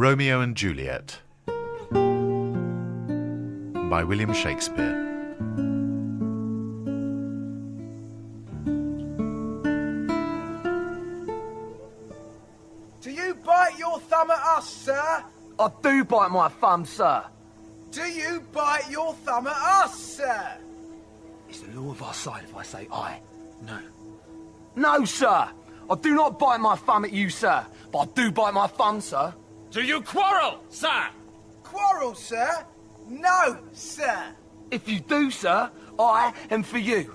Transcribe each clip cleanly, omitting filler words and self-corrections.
Romeo and Juliet by William Shakespeare. Do you bite your thumb at us, sir? I do bite my thumb, sir. Do you bite your thumb at us, sir? It's the law of our side if I say aye. No. No, sir! I do not bite my thumb at you, sir. But I do bite my thumb, sir. Do you quarrel, sir? Quarrel, sir? No, sir. If you do, sir, I am for you.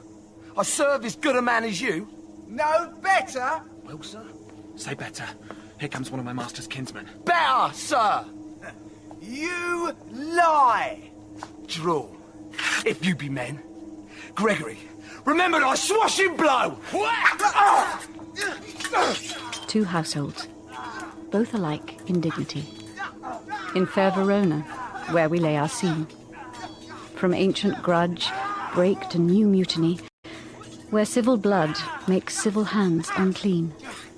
I serve as good a man as you. No better? Well, sir, say better. Here comes one of my master's kinsmen. Better, sir! You lie! Draw. If you be men. Gregory, remember thy swashing blow! Two households, both alike in dignity. In fair Verona, where we lay our scene. From ancient grudge, break to new mutiny, where civil blood makes civil hands unclean.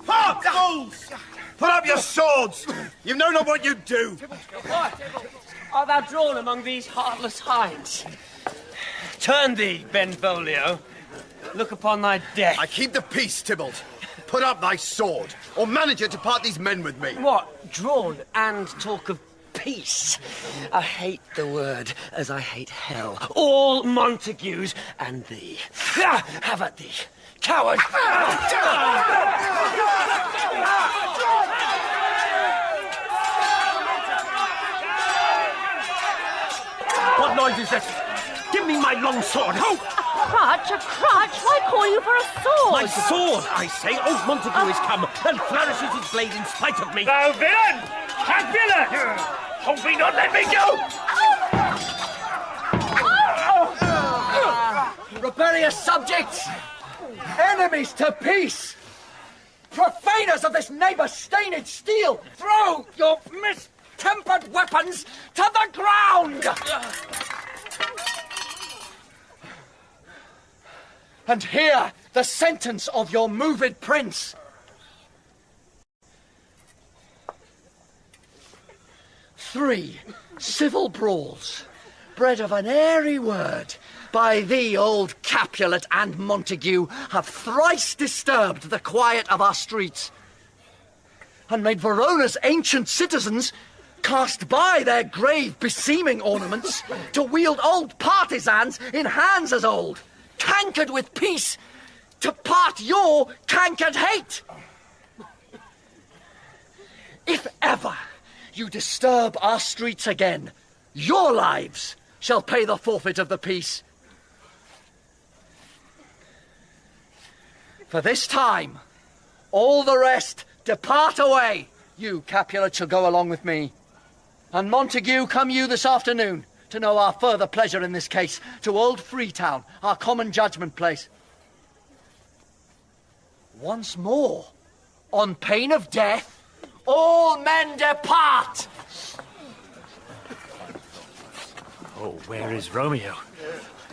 Up, fools! Put up your swords! You know not what you do! What? Art thou drawn among these heartless hinds? Turn thee, Benvolio. Look upon thy death. I keep the peace, Tybalt. Put up thy sword, or manage it to part these men with me. What? Drawn and talk of peace? I hate the word as I hate hell. All Montagues and thee. Have at thee, coward! What noise is this? Give me my long sword. A crutch? Why call you for a sword? My sword, I say. Old Montague is come and flourishes his blade in spite of me. Thou villain! Capulet! Hope me not let me go! Rebellious subjects! Enemies to peace! Profaners of this neighbour-stained steel! Throw your mistempered weapons to the ground! And hear the sentence of your moved prince. 3 civil brawls, bred of an airy word, by thee, old Capulet and Montague, have thrice disturbed the quiet of our streets, and made Verona's ancient citizens cast by their grave beseeming ornaments to wield old partisans in hands as old, cankered with peace, to part your cankered hate. If ever you disturb our streets again, your lives shall pay the forfeit of the peace. For this time, all the rest depart away. You, Capulet, shall go along with me. And Montague, come you this afternoon to know our further pleasure in this case, to old Freetown, our common judgment place. Once more, on pain of death, all men depart! Oh, where is Romeo?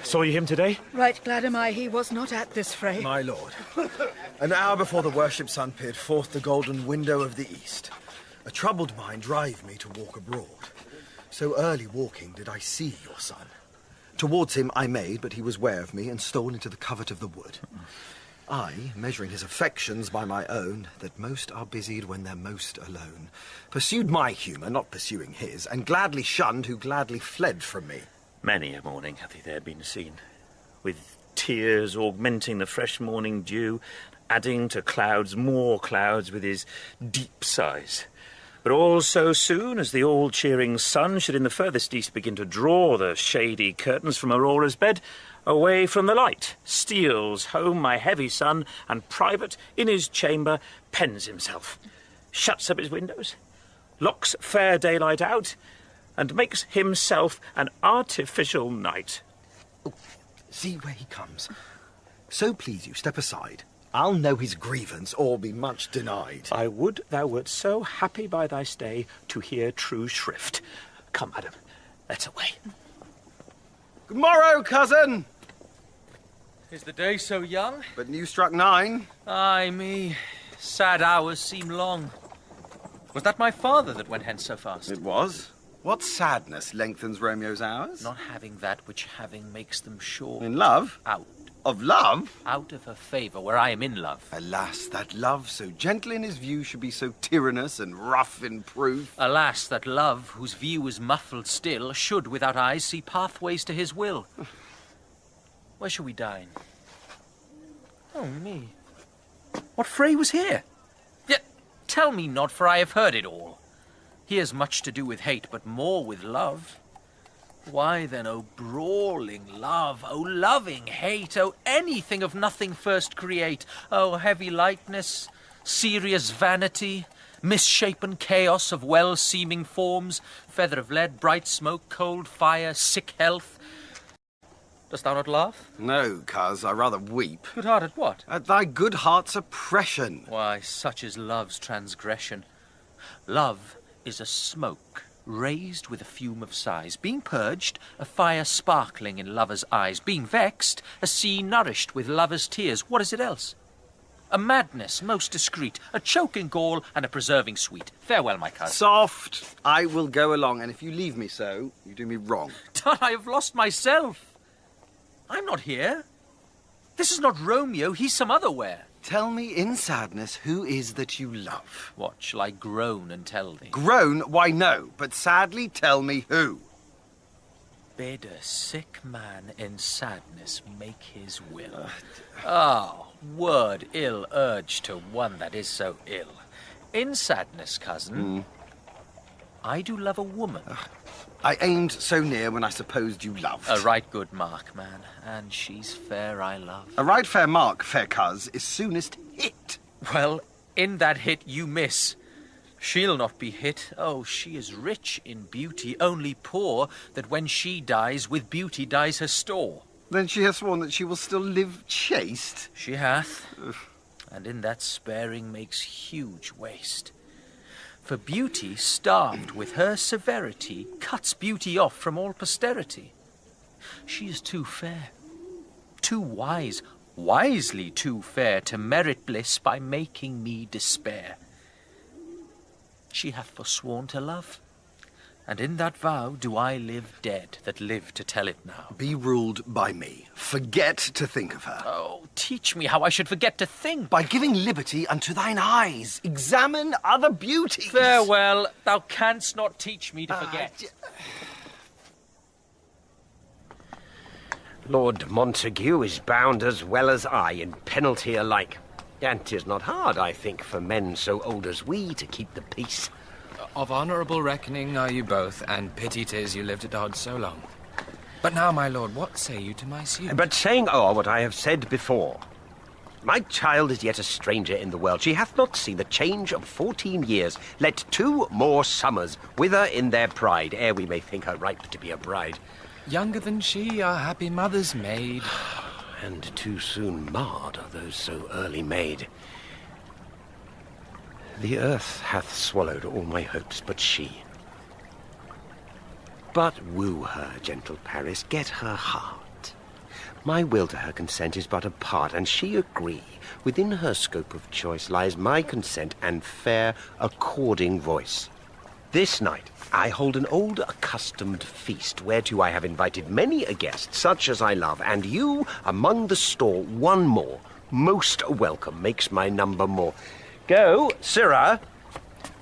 Saw you him today? Right glad am I he was not at this fray. My lord, an hour before the worship sun peered forth the golden window of the east, a troubled mind drave me to walk abroad. So early walking did I see your son. Towards him I made, but he was ware of me and stole into the covert of the wood. I, measuring his affections by my own, that most are busied when they're most alone, pursued my humour, not pursuing his, and gladly shunned who gladly fled from me. Many a morning hath he there been seen, with tears augmenting the fresh morning dew, adding to clouds more clouds with his deep sighs. But all so soon as the all-cheering sun should in the furthest east begin to draw the shady curtains from Aurora's bed, away from the light steals home my heavy son, and private in his chamber pens himself, shuts up his windows, locks fair daylight out, and makes himself an artificial night. Oh, see where he comes. So please you, step aside. I'll know his grievance, or be much denied. I would thou wert so happy by thy stay to hear true shrift. Come, madam, let's away. Good morrow, cousin! Is the day so young? But new struck 9. Ay me, sad hours seem long. Was that my father that went hence so fast? It was. What sadness lengthens Romeo's hours? Not having that which having makes them sure. In love? Out. Of love? Out of her favour, where I am in love. Alas, that love, so gentle in his view, should be so tyrannous and rough in proof. Alas, that love, whose view is muffled still, should without eyes see pathways to his will. Where shall we dine? Oh, me. What fray was here? Yet, tell me not, for I have heard it all. Here's much to do with hate, but more with love. Why then, O brawling love, O loving hate, O anything of nothing first create, O heavy lightness, serious vanity, misshapen chaos of well-seeming forms, feather of lead, bright smoke, cold fire, sick health. Dost thou not laugh? No, coz, I rather weep. Good heart at what? At thy good heart's oppression. Why, such is love's transgression. Love is a smoke, raised with a fume of sighs, being purged, a fire sparkling in lover's eyes, being vexed, a sea nourished with lover's tears. What is it else? A madness most discreet, a choking gall, and a preserving sweet. Farewell, my cousin. Soft! I will go along, and if you leave me so, you do me wrong. Tut, I have lost myself. I'm not here. This is not Romeo, he's some other where. Tell me in sadness who is that you love. What, shall I groan and tell thee? Groan? Why, no, but sadly tell me who. Bid a sick man in sadness make his will. Oh, word ill urged to one that is so ill. In sadness, cousin, I do love a woman. I aimed so near when I supposed you loved. A right good mark, man, and she's fair I love. A right fair mark, fair cuz, is soonest hit. Well, in that hit you miss. She'll not be hit. Oh, she is rich in beauty, only poor that when she dies, with beauty dies her store. Then she has sworn that she will still live chaste? She hath, and in that sparing makes huge waste. For beauty, starved with her severity, cuts beauty off from all posterity. She is too fair, too wise, wisely too fair to merit bliss by making me despair. She hath forsworn to love, and in that vow do I live dead that live to tell it now. Be ruled by me. Forget to think of her. Oh, teach me how I should forget to think. By giving liberty unto thine eyes. Examine other beauties. Farewell, thou canst not teach me to forget. Lord Montague is bound as well as I in penalty alike. And 'tis not hard, I think, for men so old as we to keep the peace. Of honourable reckoning are you both, and pity 'tis you lived at odds so long. But now, my lord, what say you to my suit? But saying o'er what I have said before, my child is yet a stranger in the world. She hath not seen the change of 14 years. Let 2 more summers wither in their pride, ere we may think her ripe to be a bride. Younger than she, our happy mother's maid. And too soon marred are those so early made. The earth hath swallowed all my hopes but she. But woo her, gentle Paris, get her heart. My will to her consent is but a part, and she agree. Within her scope of choice lies my consent and fair according voice. This night I hold an old accustomed feast, whereto I have invited many a guest, such as I love, and you among the store one more. Most welcome makes my number more. Go, sirrah,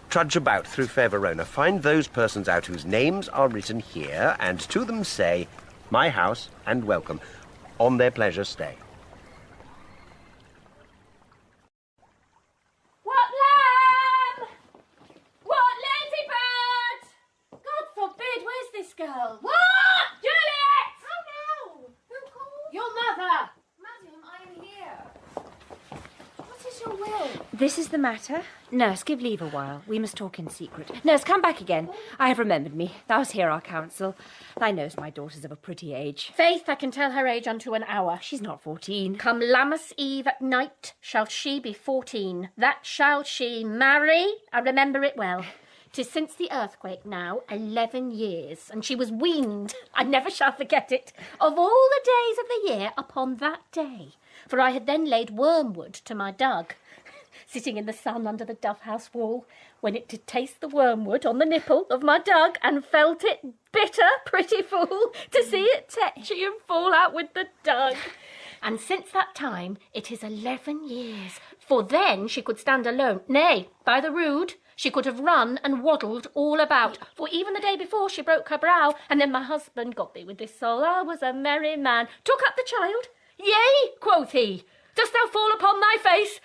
trudge about through fair Verona, find those persons out whose names are written here, and to them say, my house and welcome. On their pleasure stay. What lamb? What ladybird? God forbid, where's this girl? What? Juliet! Oh no! Who called? Your mother! Madam, I am here. What is your will? This is the matter. Nurse, give leave a while. We must talk in secret. Nurse, come back again. I have remembered me. Thou's hear our counsel. Thou knowest my daughter's of a pretty age. Faith, I can tell her age unto an hour. She's not 14. Come Lammas Eve at night, shall she be 14. That shall she marry. I remember it well. 'Tis since the earthquake now 11 years, and she was weaned. I never shall forget it. Of all the days of the year, upon that day. For I had then laid wormwood to my dug. sitting in the sun under the dove-house wall, when it did taste the wormwood on the nipple of my dug, and felt it bitter, pretty fool, to see it tetchy and fall out with the dug. And since that time it is 11 years, for then she could stand alone. Nay, by the rood, she could have run and waddled all about, for even the day before she broke her brow, and then my husband, God be with his soul, I was a merry man, took up the child. Yea, quoth he, dost thou fall upon thy face?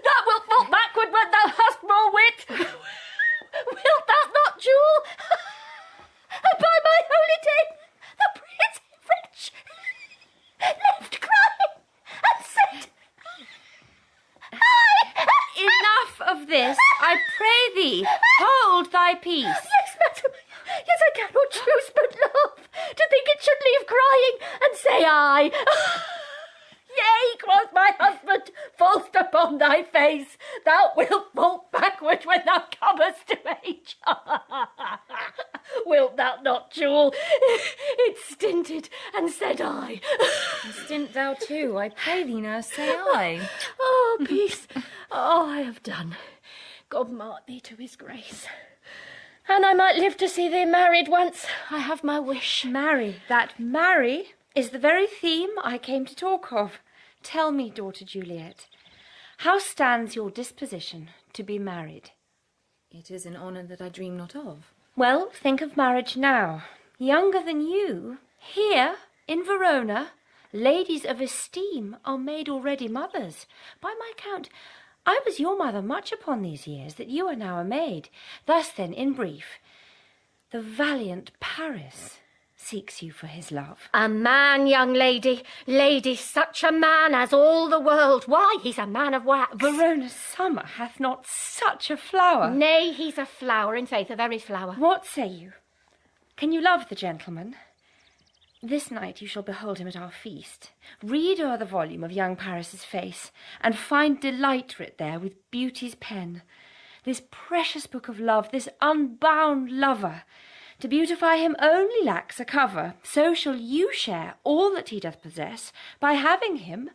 Thou wilt fall backward when thou hast more wit. Wilt thou not, Jewel? And by my holy day, the pretty wretch left crying and said, Enough of this, I pray thee, hold thy peace. Yes, madam, yes, I cannot choose but laugh, to think it should leave crying, and say I. Yea, quoth my husband, fall'st upon thy face, thou wilt fall backward when thou comest to age. Wilt thou not, Jewel? It stinted, and said I. Stint thou too, I pray thee, nurse, say I. Oh, peace. Oh, I have done. God mark thee to his grace. And I might live to see thee married once. I have my wish. Marry, that marry is the very theme I came to talk of. Tell me, daughter Juliet, how stands your disposition to be married? It is an honour that I dream not of. Well, think of marriage now. Younger than you, here in Verona, ladies of esteem are made already mothers. By my count, I was your mother much upon these years that you are now a maid. Thus then, in brief, the valiant Paris seeks you for his love. A man, young lady, such a man as all the world. Why, he's a man of wax. Verona's summer hath not such a flower. Nay, he's a flower, in faith, a very flower. What say you? Can you love the gentleman? This night you shall behold him at our feast. Read o'er the volume of young Paris's face, and find delight writ there with beauty's pen. This precious book of love, this unbound lover, to beautify him only lacks a cover. So shall you share all that he doth possess, by having him,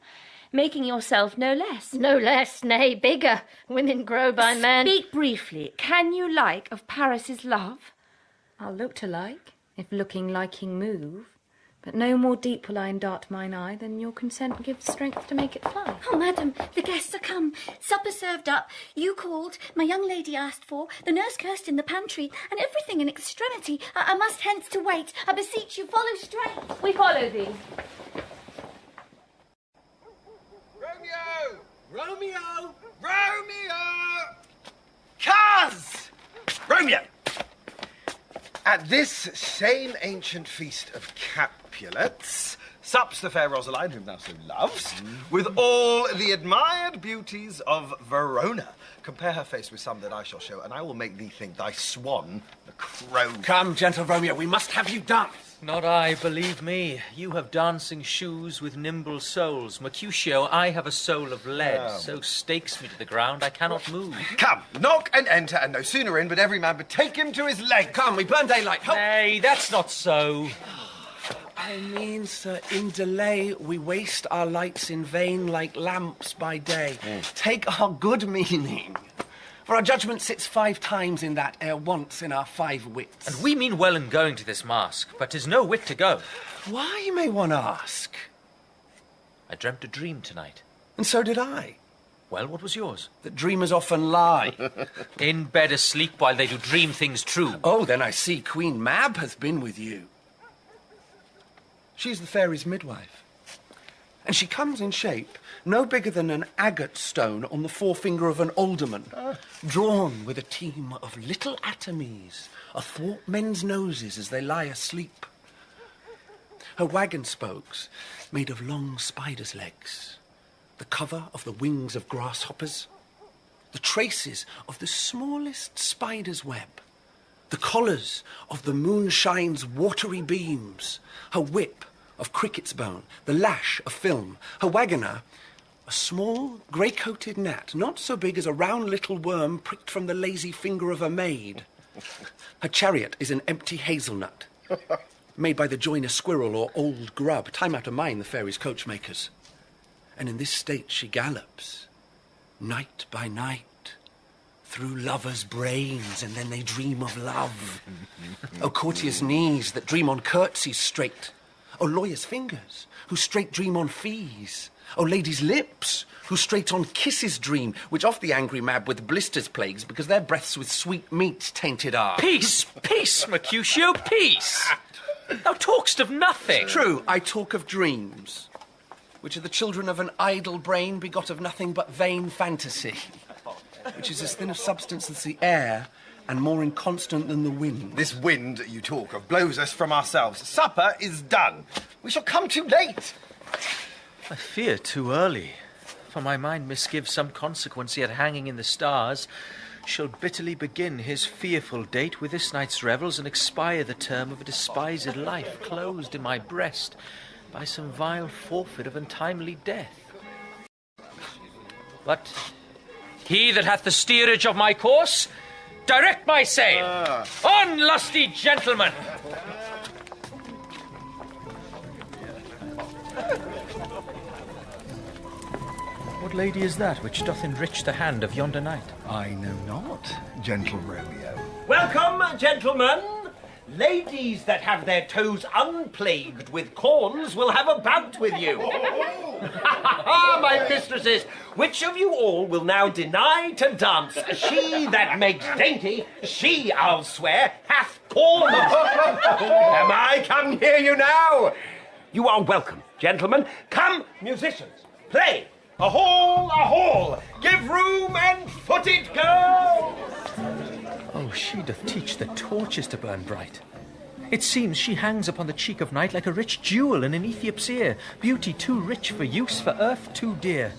making yourself no less. No less, nay, bigger. Women grow by men. Speak briefly. Can you like of Paris's love? I'll look to like, if looking liking move. But no more deep will I indart mine eye than your consent gives strength to make it fly. Oh, madam, the guests are come. Supper served up. You called. My young lady asked for. The nurse cursed in the pantry. And everything in extremity. I must hence to wait. I beseech you, follow straight. We follow thee. Romeo! Romeo! Cuz! Romeo! At this same ancient feast of Capulets, sups the fair Rosaline, whom thou so loves, with all the admired beauties of Verona. Compare her face with some that I shall show, and I will make thee think thy swan a crow. Come, gentle Romeo, we must have you dance. Not I, believe me. You have dancing shoes with nimble soles. Mercutio, I have a soul of lead, so stakes me to the ground I cannot move. Come, knock and enter, and no sooner in, but every man betake him to his leg. Come, we burn daylight. Help. Nay, that's not so. I mean, sir, in delay we waste our lights in vain like lamps by day. Take our good meaning. For our judgment sits 5 times in that ere once in our 5 wits. And we mean well in going to this mask, but 'tis no wit to go. Why, may one ask? I dreamt a dream tonight. And so did I. Well, what was yours? That dreamers often lie. In bed asleep while they do dream things true. Oh, then I see Queen Mab hath been with you. She's the fairy's midwife. And she comes in shape no bigger than an agate stone on the forefinger of an alderman, drawn with a team of little atomies athwart men's noses as they lie asleep. Her wagon spokes made of long spiders' legs, the cover of the wings of grasshoppers, the traces of the smallest spider's web, the collars of the moonshine's watery beams, her whip of cricket's bone, the lash of film, her wagoner, a small, grey-coated gnat, not so big as a round little worm pricked from the lazy finger of a maid. Her chariot is an empty hazelnut, made by the joiner squirrel or old grub, time out of mind the fairies' coachmakers. And in this state she gallops, night by night, through lovers' brains, and then they dream of love. O courtiers' knees that dream on curtsies straight. O lawyers' fingers, who straight dream on fees. O ladies' lips, who straight on kisses dream, which oft the angry mab with blisters plagues, because their breaths with sweet meat tainted are. Peace, peace, Mercutio, peace! Thou talk'st of nothing. True, I talk of dreams, which are the children of an idle brain begot of nothing but vain fantasy, which is as thin of substance as the air and more inconstant than the wind. This wind you talk of blows us from ourselves. Supper is done. We shall come too late. I fear too early, for my mind misgives some consequence yet hanging in the stars shall bitterly begin his fearful date with this night's revels and expire the term of a despised life closed in my breast by some vile forfeit of untimely death. But he that hath the steerage of my course, direct my sail. On, lusty gentlemen! What lady is that which doth enrich the hand of yonder knight? I know not, gentle Romeo. Welcome, gentlemen. Ladies that have their toes unplagued with corns will have a bout with you. My mistresses, which of you all will now deny to dance? She that makes dainty, she, I'll swear, hath corns. Am I come hear you now? You are welcome, gentlemen. Come, musicians, play. A hall, a hall! Give room and foot it go! Oh, she doth teach the torches to burn bright. It seems she hangs upon the cheek of night like a rich jewel in an Ethiop's ear, beauty too rich for use, for earth too dear.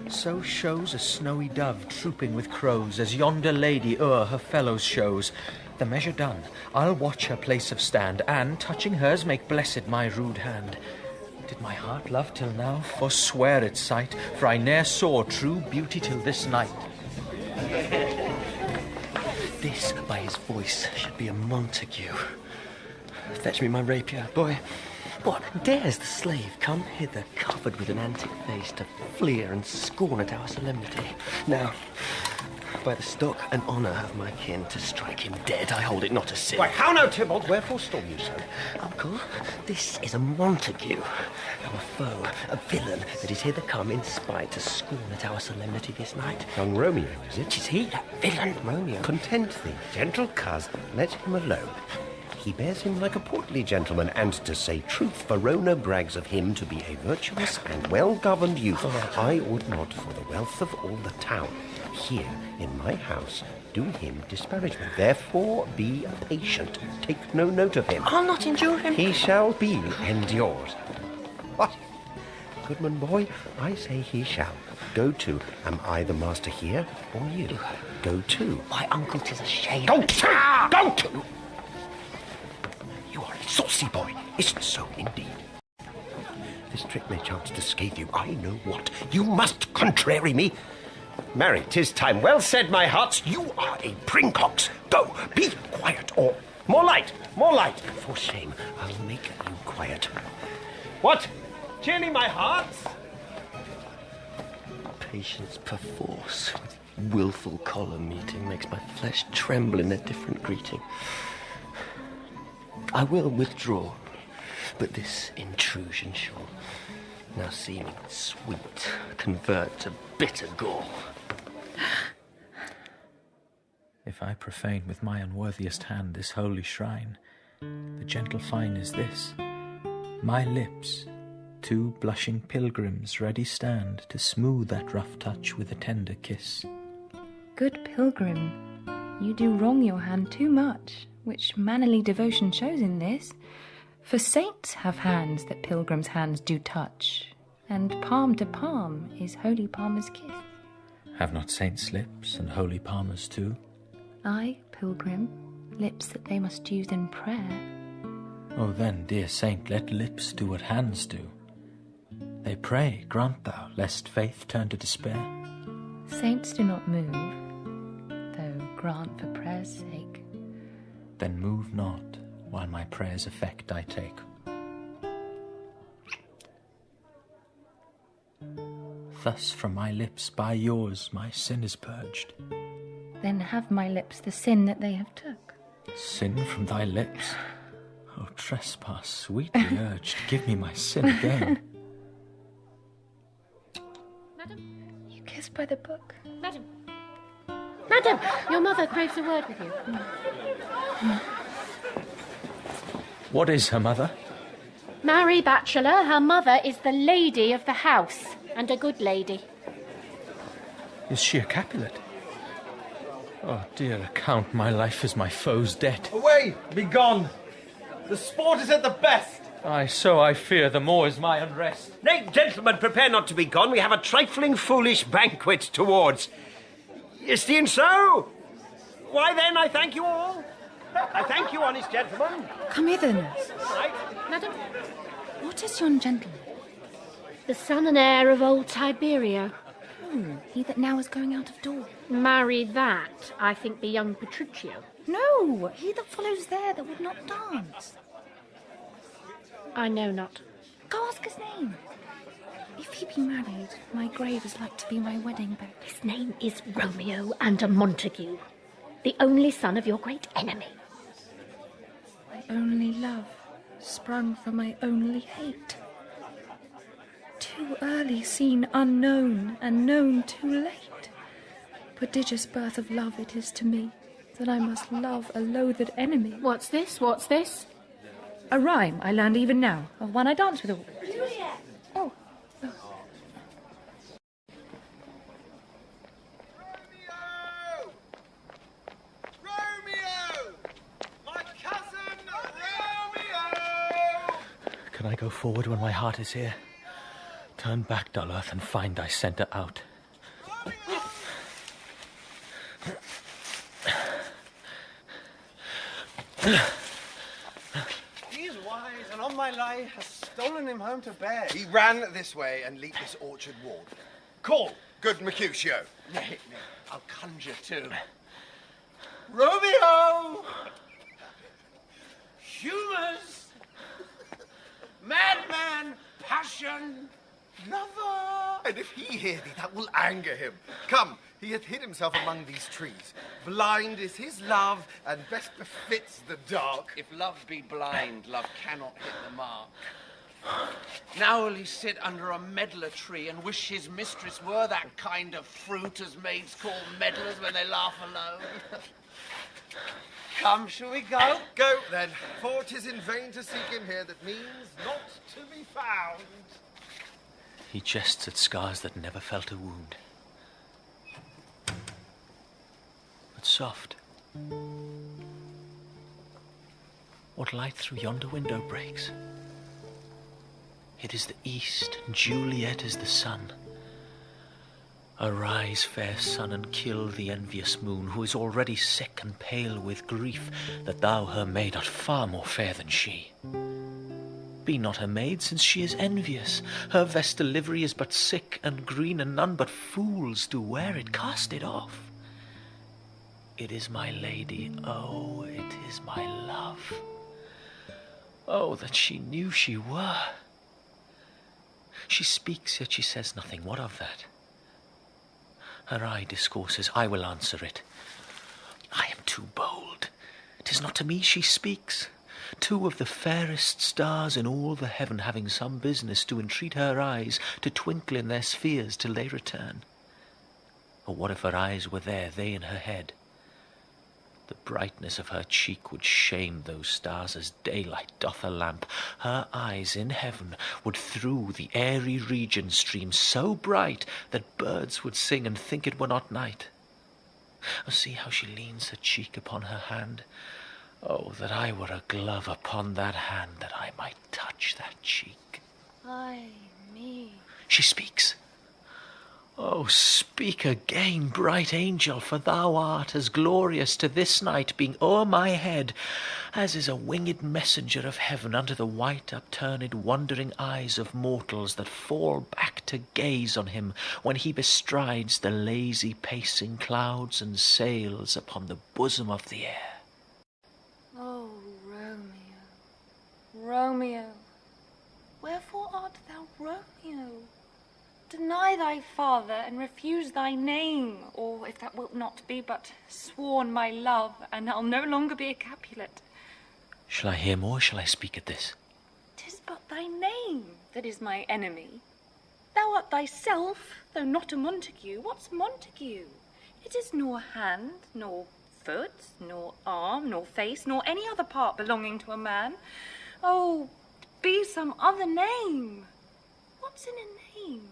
So shows a snowy dove trooping with crows, as yonder lady o'er her fellows shows. The measure done, I'll watch her place of stand, and, touching hers, make blessed my rude hand. Did my heart love till now forswear its sight, for I ne'er saw true beauty till this night. This, by his voice, should be a Montague. Fetch me my rapier, boy. What, dares the slave come hither covered with an antic face to fleer and scorn at our solemnity? Now, by the stock and honour of my kin, to strike him dead, I hold it not a sin. Why, how now, Tybalt? Wherefore storm you so? Uncle, this is a Montague, our foe, a villain that is hither come in spite to scorn at our solemnity this night. Young Romeo, is it? 'Tis he, that villain, Romeo. Content thee, gentle coz, let him alone. He bears him like a portly gentleman, and to say truth, Verona brags of him to be a virtuous and well-governed youth. I would not, for the wealth of all the town, here in my house, do him disparagement. Therefore be patient. Take no note of him. I'll not endure him. He shall be endured. What? Goodman boy, I say he shall. Go to. Am I the master here, or you? Go to. Why, uncle, 'tis a shame. Go to! Go to! You are a saucy boy. Isn't so, indeed? This trick may chance to scathe you. I know what. You must contrary me. Marry, 'tis time. Well said, my hearts. You are a princox. Go, be quiet, or more light, more light. For shame, I'll make you quiet. What? Cheerly, my hearts? Patience perforce, with wilful choler meeting, makes my flesh tremble in their different greeting. I will withdraw, but this intrusion shall, now seeming sweet, convert to bitter gall. If I profane with my unworthiest hand this holy shrine, the gentle fine is this: my lips, two blushing pilgrims, ready stand to smooth that rough touch with a tender kiss. Good pilgrim, you do wrong your hand too much, which mannerly devotion shows in this. For saints have hands that pilgrims' hands do touch, and palm to palm is holy palmer's kiss. Have not saints lips, and holy palmers too? Ay, pilgrim, lips that they must use in prayer. Oh then, dear saint, let lips do what hands do. They pray, grant thou, lest faith turn to despair. Saints do not move, though grant for prayer's sake. Then move not, while my prayer's effect I take. Thus from my lips by yours my sin is purged. Then have my lips the sin that they have took. Sin from thy lips? O trespass, sweetly urged, give me my sin again. Madam? You kissed by the book. Madam? Madam, your mother craves a word with you. What is her mother? Marry, bachelor, her mother is the lady of the house, and a good lady. Is she a Capulet? Oh, dear Count, my life is my foe's debt. Away! Be gone! The sport is at the best! Aye, so I fear the more is my unrest. Nay, gentlemen, prepare not to be gone. We have a trifling foolish banquet towards. Esteemed so? Why then, I thank you all. I thank you, honest gentlemen. Come hither, nurse. Right. Madam? What is yon gentleman? The son and heir of old Tiberio. He that now is going out of door. Marry that, I think, be young Petruchio. No, he that follows there that would not dance. I know not. Go ask his name. If he be married, my grave is like to be my wedding bed. His name is Romeo and a Montague, the only son of your great enemy. My only love, sprung from my only hate. Too early seen unknown, and known too late. Prodigious birth of love it is to me, that I must love a loathed enemy. What's this? What's this? A rhyme I learned even now, of one I dance with. Juliet! Oh. Can I go forward when my heart is here? Turn back, dull earth, and find thy centre out. He is wise, and on my life has stolen him home to bed. He ran this way and leaped this orchard wall. Call, good Mercutio. Nay, I'll conjure too. Romeo! Humours! Madman! Passion! Lover! And if he hear thee, that will anger him. Come, he hath hid himself among these trees. Blind is his love, and best befits the dark. If love be blind, love cannot hit the mark. Now will he sit under a medlar tree and wish his mistress were that kind of fruit as maids call meddlers when they laugh alone. Come, shall we go? Go, then, for 'tis in vain to seek him here that means not to be found. He jests at scars that never felt a wound. But soft. What light through yonder window breaks? It is the east, and Juliet is the sun. Arise, fair sun, and kill the envious moon, who is already sick and pale with grief that thou, her maid, art far more fair than she. Be not her maid, since she is envious. Her vestal livery is but sick and green, and none but fools do wear it. Cast it off. It is my lady, oh, it is my love. Oh, that she knew she were. She speaks, yet she says nothing. What of that? Her eye discourses, I will answer it. I am too bold. 'Tis not to me she speaks. Two of the fairest stars in all the heaven having some business to entreat her eyes to twinkle in their spheres till they return. Or what if her eyes were there, they in her head? The brightness of her cheek would shame those stars as daylight doth a lamp. Her eyes in heaven would through the airy region stream so bright that birds would sing and think it were not night. Oh, see how she leans her cheek upon her hand. Oh, that I were a glove upon that hand, that I might touch that cheek. Ay, me. She speaks. Oh, speak again, bright angel, for thou art as glorious to this night, being o'er my head, as is a winged messenger of heaven unto the white upturned wondering eyes of mortals that fall back to gaze on him when he bestrides the lazy pacing clouds and sails upon the bosom of the air. Oh, Romeo, Romeo, wherefore art thou Romeo? Deny thy father and refuse thy name, or if that wilt not be but sworn my love, and I'll no longer be a Capulet. Shall I hear more, shall I speak at this? 'Tis but thy name that is my enemy. Thou art thyself, though not a Montague. What's Montague? It is nor hand, nor foot, nor arm, nor face, nor any other part belonging to a man. Oh, be some other name. What's in a name?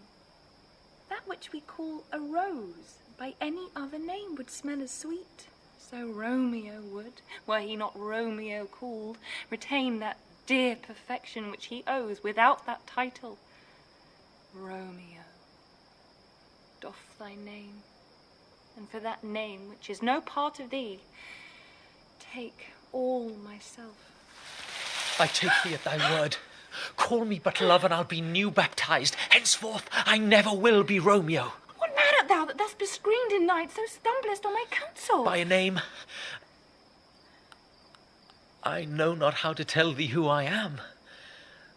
That which we call a rose, by any other name would smell as sweet. So Romeo would, were he not Romeo called, retain that dear perfection which he owes without that title. Romeo, doff thy name, and for that name, which is no part of thee, take all myself. I take thee at thy word. Call me but love, and I'll be new baptized. Henceforth I never will be Romeo. What man art thou that thus bescreened in night so stumblest on my counsel? By a name I know not how to tell thee who I am.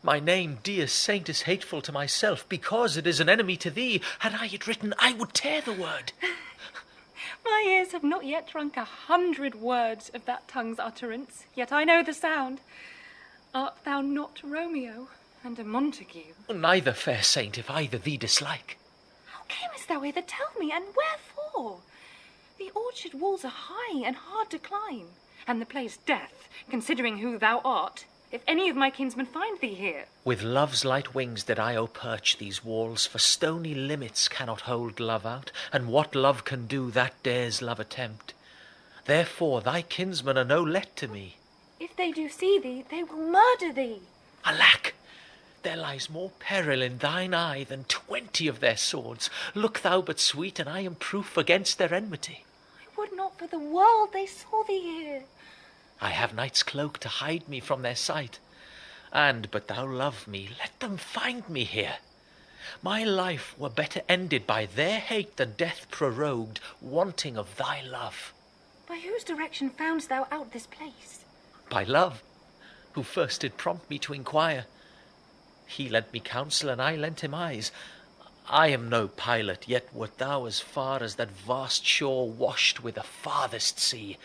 My name, dear saint, is hateful to myself, because it is an enemy to thee. Had I it written, I would tear the word. My ears have not yet drunk 100 words of that tongue's utterance, yet I know the sound. Art thou not Romeo, and a Montague? Neither, fair saint, if either thee dislike. How camest thou hither, tell me, and wherefore? The orchard walls are high and hard to climb, and the place death, considering who thou art, if any of my kinsmen find thee here. With love's light wings did I o'erperch these walls, for stony limits cannot hold love out, and what love can do, that dares love attempt. Therefore thy kinsmen are no let to me. If they do see thee, they will murder thee. Alack! There lies more peril in thine eye than 20 of their swords. Look thou but sweet, and I am proof against their enmity. I would not for the world they saw thee here. I have night's cloak to hide me from their sight. And, but thou love me, let them find me here. My life were better ended by their hate than death prorogued, wanting of thy love. By whose direction foundst thou out this place? By love, who first did prompt me to inquire. He lent me counsel, and I lent him eyes. I am no pilot, yet wert thou as far as that vast shore washed with the farthest sea,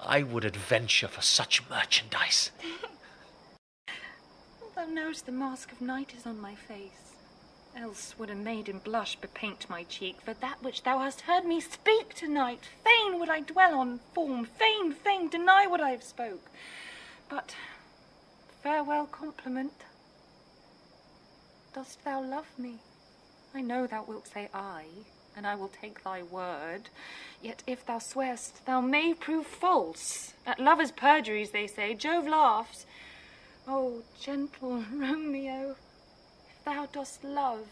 I would adventure for such merchandise. Thou know'st the mask of night is on my face, else would a maiden blush bepaint my cheek, for that which thou hast heard me speak tonight. Fain would I dwell on form, fain deny what I have spoke. But farewell compliment. Dost thou love me? I know thou wilt say aye, and I will take thy word. Yet if thou swear'st, thou may prove false. At lovers' perjuries, they say, Jove laughs. Oh, gentle Romeo, if thou dost love,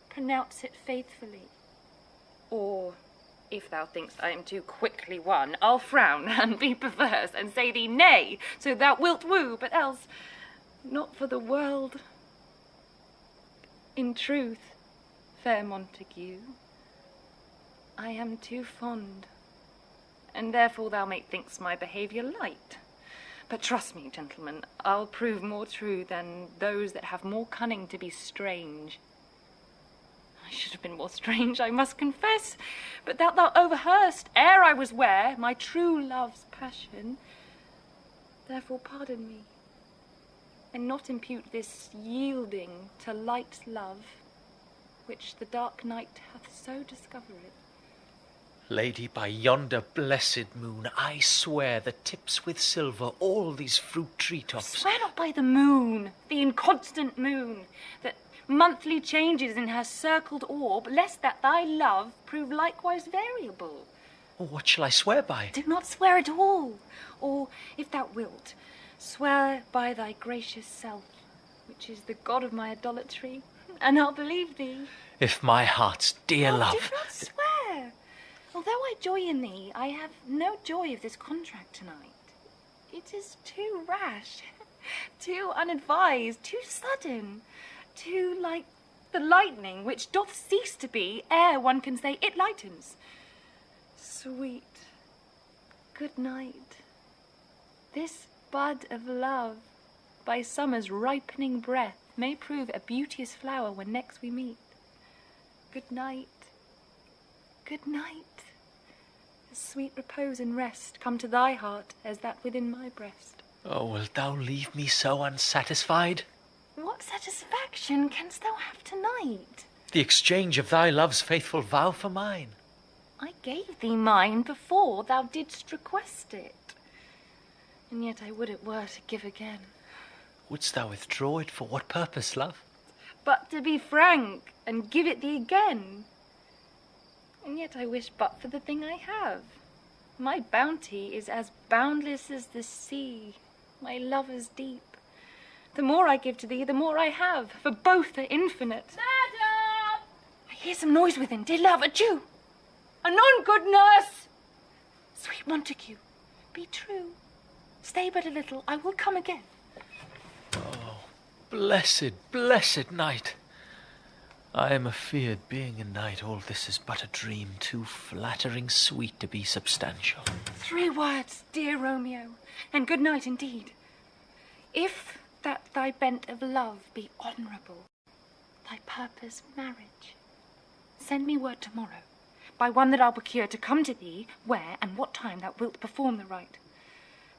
pronounce it faithfully. Or, if thou thinkst I am too quickly won, I'll frown and be perverse and say thee nay, so thou wilt woo, but else, not for the world. In truth, fair Montague, I am too fond, and therefore thou mayst think my behaviour light. But trust me, gentlemen, I'll prove more true than those that have more cunning to be strange. I should have been more strange, I must confess, but that thou overheardst, ere I was ware, my true love's passion. Therefore pardon me, and not impute this yielding to light love, which the dark night hath so discovered. Lady, by yonder blessed moon, I swear that tips with silver all these fruit tree-tops. Swear not by the moon, the inconstant moon, that monthly changes in her circled orb, lest that thy love prove likewise variable. What shall I swear by? Do not swear at all, or, if thou wilt, swear by thy gracious self, which is the god of my idolatry, and I'll believe thee. If my heart's dear love... Do not swear. Although I joy in thee, I have no joy of this contract tonight. It is too rash, too unadvised, too sudden, too like the lightning, which doth cease to be ere one can say it lightens. Sweet, good night. This bud of love, by summer's ripening breath, may prove a beauteous flower when next we meet. Good night. Good night. As sweet repose and rest come to thy heart as that within my breast. Oh, wilt thou leave me so unsatisfied? What satisfaction canst thou have tonight? The exchange of thy love's faithful vow for mine. I gave thee mine before thou didst request it. And yet I would it were to give again. Wouldst thou withdraw it for what purpose, love? But to be frank, and give it thee again. And yet I wish but for the thing I have. My bounty is as boundless as the sea, my love as deep. The more I give to thee, the more I have, for both are infinite. Madam! I hear some noise within. Dear love, adieu. Anon, good nurse. Sweet Montague, be true. Stay but a little, I will come again. Oh, blessed, blessed night. I am afeard, being a knight, all this is but a dream, too flattering sweet to be substantial. 3 words, dear Romeo, and good night indeed. If that thy bent of love be honourable, thy purpose marriage, send me word tomorrow, by one that I'll procure to come to thee, where and what time thou wilt perform the rite.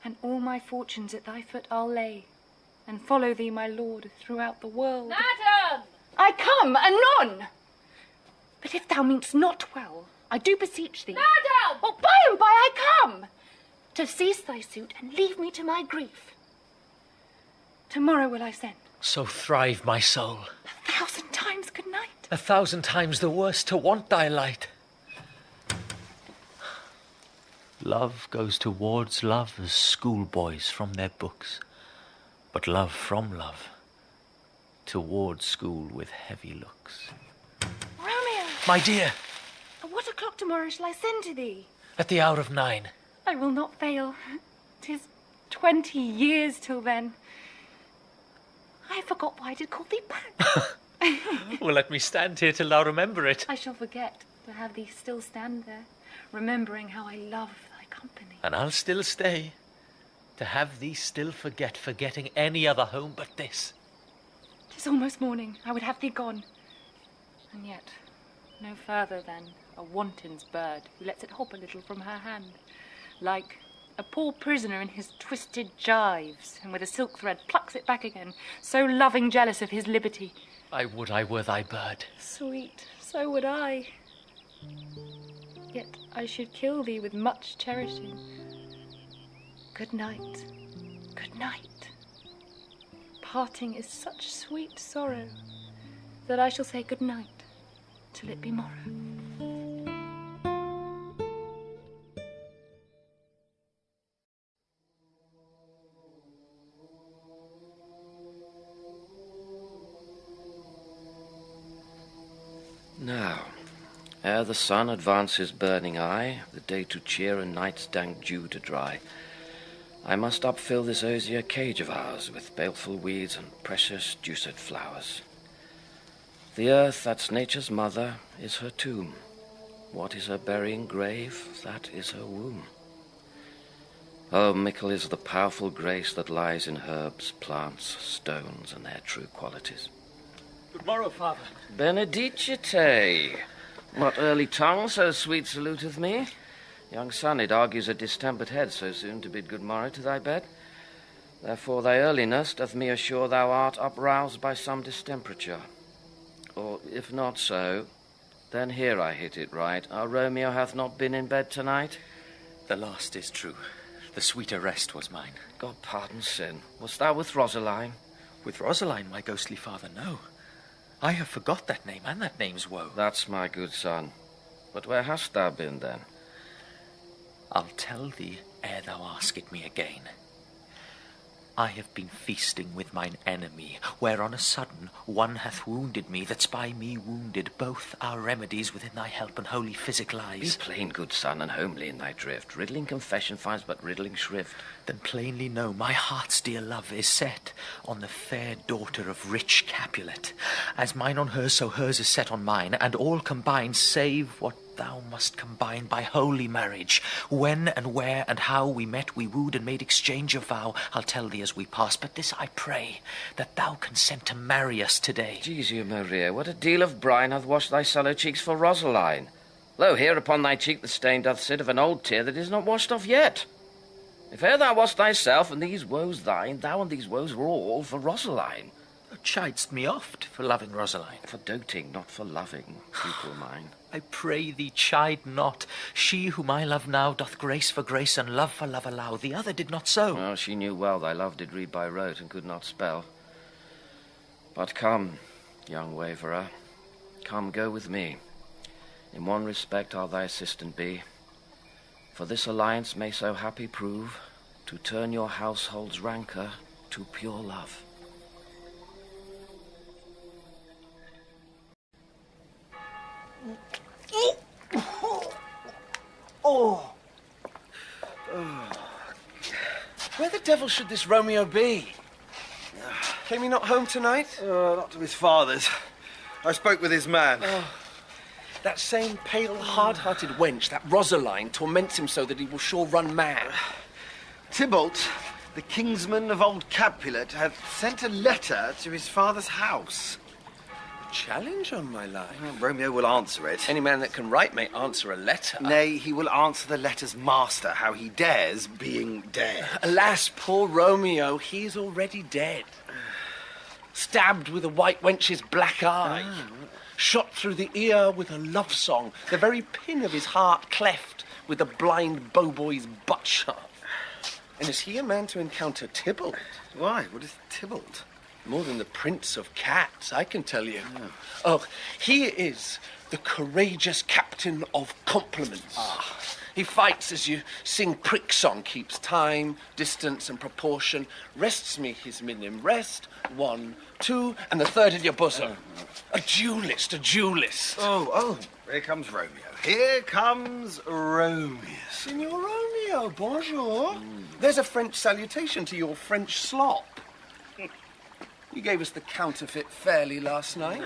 And all my fortunes at thy foot I'll lay, and follow thee, my lord, throughout the world. Madam! I come anon! But if thou mean'st not well, I do beseech thee. Madam! Oh, by and by I come, to cease thy suit and leave me to my grief. Tomorrow will I send. So thrive my soul. 1,000 times good night. 1,000 times the worse to want thy light. Love goes towards love as schoolboys from their books, but love from love towards school with heavy looks. Romeo! My dear! At what o'clock tomorrow shall I send to thee? At the hour of 9. I will not fail. 'Tis 20 years till then. I forgot why I did call thee back. Well, let me stand here till thou remember it. I shall forget to have thee still stand there, remembering how I love thy company. And I'll still stay, to have thee still forgetting any other home but this. 'Tis almost morning. I would have thee gone. And yet, no further than a wanton's bird who lets it hop a little from her hand, like a poor prisoner in his twisted gyves, and with a silk thread plucks it back again, so loving jealous of his liberty. I would I were thy bird. Sweet, so would I. Yet I should kill thee with much cherishing. Good night, good night. Parting is such sweet sorrow that I shall say good night till it be morrow. Now, ere the sun advance his burning eye, the day to cheer and night's dank dew to dry, I must upfill this osier cage of ours with baleful weeds and precious juiced flowers. The earth, that's nature's mother, is her tomb. What is her burying grave? That is her womb. Oh, mickle is the powerful grace that lies in herbs, plants, stones, and their true qualities. Good morrow, father. Benedicite. What early tongue so sweet saluteth me? Young son, it argues a distempered head so soon to bid good morrow to thy bed. Therefore thy earliness doth me assure thou art uproused by some distemperature. Or if not so, then here I hit it right. Our Romeo hath not been in bed tonight. The last is true. The sweeter rest was mine. God pardon sin. Wast thou with Rosaline? With Rosaline, my ghostly father, no. I have forgot that name, and that name's woe. That's my good son. But where hast thou been, then? I'll tell thee ere thou ask it me again. I have been feasting with mine enemy, where on a sudden one hath wounded me, that's by me wounded. Both are remedies within thy help and holy physic lies. Be plain, good son, and homely in thy drift. Riddling confession finds but riddling shrift. Then plainly know my heart's dear love is set on the fair daughter of rich Capulet. As mine on hers, so hers is set on mine, and all combined, save what thou must combine by holy marriage. When and where and how we met, we wooed and made exchange of vow, I'll tell thee as we pass. But this I pray, that thou consent to marry us today. Jesu Maria, what a deal of brine hath washed thy sallow cheeks for Rosaline. Lo, here upon thy cheek the stain doth sit of an old tear that is not washed off yet. If e'er thou wast thyself, and these woes thine, thou and these woes were all for Rosaline. Thou chid'st me oft for loving Rosaline. For doting, not for loving, pupil mine. I pray thee, chide not. She whom I love now doth grace for grace and love for love allow. The other did not so. Well, she knew well thy love did read by rote and could not spell. But come, young waverer, come, go with me. In one respect I'll thy assistant be, for this alliance may so happy prove, to turn your household's rancour to pure love. Oh. Where the devil should this Romeo be? Came he not home tonight? Not to his father's. I spoke with his man. That same pale, hard-hearted wench, that Rosaline, torments him so that he will sure run mad. Tybalt, the kingsman of old Capulet, hath sent a letter to his father's house. A challenge on my life. Romeo will answer it. Any man that can write may answer a letter. Nay, he will answer the letter's master, how he dares, being dead. Alas, poor Romeo, he is already dead. Stabbed with a white wench's black eye. Shot through the ear with a love song, the very pin of his heart cleft with a blind bowboy's butt shot. And is he a man to encounter Tybalt? Why? What is Tybalt? More than the prince of cats, I can tell you. Oh, he is the courageous captain of compliments. He fights as you sing prick song, keeps time, distance, and proportion. Rests me his minim. Rest, 1, 2, and the third in your bosom. A duelist, a duelist. Oh, here comes Romeo. Here comes Romeo. Signor Romeo, bonjour. There's a French salutation to your French slop. You gave us the counterfeit fairly last night.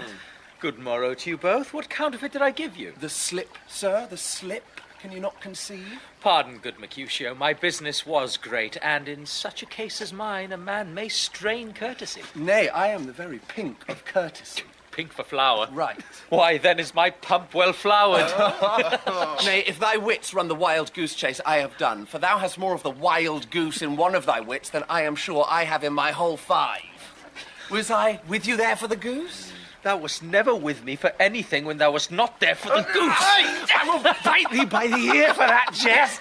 Good morrow to you both. What counterfeit did I give you? The slip, sir, the slip. Can you not conceive? Pardon, good Mercutio, my business was great, and in such a case as mine, a man may strain courtesy. Nay, I am the very pink of courtesy. Pink for flower? Right. Why, then is my pump well flowered. Nay, if thy wits run the wild goose chase, I have done, for thou hast more of the wild goose in one of thy wits than I am sure I have in my whole 5. Was I with you there for the goose? Thou wast never with me for anything when thou wast not there for the goose. I will bite thee by the ear for that jest.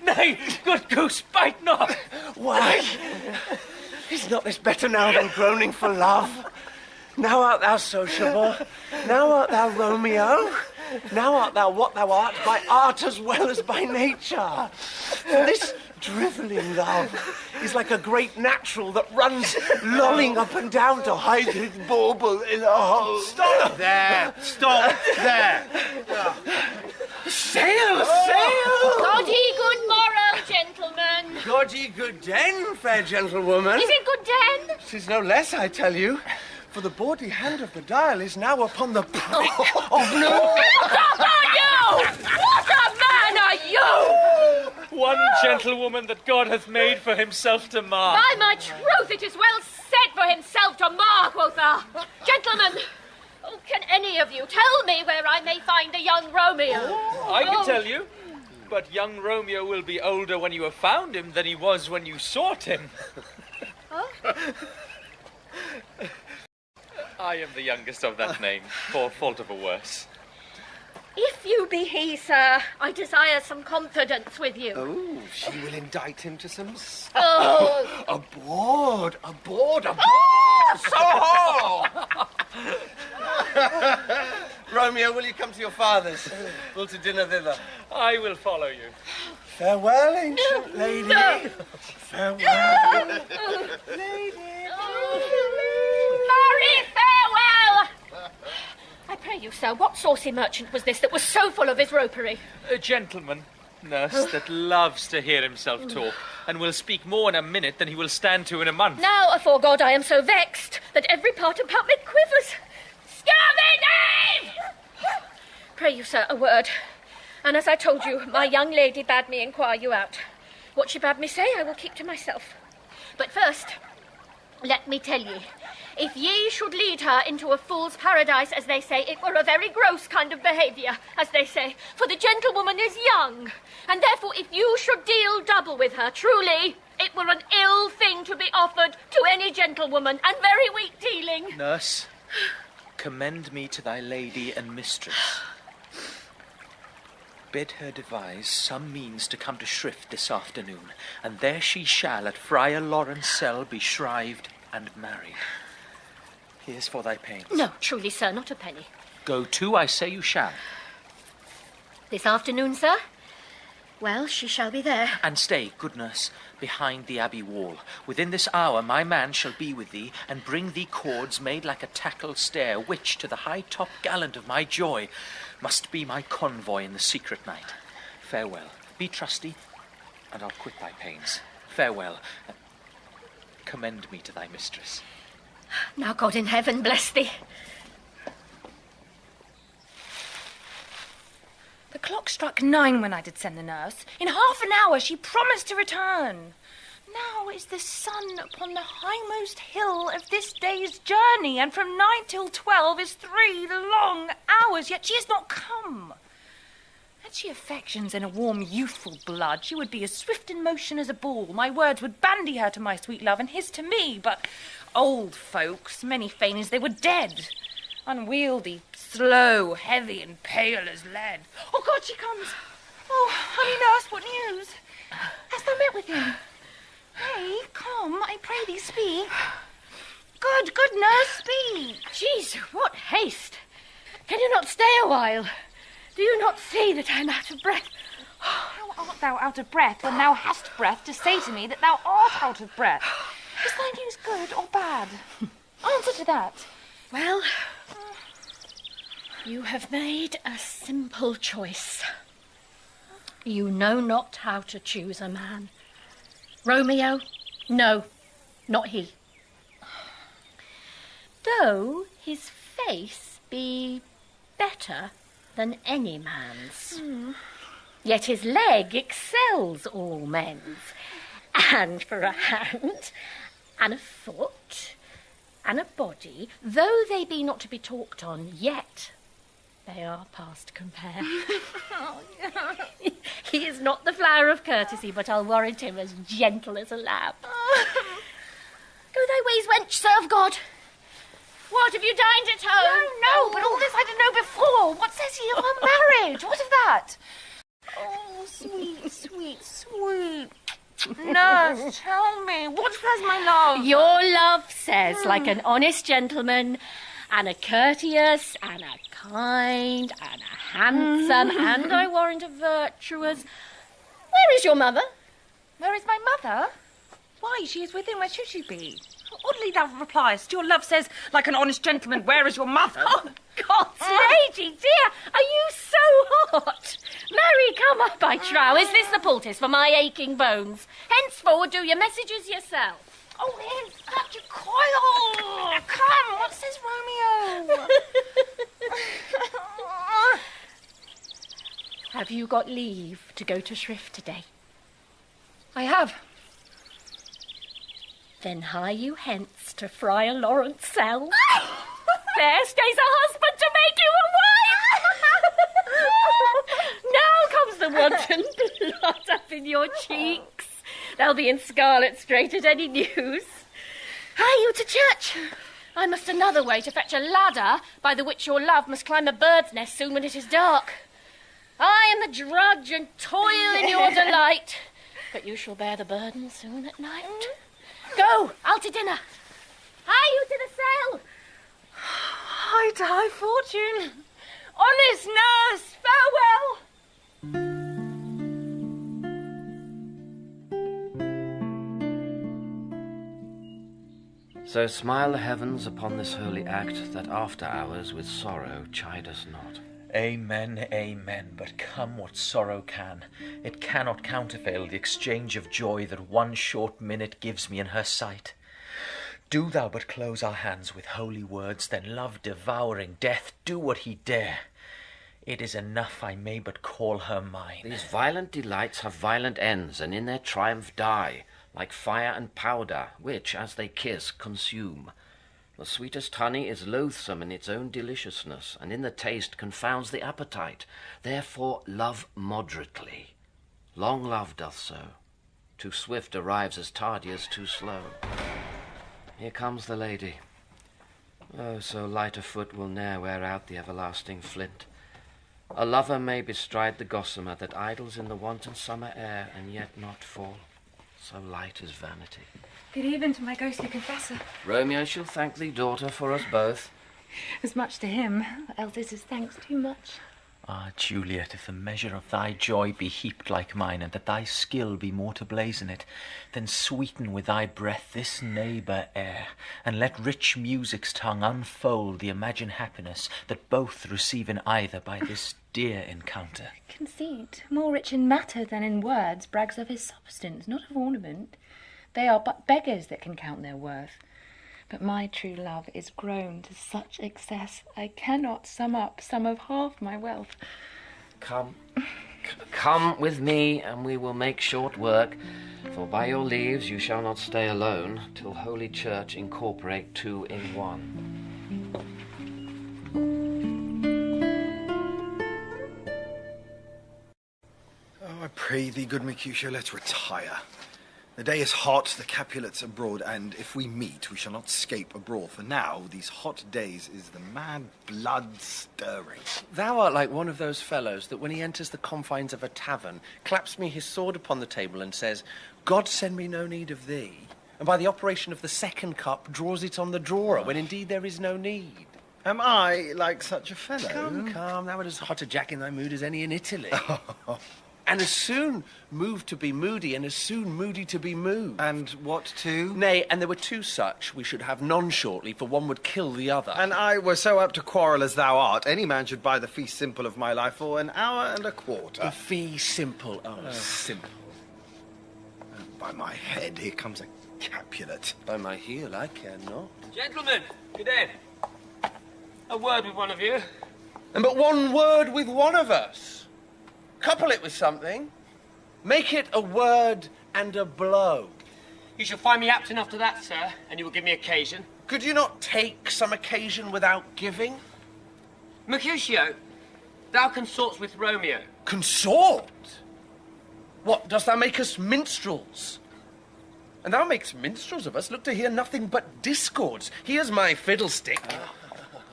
Nay, good goose, bite not. Why? Is not this better now than groaning for love? Now art thou sociable. Now art thou Romeo. Now art thou what thou art by art as well as by nature. For this drivelling love is like a great natural that runs lolling up and down to hide his bauble in a hole. Stop there! Stop there! Sail, sail! God ye good morrow, gentlemen. God ye good den, fair gentlewoman. Is it good den? 'Tis no less, I tell you. For the bawdy hand of the dial is now upon the prick of no... Stop on you! What a man are you! One gentlewoman that God hath made for himself to mar. By my troth, it is well said for himself to mar, quotha. Gentlemen, can any of you tell me where I may find the young Romeo? I can tell you, but young Romeo will be older when you have found him than he was when you sought him. Huh? I am the youngest of that name, for fault of a worse. If you be he, sir, I desire some confidence with you. Oh, she will indict him to some... Oh. Aboard, aboard, aboard! Oh! So-ho! Romeo, will you come to your father's? We'll to dinner thither. I will follow you. Farewell, ancient lady. No. Farewell. Lady. Marry, farewell! I pray you, sir, what saucy merchant was this that was so full of his ropery? Gentlemen, Nurse that loves to hear himself talk, and will speak more in a minute than he will stand to in a month. Now, afore God, I am so vexed that every part about me quivers. Scurvy knave! Pray you, sir, a word. And as I told you, my young lady bade me inquire you out. What she bade me say, I will keep to myself. But first, let me tell ye, if ye should lead her into a fool's paradise, as they say, it were a very gross kind of behaviour, as they say, for the gentlewoman is young, and therefore if you should deal double with her, truly, it were an ill thing to be offered to any gentlewoman, and very weak dealing. Nurse, commend me to thy lady and mistress. Bid her devise some means to come to Shrift this afternoon, and there she shall at Friar Lawrence' cell be shrived and married. Here's for thy pains. No, truly, sir, not a penny. Go to, I say you shall. This afternoon, sir? Well, she shall be there. And stay, good nurse, behind the abbey wall. Within this hour my man shall be with thee, and bring thee cords made like a tackle stair, which, to the high-top gallant of my joy, must be my convoy in the secret night. Farewell. Be trusty, and I'll quit thy pains. Farewell. Commend me to thy mistress. Now God in heaven bless thee. The clock struck 9 when I did send the nurse. In half an hour she promised to return. Now is the sun upon the hindmost hill of this day's journey, and from 9 till 12 is 3 long hours, yet she has not come. Had she affections and a warm youthful blood, she would be as swift in motion as a ball. My words would bandy her to my sweet love, and his to me, but old folks, many feign as they were dead. Unwieldy, slow, heavy, and pale as lead. Oh, God, she comes. Oh, honey nurse, what news? Hast thou met with him? Nay, come, I pray thee, speak. Good nurse, speak. Jesu, what haste! Can you not stay a while? Do you not see that I'm out of breath? How art thou out of breath when thou hast breath to say to me that thou art out of breath? Is thy news good or bad? Answer to that. Well, you have made a simple choice. You know not how to choose a man. Romeo? No, not he. Though his face be better than any man's, yet his leg excels all men's. And for a hand, and a foot, and a body, though they be not to be talked on, yet they are past compare. He is not the flower of courtesy, but I'll warrant him as gentle as a lamb. Go thy ways, wench, serve God. What, have you dined at home? No, but all this I didn't know before. What says he of our marriage? What of that? Oh, sweet, sweet, sweet. Nurse, tell me, what says my love? Your love says, like an honest gentleman, and a courteous, and a kind, and a handsome, and I warrant a virtuous. Where is your mother? Where is my mother? Why, she is within. Where should she be? Oddly thou repliest. Your love says, like an honest gentleman, where is your mother? Oh, God's lady, dear, are you so hot? Marry, come up, I trow. Is this the poultice for my aching bones? Henceforward do your messages yourself. Oh, there's such a coil. Come, what says Romeo? Have you got leave to go to Shrift today? I have. Then hie you hence to Friar Lawrence' cell. There stays a husband to make you a wife. Now comes the wanton blood up in your cheeks. They'll be in scarlet straight at any news. Hie you to church. I must another way to fetch a ladder by the which your love must climb a bird's nest soon when it is dark. I am the drudge and toil in your delight, but you shall bear the burden soon at night. Go, out to dinner. Hie you to the cell. High to high fortune. Honest nurse, farewell. So smile the heavens upon this holy act, that after hours with sorrow chide us not. Amen, amen, but come what sorrow can, it cannot countervail the exchange of joy that one short minute gives me in her sight. Do thou but close our hands with holy words, then love devouring death, do what he dare. It is enough I may but call her mine. These violent delights have violent ends, and in their triumph die, like fire and powder, which, as they kiss, consume. The sweetest honey is loathsome in its own deliciousness, and in the taste confounds the appetite. Therefore love moderately. Long love doth so. Too swift arrives as tardy as too slow. Here comes the lady. Oh, so light a foot will ne'er wear out the everlasting flint. A lover may bestride the gossamer that idles in the wanton summer air, and yet not fall. So light is vanity. Good even to my ghostly confessor. Romeo shall thank thee, daughter, for us both. As much to him, else is his thanks too much. Ah, Juliet, if the measure of thy joy be heaped like mine, and that thy skill be more to blazon it, then sweeten with thy breath this neighbour air, and let rich music's tongue unfold the imagined happiness that both receive in either by this dear encounter. Conceit, more rich in matter than in words, brags of his substance, not of ornament. They are but beggars that can count their worth. But my true love is grown to such excess, I cannot sum up some of half my wealth. Come with me, and we will make short work, for by your leaves you shall not stay alone, till Holy Church incorporate two in one. Oh, I pray thee, good Mercutio, let's retire. The day is hot, the Capulets abroad, and if we meet, we shall not scape a brawl. For now, these hot days is the mad blood stirring. Thou art like one of those fellows that when he enters the confines of a tavern, claps me his sword upon the table and says, God send me no need of thee, and by the operation of the second cup draws it on the drawer, when indeed there is no need. Am I like such a fellow? Come, thou art as hot a jack in thy mood as any in Italy. And as soon moved to be moody, and as soon moody to be moved. And what two? Nay, and there were two such we should have none shortly, for one would kill the other. And I were so apt to quarrel as thou art, any man should buy the fee simple of my life for an hour and a quarter. The fee simple, simple. By my head, here comes a Capulet. By my heel, I care not. Gentlemen, good day. A word with one of you. And but one word with one of us. Couple it with something. Make it a word and a blow. You shall find me apt enough to that, sir, and you will give me occasion. Could you not take some occasion without giving? Mercutio, thou consorts with Romeo. Consort? What, dost thou make us minstrels? And thou makest minstrels of us, look to hear nothing but discords. Here's my fiddlestick.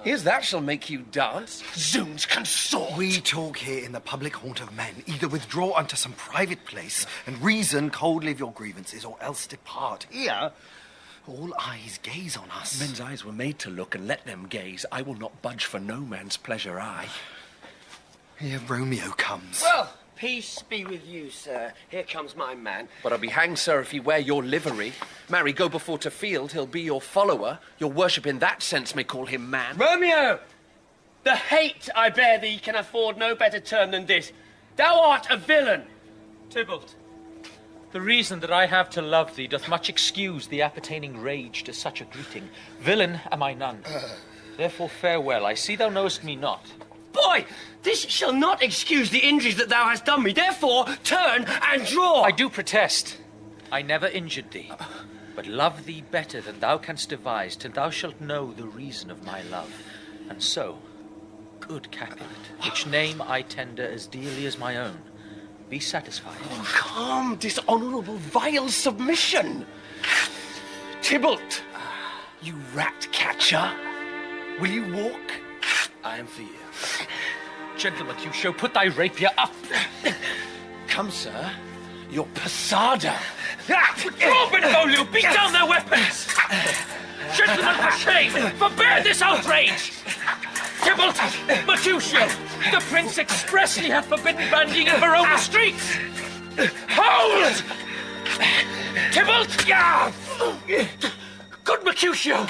Here's that shall make you dance. Zounds, consort! We talk here in the public haunt of men. Either withdraw unto some private place and reason coldly of your grievances, or else depart. Here, all eyes gaze on us. Men's eyes were made to look, and let them gaze. I will not budge for no man's pleasure, I. Here Romeo comes. Well, peace be with you, sir. Here comes my man. But I'll be hanged, sir, if he wear your livery. Marry, go before to field, he'll be your follower. Your worship in that sense may call him man. Romeo! The hate I bear thee can afford no better term than this. Thou art a villain. Tybalt, the reason that I have to love thee doth much excuse the appertaining rage to such a greeting. Villain am I none. Therefore farewell, I see thou knowest me not. Boy, this shall not excuse the injuries that thou hast done me. Therefore, turn and draw. I do protest. I never injured thee, but love thee better than thou canst devise, till thou shalt know the reason of my love. And so, good Capulet, which name I tender as dearly as my own, be satisfied. Oh, come, dishonourable, vile submission. Tybalt, you rat-catcher, will you walk? I am for you. Gentle Mercutio, put thy rapier up. Come, sir, your passada. Draw, Benvolio, beat down their weapons. Gentlemen, for shame, forbear this outrage. Tybalt, Mercutio, the prince expressly hath forbidden bandying in Verona streets. Hold! Tybalt! Yeah! Good Mercutio!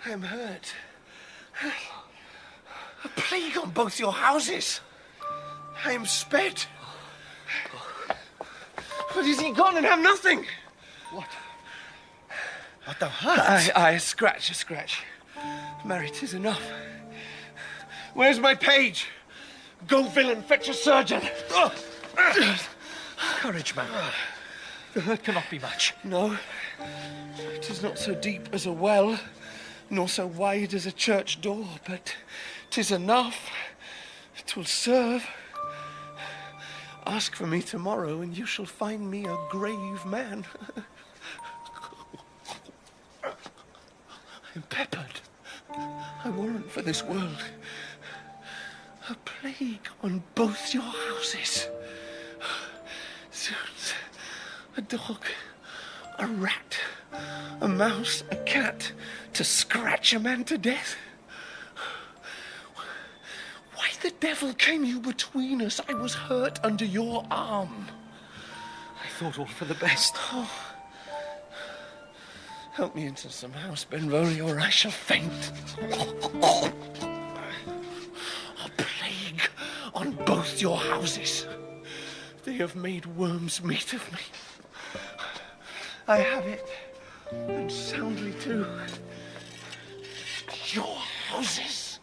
I am hurt. A plague on both your houses. I am sped. But is he gone and have nothing? What? Art thou hurt? Aye, a scratch. Marry, 'tis enough. Where's my page? Go, villain, fetch a surgeon. Courage, man. The hurt cannot be much. No, 'tis not so deep as a well, nor so wide as a church door, but 'tis enough. 'Twill serve. Ask for me tomorrow, and you shall find me a grave man. I'm peppered. I warrant for this world. A plague on both your houses. Zounds, a dog, a rat, a mouse, a cat, to scratch a man to death. Why the devil came you between us? I was hurt under your arm. I thought all for the best. Oh. Help me into some house, Benvolio, or I shall faint. A plague on both your houses. They have made worms meat of me. I have it, and soundly too. Your houses.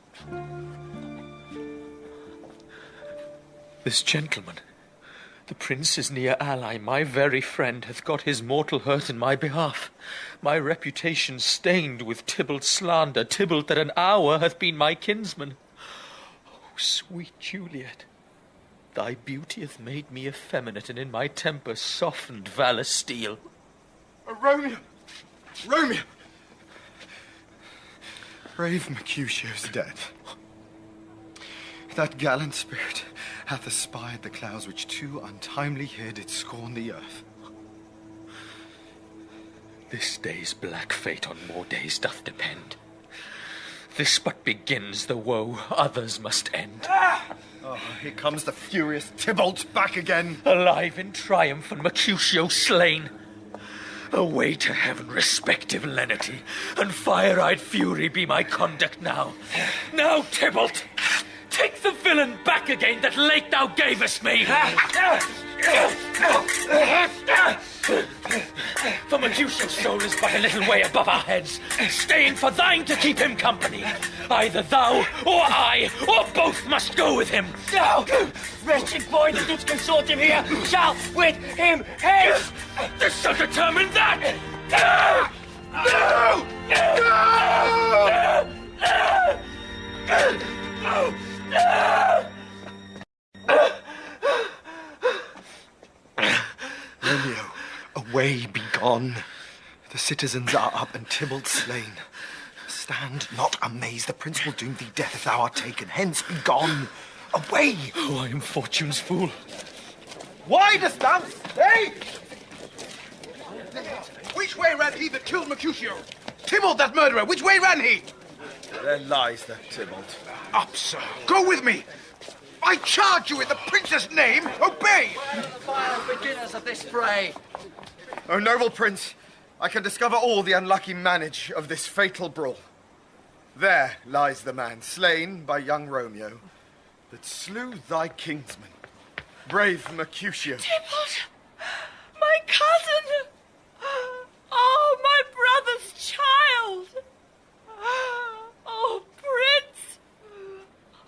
This gentleman, the prince's near ally, my very friend, hath got his mortal hurt in my behalf. My reputation stained with Tybalt's slander, Tybalt that an hour hath been my kinsman. Oh, sweet Juliet, thy beauty hath made me effeminate, and in my temper softened valour steel. Romeo! Romeo! Brave Mercutio's dead. That gallant spirit hath espied the clouds which too untimely here did scorn the earth. This day's black fate on more days doth depend. This but begins the woe others must end. Oh, here comes the furious Tybalt back again. Alive in triumph and Mercutio slain. Away to heaven, respective lenity, and fire-eyed fury be my conduct now. Now, Tybalt, take the villain back again that late thou gavest me. For Mercutio's soul is but a little way above our heads, staying for thine to keep him company. Either thou, or I, or both must go with him. No! Wretched boy that didst consort him here shall with him hence! This shall determine that! Romeo, away, be gone. The citizens are up and Tybalt slain. Stand not amazed, the prince will doom thee death if thou art taken. Hence, be gone. Away! Oh, I am fortune's fool. Why dost thou stay? Which way ran he that killed Mercutio? Tybalt, that murderer, which way ran he? There lies that Tybalt. Up, sir. Go with me. I charge you in the prince's name, obey! Fire beginners of this fray. O noble prince, I can discover all the unlucky manage of this fatal brawl. There lies the man slain by young Romeo that slew thy kinsman, brave Mercutio. Tybalt! My cousin! Oh, my brother's child! Oh, prince!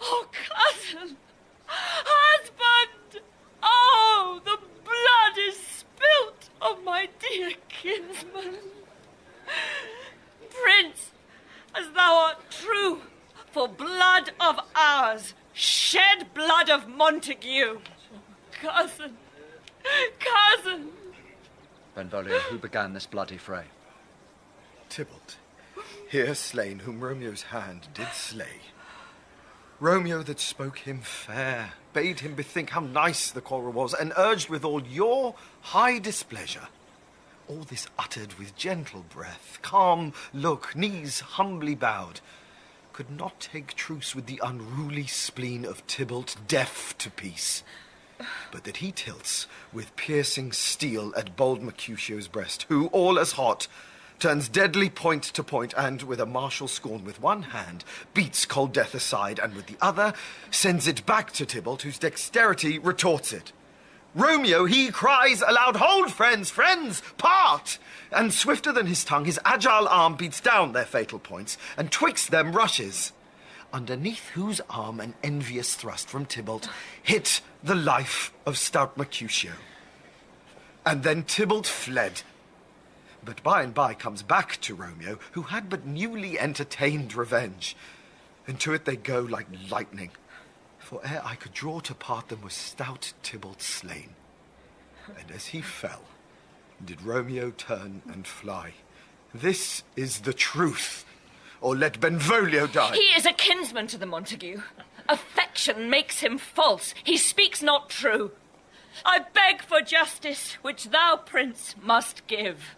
Oh, cousin! Husband! Oh, the blood is spilt of my dear kinsman. Prince, as thou art true, for blood of ours, shed blood of Montague. Cousin, cousin. Benvolio, who began this bloody fray? Tybalt, here slain, whom Romeo's hand did slay. Romeo that spoke him fair, bade him bethink how nice the quarrel was, and urged withal your high displeasure. All this uttered with gentle breath, calm look, knees humbly bowed, could not take truce with the unruly spleen of Tybalt, deaf to peace. But that he tilts with piercing steel at bold Mercutio's breast, who, all as hot, turns deadly point to point, and, with a martial scorn with one hand, beats cold death aside, and with the other, sends it back to Tybalt, whose dexterity retorts it. Romeo, he cries aloud, "Hold, friends, friends, part!" And swifter than his tongue, his agile arm beats down their fatal points, and twixt them rushes, underneath whose arm an envious thrust from Tybalt hit the life of stout Mercutio. And then Tybalt fled. But by and by comes back to Romeo, who had but newly entertained revenge. And to it they go like lightning. For ere I could draw to part them was stout Tybalt slain. And as he fell, did Romeo turn and fly. This is the truth, or let Benvolio die. He is a kinsman to the Montague. Affection makes him false. He speaks not true. I beg for justice, which thou, Prince, must give.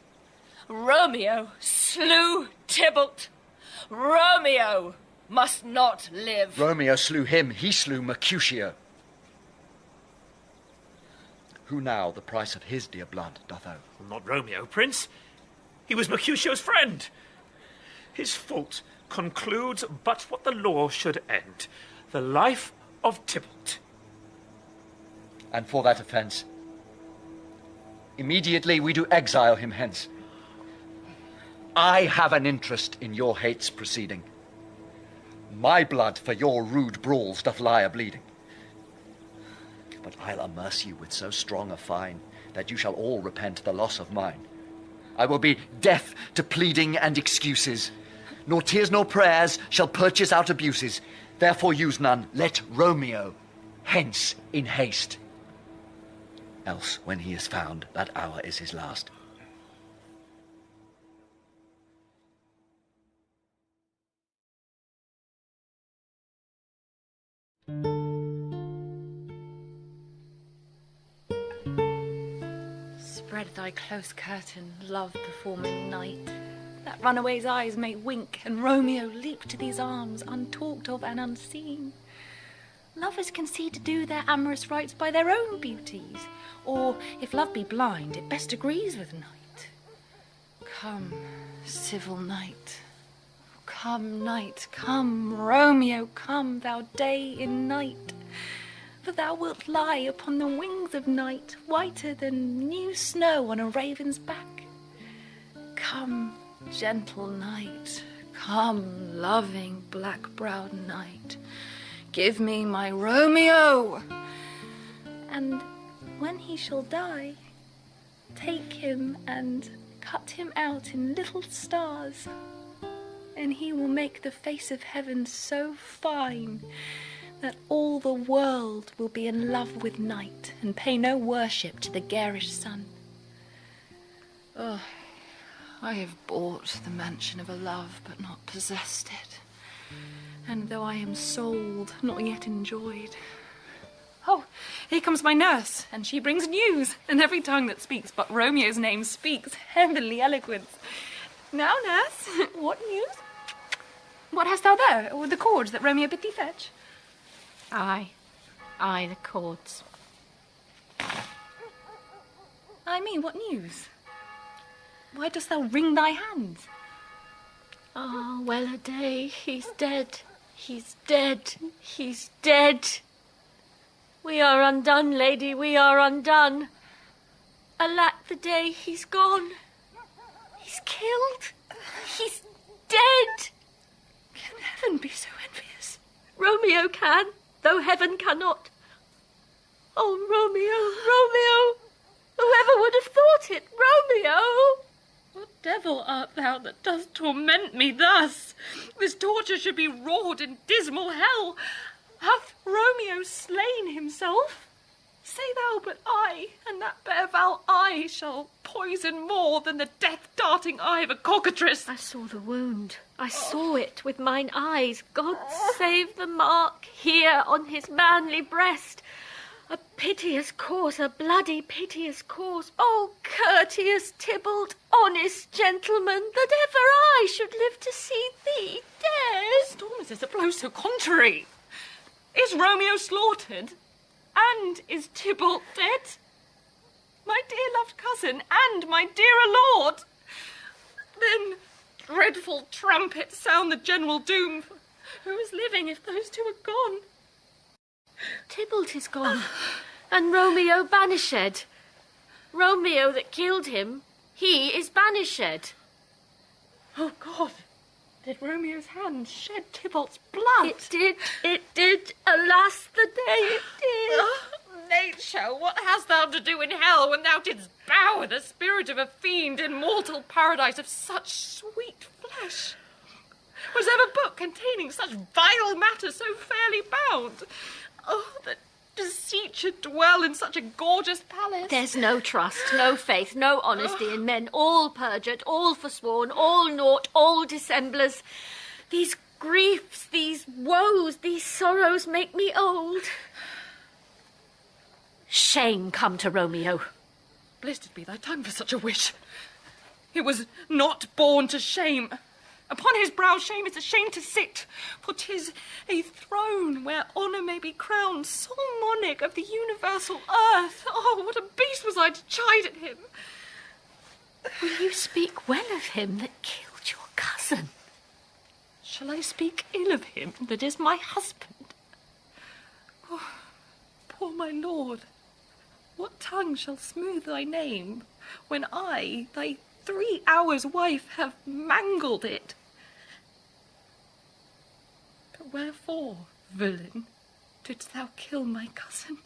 Romeo slew Tybalt. Romeo must not live. Romeo slew him, he slew Mercutio. Who now the price of his dear blood doth owe? Not Romeo, Prince. He was Mercutio's friend. His fault concludes but what the law should end, the life of Tybalt. And for that offence, immediately we do exile him hence. I have an interest in your hate's proceeding. My blood for your rude brawls doth lie a-bleeding. But I'll amerce you with so strong a fine that you shall all repent the loss of mine. I will be deaf to pleading and excuses. Nor tears nor prayers shall purchase out abuses. Therefore use none. Let Romeo hence in haste. Else, when he is found, that hour is his last. Spread thy close curtain, love performing night, that runaway's eyes may wink, and Romeo leap to these arms, untalked of and unseen. Lovers can see to do their amorous rites by their own beauties, or, if love be blind, it best agrees with night. Come, civil night. Come, night, come, Romeo, come, thou day in night. For thou wilt lie upon the wings of night, whiter than new snow on a raven's back. Come, gentle night, come, loving black-browed night, give me my Romeo. And when he shall die, take him and cut him out in little stars, and he will make the face of heaven so fine that all the world will be in love with night and pay no worship to the garish sun. Oh, I have bought the mansion of a love, but not possessed it. And though I am sold, not yet enjoyed. Oh, here comes my nurse, and she brings news, and every tongue that speaks but Romeo's name speaks heavenly eloquence. Now, nurse, what news? What hast thou there, with the cords that Romeo bid thee fetch? Aye, the cords. I mean, what news? Why dost thou wring thy hands? Ah, well a day, he's dead, he's dead, he's dead. We are undone, lady, we are undone. Alack the day, he's gone. He's killed, he's dead. Can heaven be so envious? Romeo can, though heaven cannot. Oh, Romeo, whoever would have thought it, Romeo? What devil art thou that dost torment me thus? This torture should be wrought in dismal hell. Hath Romeo slain himself? Say thou but I, and that bare foul eye shall poison more than the death-darting eye of a cockatrice. I saw the wound. I saw it with mine eyes. God save the mark here on his manly breast. A piteous course, a bloody piteous course. Oh, courteous Tybalt, honest gentleman, that ever I should live to see thee dead. Storm is this that blows so contrary? Is Romeo slaughtered? And is Tybalt dead? My dear loved cousin and my dearer lord. Then dreadful trumpets sound the general doom. Who is living if those two are gone? Tybalt is gone, and Romeo banished. Romeo that killed him, he is banished. Oh, God. Did Romeo's hand shed Tybalt's blood? It did. Alas, the day it did. Nature, what hast thou to do in hell when thou didst bow the spirit of a fiend in mortal paradise of such sweet flesh? Was ever book containing such vile matter so fairly bound? Oh, that deceit should dwell in such a gorgeous palace. There's no trust, no faith, no honesty in men, all perjured, all forsworn, all naught, all dissemblers. These griefs, these woes, these sorrows make me old. Shame come to Romeo. Blessed be thy tongue for such a wish. He was not born to shame. Upon his brow shame is a shame to sit, for 'tis a throne where honour may be crowned, sole monarch of the universal earth. Oh, what a beast was I to chide at him! Will you speak well of him that killed your cousin? Shall I speak ill of him that is my husband? Oh, poor my lord, what tongue shall smooth thy name, when I, thy 3 hours' wife, have mangled it? But wherefore, villain, didst thou kill my cousin?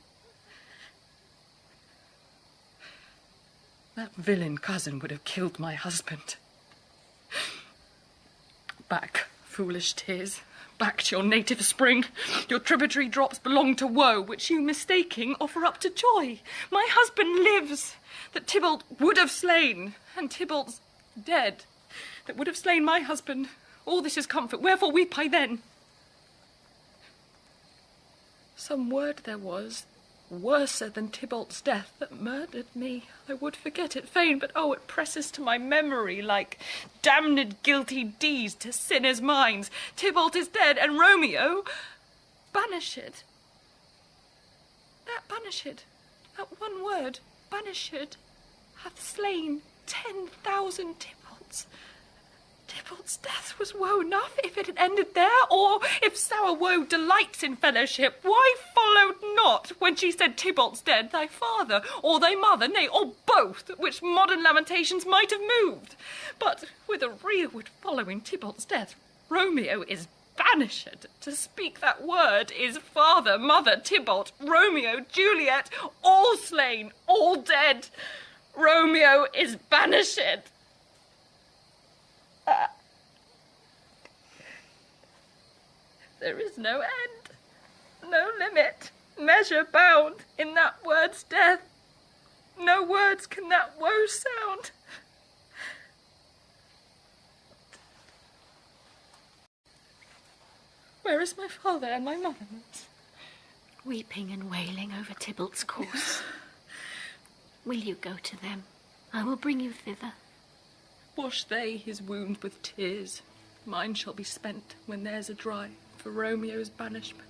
That villain cousin would have killed my husband. Back, foolish tears, back to your native spring. Your tributary drops belong to woe, which you, mistaking, offer up to joy. My husband lives, that Tybalt would have slain, and Tybalt's dead, that would have slain my husband. All this is comfort, wherefore weep I then? Some word there was, worser than Tybalt's death, that murdered me. I would forget it fain, but oh, it presses to my memory like damned guilty deeds to sinners' minds. Tybalt is dead, and Romeo banished. That banished, that one word, banished, hath slain 10,000 Tybalts. Tybalt's death was woe enough if it had ended there, or if sour woe delights in fellowship, why followed not, when she said Tybalt's dead, thy father, or thy mother, nay, or both, which modern lamentations might have moved? But with a rearward following Tybalt's death, Romeo is banished. To speak that word is father, mother, Tybalt, Romeo, Juliet, all slain, all dead. Romeo is banished. There is no end, no limit, measure bound in that word's death. No words can that woe sound. Where is my father and my mother? Weeping and wailing over Tybalt's corse. Will you go to them? I will bring you thither. Wash they his wound with tears. Mine shall be spent when theirs are dry for Romeo's banishment.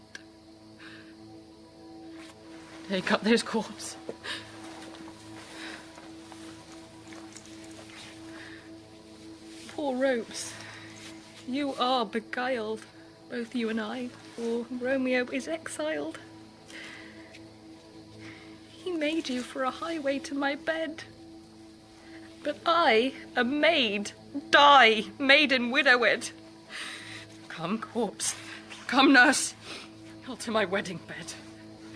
Take up those cords. Poor ropes, you are beguiled, both you and I, for Romeo is exiled. He made you for a highway to my bed. But I, a maid, die, maiden widowed. Come, corpse, come, nurse, I'll to my wedding bed,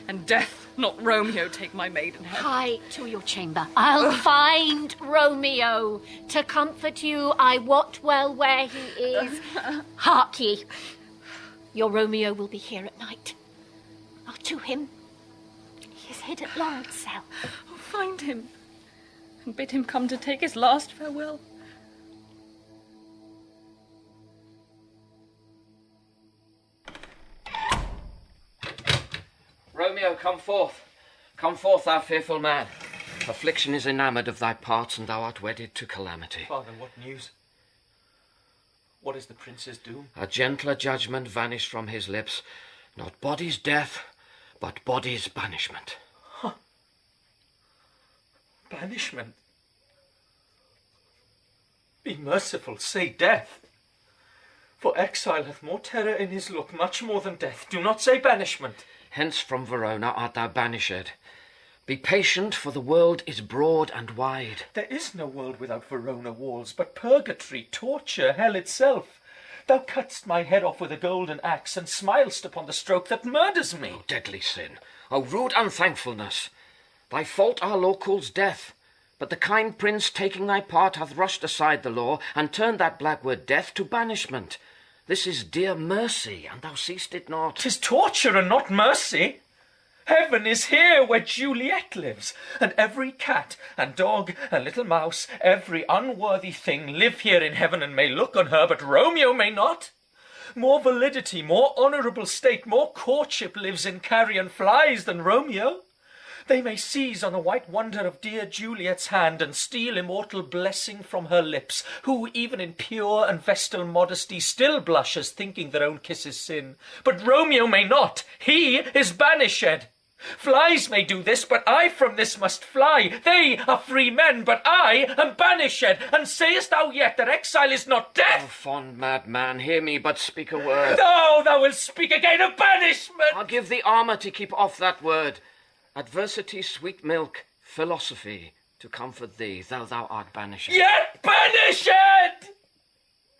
and death, not Romeo, take my maidenhead. Hie to your chamber. I'll find Romeo. To comfort you, I wot well where he is. Hark ye, your Romeo will be here at night. Oh, to him. He is hid at Lawrence' cell. Oh, find him, and bid him come to take his last farewell. Romeo, come forth. Come forth, thou fearful man. Affliction is enamoured of thy parts, and thou art wedded to calamity. Father, what news? What is the prince's doom? A gentler judgment vanished from his lips. Not body's death, but body's banishment. Huh. Banishment? Be merciful, say death. For exile hath more terror in his look, much more than death. Do not say banishment. Hence from Verona art thou banished. Be patient, for the world is broad and wide. There is no world without Verona walls, but purgatory, torture, hell itself. Thou cutt'st my head off with a golden axe, and smilest upon the stroke that murders me. O deadly sin! O rude unthankfulness! Thy fault our law calls death. But the kind prince, taking thy part, hath rushed aside the law, and turned that black word death to banishment. This is dear mercy, and thou seest it not. 'Tis torture and not mercy. Heaven is here where Juliet lives, and every cat and dog and little mouse, every unworthy thing live here in heaven and may look on her, but Romeo may not. More validity, more honourable state, more courtship lives in carrion flies than Romeo. They may seize on the white wonder of dear Juliet's hand and steal immortal blessing from her lips, who even in pure and vestal modesty still blushes, thinking their own kiss is sin. But Romeo may not. He is banished. Flies may do this, but I from this must fly. They are free men, but I am banished. And sayest thou yet that exile is not death? O fond mad man, hear me but speak a word. No, thou wilt speak again of banishment. I'll give thee armour to keep off that word. Adversity, sweet milk, philosophy, to comfort thee, though thou art banished. Yet banished!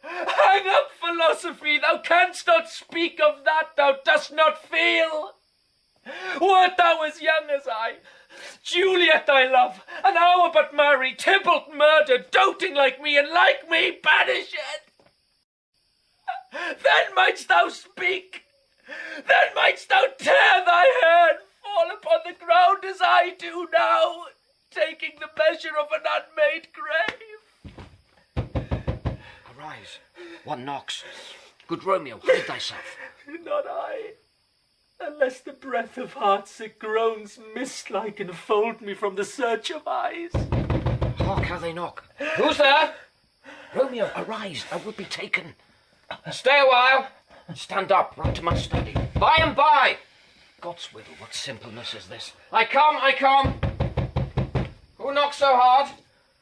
Hang up philosophy, thou canst not speak of that thou dost not feel. Wert thou as young as I, Juliet thy love, an hour but married, Tybalt murdered, doting like me, and like me banished, then mightst thou speak, then mightst thou tear thy hair and fall upon the ground as I do now, taking the measure of an unmade grave. Arise, one knocks. Good Romeo, hide thyself. Not I. Unless the breath of heart-sick groans mist-like enfold me from the search of eyes. Hark how they knock. Who's there? Romeo, arise, thou wilt be taken. Stay a while. Stand up, run to my study. By and by. God's will, what simpleness is this? I come, I come. Who knocks so hard?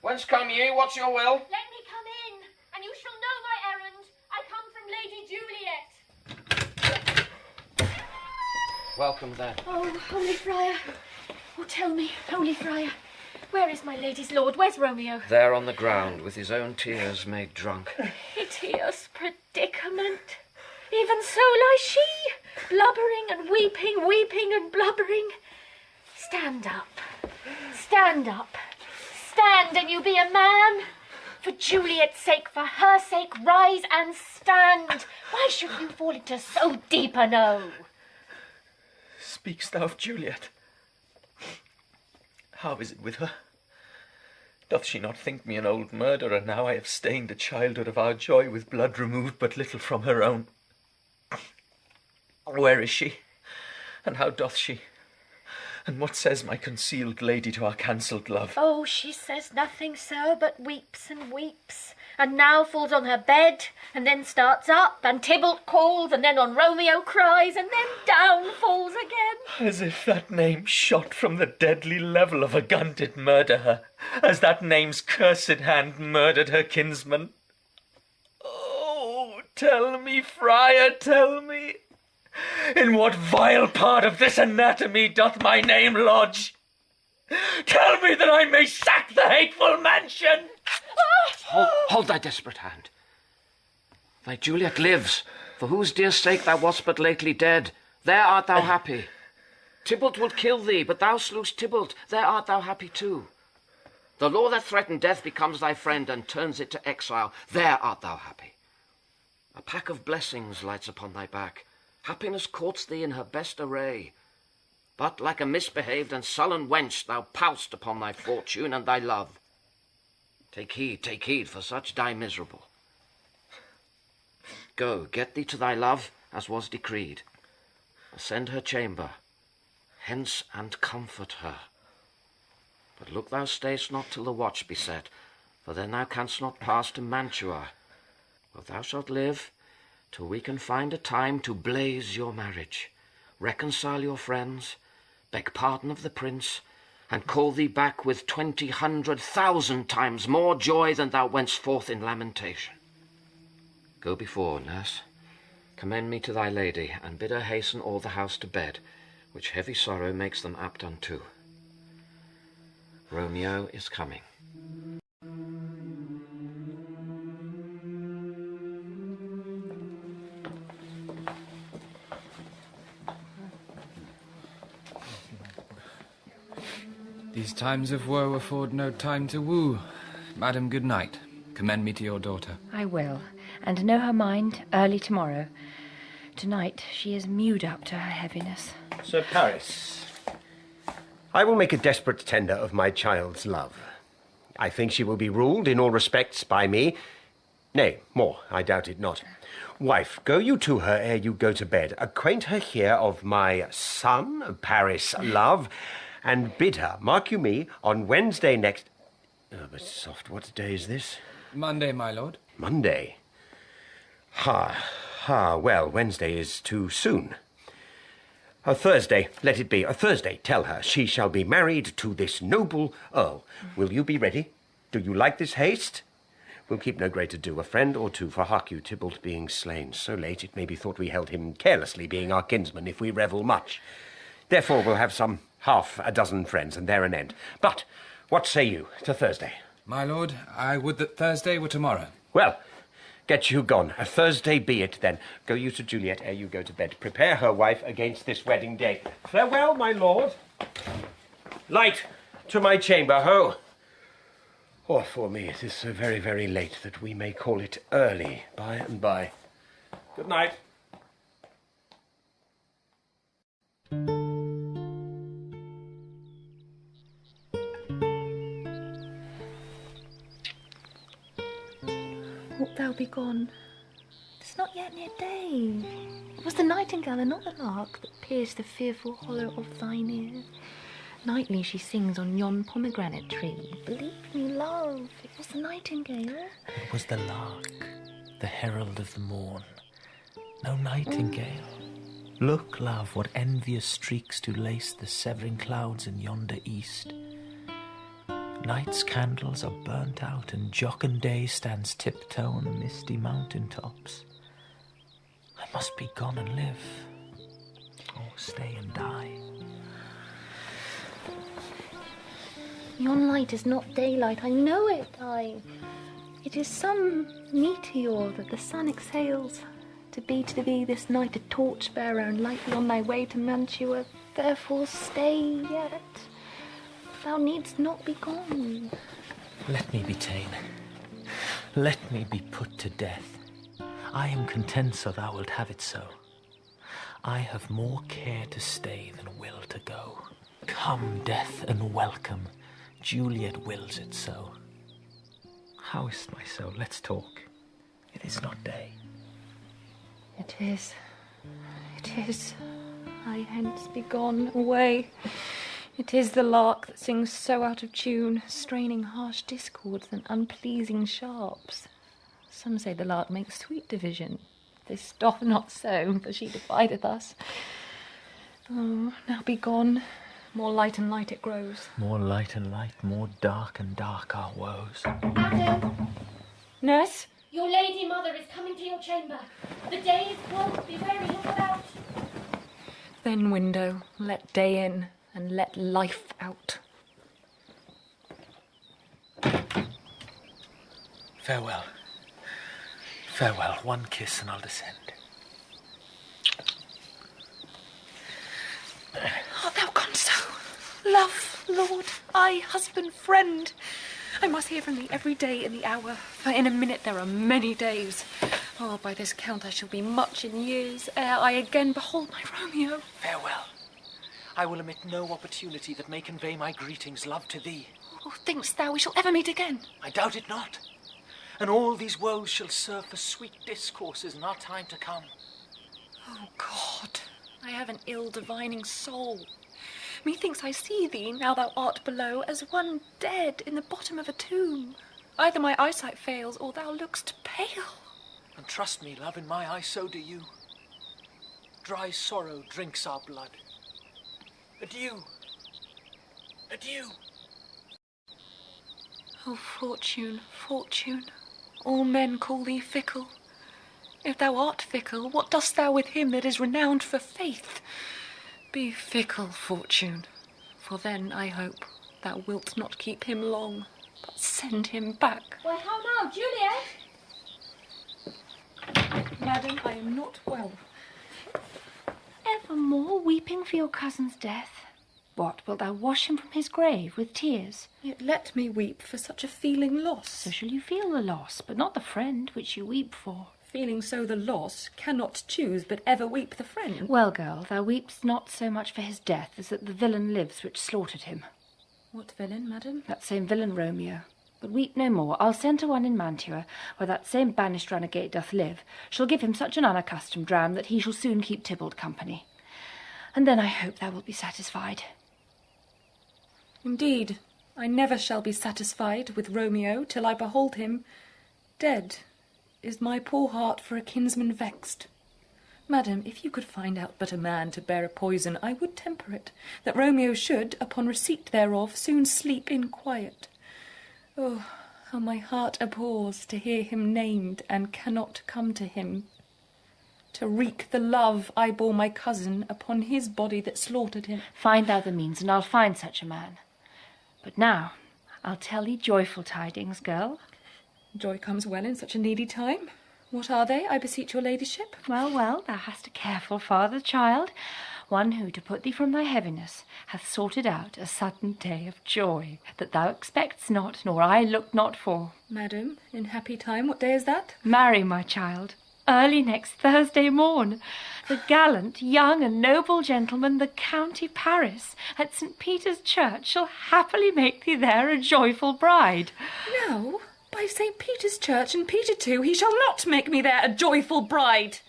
Whence come ye? What's your will? Let me come in, and you shall know my errand. I come from Lady Juliet. Welcome then. Oh, Holy Friar. Oh, tell me, Holy Friar, where is my lady's lord? Where's Romeo? There on the ground, with his own tears made drunk. Piteous predicament. Even so lies she, blubbering and weeping, weeping and blubbering. Stand up. Stand up. Stand, and you be a man. For Juliet's sake, for her sake, rise and stand. Why should you fall into so deep a no? Speak'st thou of Juliet? How is it with her? Doth she not think me an old murderer, now I have stained the childhood of our joy with blood removed but little from her own? Where is she? And how doth she? And what says my concealed lady to our cancelled love? Oh, she says nothing, sir, but weeps and weeps, and now falls on her bed, and then starts up, and Tybalt calls, and then on Romeo cries, and then down falls again. As if that name shot from the deadly level of a gun did murder her, as that name's cursed hand murdered her kinsman. Oh, tell me, friar, tell me, in what vile part of this anatomy doth my name lodge? Tell me that I may sack the hateful mansion! Hold thy desperate hand. Thy Juliet lives, for whose dear sake thou wast but lately dead. There art thou happy. Tybalt will kill thee, but thou slewest Tybalt. There art thou happy too. The law that threatened death becomes thy friend and turns it to exile. There art thou happy. A pack of blessings lights upon thy back. Happiness courts thee in her best array. But like a misbehaved and sullen wench, thou poust upon thy fortune and thy love. Take heed, for such die miserable. Go, get thee to thy love, as was decreed. Ascend her chamber, hence and comfort her. But look thou stay'st not till the watch be set, for then thou canst not pass to Mantua, where thou shalt live till we can find a time to blaze your marriage, reconcile your friends, beg pardon of the prince, and call thee back with 20,000 times more joy than thou wentst forth in lamentation. Go before, nurse. Commend me to thy lady, and bid her hasten all the house to bed, which heavy sorrow makes them apt unto. Romeo is coming. These times of woe afford no time to woo. Madam, good night. Commend me to your daughter. I will, and know her mind early tomorrow. Tonight she is mewed up to her heaviness. Sir Paris, I will make a desperate tender of my child's love. I think she will be ruled in all respects by me. Nay, more, I doubt it not. Wife, go you to her ere you go to bed. Acquaint her here of my son, Paris, love, and bid her, mark you me, on Wednesday next... Oh, but soft, what day is this? Monday, my lord. Monday? Well, Wednesday is too soon. A Thursday, let it be. A Thursday, tell her she shall be married to this noble earl. Will you be ready? Do you like this haste? We'll keep no great ado, a friend or two, for hark you, Tybalt being slain so late, it may be thought we held him carelessly, being our kinsman, if we revel much. Therefore we'll have some half a dozen friends, and there an end. But what say you to Thursday? My lord, I would that Thursday were tomorrow. Well, get you gone. A Thursday be it, then. Go you to Juliet ere you go to bed. Prepare her, wife, against this wedding day. Farewell, my lord. Light to my chamber, ho! Or for me, it is so very, very late that we may call it early by and by. Good night. Wilt thou be gone? 'Tis not yet near day. It was the nightingale and not the lark that pierced the fearful hollow of thine ear. Nightly she sings on yon pomegranate tree. Believe me, love, it was the nightingale. It was the lark, the herald of the morn. No nightingale. Look, love, what envious streaks do lace the severing clouds in yonder east. Night's candles are burnt out, and jocund day stands tiptoe on the misty mountain tops. I must be gone and live, or stay and die. Yon light is not daylight, I know it, It is some meteor that the sun exhales, to be to thee this night a torch-bearer and light thee on thy way to Mantua. Therefore stay yet. Thou needst not be gone. Let me be ta'en. Let me be put to death. I am content so thou wilt have it so. I have more care to stay than will to go. Come, death, and welcome. Juliet wills it so. How is my soul? Let's talk. It is not day. It is. It is. I hence be gone away. It is the lark that sings so out of tune, straining harsh discords and unpleasing sharps. Some say the lark makes sweet division. This doth not so, for she divideth us. Oh, now be gone. More light and light it grows. More light and light, more dark and dark our woes. Madam, Nurse? your lady mother is coming to your chamber. The day is cold. Be wary, look about. Then, window, let day in, and let life out. Farewell. Farewell. One kiss and I'll descend. Art thou gone so? Love, lord, I, husband, friend. I must hear from thee every day in the hour, for in a minute there are many days. Oh, by this count I shall be much in years ere I again behold my Romeo. Farewell. I will omit no opportunity that may convey my greetings, love, to thee. Oh, think'st thou we shall ever meet again? I doubt it not. And all these woes shall serve for sweet discourses in our time to come. Oh, God, I have an ill-divining soul. Methinks I see thee, now thou art below, as one dead in the bottom of a tomb. Either my eyesight fails, or thou look'st pale. And trust me, love, in my eye so do you. Dry sorrow drinks our blood. Adieu. Adieu. Oh, Fortune, Fortune, all men call thee fickle. If thou art fickle, what dost thou with him that is renowned for faith? Be fickle, Fortune, for then, I hope, thou wilt not keep him long, but send him back. Why, how now, Juliet? Madam, I am not well. Evermore weeping for your cousin's death? What, wilt thou wash him from his grave with tears? Yet let me weep for such a feeling loss. So shall you feel the loss, but not the friend which you weep for. Feeling so the loss, cannot choose but ever weep the friend. Well, girl, thou weepst not so much for his death as that the villain lives which slaughtered him. What villain, madam? That same villain Romeo. But weep no more. I'll send to one in Mantua, where that same banished renegade doth live. Shall give him such an unaccustomed dram that he shall soon keep Tybalt company. And then I hope thou wilt be satisfied. Indeed, I never shall be satisfied with Romeo till I behold him dead. Is my poor heart for a kinsman vexed? Madam, if you could find out but a man to bear a poison, I would temper it, that Romeo should, upon receipt thereof, soon sleep in quiet. Oh, how my heart abhors to hear him named, and cannot come to him, to wreak the love I bore my cousin upon his body that slaughtered him. Find thou the means, and I'll find such a man. But now, I'll tell thee joyful tidings, girl. Joy comes well in such a needy time. What are they, I beseech your ladyship? Well, well, thou hast a careful father, child, one who, to put thee from thy heaviness, hath sorted out a sudden day of joy, that thou expect'st not, nor I looked not for. Madam, in happy time, what day is that? Marry, my child, early next Thursday morn. The gallant, young and noble gentleman, the County Paris, at St. Peter's Church, shall happily make thee there a joyful bride. No, by St. Peter's Church and Peter too, he shall not make me there a joyful bride.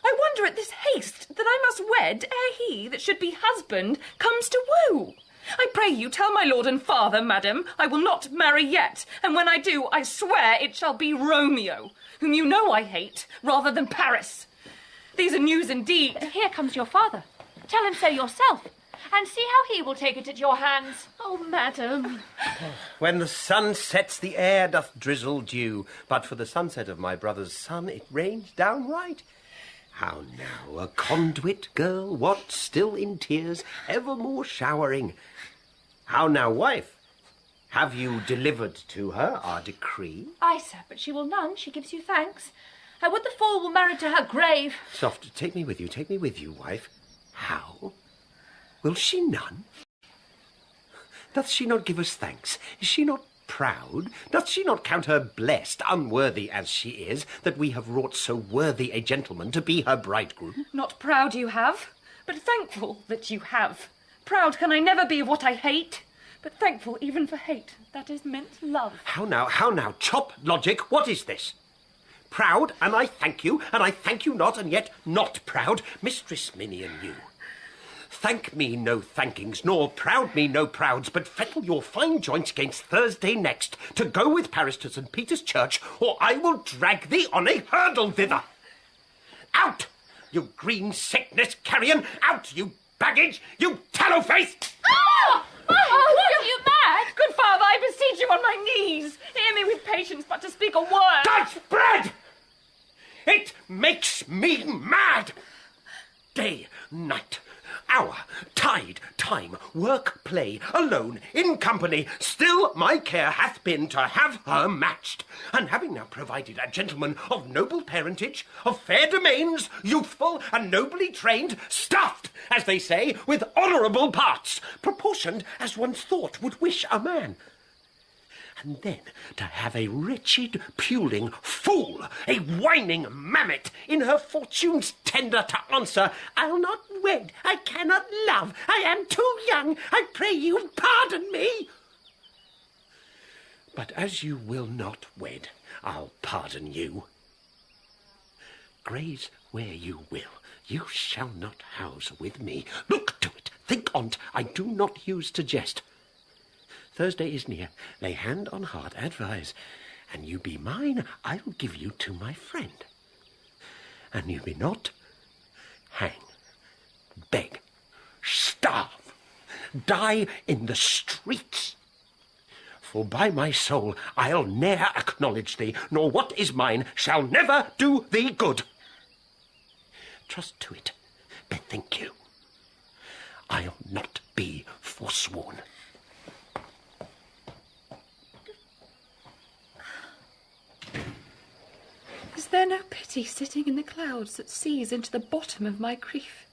I wonder at this haste that I must wed ere he that should be husband comes to woo. I pray you tell my lord and father, madam, I will not marry yet, and when I do, I swear it shall be Romeo, whom you know I hate, rather than Paris. These are news indeed. Here comes your father. Tell him so yourself, and see how he will take it at your hands. Oh, madam. When the sun sets, the air doth drizzle dew, but for the sunset of my brother's son, it rains downright. How now, a conduit girl, what, still in tears, evermore showering? How now, wife, have you delivered to her our decree? Ay, sir, but she will none. She gives you thanks. I would the fool were married to her grave. Soft, take me with you, wife. How? Will she none? Doth she not give us thanks? Is she not proud? Doth she not count her blessed, unworthy as she is, that we have wrought so worthy a gentleman to be her bridegroom? Not proud you have, but thankful that you have. Proud can I never be of what I hate, but thankful even for hate that is meant love. How now, chop logic, what is this? Proud, and I thank you not, and yet not proud, Mistress Minnie and you. Thank me no thankings, nor proud me no prouds, but fettle your fine joints against Thursday next, to go with Paris to St. Peter's Church, or I will drag thee on a hurdle thither. Out, you green sickness carrion! Out, you baggage! You tallow-face! Ah! Oh, are you mad? Good father, I beseech you on my knees. Hear me with patience, but to speak a word. Dutch bread! It makes me mad! Day, night, hour, tide, time, work, play, alone, in company, still my care hath been to have her matched. And having now provided a gentleman of noble parentage, of fair domains, youthful and nobly trained, stuffed, as they say, with honourable parts, proportioned as one's thought would wish a man. And then to have a wretched, puling fool, a whining mammet, in her fortune's tender to answer, I'll not wed, I cannot love, I am too young, I pray you pardon me. But as you will not wed, I'll pardon you. Graze where you will, you shall not house with me. Look to it, think on't, I do not use to jest. Thursday is near. Lay hand on heart, advise. An you be mine, I'll give you to my friend. An you be not, hang, beg, starve, die in the streets. For by my soul, I'll ne'er acknowledge thee, nor what is mine shall never do thee good. Trust to it, bethink you. I'll not be forsworn. Is there no pity sitting in the clouds that sees into the bottom of my grief?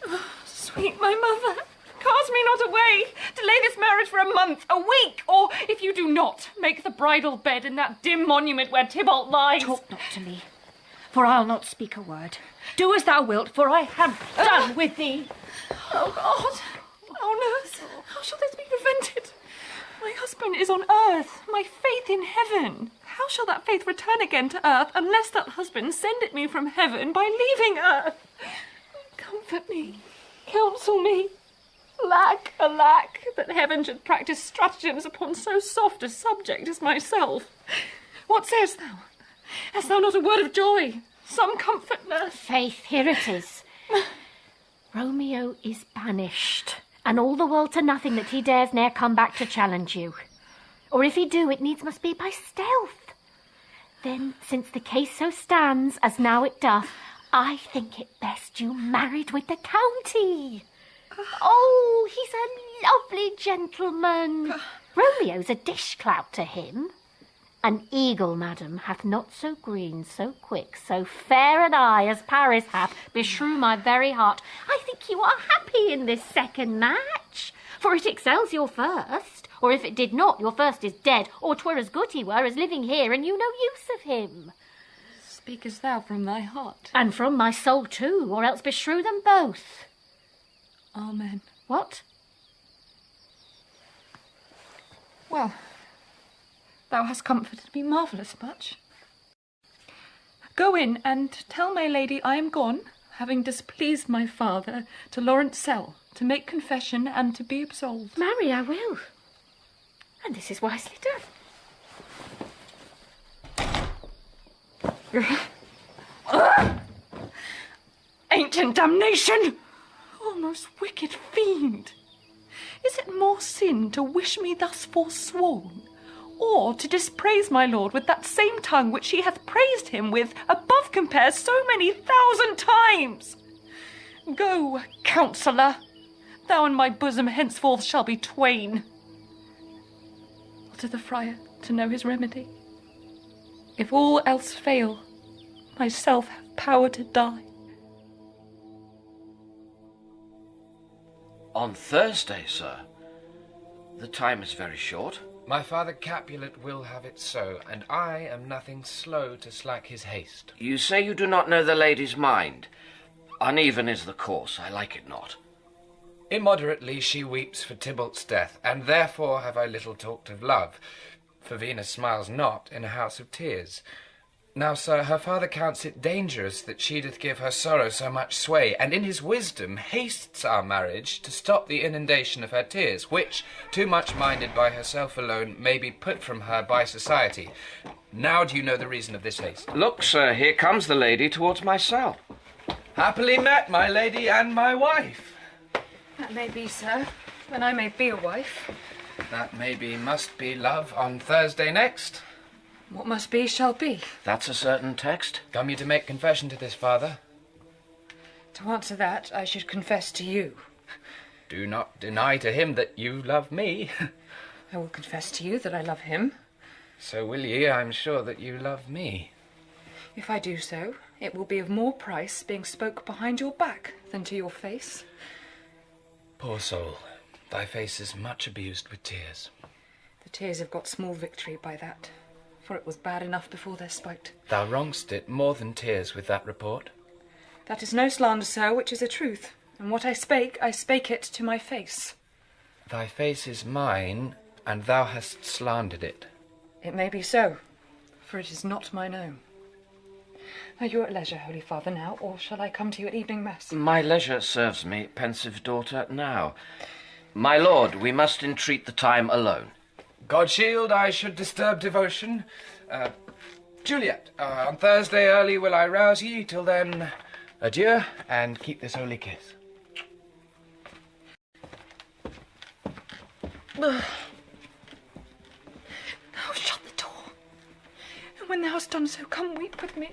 Oh, sweet my mother, Cast me not away. Delay this marriage for a month, a week, or, if you do not, make the bridal bed in that dim monument where Tybalt lies. Talk not to me, for I'll not speak a word. Do as thou wilt, for I have done with thee. Oh, God. Oh, nurse, how shall this be prevented? My husband is on earth, my faith in heaven. How shall that faith return again to earth unless that husband send it me from heaven by leaving earth? Comfort me, counsel me. Alack, alack, that heaven should practice stratagems upon so soft a subject as myself. What sayest thou? Hast thou not a word of joy? Some comfort, nurse? Faith, here it is. Romeo is banished, and all the world to nothing that he dares ne'er come back to challenge you. Or if he do, it needs must be by stealth. Then, since the case so stands, as now it doth, I think it best you married with the county. Oh, he's a lovely gentleman. Romeo's a dish-clout to him. An eagle, madam, hath not so green, so quick, so fair an eye as Paris hath beshrew my very heart. I think you are happy in this second match, for it excels your first, or if it did not, your first is dead, or 'twere as good he were as living here, and you no use of him. Speakest thou from thy heart? And from my soul too, or else beshrew them both. Amen. What? Well, thou hast comforted me marvellous much. Go in and tell my lady I am gone, having displeased my father, to Lawrence Cell, to make confession and to be absolved. Marry, I will. And this is wisely done. Ancient damnation! Oh, most wicked fiend! Is it more sin to wish me thus forsworn, or to dispraise my lord with that same tongue which he hath praised him with above compare so many 1,000 times? Go, counsellor, thou and my bosom henceforth shall be twain. Or to the friar to know his remedy. If all else fail, myself have power to die. On Thursday, sir. The time is very short. My father Capulet will have it so, and I am nothing slow to slack his haste. You say you do not know the lady's mind. Uneven is the course, I like it not. Immoderately she weeps for Tybalt's death, and therefore have I little talked of love, for Venus smiles not in a house of tears. Now, sir, her father counts it dangerous that she doth give her sorrow so much sway, and in his wisdom hastes our marriage to stop the inundation of her tears, which, too much minded by herself alone, may be put from her by society. Now do you know the reason of this haste? Look, sir, here comes the lady towards my cell. Happily met, my lady and my wife. That may be, sir, when I may be a wife. That may be, must be, love, on Thursday next. What must be shall be. That's a certain text. Come you to make confession to this, father? To answer that, I should confess to you. Do not deny to him that you love me. I will confess to you that I love him. So will ye, I'm sure, that you love me. If I do so, it will be of more price being spoke behind your back than to your face. Poor soul, thy face is much abused with tears. The tears have got small victory by that, for it was bad enough before their spite. Thou wrong'st it more than tears with that report. That is no slander, sir, which is a truth, and what I spake it to my face. Thy face is mine, and thou hast slandered it. It may be so, for it is not mine own. Are you at leisure, Holy Father, now, or shall I come to you at evening mass? My leisure serves me, pensive daughter, now. My lord, we must entreat the time alone. God shield, I should disturb devotion. Juliet, on Thursday early will I rouse ye. Till then, adieu, and keep this holy kiss. Now shut the door. And when thou hast done so, come weep with me.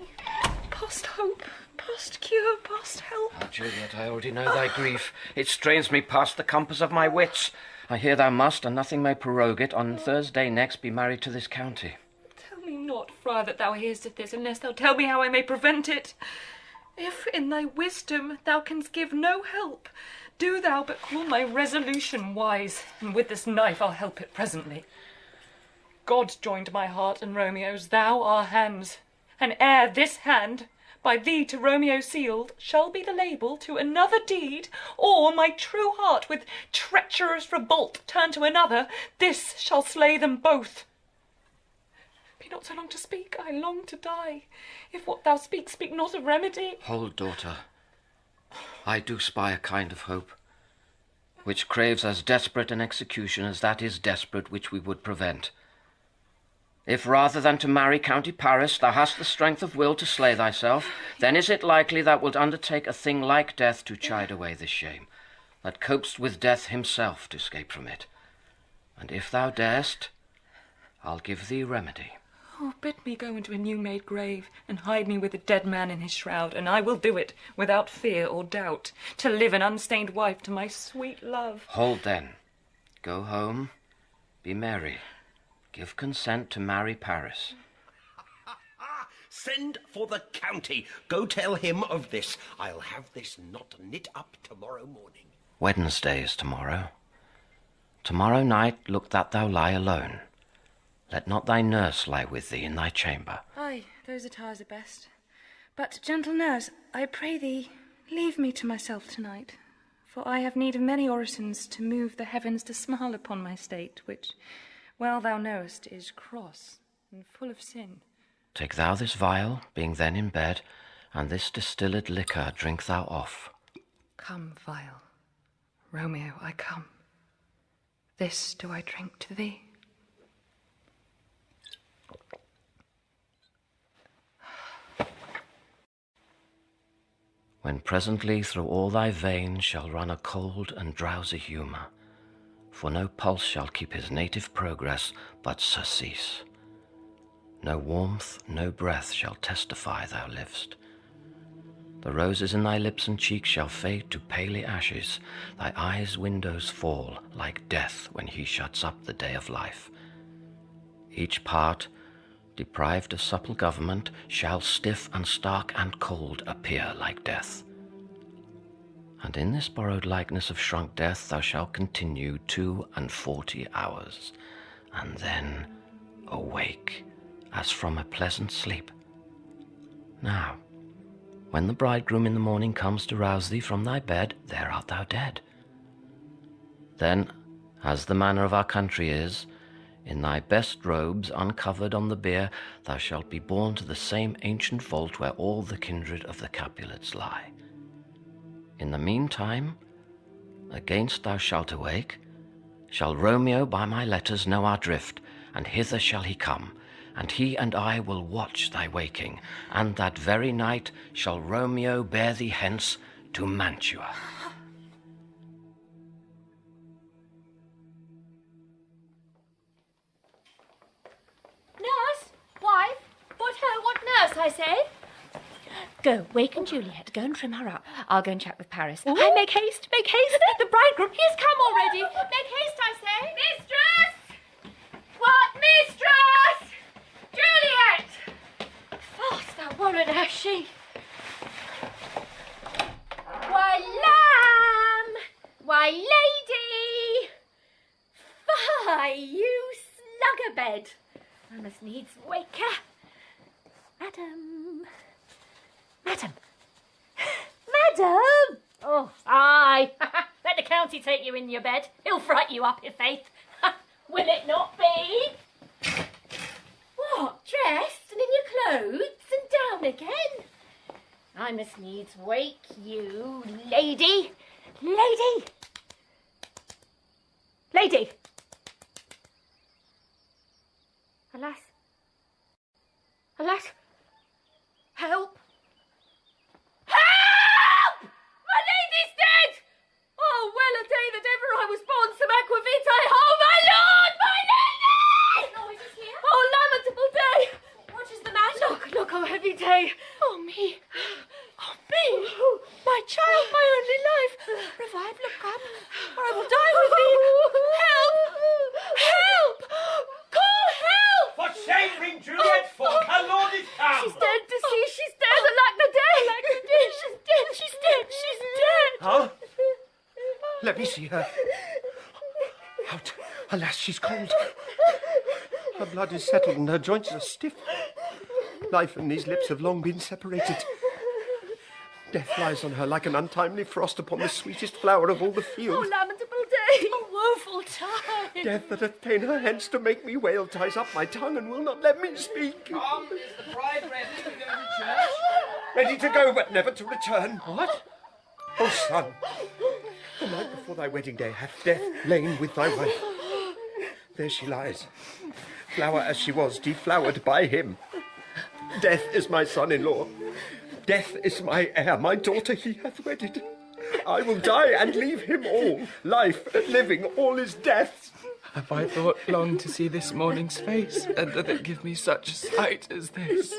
Past hope, past cure, past help. Oh, Juliet, I already know thy grief. It strains me past the compass of my wits. I hear thou must, and nothing may prorogue it, on Thursday next be married to this county. Tell me not, friar, that thou hearest of this, unless thou tell me how I may prevent it. If in thy wisdom thou canst give no help, do thou but call my resolution wise, and with this knife I'll help it presently. God joined my heart and Romeo's, thou our hands, and ere this hand, by thee to Romeo sealed, shall be the label to another deed, or my true heart with treacherous revolt turn to another, this shall slay them both. Be not so long to speak, I long to die. If what thou speak not of remedy. Hold, daughter. I do spy a kind of hope, which craves as desperate an execution as that is desperate which we would prevent. If rather than to marry County Paris thou hast the strength of will to slay thyself, then is it likely thou wilt undertake a thing like death to chide away this shame, that copest with death himself to escape from it. And if thou darest, I'll give thee remedy. Oh, bid me go into a new-made grave, and hide me with a dead man in his shroud, and I will do it, without fear or doubt, to live an unstained wife to my sweet love. Hold then. Go home, be merry. Give consent to marry Paris. Send for the county. Go tell him of this. I'll have this knot knit up tomorrow morning. Wednesday is tomorrow. Tomorrow night look that thou lie alone. Let not thy nurse lie with thee in thy chamber. Aye, those attires are best. But, gentle nurse, I pray thee, leave me to myself tonight, for I have need of many orisons to move the heavens to smile upon my state, which, well thou knowest, is cross and full of sin. Take thou this vial, being then in bed, and this distilled liquor drink thou off. Come, vial. Romeo, I come. This do I drink to thee. When presently through all thy veins shall run a cold and drowsy humour, for no pulse shall keep his native progress, but surcease. No warmth, no breath shall testify thou liv'st. The roses in thy lips and cheeks shall fade to paly ashes, thy eyes' windows fall like death when he shuts up the day of life. Each part, deprived of supple government, shall stiff and stark and cold appear like death. And in this borrowed likeness of shrunk death thou shalt continue 42 hours, and then awake as from a pleasant sleep. Now, when the bridegroom in the morning comes to rouse thee from thy bed, there art thou dead. Then, as the manner of our country is, in thy best robes, uncovered on the bier, thou shalt be borne to the same ancient vault where all the kindred of the Capulets lie. In the meantime, against thou shalt awake, shall Romeo by my letters know our drift, and hither shall he come, and he and I will watch thy waking, and that very night shall Romeo bear thee hence to Mantua. Nurse? Wife? What nurse, I say? Go, waken Juliet. Go and trim her up. I'll go and chat with Paris. I make haste, make haste. The bridegroom, He's come already. Make haste, I say. Mistress! What, mistress? Juliet! Fast, thou warrant her she. Why, lamb! Why, lady! Fie, you sluggerbed! I must needs wake her. Madam. Madam. Madam! Oh, aye. Let the county take you in your bed. He'll fright you up, i' faith. Will it not be? What, dressed and in your clothes and down again? I must needs wake you, lady. Lady! Lady! Alas. Alas. Help! Help! My lady's dead! Oh, well a day that ever I was born some aquavitae. Oh, my Let me see her. Out. Alas, she's cold. Her blood is settled and her joints are stiff. Life and these lips have long been separated. Death lies on her like an untimely frost upon the sweetest flower of all the field. Oh, lamentable day! Oh, woeful time! Death that hath ta'en her hence to make me wail ties up my tongue and will not let me speak. Come, is the bride ready to go to church? Ready to go, but never to return. What? Oh, son, the night before thy wedding day hath death lain with thy wife. There she lies, flower as she was, deflowered by him. Death is my son-in-law. Death is my heir. My daughter he hath wedded. I will die and leave him all. Life, living, all is death's. Have I thought long to see this morning's face, and doth it give me such a sight as this?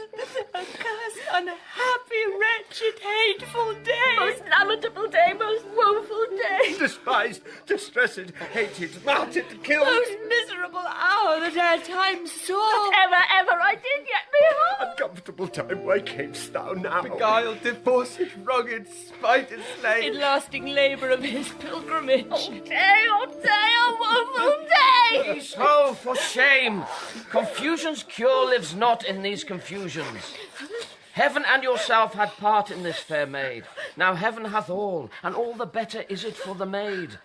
Accursed, unhappy, wretched, hateful day! Most lamentable day, most woeful day! Despised, distressed, hated, martyred, killed. Most miserable hour that e'er time saw! That ever I did yet behold! Uncomfortable time, why camest thou now? Beguiled, divorced, wronged, spited, slain. In lasting labour of his pilgrimage. Oh day, oh woeful day! Peace, ho, for shame! Confusion's cure lives not in these confusions. Heaven and yourself had part in this fair maid. Now heaven hath all, and all the better is it for the maid.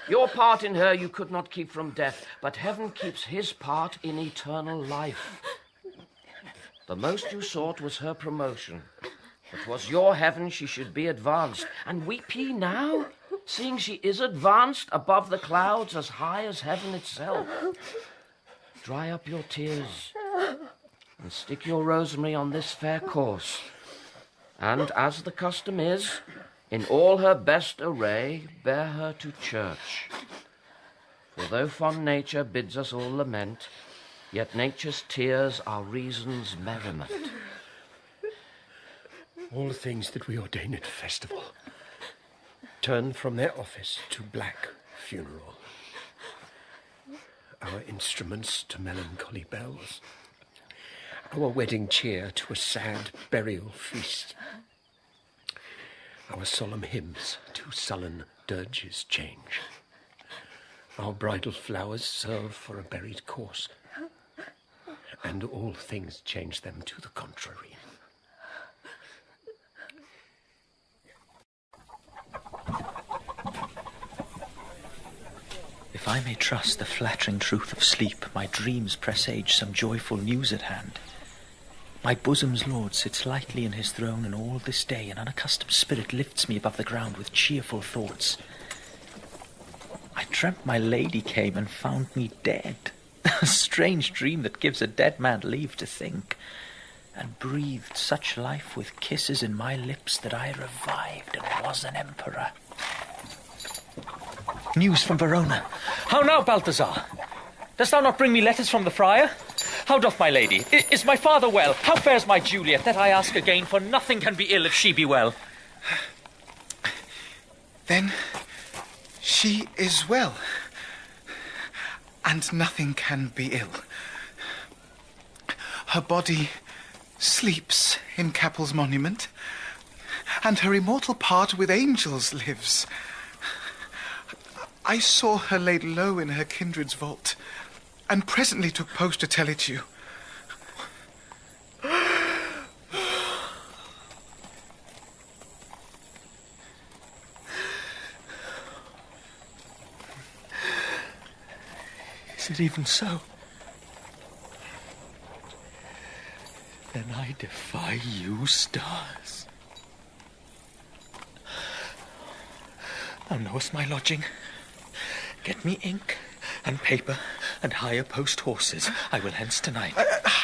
Your part in her you could not keep from death, but heaven keeps his part in eternal life. The most you sought was her promotion. It was your heaven she should be advanced, and weep ye now, seeing she is advanced above the clouds as high as heaven itself. Dry up your tears, and stick your rosemary on this fair course, and, as the custom is, in all her best array, bear her to church. For though fond nature bids us all lament, yet nature's tears are reason's merriment. All things that we ordain at festival turn from their office to black funeral. Our instruments to melancholy bells, our wedding cheer to a sad burial feast, our solemn hymns to sullen dirges change, our bridal flowers serve for a buried corse, and all things change them to the contrary. If I may trust the flattering truth of sleep, my dreams presage some joyful news at hand. My bosom's lord sits lightly in his throne, and all this day an unaccustomed spirit lifts me above the ground with cheerful thoughts. I dreamt my lady came and found me dead, a strange dream that gives a dead man leave to think, and breathed such life with kisses in my lips that I revived and was an emperor. News from Verona. How now, Balthazar? Dost thou not bring me letters from the friar? How doth my lady? Is my father well? How fares my Juliet? That I ask again, for nothing can be ill if she be well. Then she is well, and nothing can be ill. Her body sleeps in Capel's monument, and her immortal part with angels lives. I saw her laid low in her kindred's vault, and presently took post to tell it you. Is it even so? Then I defy you, stars. Thou knowest my lodging. Get me ink and paper and hire post horses. I will hence tonight.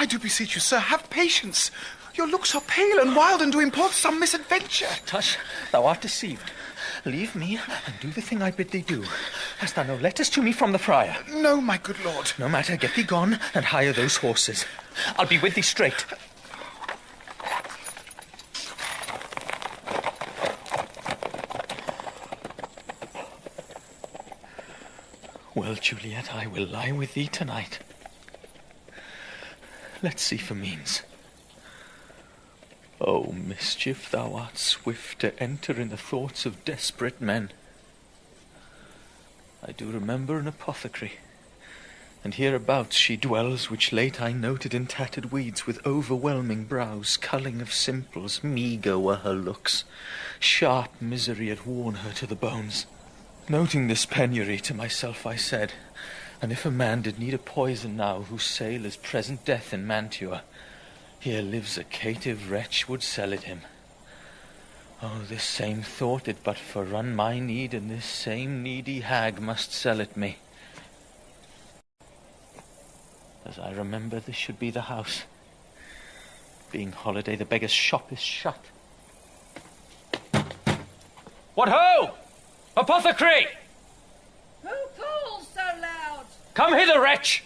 I do beseech you, sir, have patience. Your looks are pale and wild, and do import some misadventure. Tush, thou art deceived. Leave me and do the thing I bid thee do. Hast thou no letters to me from the friar? No, my good lord. No matter, get thee gone and hire those horses. I'll be with thee straight. Well, Juliet, I will lie with thee tonight. Let's see for means. Oh, mischief, thou art swift to enter in the thoughts of desperate men. I do remember an apothecary, and hereabouts she dwells, which late I noted in tattered weeds, with overwhelming brows, culling of simples, meagre were her looks. Sharp misery had worn her to the bones. Noting this penury, to myself I said, and if a man did need a poison now, whose sale is present death in Mantua, here lives a caitiff wretch would sell it him. Oh, this same thought did but forerun my need, and this same needy hag must sell it me. As I remember, this should be the house. Being holiday, the beggar's shop is shut. What ho! Apothecary! Who calls so loud? Come hither, wretch!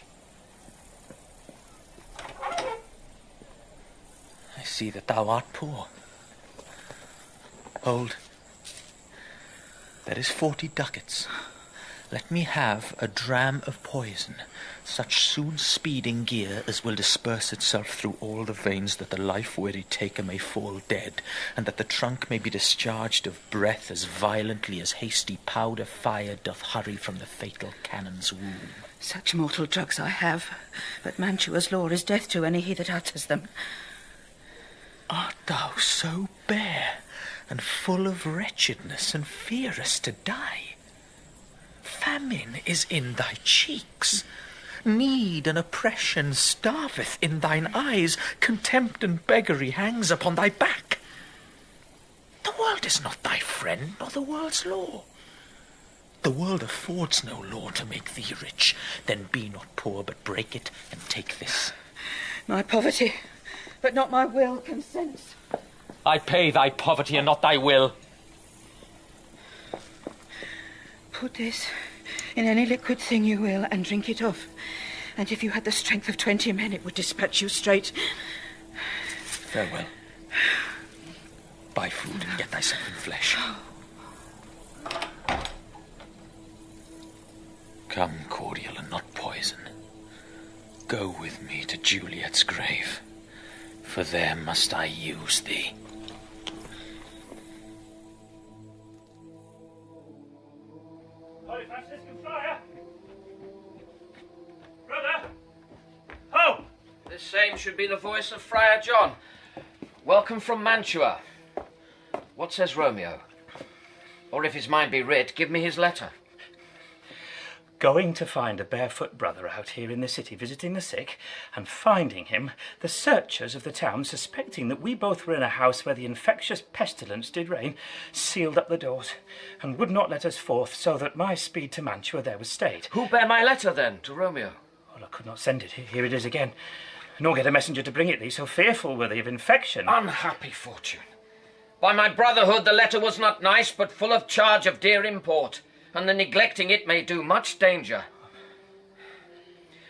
I see that thou art poor. Hold. There is 40 ducats. Let me have a dram of poison, such soon speeding gear as will disperse itself through all the veins, that the life-weary taker may fall dead, and that the trunk may be discharged of breath as violently as hasty powder fire doth hurry from the fatal cannon's womb. Such mortal drugs I have, but Mantua's law is death to any he that utters them. Art thou so bare and full of wretchedness, and fearest to die? Famine is in thy cheeks. Need and oppression starveth in thine eyes. Contempt and beggary hangs upon thy back. The world is not thy friend, nor the world's law. The world affords no law to make thee rich. Then be not poor, but break it, and take this. My poverty, but not my will, consents. I pay thy poverty, and not thy will. Put this in any liquid thing you will, and drink it off. And if you had the strength of 20 men, it would dispatch you straight. Farewell. Buy food and get thyself in flesh. Come, cordial and not poison. Go with me to Juliet's grave, for there must I use thee. Holy Franciscan Friar! Brother! Ho! This same should be the voice of Friar John. Welcome from Mantua. What says Romeo? Or if his mind be writ, give me his letter. Going to find a barefoot brother out here in the city visiting the sick, and finding him, the searchers of the town, suspecting that we both were in a house where the infectious pestilence did reign, sealed up the doors, and would not let us forth, so that my speed to Mantua there was stayed. Who bare my letter, then, to Romeo? Well, I could not send it. Here it is again. Nor get a messenger to bring it thee, so fearful were they of infection. Unhappy fortune. By my brotherhood, the letter was not nice, but full of charge of dear import, and the neglecting it may do much danger.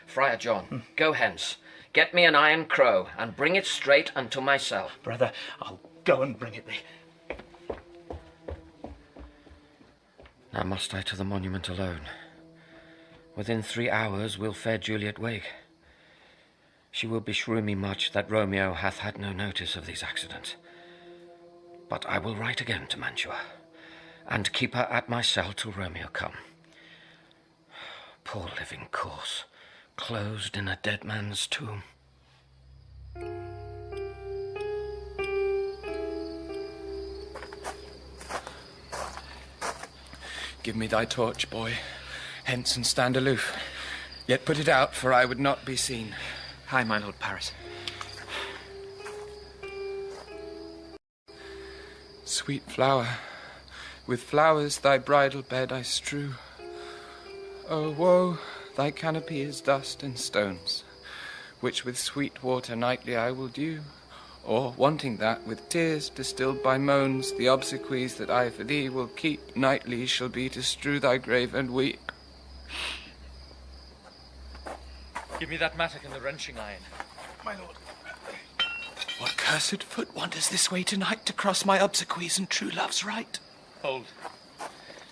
Friar John, go hence, get me an iron crow, and bring it straight unto my cell. Brother, I'll go and bring it thee. Now must I to the monument alone. Within 3 hours will fair Juliet wake. She will beshrew me much that Romeo hath had no notice of these accidents. But I will write again to Mantua, and keep her at my cell till Romeo come. Poor living corse, closed in a dead man's tomb. Give me thy torch, boy. Hence and stand aloof. Yet put it out, for I would not be seen. Hi, my Lord Paris. Sweet flower, with flowers thy bridal bed I strew. Oh, woe, thy canopy is dust and stones, which with sweet water nightly I will dew. Or, wanting that, with tears distilled by moans, the obsequies that I for thee will keep nightly shall be to strew thy grave and weep. Give me that mattock and the wrenching iron. My lord. What cursed foot wanders this way tonight to cross my obsequies and true love's right? Hold.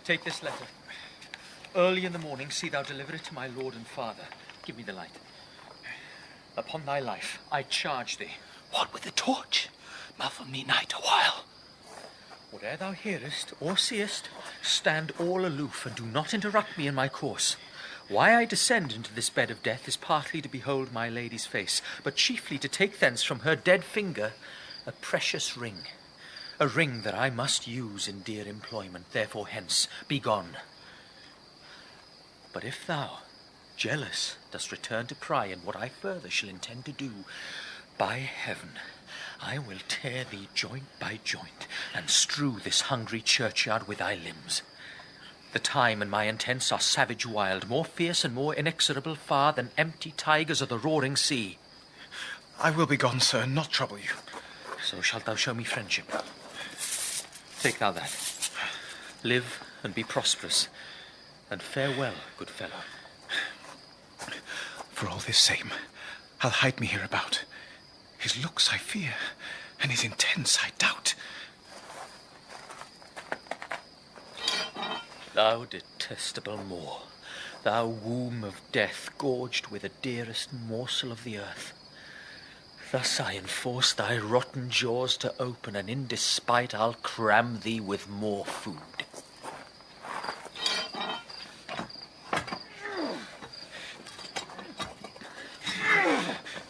Take this letter. Early in the morning see thou deliver it to my lord and father. Give me the light. Upon thy life, I charge thee. What with the torch? Muffle me night a while. Whate'er thou hearest or seest, stand all aloof and do not interrupt me in my course. Why I descend into this bed of death is partly to behold my lady's face, but chiefly to take thence from her dead finger a precious ring. A ring that I must use in dear employment, therefore hence, be gone. But if thou, jealous, dost return to pry in what I further shall intend to do, by heaven, I will tear thee joint by joint, and strew this hungry churchyard with thy limbs. The time and my intents are savage wild, more fierce and more inexorable far than empty tigers of the roaring sea. I will be gone, sir, and not trouble you. So shalt thou show me friendship. Take thou that. Live and be prosperous, and farewell, good fellow. For all this same, I'll hide me hereabout. His looks I fear, and his intents I doubt. Thou detestable Moor, thou womb of death, gorged with the dearest morsel of the earth. Thus I enforce thy rotten jaws to open, and in despite I'll cram thee with more food.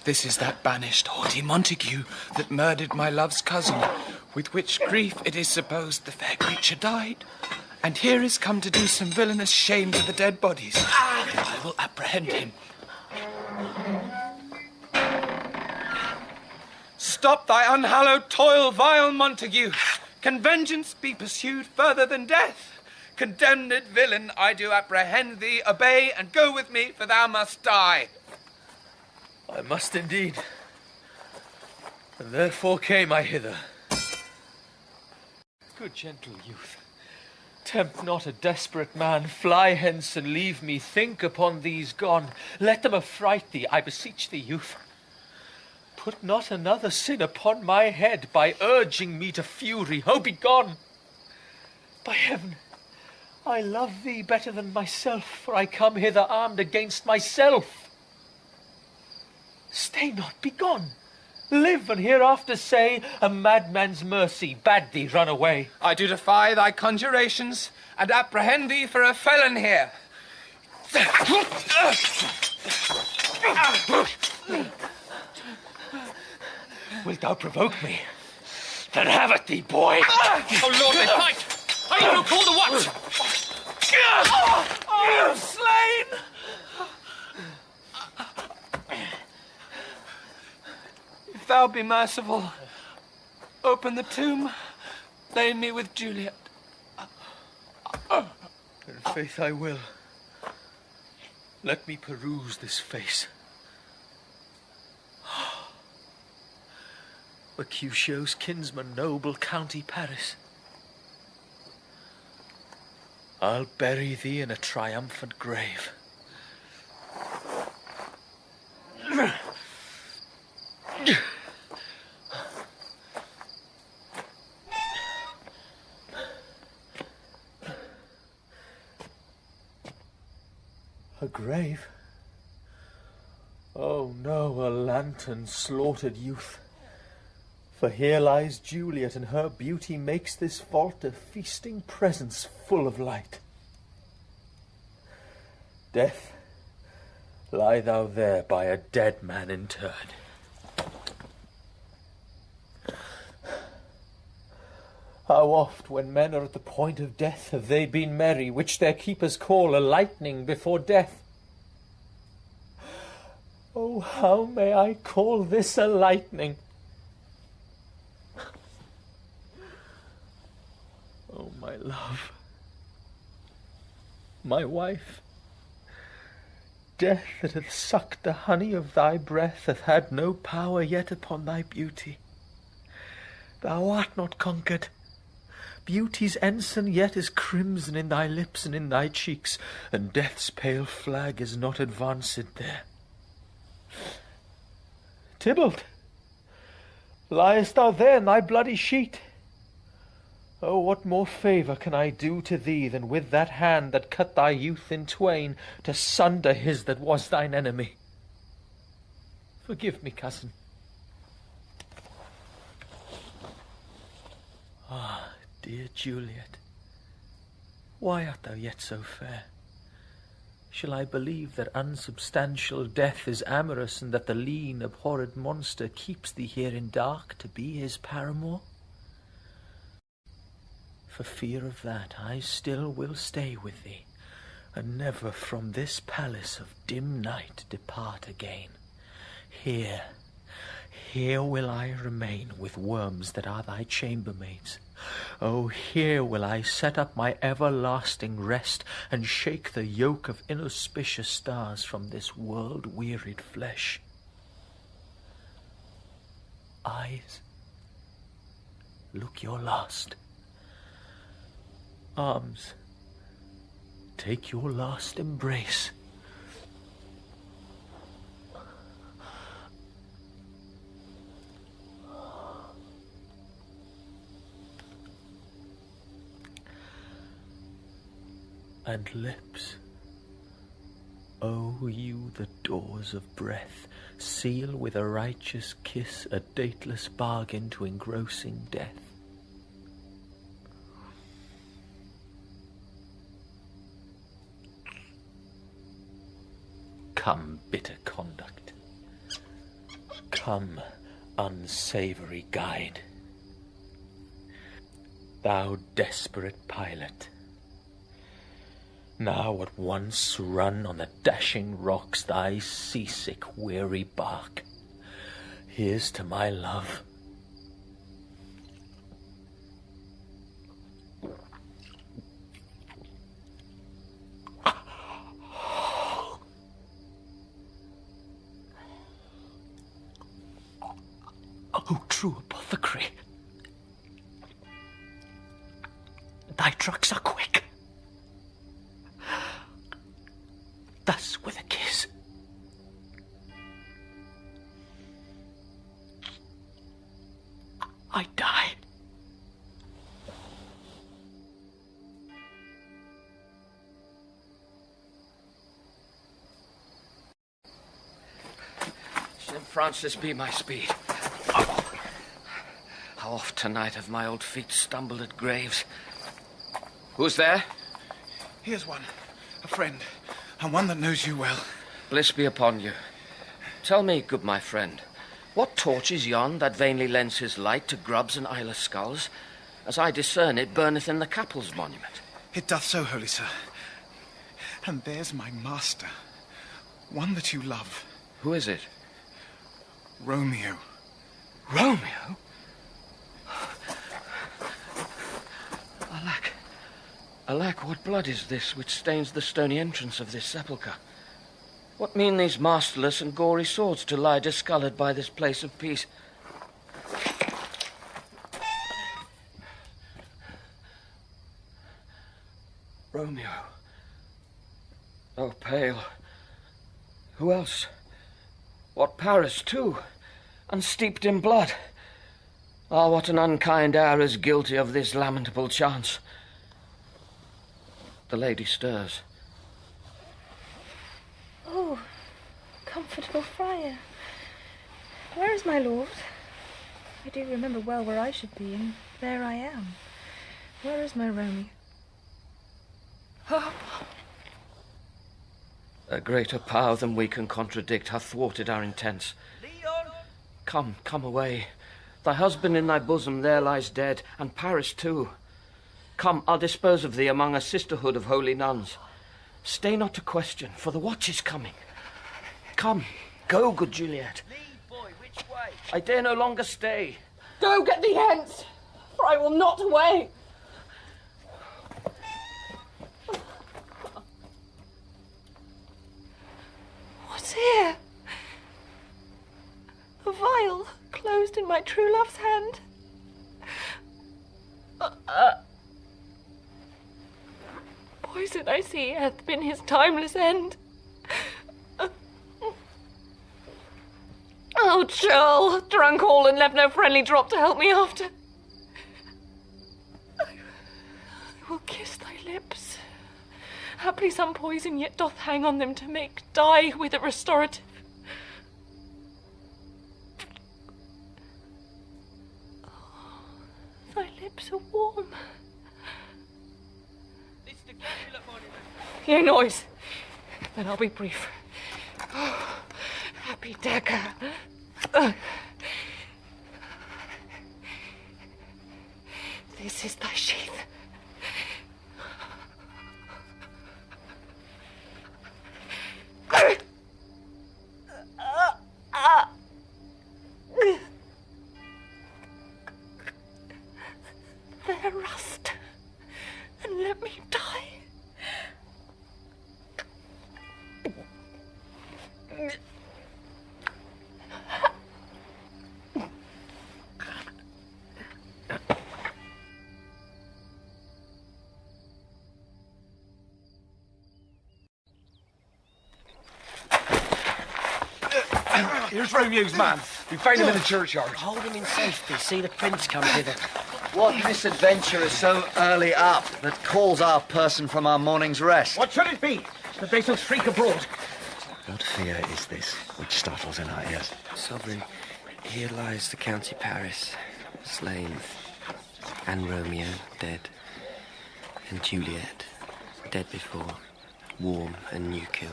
This is that banished haughty Montague that murdered my love's cousin, with which grief it is supposed the fair creature died. And here is come to do some villainous shame to the dead bodies. I will apprehend him. Stop thy unhallowed toil, vile Montague. Can vengeance be pursued further than death? Condemned villain, I do apprehend thee. Obey and go with me, for thou must die. I must indeed, and therefore came I hither. Good gentle youth, tempt not a desperate man. Fly hence and leave me. Think upon these gone. Let them affright thee, I beseech thee, youth. Put not another sin upon my head by urging me to fury. Oh, be gone! By heaven, I love thee better than myself, for I come hither armed against myself. Stay not, be gone. Live, and hereafter say, a madman's mercy bade thee run away. I do defy thy conjurations, and apprehend thee for a felon here. Wilt thou provoke me? Then have it thee, boy. Oh, Lord, they fight! I will call the watch! Oh, slain! If thou be merciful, open the tomb, lay me with Juliet. In faith I will. Let me peruse this face. Mercutio's kinsman, noble County Paris. I'll bury thee in a triumphant grave. A grave? Oh no, a lantern, slaughtered youth. For here lies Juliet, and her beauty makes this vault a feasting presence full of light. Death, lie thou there by a dead man interred. How oft, when men are at the point of death, have they been merry, which their keepers call a lightning before death? Oh, how may I call this a lightning? Oh, my love, my wife, death that hath sucked the honey of thy breath hath had no power yet upon thy beauty. Thou art not conquered. Beauty's ensign yet is crimson in thy lips and in thy cheeks, and death's pale flag is not advanced there. Tybalt, liest thou there in thy bloody sheet? Oh, what more favour can I do to thee than with that hand that cut thy youth in twain to sunder his that was thine enemy? Forgive me, cousin. Ah, dear Juliet, why art thou yet so fair? Shall I believe that unsubstantial death is amorous, and that the lean, abhorred monster keeps thee here in dark to be his paramour? For fear of that, I still will stay with thee, and never from this palace of dim night depart again. Here will I remain with worms that are thy chambermaids. Oh, here will I set up my everlasting rest, and shake the yoke of inauspicious stars from this world-wearied flesh. Eyes, look your last. Arms, take your last embrace. And lips, oh, you the doors of breath, seal with a righteous kiss a dateless bargain to engrossing death. Come, bitter conduct. Come, unsavoury guide. Thou desperate pilot, now at once run on the dashing rocks thy seasick weary bark. Here's to my love. O true apothecary, thy drugs are quick. Thus with a kiss. I die. St. Francis be my speed. How oft tonight have my old feet stumbled at graves. Who's there? Here's one, a friend, and one that knows you well. Bliss be upon you. Tell me, good my friend, what torch is yon that vainly lends his light to grubs and eyeless skulls? As I discern it burneth in the Capel's monument. It doth so, holy sir. And there's my master, one that you love. Who is it? Romeo. Romeo? Alack, what blood is this which stains the stony entrance of this sepulchre? What mean these masterless and gory swords to lie discoloured by this place of peace? Romeo. Oh, pale. Who else? What, Paris, too? And steeped in blood? Ah, what an unkind hour is guilty of this lamentable chance. The lady stirs. Oh, comfortable friar. Where is my lord? I do remember well where I should be, and there I am. Where is my Romeo? A greater power than we can contradict hath thwarted our intents. Leon! Come away. Thy husband in thy bosom there lies dead, and Paris too. Come, I'll dispose of thee among a sisterhood of holy nuns. Stay not to question, for the watch is coming. Come, go, good Juliet. Lead, boy, which way? I dare no longer stay. Go, get thee hence, for I will not away. What's here? A vial closed in my true love's hand. Poison, I see, hath been his timeless end. Oh, churl, drunk all and left no friendly drop to help me after. I will kiss thy lips. Haply some poison yet doth hang on them to make dye with a restorative. Oh, thy lips are warm. Hear noise. Then I'll be brief. Oh, happy dagger. This is thy sheath. There rust, and let me die. Here's Romeo's man. We found him in the churchyard. Hold him in safety. See the prince come hither. What misadventure is so early up that calls our person from our morning's rest? What should it be? That they so shriek abroad? What fear is this which startles in our ears? Sovereign, here lies the county Paris, slain, and Romeo dead, and Juliet dead before, warm and new killed.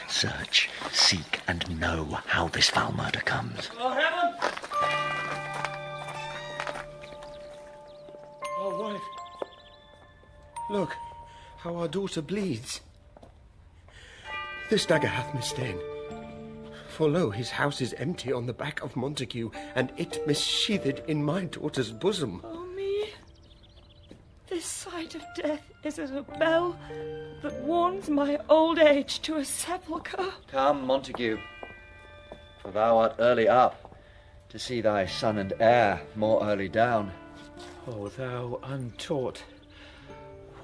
Search, seek, and know how this foul murder comes. Oh, heaven! Oh, wife. Look, how our daughter bleeds. This dagger hath misstain. For lo, his house is empty on the back of Montague, and it missheathed in my daughter's bosom. Oh, me. This sight of death is as a bell that warns my old age to a sepulchre. Come, Montague, for thou art early up to see thy son and heir more early down. O thou untaught,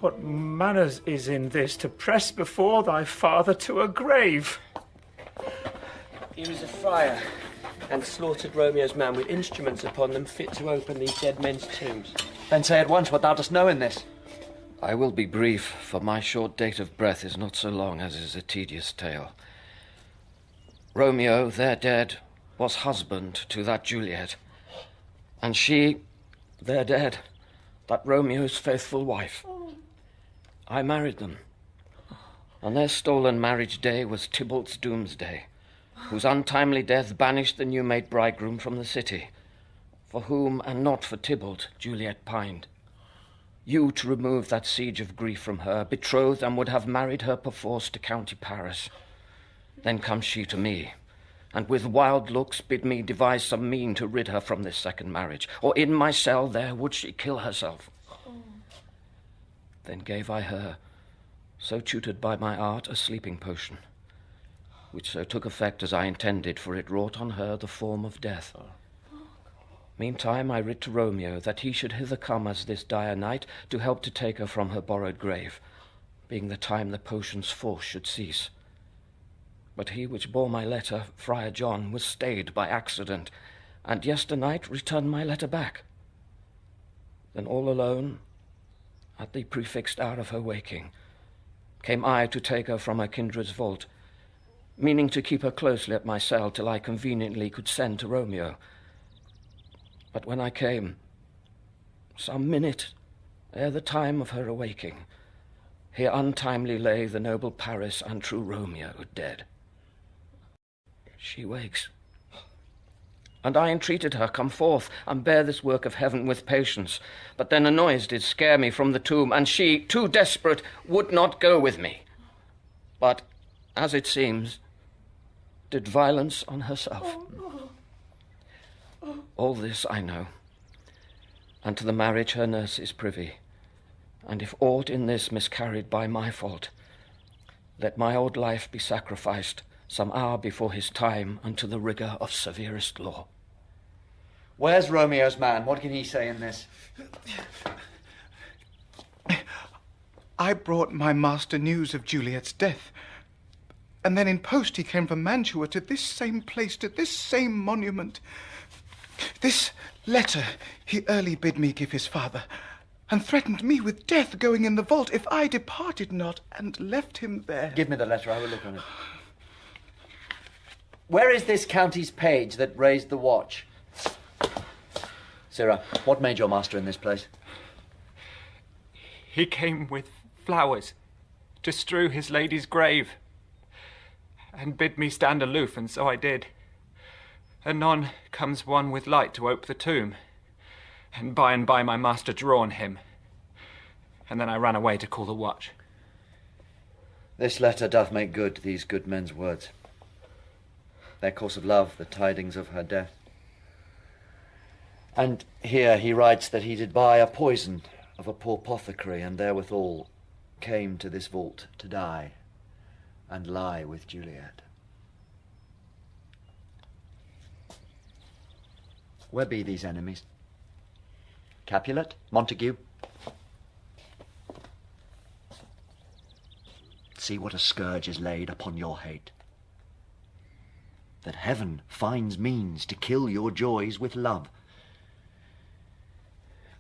what manners is in this to press before thy father to a grave? He was a friar, and slaughtered Romeo's man with instruments upon them fit to open these dead men's tombs. Then say at once what thou dost know in this. I will be brief, for my short date of breath is not so long as is a tedious tale. Romeo, there dead, was husband to that Juliet, and she, there dead, that Romeo's faithful wife. I married them, and their stolen marriage day was Tybalt's doomsday, whose untimely death banished the new-made bridegroom from the city, for whom, and not for Tybalt, Juliet pined. You, to remove that siege of grief from her, betrothed and would have married her perforce to county Paris. Then comes she to me, and with wild looks bid me devise some mean to rid her from this second marriage, or in my cell there would she kill herself. Then gave I her, so tutored by my art, a sleeping potion, which so took effect as I intended, for it wrought on her the form of death. Meantime I writ to Romeo that he should hither come as this dire night to help to take her from her borrowed grave, being the time the potion's force should cease. But he which bore my letter, Friar John, was stayed by accident, and yesternight returned my letter back. Then all alone, at the prefixed hour of her waking, came I to take her from her kindred's vault, meaning to keep her closely at my cell till I conveniently could send to Romeo. But when I came, some minute ere the time of her awaking, here untimely lay the noble Paris and true Romeo dead. She wakes, and I entreated her come forth and bear this work of heaven with patience. But then a noise did scare me from the tomb, and she, too desperate, would not go with me, but, as it seems, did violence on herself. All this I know, and to the marriage her nurse is privy, and if aught in this miscarried by my fault, let my old life be sacrificed some hour before his time unto the rigour of severest law. Where's Romeo's man? What can he say in this? I brought my master news of Juliet's death, and then in post he came from Mantua to this same place, to this same monument. This letter he early bid me give his father, and threatened me with death going in the vault if I departed not, and left him there. Give me the letter, I will look on it. Where is this county's page that raised the watch? Sirrah, what made your master in this place? He came with flowers to strew his lady's grave, and bid me stand aloof, and so I did. Anon comes one with light to ope the tomb, and by my master drew on him, and then I ran away to call the watch. This letter doth make good these good men's words. Their course of love, the tidings of her death. And here he writes that he did buy a poison of a poor apothecary, and therewithal came to this vault to die, and lie with Juliet. Where be these enemies? Capulet? Montague? See what a scourge is laid upon your hate. That heaven finds means to kill your joys with love.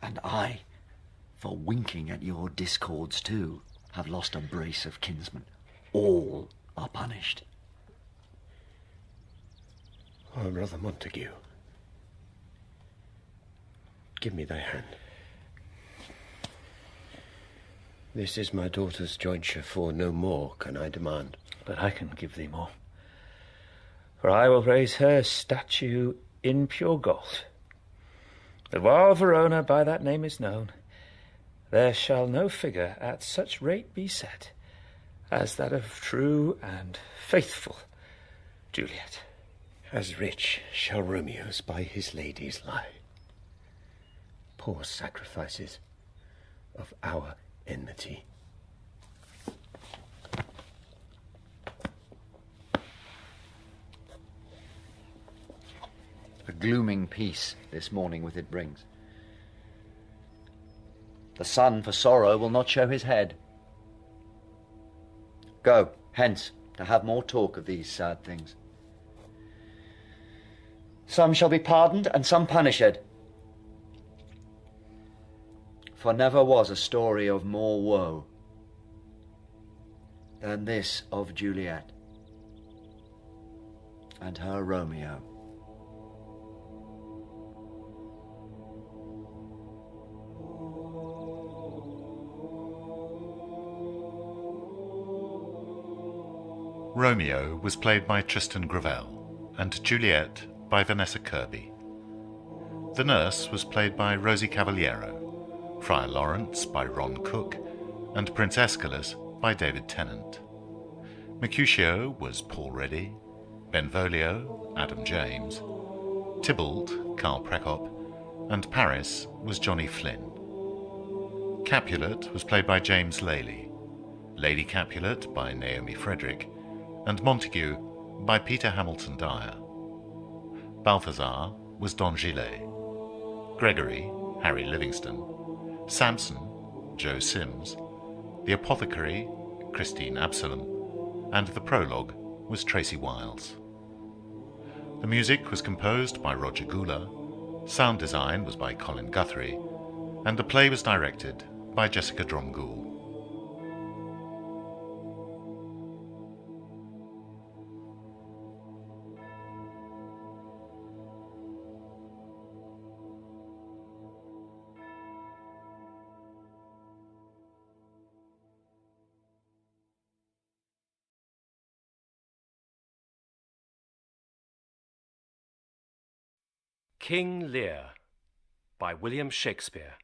And I, for winking at your discords too, have lost a brace of kinsmen. All are punished. Oh, Brother Montague, give me thy hand. This is my daughter's jointure, for no more can I demand. But I can give thee more. For I will raise her statue in pure gold, that while Verona by that name is known, there shall no figure at such rate be set as that of true and faithful Juliet. As rich shall Romeo's by his ladies lie. Poor sacrifices of our enmity. A glooming peace this morning with it brings. The sun for sorrow will not show his head. Go, hence, to have more talk of these sad things. Some shall be pardoned, and some punished. For never was a story of more woe than this of Juliet and her Romeo. Romeo was played by Tristan Gravel and Juliet by Vanessa Kirby. The nurse was played by Rosie Cavaliero, Friar Lawrence by Ron Cook, and Prince Aeschylus by David Tennant. Mercutio was Paul Reddy, Benvolio, Adam James, Tybalt, Carl Prekop, and Paris was Johnny Flynn. Capulet was played by James Lely, Lady Capulet by Naomi Frederick, and Montague by Peter Hamilton Dyer. Balthazar was Don Gillet, Gregory, Harry Livingston, Samson, Joe Sims, the Apothecary, Christine Absalom, and the prologue was Tracy Wiles. The music was composed by Roger Gula, sound design was by Colin Guthrie, and the play was directed by Jessica Dromgoole. King Lear by William Shakespeare.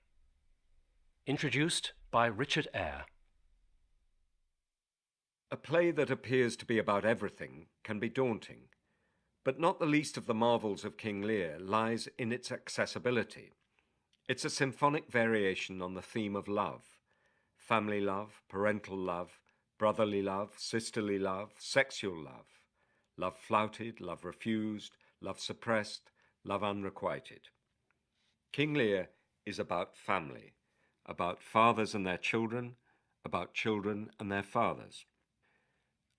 Introduced by Richard Eyre. A play that appears to be about everything can be daunting, but not the least of the marvels of King Lear lies in its accessibility. It's a symphonic variation on the theme of love: family love, parental love, brotherly love, sisterly love, sexual love, love flouted, love refused, love suppressed, love unrequited. King Lear is about family, about fathers and their children, about children and their fathers.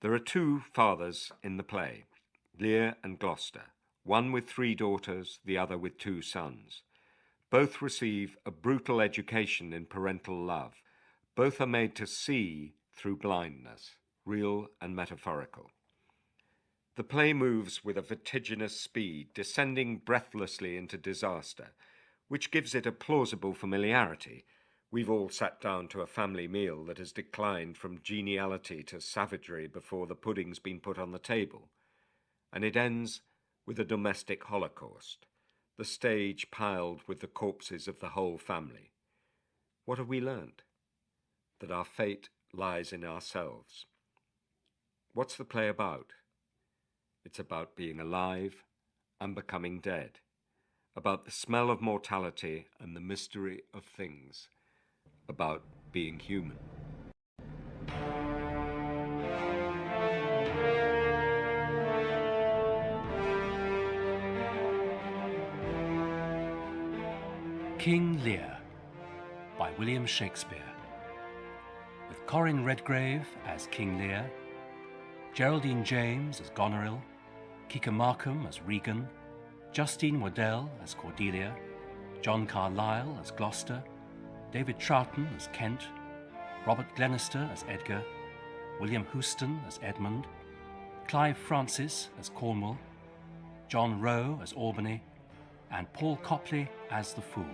There are two fathers in the play, Lear and Gloucester, one with 3 daughters, the other with 2 sons. Both receive a brutal education in parental love. Both are made to see through blindness, real and metaphorical. The play moves with a vertiginous speed, descending breathlessly into disaster, which gives it a plausible familiarity, We've all sat down to a family meal that has declined from geniality to savagery before the pudding's been put on the table, and it ends with a domestic holocaust, the stage piled with the corpses of the whole family. What have we learned? That our fate lies in ourselves. What's the play about? It's about being alive and becoming dead, about the smell of mortality and the mystery of things, about being human. King Lear by William Shakespeare, with Corin Redgrave as King Lear, Geraldine James as Goneril, Kika Markham as Regan, Justine Waddell as Cordelia, John Carlyle as Gloucester, David Troughton as Kent, Robert Glenister as Edgar, William Houston as Edmund, Clive Francis as Cornwall, John Rowe as Albany, and Paul Copley as the Fool.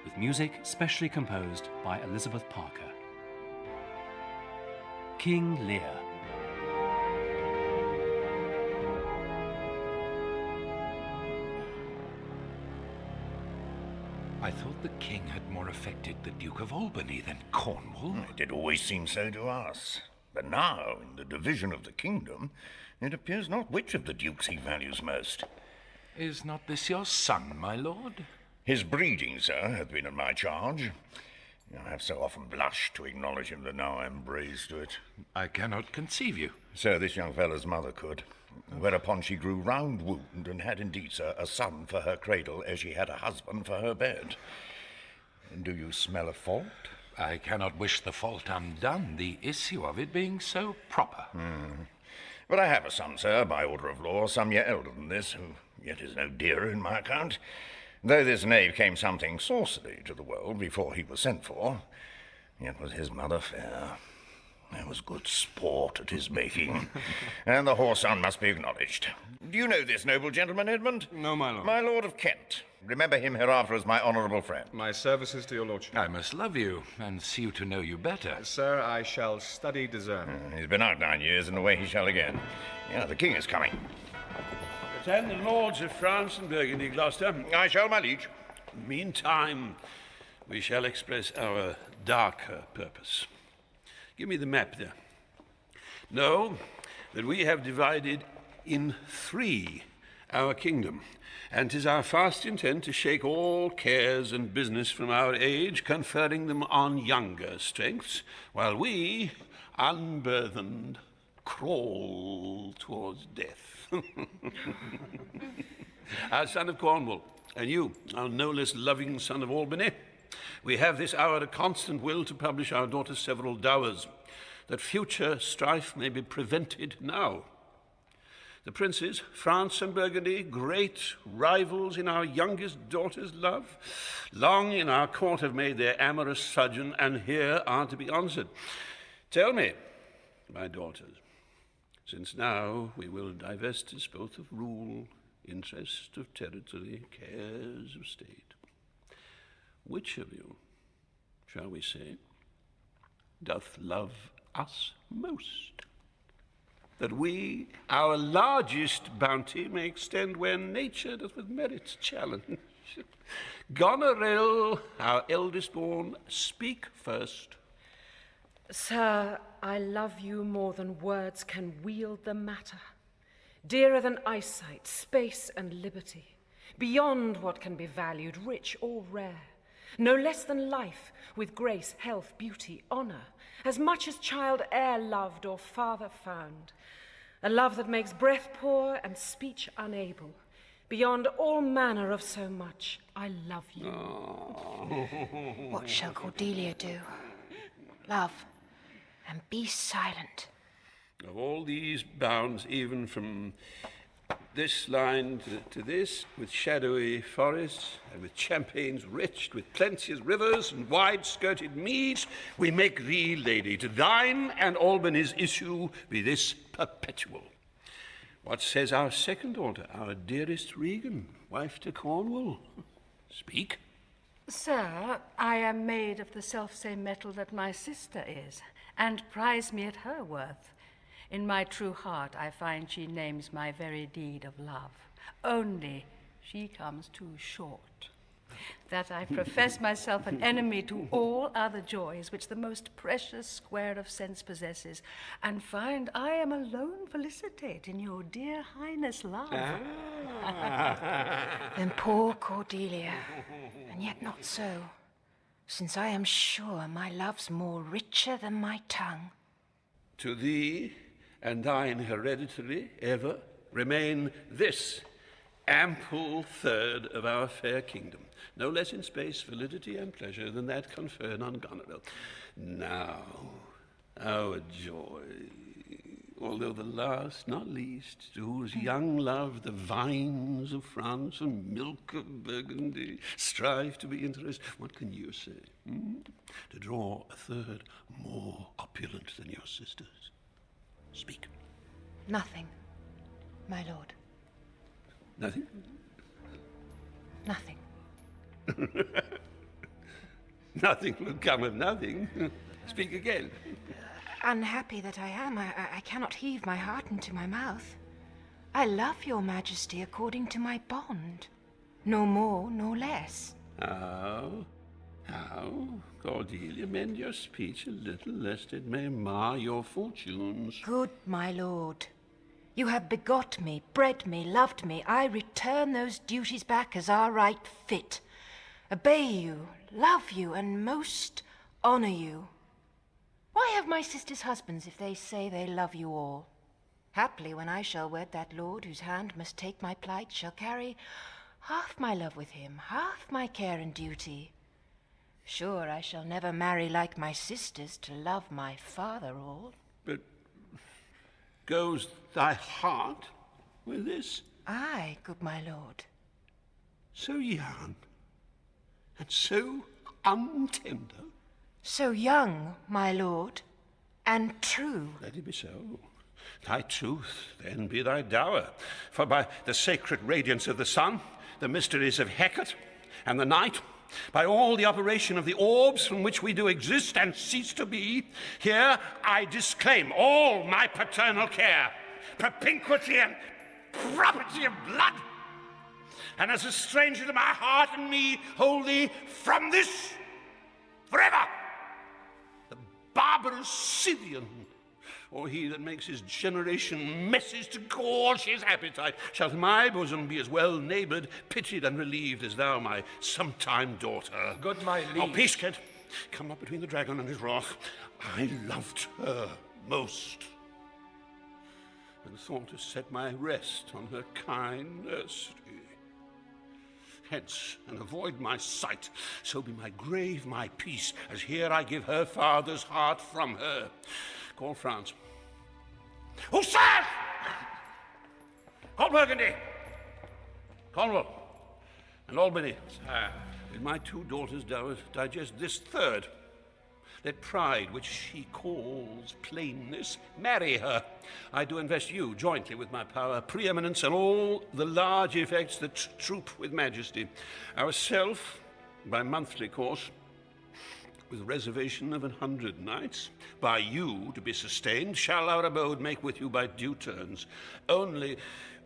With music specially composed by Elizabeth Parker. King Lear. I thought the king had more affected the Duke of Albany than Cornwall. It did always seem so to us. But now, in the division of the kingdom, it appears not which of the dukes he values most. Is not this your son, my lord? His breeding, sir, hath been in my charge. I have so often blushed to acknowledge him that now I am braced to it. I cannot conceive you. So this young fellow's mother could. Whereupon she grew round wound, and had indeed, sir, a son for her cradle, as she had a husband for her bed. Do you smell a fault? I cannot wish the fault undone, the issue of it being so proper. But I have a son, sir, by order of law, some year elder than this, who yet is no dearer in my account. Though this knave came something saucily to the world before he was sent for, yet was his mother fair. There was good sport at his making, and the whoreson must be acknowledged. Do you know this noble gentleman, Edmund? No, my lord. My lord of Kent. Remember him hereafter as my honourable friend. My services to your lordship. I must love you, and see you to know you better. Sir, I shall study discernment. He's been out 9 years, and away he shall again. Yeah, the king is coming. Attend the lords of France and Burgundy, Gloucester. I shall, my liege. Meantime, we shall express our darker purpose. Give me the map there. Know that we have divided in 3 our kingdom, and 'tis our fast intent to shake all cares and business from our age, conferring them on younger strengths, while we, unburthened, crawl towards death. Our son of Cornwall, and you, our no less loving son of Albany, we have this hour a constant will to publish our daughter's several dowers, that future strife may be prevented now. The princes, France and Burgundy, great rivals in our youngest daughter's love, long in our court have made their amorous sojourn, and here are to be answered. Tell me, my daughters, since now we will divest us both of rule, interest of territory, cares of state, which of you, shall we say, doth love us most? That we our largest bounty may extend where nature doth with merit challenge. Goneril, our eldest born, speak first. Sir, I love you more than words can wield the matter. Dearer than eyesight, space, and liberty. Beyond what can be valued, rich or rare. No less than life, with grace, health, beauty, honor. As much as child e'er loved or father found. A love that makes breath poor and speech unable. Beyond all manner of so much, I love you. What shall Cordelia do? Love, and be silent. Of all these bounds, even from this line to this, with shadowy forests, and with champaigns rich, with plenteous rivers and wide-skirted meads, we make thee lady. To thine and Albany's issue be this perpetual. What says our second daughter, our dearest Regan, wife to Cornwall? Speak. Sir, I am made of the selfsame metal that my sister is, and prize me at her worth. In my true heart I find she names my very deed of love. Only she comes too short. That I profess myself an enemy to all other joys which the most precious square of sense possesses, and find I am alone felicitate in your dear highness love. Then poor Cordelia, and yet not so, since I am sure my love's more richer than my tongue. To thee and thine hereditary ever remain this ample third of our fair kingdom, no less in space, validity, and pleasure than that conferred on Goneril. Now, our joy, although the last not least, to whose young love the vines of France and milk of Burgundy strive to be interest, what can you say? To draw a third more opulent than your sisters? Speak. Nothing, my lord. Nothing? Nothing. Nothing will come of nothing. Speak again. Unhappy that I am, I cannot heave my heart into my mouth. I love your majesty according to my bond. No more, no less. How? Cordelia, mend your speech a little, lest it may mar your fortunes. Good, my lord. You have begot me, bred me, loved me. I return those duties back as are right fit. Obey you, love you, and most honor you. Why have my sisters husbands if they say they love you all? Haply when I shall wed that lord whose hand must take my plight, shall carry half my love with him, half my care and duty. Sure, I shall never marry like my sisters to love my father all. But goes thy heart with this? Aye, good my lord. So young, and so untender. So young, my lord, and true. Let it be so. Thy truth then be thy dower. For by the sacred radiance of the sun, the mysteries of Hecate and the night, by all the operation of the orbs from which we do exist and cease to be, here I disclaim all my paternal care, propinquity and property of blood, and as a stranger to my heart and me, hold thee from this forever. The barbarous Scythian, or he that makes his generation messes to gorge his appetite, shall to my bosom be as well neighboured, pitied, and relieved as thou, my sometime daughter. Good my liege. Oh, peace, Kent. Come not between the dragon and his wrath. I loved her most, and thought to set my rest on her kind nursery. Hence, and avoid my sight, so be my grave my peace, as here I give her father's heart from her. Call France. Hussars! Call Burgundy! Cornwall! And Albany. Let my two daughters digest this third. Let pride, which she calls plainness, marry her. I do invest you jointly with my power, preeminence, and all the large effects that troop with majesty. Ourself, by monthly course, with reservation of 100 knights, by you to be sustained, shall our abode make with you by due turns. Only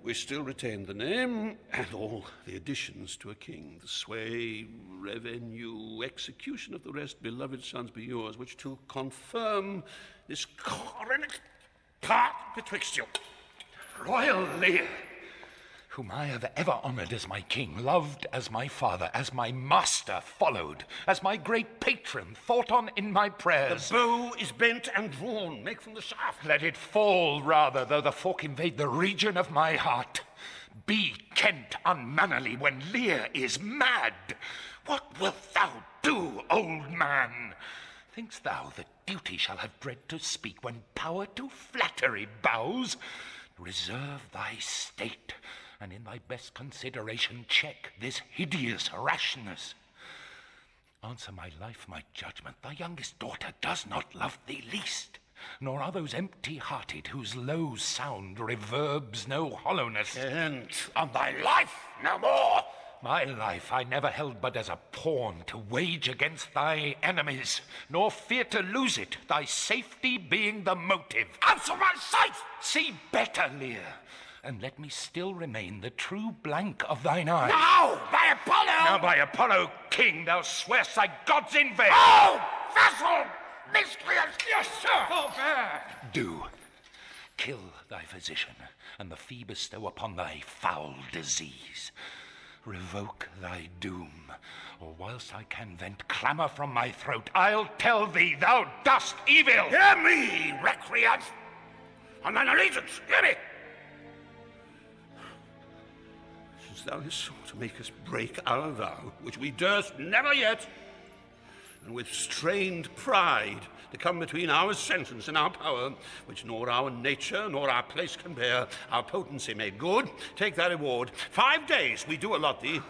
we still retain the name and all the additions to a king, the sway, revenue, execution of the rest, beloved sons, be yours, which to confirm this coronet part betwixt you. Royal Lear, whom I have ever honoured as my king, loved as my father, as my master followed, as my great patron thought on in my prayers. The bow is bent and drawn. Make from the shaft. Let it fall rather, though the fork invade the region of my heart. Be Kent unmannerly when Lear is mad. What wilt thou do, old man? Think'st thou that duty shall have dread to speak when power to flattery bows? Reserve thy state, and in thy best consideration check this hideous rashness. Answer my life, my judgment, thy youngest daughter does not love thee least, nor are those empty-hearted whose low sound reverbs no hollowness. And on thy life, no more! My life I never held but as a pawn to wage against thy enemies, nor fear to lose it, thy safety being the motive. Answer my sight! See better, Lear, and let me still remain the true blank of thine eye. Now, by Apollo! Now, by Apollo, king, thou swear'st thy gods in vain. Oh, vassal! Miscreants! Yes, sir! Forbear! Do. Kill thy physician, and the fee bestow upon thy foul disease. Revoke thy doom, or whilst I can vent clamour from my throat, I'll tell thee thou dost evil! Hear me, recreant! On thine allegiance, hear me! Since thou hast sought to make us break our vow, which we durst never yet, and with strained pride to come between our sentence and our power, which nor our nature nor our place can bear, our potency made good, take thy reward. 5 days we do allot thee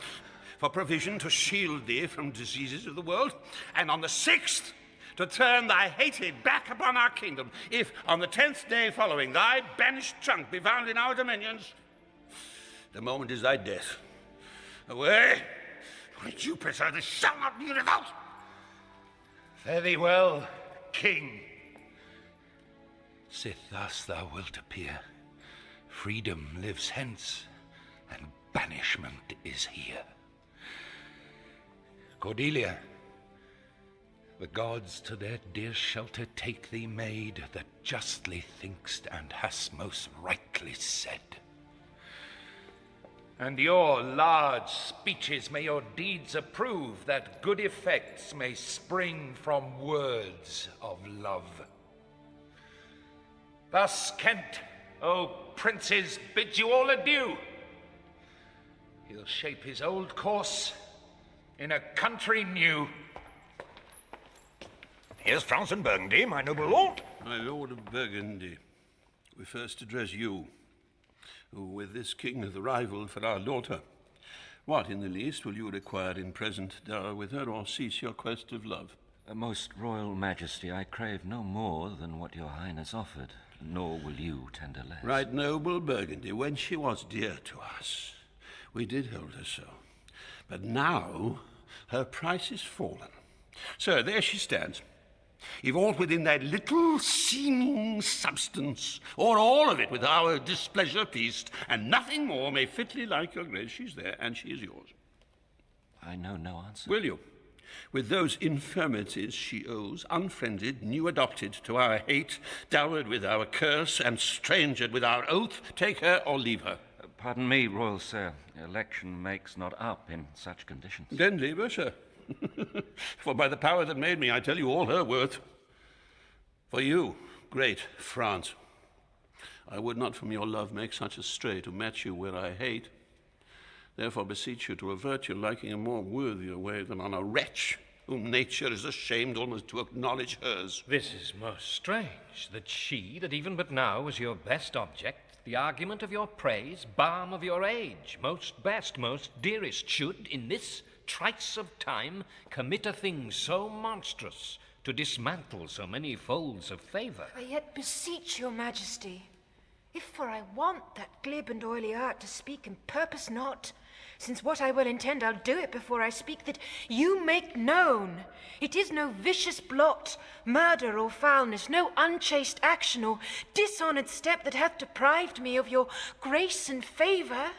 for provision to shield thee from diseases of the world, and on the 6th to turn thy hated back upon our kingdom. If on the 10th day following thy banished trunk be found in our dominions, the moment is thy death. Away! By Jupiter, this shall not be without! Fare thee well, king. Sith thus thou wilt appear, freedom lives hence, and banishment is here. Cordelia, the gods to their dear shelter take thee, maid, that justly think'st and hast most rightly said. And your large speeches may your deeds approve, that good effects may spring from words of love. Thus Kent, O princes, bids you all adieu. He'll shape his old course in a country new. Here's France and Burgundy, my noble lord. My lord of Burgundy, we first address you, who with this king hath rivaled for our daughter. What, in the least, will you require in present dower with her, or cease your quest of love? Most royal majesty, I crave no more than what your highness offered, nor will you tender less. Right noble Burgundy, when she was dear to us, we did hold her so. But now her price is fallen. So there she stands, evolved within that little seeming substance, or all of it with our displeasure pieced, and nothing more may fitly like your grace. She's there, and she is yours. I know no answer. Will you? With those infirmities she owes, unfriended, new adopted to our hate, dowered with our curse, and strangered with our oath, take her or leave her. Pardon me, royal sir. Election makes not up in such conditions. Then leave her, sir. For by the power that made me, I tell you all her worth. For you, great France, I would not from your love make such a stray to match you where I hate. Therefore beseech you to avert your liking a more worthier way than on a wretch whom nature is ashamed almost to acknowledge hers. This is most strange, that she, that even but now was your best object, the argument of your praise, balm of your age, most best, most dearest, should, in this trice of time, commit a thing so monstrous, to dismantle so many folds of favour. I yet beseech your majesty, if for I want that glib and oily art to speak and purpose not, since what I will intend I'll do it before I speak, that you make known it is no vicious blot, murder or foulness, no unchaste action or dishonoured step that hath deprived me of your grace and favour.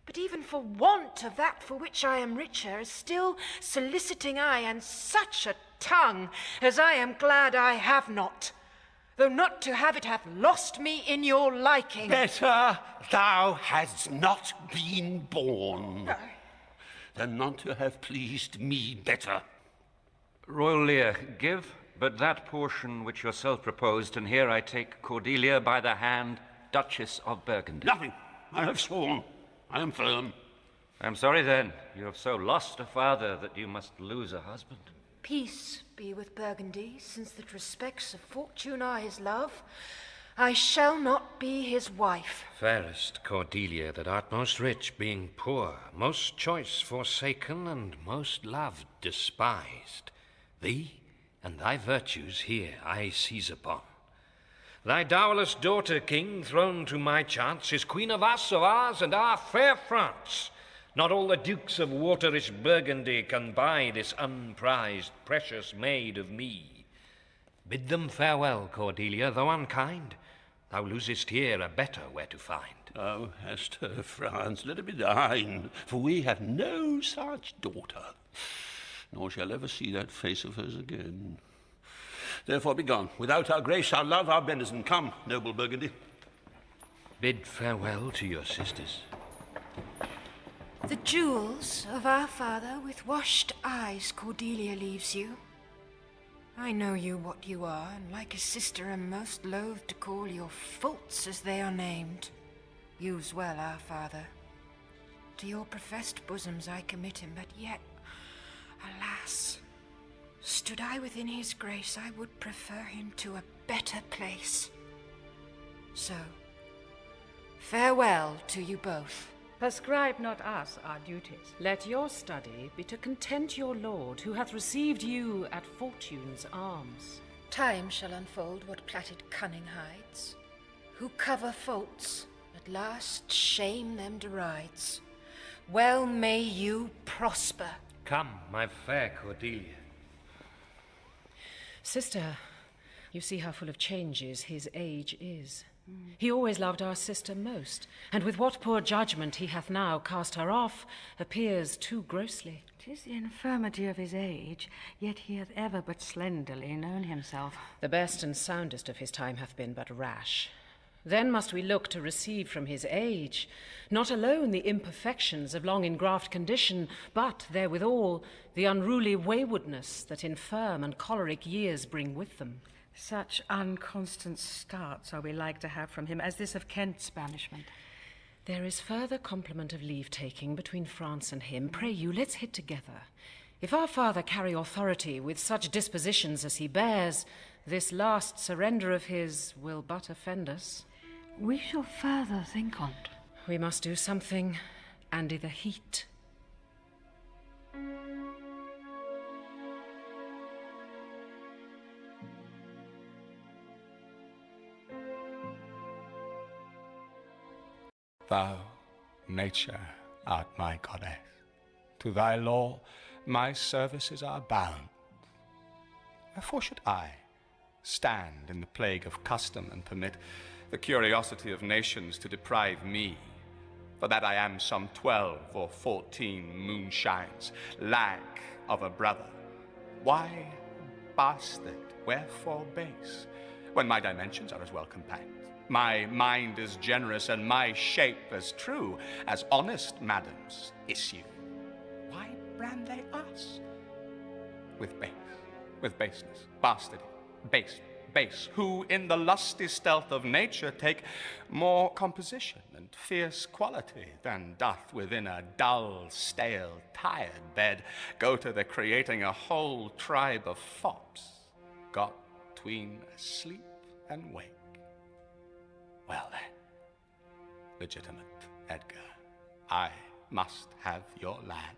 But even for want of that for which I am richer, is still soliciting I, and such a tongue as I am glad I have not, though not to have it hath lost me in your liking. Better thou hadst not been born than not to have pleased me better. Royal Lear, give but that portion which yourself proposed, and here I take Cordelia by the hand, Duchess of Burgundy. Nothing. I have sworn. I am firm. I am sorry, then. You have so lost a father that you must lose a husband. Peace be with Burgundy, since that respects of fortune are his love. I shall not be his wife. Fairest Cordelia, that art most rich, being poor, most choice forsaken, and most loved despised. Thee and thy virtues here I seize upon. Thy dowerless daughter, king, thrown to my chance, is queen of us, of ours, and our fair France. Not all the dukes of waterish Burgundy can buy this unprized, precious maid of me. Bid them farewell, Cordelia, though unkind. Thou losest here a better where to find. Oh, Hester, France, let it be thine, for we have no such daughter, nor shall ever see that face of hers again. Therefore be gone, without our grace, our love, our benison. Come, noble Burgundy. Bid farewell to your sisters. The jewels of our father with washed eyes Cordelia leaves you. I know you what you are, and like a sister am most loath to call your faults as they are named. Use well our father. To your professed bosoms I commit him, but yet, alas, stood I within his grace, I would prefer him to a better place. So, farewell to you both. Prescribe not us our duties. Let your study be to content your lord, who hath received you at fortune's arms. Time shall unfold what plaited cunning hides. Who cover faults, at last shame them derides. Well may you prosper. Come, my fair Cordelia. Sister, you see how full of changes his age is. He always loved our sister most, and with what poor judgment he hath now cast her off, appears too grossly. 'Tis the infirmity of his age, yet he hath ever but slenderly known himself. The best and soundest of his time hath been but rash. Then must we look to receive from his age, not alone the imperfections of long ingraft condition, but therewithal the unruly waywardness that infirm and choleric years bring with them. Such unconstant starts are we like to have from him as this of Kent's banishment. There is further compliment of leave-taking between France and him. Pray you, let's hit together. If our father carry authority with such dispositions as he bears, this last surrender of his will but offend us. We shall further think on't. We must do something, and i' the heat. Thou, nature, art my goddess. To thy law my services are bound. Wherefore should I stand in the plague of custom and permit the curiosity of nations to deprive me, for that I am some 12 or 14 moonshines lack of a brother? Why bastard? Wherefore base? When my dimensions are as well compact, my mind as generous, and my shape as true as honest madam's issue. Why brand they us? With baseness, bastardy, base, who in the lusty stealth of nature take more composition and fierce quality than doth within a dull, stale, tired bed go to the creating a whole tribe of fops, got tween sleep and wake. Well then, legitimate Edgar, I must have your land.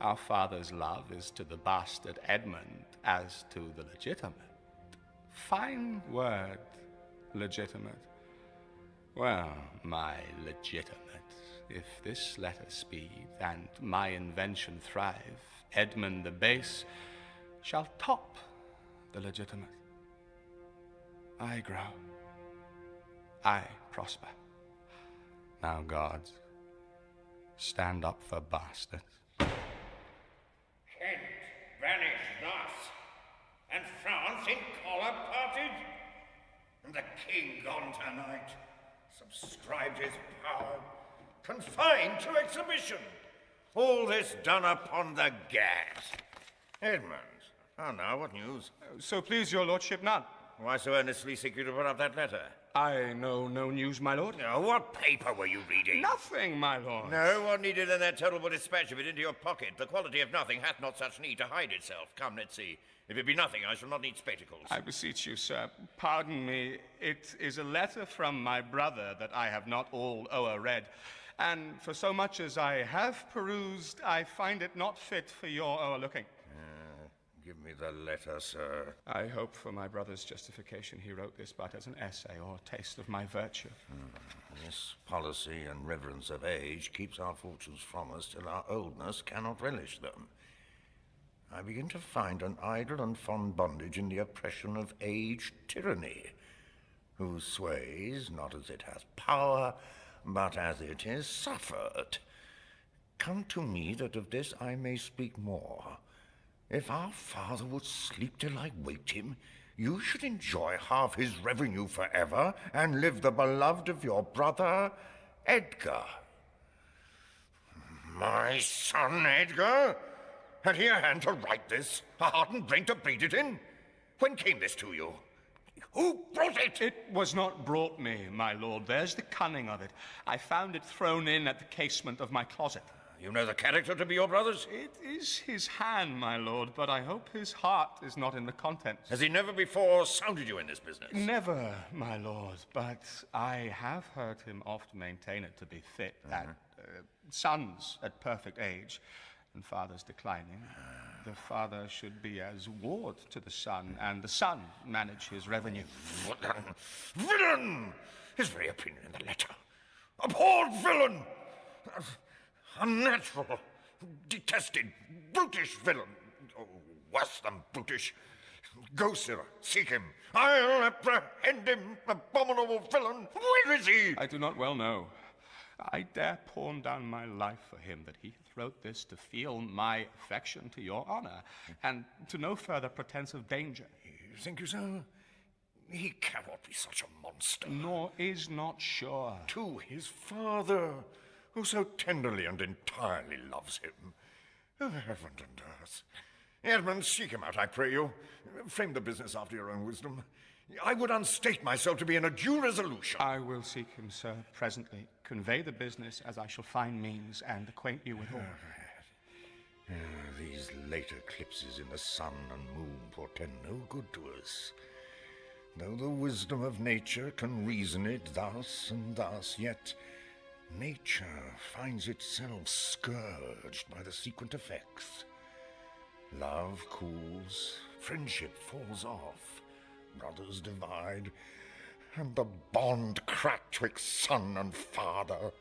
Our father's love is to the bastard Edmund as to the legitimate. Fine word, legitimate. Well, my legitimate, if this letter speed and my invention thrive, Edmund the base shall top the legitimate. I grow. I prosper. Now, gods, stand up for bastards. Kent vanished thus, and France in collar parted, and the king gone tonight, subscribed his power, confined to exhibition. All this done upon the gas. Edmund, how now, what news? So please your lordship, none. Why so earnestly seek you to put up that letter? I know no news, my lord. No, what paper were you reading? Nothing, my lord. No, what needed in that terrible dispatch of it into your pocket? The quality of nothing hath not such need to hide itself. Come, let's see. If it be nothing, I shall not need spectacles. I beseech you, sir, pardon me. It is a letter from my brother that I have not all o'er read. And for so much as I have perused, I find it not fit for your o'erlooking. Give me the letter, sir. I hope for my brother's justification he wrote this but as an essay or a taste of my virtue. This policy and reverence of age keeps our fortunes from us till our oldness cannot relish them. I begin to find an idle and fond bondage in the oppression of age tyranny, whose sways, not as it has power, but as it is suffered. Come to me that of this I may speak more. If our father would sleep till I waked him, you should enjoy half his revenue forever and live the beloved of your brother, Edgar. My son, Edgar? Had he a hand to write this? A heart and brain to beat it in? When came this to you? Who brought it? It was not brought me, my lord. There's the cunning of it. I found it thrown in at the casement of my closet. You know the character to be your brother's? It is his hand, my lord, but I hope his heart is not in the contents. Has he never before sounded you in this business? Never, my lord, but I have heard him oft maintain it to be fit that sons at perfect age and fathers declining, the father should be as ward to the son, and the son manage his revenue. Villain! His very opinion in the letter. Abhorred villain! Unnatural, detested, brutish villain. Oh, worse than brutish. Go, sir, seek him. I'll apprehend him, abominable villain. Where is he? I do not well know. I dare pawn down my life for him that he hath wrote this to feel my affection to your honour, and to no further pretence of danger. Think you so? He cannot be such a monster. Nor is not sure. To his father, who so tenderly and entirely loves him. Oh, heaven and earth. Edmund, seek him out, I pray you. Frame the business after your own wisdom. I would unstate myself to be in a due resolution. I will seek him, sir, presently. Convey the business as I shall find means, and acquaint you with all. These late eclipses in the sun and moon portend no good to us. Though the wisdom of nature can reason it thus and thus, yet nature finds itself scourged by the sequent effects. Love cools, friendship falls off, brothers divide, and the bond crack twixt son and father.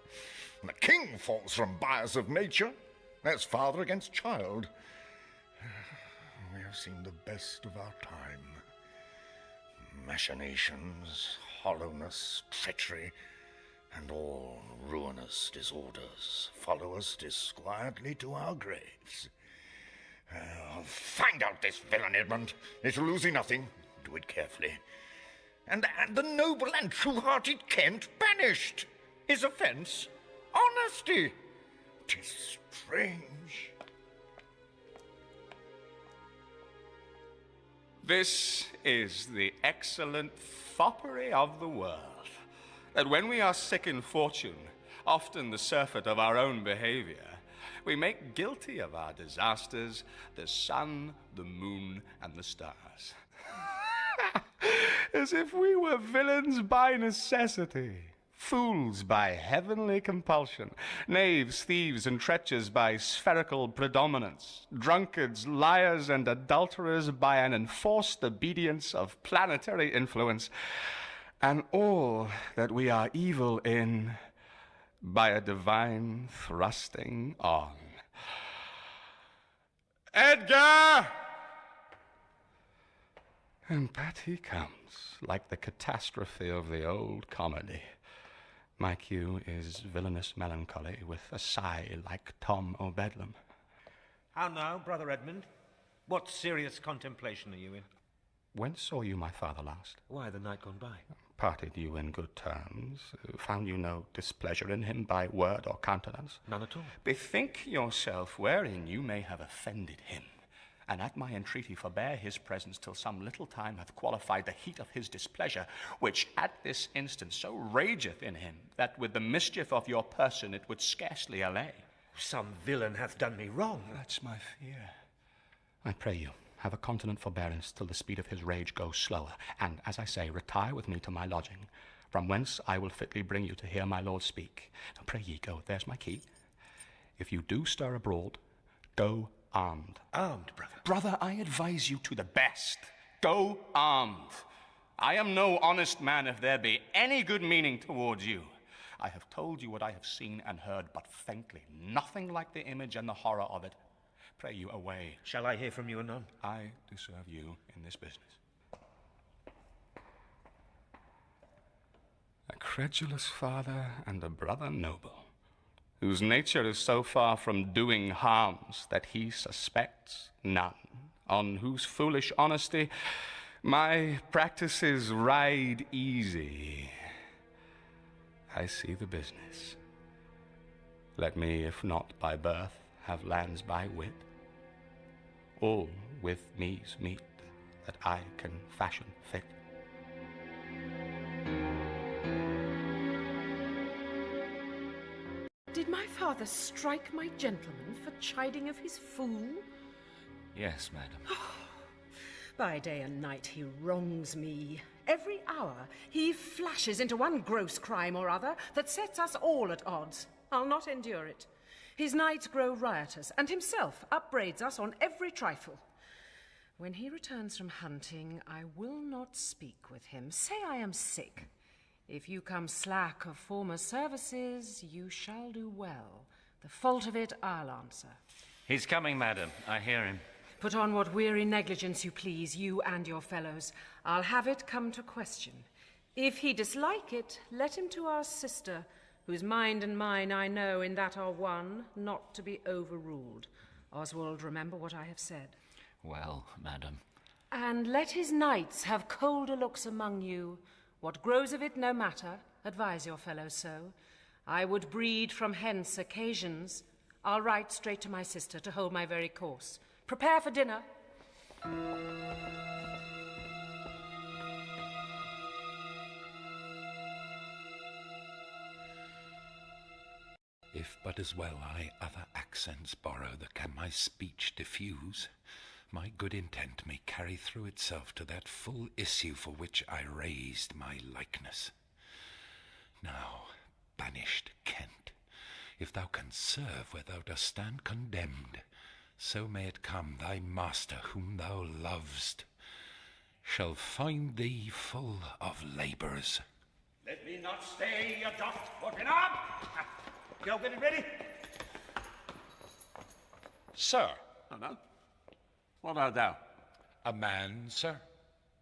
And the king falls from bias of nature. That's father against child. We have seen the best of our time. Machinations, hollowness, treachery, and all ruinous disorders follow us disquietly to our graves. Find out this villain, Edmund. It'll lose thee nothing. Do it carefully. And the noble and true-hearted Kent banished. His offence, honesty. 'Tis strange. This is the excellent foppery of the world, that when we are sick in fortune, often the surfeit of our own behaviour, we make guilty of our disasters the sun, the moon, and the stars. As if we were villains by necessity, fools by heavenly compulsion, knaves, thieves, and treachers by spherical predominance, drunkards, liars, and adulterers by an enforced obedience of planetary influence, and all that we are evil in by a divine thrusting on. Edgar! And back he comes, like the catastrophe of the old comedy. My cue is villainous melancholy, with a sigh like Tom O'Bedlam. How now, Brother Edmund? What serious contemplation are you in? When saw you my father last? Why, the night gone by. Parted you in good terms? Found you no displeasure in him by word or countenance? None at all. Bethink yourself wherein you may have offended him, and at my entreaty forbear his presence till some little time hath qualified the heat of his displeasure, which at this instant so rageth in him, that with the mischief of your person it would scarcely allay. Some villain hath done me wrong. That's my fear. I pray you, have a continent forbearance till the speed of his rage goes slower, and, as I say, retire with me to my lodging, from whence I will fitly bring you to hear my lord speak. Now pray ye go, there's my key. If you do stir abroad, go armed. Armed, brother. Brother, I advise you to the best. Go armed. I am no honest man if there be any good meaning towards you. I have told you what I have seen and heard, but frankly, nothing like the image and the horror of it. Pray you away. Shall I hear from you anon? I do serve you in this business. A credulous father and a brother noble, whose nature is so far from doing harms that he suspects none, on whose foolish honesty my practices ride easy. I see the business. Let me, if not by birth, have lands by wit. All with me's meet that I can fashion fit. Did my father strike my gentleman for chiding of his fool? Yes, madam. By day and night he wrongs me. Every hour he flashes into one gross crime or other that sets us all at odds. I'll not endure it. His nights grow riotous, and himself upbraids us on every trifle. When he returns from hunting, I will not speak with him. Say I am sick. If you come slack of former services, you shall do well. The fault of it I'll answer. He's coming, madam. I hear him. Put on what weary negligence you please, you and your fellows. I'll have it come to question. If he dislike it, let him to our sister, whose mind and mine I know in that are one, not to be overruled. Oswald, remember what I have said. Well, madam. And let his knights have colder looks among you. What grows of it no matter, advise your fellows so. I would breed from hence occasions. I'll write straight to my sister to hold my very course. Prepare for dinner. If but as well I other accents borrow that can my speech diffuse, my good intent may carry through itself to that full issue for which I raised my likeness. Now, banished Kent, if thou canst serve where thou dost stand condemned, so may it come thy master whom thou lovest shall find thee full of labours. Let me not stay, you doft walking up. Go get it ready. Sir. Oh, no. What art thou? A man, sir.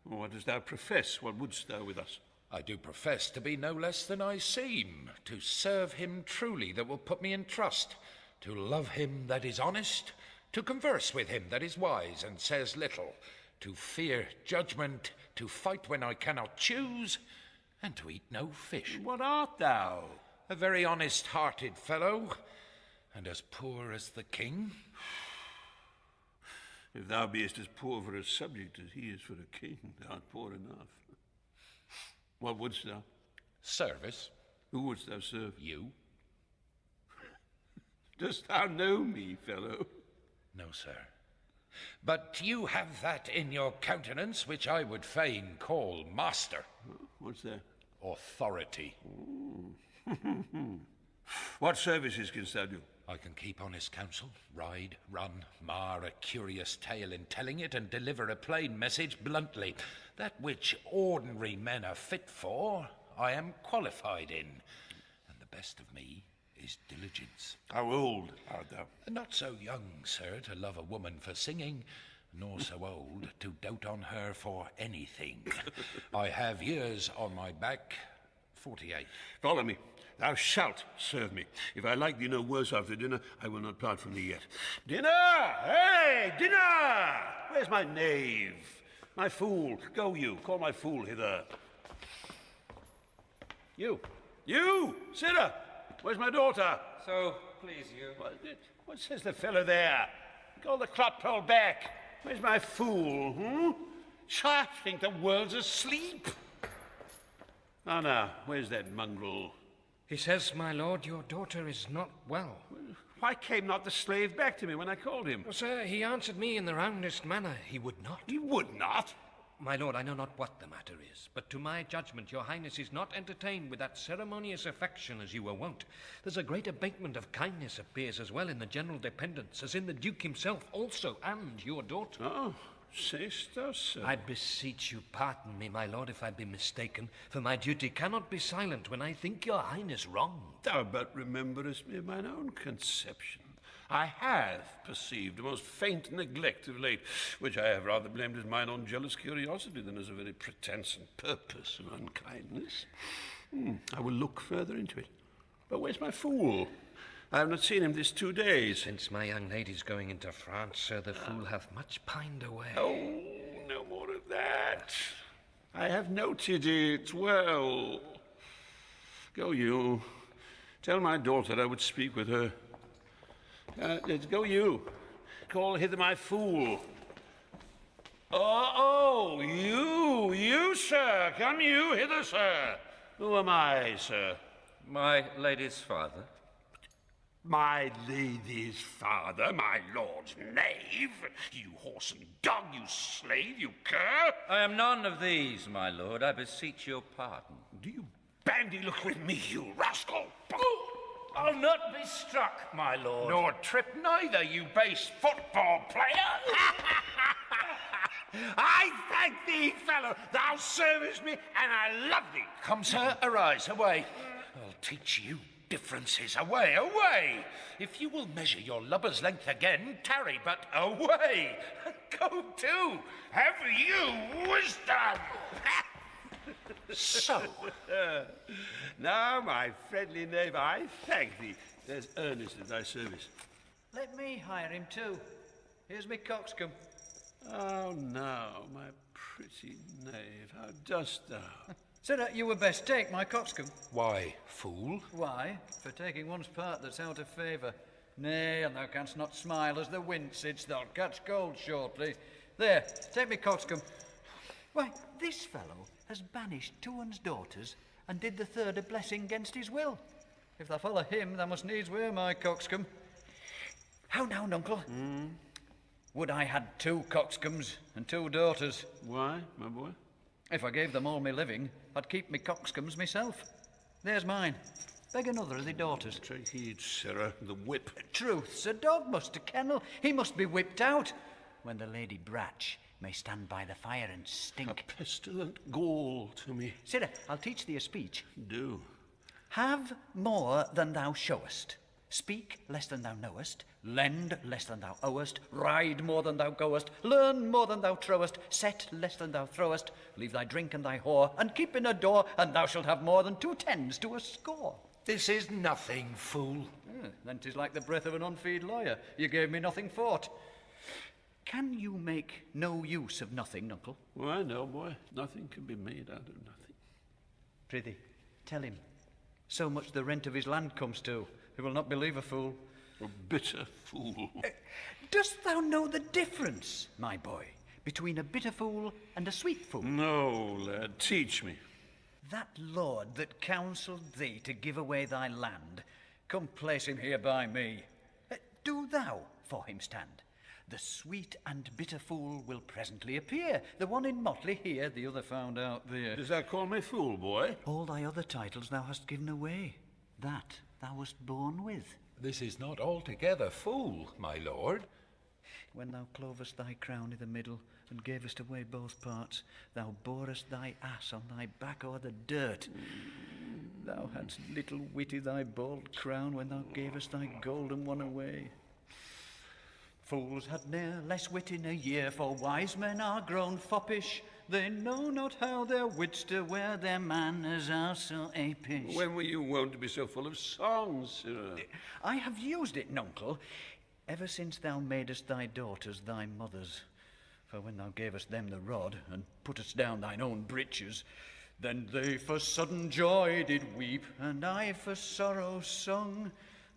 What dost thou profess? What wouldst thou with us? I do profess to be no less than I seem, to serve him truly that will put me in trust, to love him that is honest, to converse with him that is wise and says little, to fear judgment, to fight when I cannot choose, and to eat no fish. What art thou? A very honest-hearted fellow, and as poor as the king. If thou beest as poor for a subject as he is for a king, thou art poor enough. What wouldst thou? Service. Who wouldst thou serve? You. Dost thou know me, fellow? No, sir. But you have that in your countenance which I would fain call master. What's that? Authority. What services canst thou do? I can keep honest counsel, ride, run, mar a curious tale in telling it, and deliver a plain message bluntly. That which ordinary men are fit for, I am qualified in. And the best of me is diligence. How old art thou? Not so young, sir, to love a woman for singing, nor so old to dote on her for anything. I have years on my back, 48. Follow me. Thou shalt serve me. If I like thee no worse after dinner, I will not part from thee yet. Dinner! Hey, dinner! Where's my knave? My fool. Go you, call my fool hither. You! Sirrah! Where's my daughter? So, please you. What says the fellow there? Call the clotpole back. Where's my fool, I think the world's asleep. Now, where's that mongrel? He says, my lord, your daughter is not well. Why came not the slave back to me when I called him? Well, sir, he answered me in the roundest manner. He would not. He would not? My lord, I know not what the matter is, but to my judgment your highness is not entertained with that ceremonious affection as you were wont. There's a great abatement of kindness appears as well in the general dependence as in the duke himself also, and your daughter. Oh, say'st thou so? I beseech you, pardon me, my lord, if I be mistaken, for my duty cannot be silent when I think your highness wrong. Thou but rememberest me of mine own conception. I have perceived a most faint neglect of late, which I have rather blamed as mine own jealous curiosity than as a very pretence and purpose of unkindness. I will look further into it. But where's my fool? I have not seen him this 2 days. Since my young lady's going into France, sir, the fool hath much pined away. Oh, no more of that. I have noted it well. Go you. Tell my daughter I would speak with her. Go you. Call hither my fool. Oh, you, sir. Come you hither, sir. Who am I, sir? My lady's father. My lady's father, my lord's knave? You horse and dog, you slave, you cur! I am none of these, my lord. I beseech your pardon. Do you bandy look with me, you rascal? I'll not be struck, my lord. Nor trip neither, you base football player! I thank thee, fellow. Thou servest me, and I love thee. Come, sir, arise, away. I'll teach you differences. Away, away! If you will measure your lubber's length again, tarry, but away! Go to! Have you wisdom? So. Now, my friendly knave, I thank thee. There's earnest in thy service. Let me hire him too. Here's me coxcomb. Oh, now, my pretty knave, how dost thou? Sir, you were best take my coxcomb. Why, fool? Why? For taking one's part that's out of favour. Nay, and thou canst not smile as the wind sits, thou'll catch cold shortly. There, take me coxcomb. Why, this fellow has banished 2 on's daughters and did the 3rd a blessing against his will. If thou follow him, thou must needs wear my coxcomb. How now, nuncle? Would I had 2 coxcombs and 2 daughters. Why, my boy? If I gave them all me living, I'd keep me coxcombs myself. There's mine. Beg another of the daughters. Take heed, sirrah, the whip. Truth's a dog must to kennel. He must be whipped out. When the Lady Bratch may stand by the fire and stink. A pestilent gall to me. Sirrah, I'll teach thee a speech. Do. Have more than thou showest. Speak less than thou knowest. Lend less than thou owest. Ride more than thou goest. Learn more than thou trowest. Set less than thou throwest. Leave thy drink and thy whore, and keep in a door, and thou shalt have more than 2 tens to a score. This is nothing, fool. Then 'tis like the breath of an unfeed lawyer. You gave me nothing for't. Can you make no use of nothing, uncle? Why, no, boy. Nothing can be made out of nothing. Prithee, tell him. So much the rent of his land comes to. He will not believe a fool. A bitter fool. Dost thou know the difference, my boy, between a bitter fool and a sweet fool? No, lad. Teach me. That lord that counselled thee to give away thy land, come place him here by me. Do thou for him stand. The sweet and bitter fool will presently appear. The one in motley here, the other found out there. Does thou call me fool, boy? All thy other titles thou hast given away. That thou wast born with. This is not altogether fool, my lord. When thou clovest thy crown i' the middle, and gavest away both parts, thou borest thy ass on thy back o'er the dirt. Thou hadst little wit i' thy bald crown when thou gavest thy golden one away. Fools had ne'er less wit in a year, for wise men are grown foppish. They know not how their wits to wear, their manners are so apish. When were you wont to be so full of songs, sirrah? I have used it, nuncle, ever since thou madest thy daughters thy mothers. For when thou gavest them the rod, and puttest down thine own breeches, then they for sudden joy did weep, and I for sorrow sung,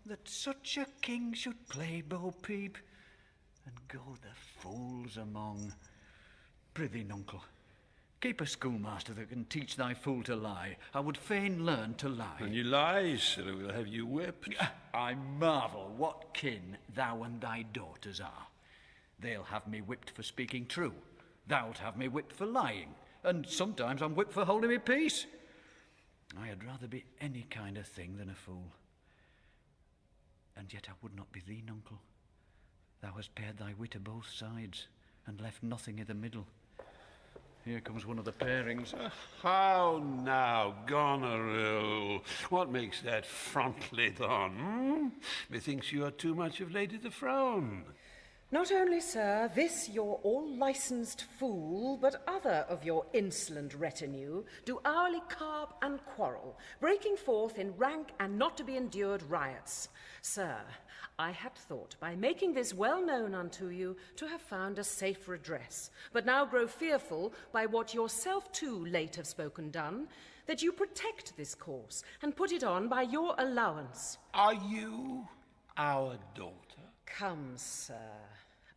that such a king should play bo peep, and go the fools among. Prithee, nuncle, keep a schoolmaster that can teach thy fool to lie. I would fain learn to lie. When you lie, sirrah, we'll have you whipped. I marvel what kin thou and thy daughters are. They'll have me whipped for speaking true. Thou'lt have me whipped for lying, and sometimes I'm whipped for holding me peace. I had rather be any kind of thing than a fool. And yet I would not be thee, nuncle. Thou hast pared thy wit o' both sides, and left nothing i' the middle. Here comes one of the pairings. How now, Goneril? What makes that front lid on? Methinks you are too much of late at the frown. Not only, sir, this your all-licensed fool, but other of your insolent retinue do hourly carp and quarrel, breaking forth in rank and not to be endured riots. Sir, I had thought, by making this well known unto you, to have found a safe redress, but now grow fearful, by what yourself too late have spoken done, that you protect this course, and put it on by your allowance. Are you our daughter? Come, sir.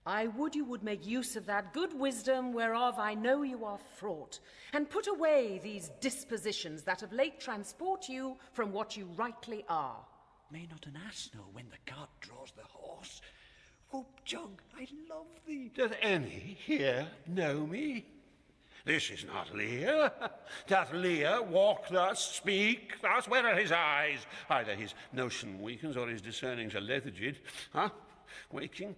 I would you would make use of that good wisdom whereof I know you are fraught, and put away these dispositions that of late transport you from what you rightly are. May not an ass know when the cart draws the horse? Whoop, Jug, I love thee. Doth any here know me? This is not Lear. Doth Lear walk thus, speak thus? Where are his eyes? Either his notion weakens, or his discernings are lethargied. Huh? Waking?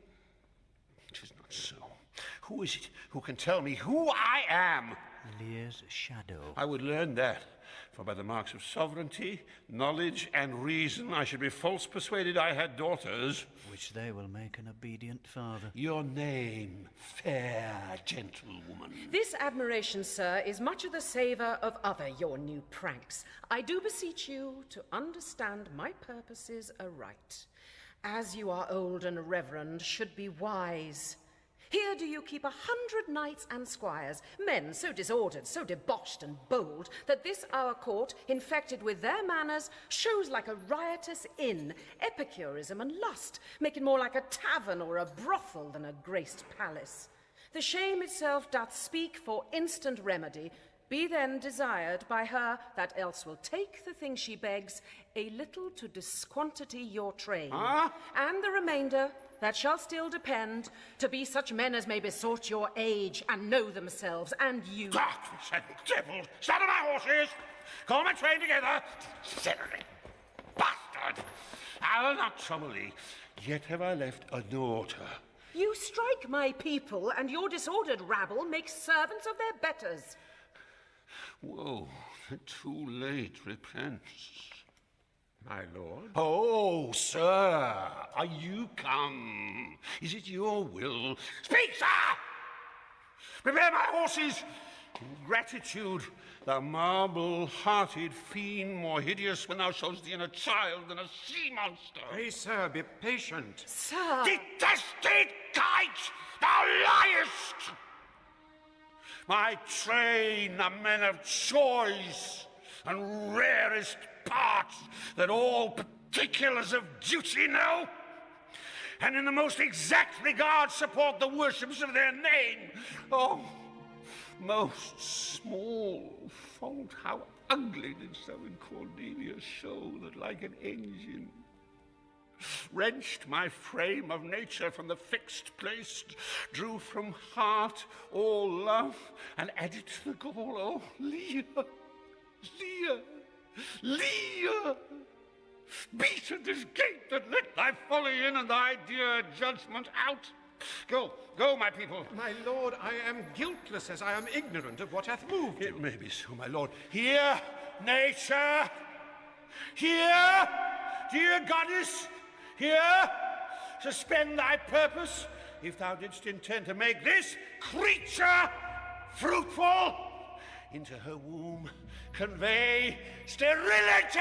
'Tis not so. Who is it who can tell me who I am? Lear's shadow. I would learn that, for by the marks of sovereignty, knowledge, and reason, I should be false persuaded I had daughters. Which they will make an obedient father. Your name, fair gentlewoman. This admiration, sir, is much of the savour of other your new pranks. I do beseech you to understand my purposes aright. As you are old and reverend, should be wise. Here do you keep 100 knights and squires, men so disordered, so debauched and bold, that this our court, infected with their manners, shows like a riotous inn, epicurism and lust, make it more like a tavern or a brothel than a graced palace. The shame itself doth speak for instant remedy. Be then desired by her that else will take the thing she begs, a little to disquantity your train, and the remainder that shall still depend to be such men as may besort your age and know themselves, and you. Darkness and devil! Saddle my horses! Call my train together! Celery! Bastard! I'll not trouble thee. Yet have I left a daughter. You strike my people, and your disordered rabble make servants of their betters. Woe, that too late repents. My lord? Oh, sir, are you come? Is it your will? Speak, sir! Prepare my horses! In gratitude, thou marble-hearted fiend, more hideous when thou showest thee in a child than a sea monster. Pray, sir, be patient. Sir! Detested kite! Thou liest! My train are men of choice and rarest parts that all particulars of duty know, and in the most exact regard support the worships of their name. Oh, most small fault, how ugly didst thou in Cordelia show that like an engine wrenched my frame of nature from the fixed place, drew from heart all love, and added to the gall. Oh, Lear, Lear, Lear, beat at this gate that let thy folly in and thy dear judgment out. Go, go, my people. My lord, I am guiltless as I am ignorant of what hath moved you. It may be so, my lord. Hear, nature! Hear, dear goddess! Here, suspend thy purpose, if thou didst intend to make this creature fruitful. Into her womb convey sterility.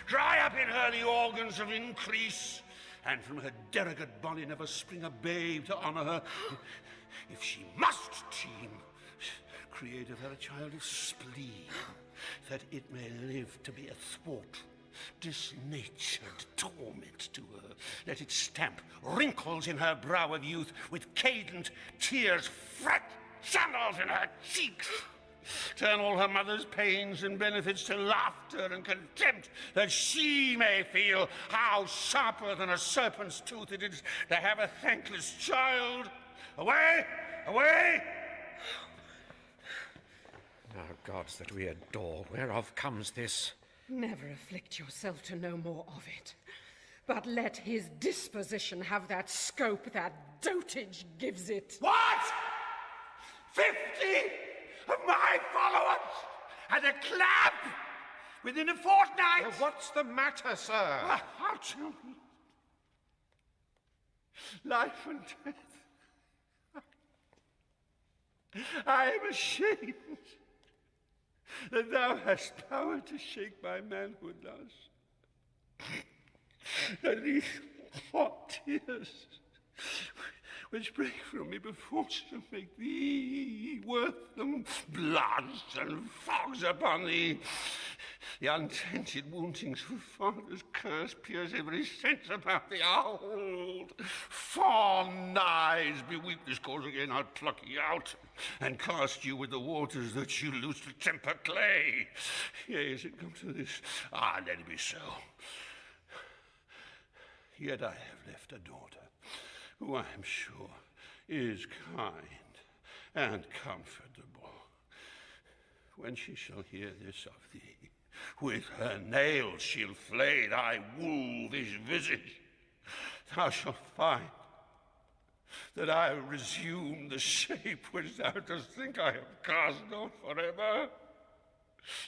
Dry up in her the organs of increase, and from her derogate body never spring a babe to honor her. If she must teem, create of her a child of spleen, that it may live to be a thwart, disnatured torment to her. Let it stamp wrinkles in her brow of youth, with cadent tears fret channels in her cheeks. Turn all her mother's pains and benefits to laughter and contempt, that she may feel how sharper than a serpent's tooth it is to have a thankless child. Away! Away! Now, gods that we adore, whereof comes this? Never afflict yourself to know more of it, but let his disposition have that scope that dotage gives it. What? 50 of my followers at a clap within a fortnight? Well, what's the matter, sir? I'll tell you. Life and death. I am ashamed that thou hast power to shake my manhood thus. And these hot tears which break from me before shall make thee worth them bloods and fogs upon thee. The untented woundings of father's curse pierce every sense about thee. I'll hold fond eyes beweep this cause again. I'll pluck ye out and cast you with the waters that you lose to temper clay. Yea, is it come to this? Ah, let it be so. Yet I have left a daughter who I am sure is kind and comfortable. When she shall hear this of thee, with her nails she'll flay thy wolvish visage. Thou shalt find that I resume the shape which thou dost think I have cast off forever.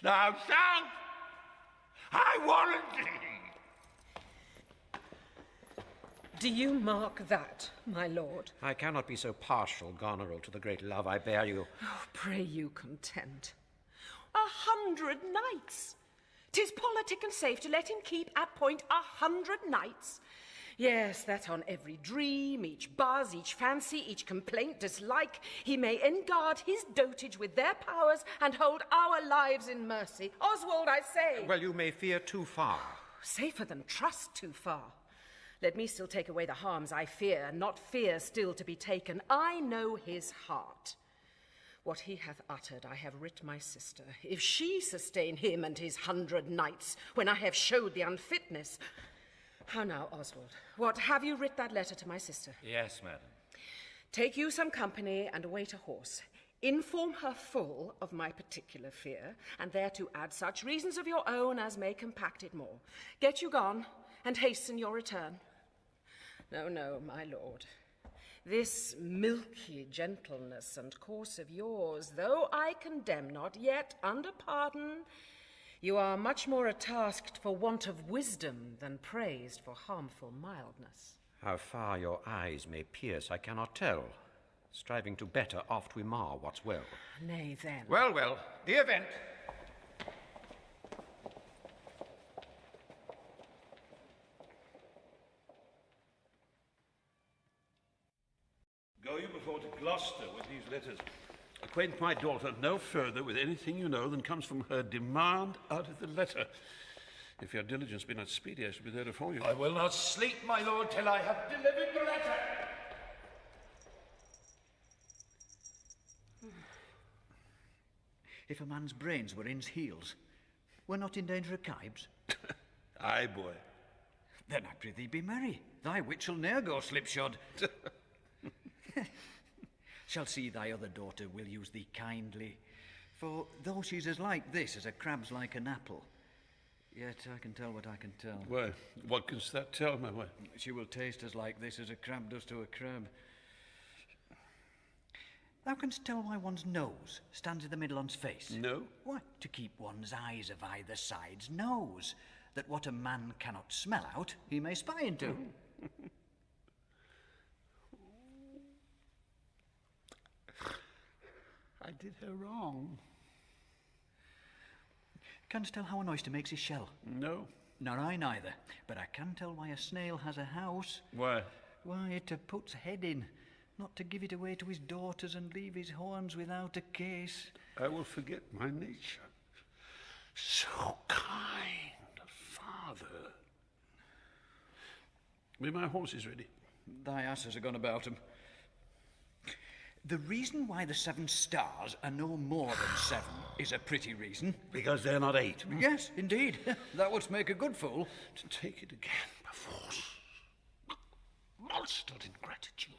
Thou shalt, I warrant thee. Do you mark that, my lord? I cannot be so partial, Goneril, to the great love I bear you. Oh, pray you content. 100 knights! 'Tis politic and safe to let him keep at point 100 knights. Yes, that on every dream, each buzz, each fancy, each complaint, dislike, he may enguard his dotage with their powers and hold our lives in mercy. Oswald, I say! Well, you may fear too far. Safer than trust too far. Let me still take away the harms I fear, not fear still to be taken. I know his heart. What he hath uttered I have writ my sister. If she sustain him and his 100 knights, when I have showed the unfitness... How now, Oswald? What, have you writ that letter to my sister? Yes, madam. Take you some company and await a horse. Inform her full of my particular fear, and thereto add such reasons of your own as may compact it more. Get you gone, and hasten your return. No, no, my lord. This milky gentleness and course of yours, though I condemn not, yet under pardon, you are much more atasked for want of wisdom than praised for harmful mildness. How far your eyes may pierce, I cannot tell. Striving to better, oft we mar what's well. Nay, then. Well, well, the event. Go you before to Gloucester with these letters. Acquaint my daughter no further with anything you know than comes from her demand out of the letter. If your diligence be not speedy, I shall be there to follow you. I will not sleep, my lord, till I have delivered the letter. If a man's brains were in's heels, we're not in danger of kibes. Aye, boy. Then I prithee be merry. Thy wit shall ne'er go slipshod. Shall see thy other daughter will use thee kindly, for though she's as like this as a crab's like an apple, yet I can tell what I can tell. Why, what canst thou tell, my wife? She will taste as like this as a crab does to a crab. Thou canst tell why one's nose stands in the middle on's face. No. Why, to keep one's eyes of either side's nose, that what a man cannot smell out, he may spy into. I did her wrong. Canst tell how an oyster makes his shell? No. Nor I neither. But I can tell why a snail has a house. Why? Why, it puts head in, not to give it away to his daughters and leave his horns without a case. I will forget my nature. So kind a father. Be my horses ready? Thy asses are gone about 'em. The reason why the 7 stars are no more than 7 is a pretty reason. Because they're not 8. Yes, indeed. That would make a good fool. To take it again perforce. Monstered ingratitude.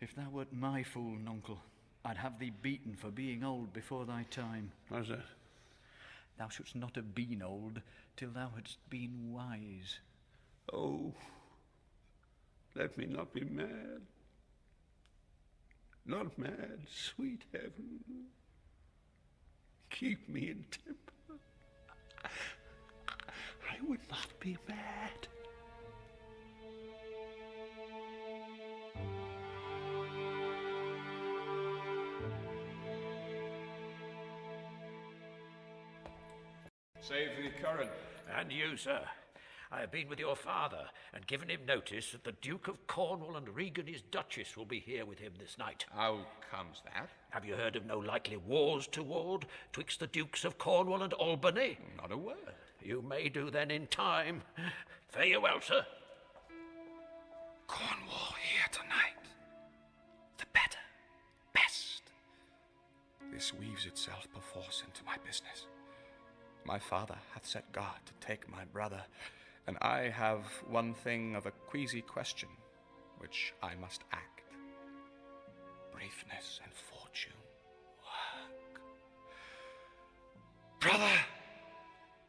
If thou wert my fool, nuncle, I'd have thee beaten for being old before thy time. How's that? Thou shouldst not have been old till thou hadst been wise. Oh, let me not be mad. Not mad, sweet heaven. Keep me in temper. I would not be mad. Save thee, Curran. And you, sir. I have been with your father and given him notice that the Duke of Cornwall and Regan his Duchess will be here with him this night. How comes that? Have you heard of no likely wars toward twixt the Dukes of Cornwall and Albany? Not a word. You may do then in time. Fare you well, sir. Cornwall here tonight. The better, best. This weaves itself perforce into my business. My father hath set guard to take my brother, and I have one thing of a queasy question, which I must act. Briefness and fortune work. Brother!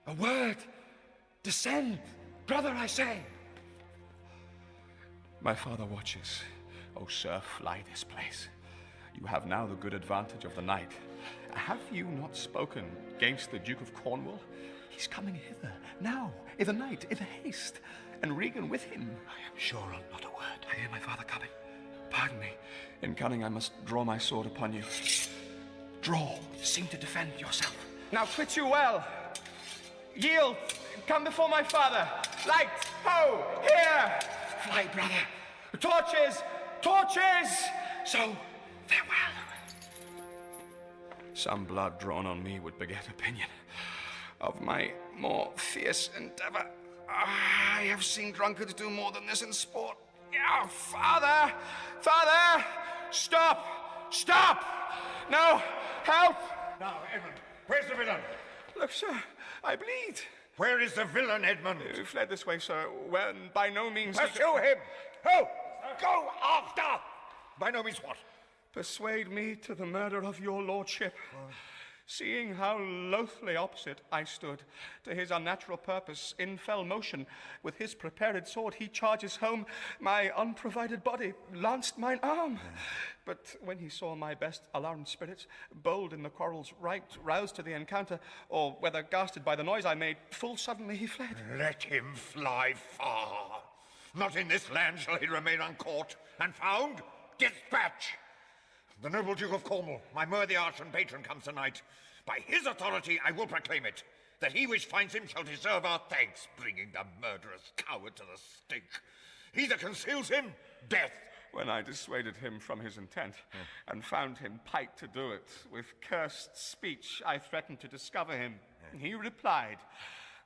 A word! Descend! Brother, I say! My father watches. Oh, sir, fly this place. You have now the good advantage of the night. Have you not spoken against the Duke of Cornwall? He's coming hither, now, i' the night, i' the haste, and Regan with him. I am sure on not a word. I hear my father coming. Pardon me. In cunning I must draw my sword upon you. Draw. Seem to defend yourself. Now quit you well. Yield. Come before my father. Light. Ho! Here! Fly, brother. Torches! Torches! So, farewell. Some blood drawn on me would beget opinion of my more fierce endeavour. I have seen drunkards do more than this in sport. Oh, father! Father! Stop! Stop! No! Help! Now, Edmund, where's the villain? Look, sir, I bleed. Where is the villain, Edmund? He fled this way, sir. Well, by no means... Pursue him! Ho! Go after! By no means what? Persuade me to the murder of your lordship. Seeing how loathly opposite I stood to his unnatural purpose, in fell motion, with his prepared sword he charges home, my unprovided body lanced mine arm. But when he saw my best alarmed spirits, bold in the quarrel's right, roused to the encounter, or whether gasted by the noise I made, full suddenly he fled. Let him fly far. Not in this land shall he remain uncaught, and found, dispatch. The noble Duke of Cornwall, my worthy arch and patron, comes tonight. By his authority I will proclaim it, that he which finds him shall deserve our thanks, bringing the murderous coward to the stake. He that conceals him, death. When I dissuaded him from his intent, and found him pight to do it, with cursed speech I threatened to discover him. He replied,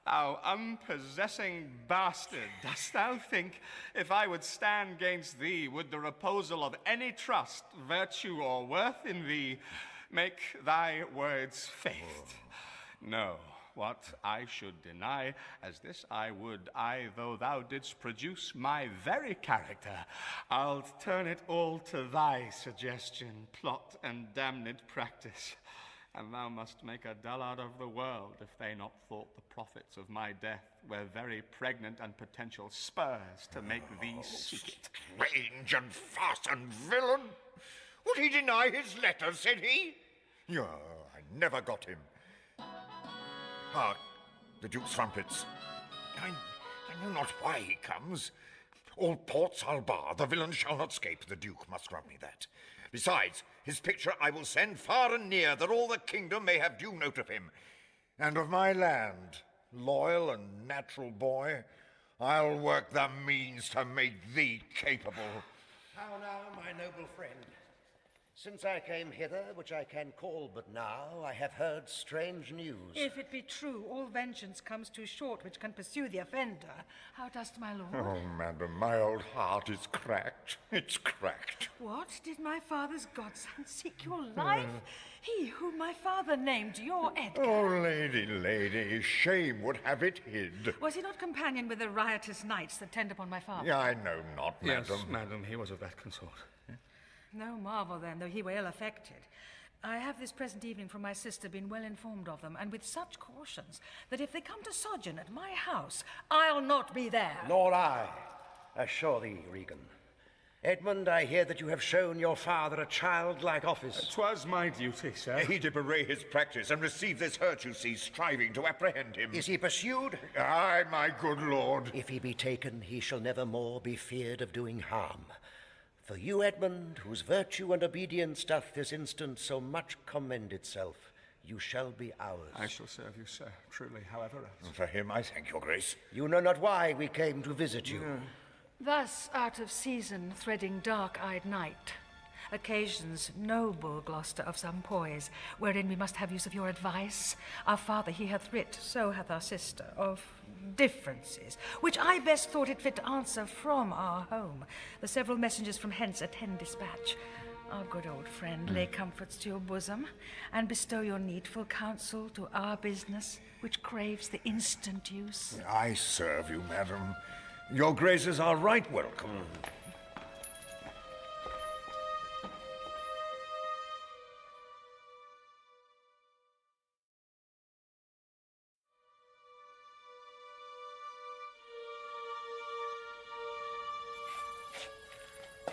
"Thou unpossessing bastard, dost thou think, if I would stand gainst thee, would the reposal of any trust, virtue, or worth in thee make thy words faith? No, what I should deny, as this I would, though thou didst produce my very character, I'll turn it all to thy suggestion, plot, and damned practice. And thou must make a dullard of the world if they not thought the profits of my death were very pregnant and potential spurs to make thee seek it." Strange and fastened villain! Would he deny his letter, said he? Yeah, I never got him. Hark, the Duke's trumpets. I know not why he comes. All ports I'll bar, the villain shall not scape. The Duke must grant me that. Besides, his picture I will send far and near, that all the kingdom may have due note of him. And of my land, loyal and natural boy, I'll work the means to make thee capable. How now, my noble friend? Since I came hither, which I can call but now, I have heard strange news. If it be true, all vengeance comes too short which can pursue the offender. How dost, my lord? Oh, madam, my old heart is cracked. It's cracked. What? Did my father's godson seek your life? He whom my father named your Edgar. Oh, lady, shame would have it hid. Was he not companion with the riotous knights that tend upon my father? Yeah, I know not, madam. Yes, madam, he was of that consort. No marvel, then, though he were ill affected. I have this present evening from my sister been well informed of them, and with such cautions, that if they come to sojourn at my house, I'll not be there. Nor I, assure thee, Regan. Edmund, I hear that you have shown your father a childlike office. 'Twas my duty, sir. He did bewray his practice and receive this hurt you see, striving to apprehend him. Is he pursued? Aye, my good lord. If he be taken, he shall never more be feared of doing harm. For you, Edmund, whose virtue and obedience doth this instant so much commend itself, you shall be ours. I shall serve you, sir, truly, however else. For him I thank your grace. You know not why we came to visit you. Thus, out of season, threading dark-eyed night, occasions noble Gloucester of some poise, wherein we must have use of your advice. Our father he hath writ, so hath our sister, of differences, which I best thought it fit to answer from our home. The several messengers from hence attend dispatch. Our good old friend, lay comforts to your bosom, and bestow your needful counsel to our business, which craves the instant use. I serve you, madam. Your graces are right welcome.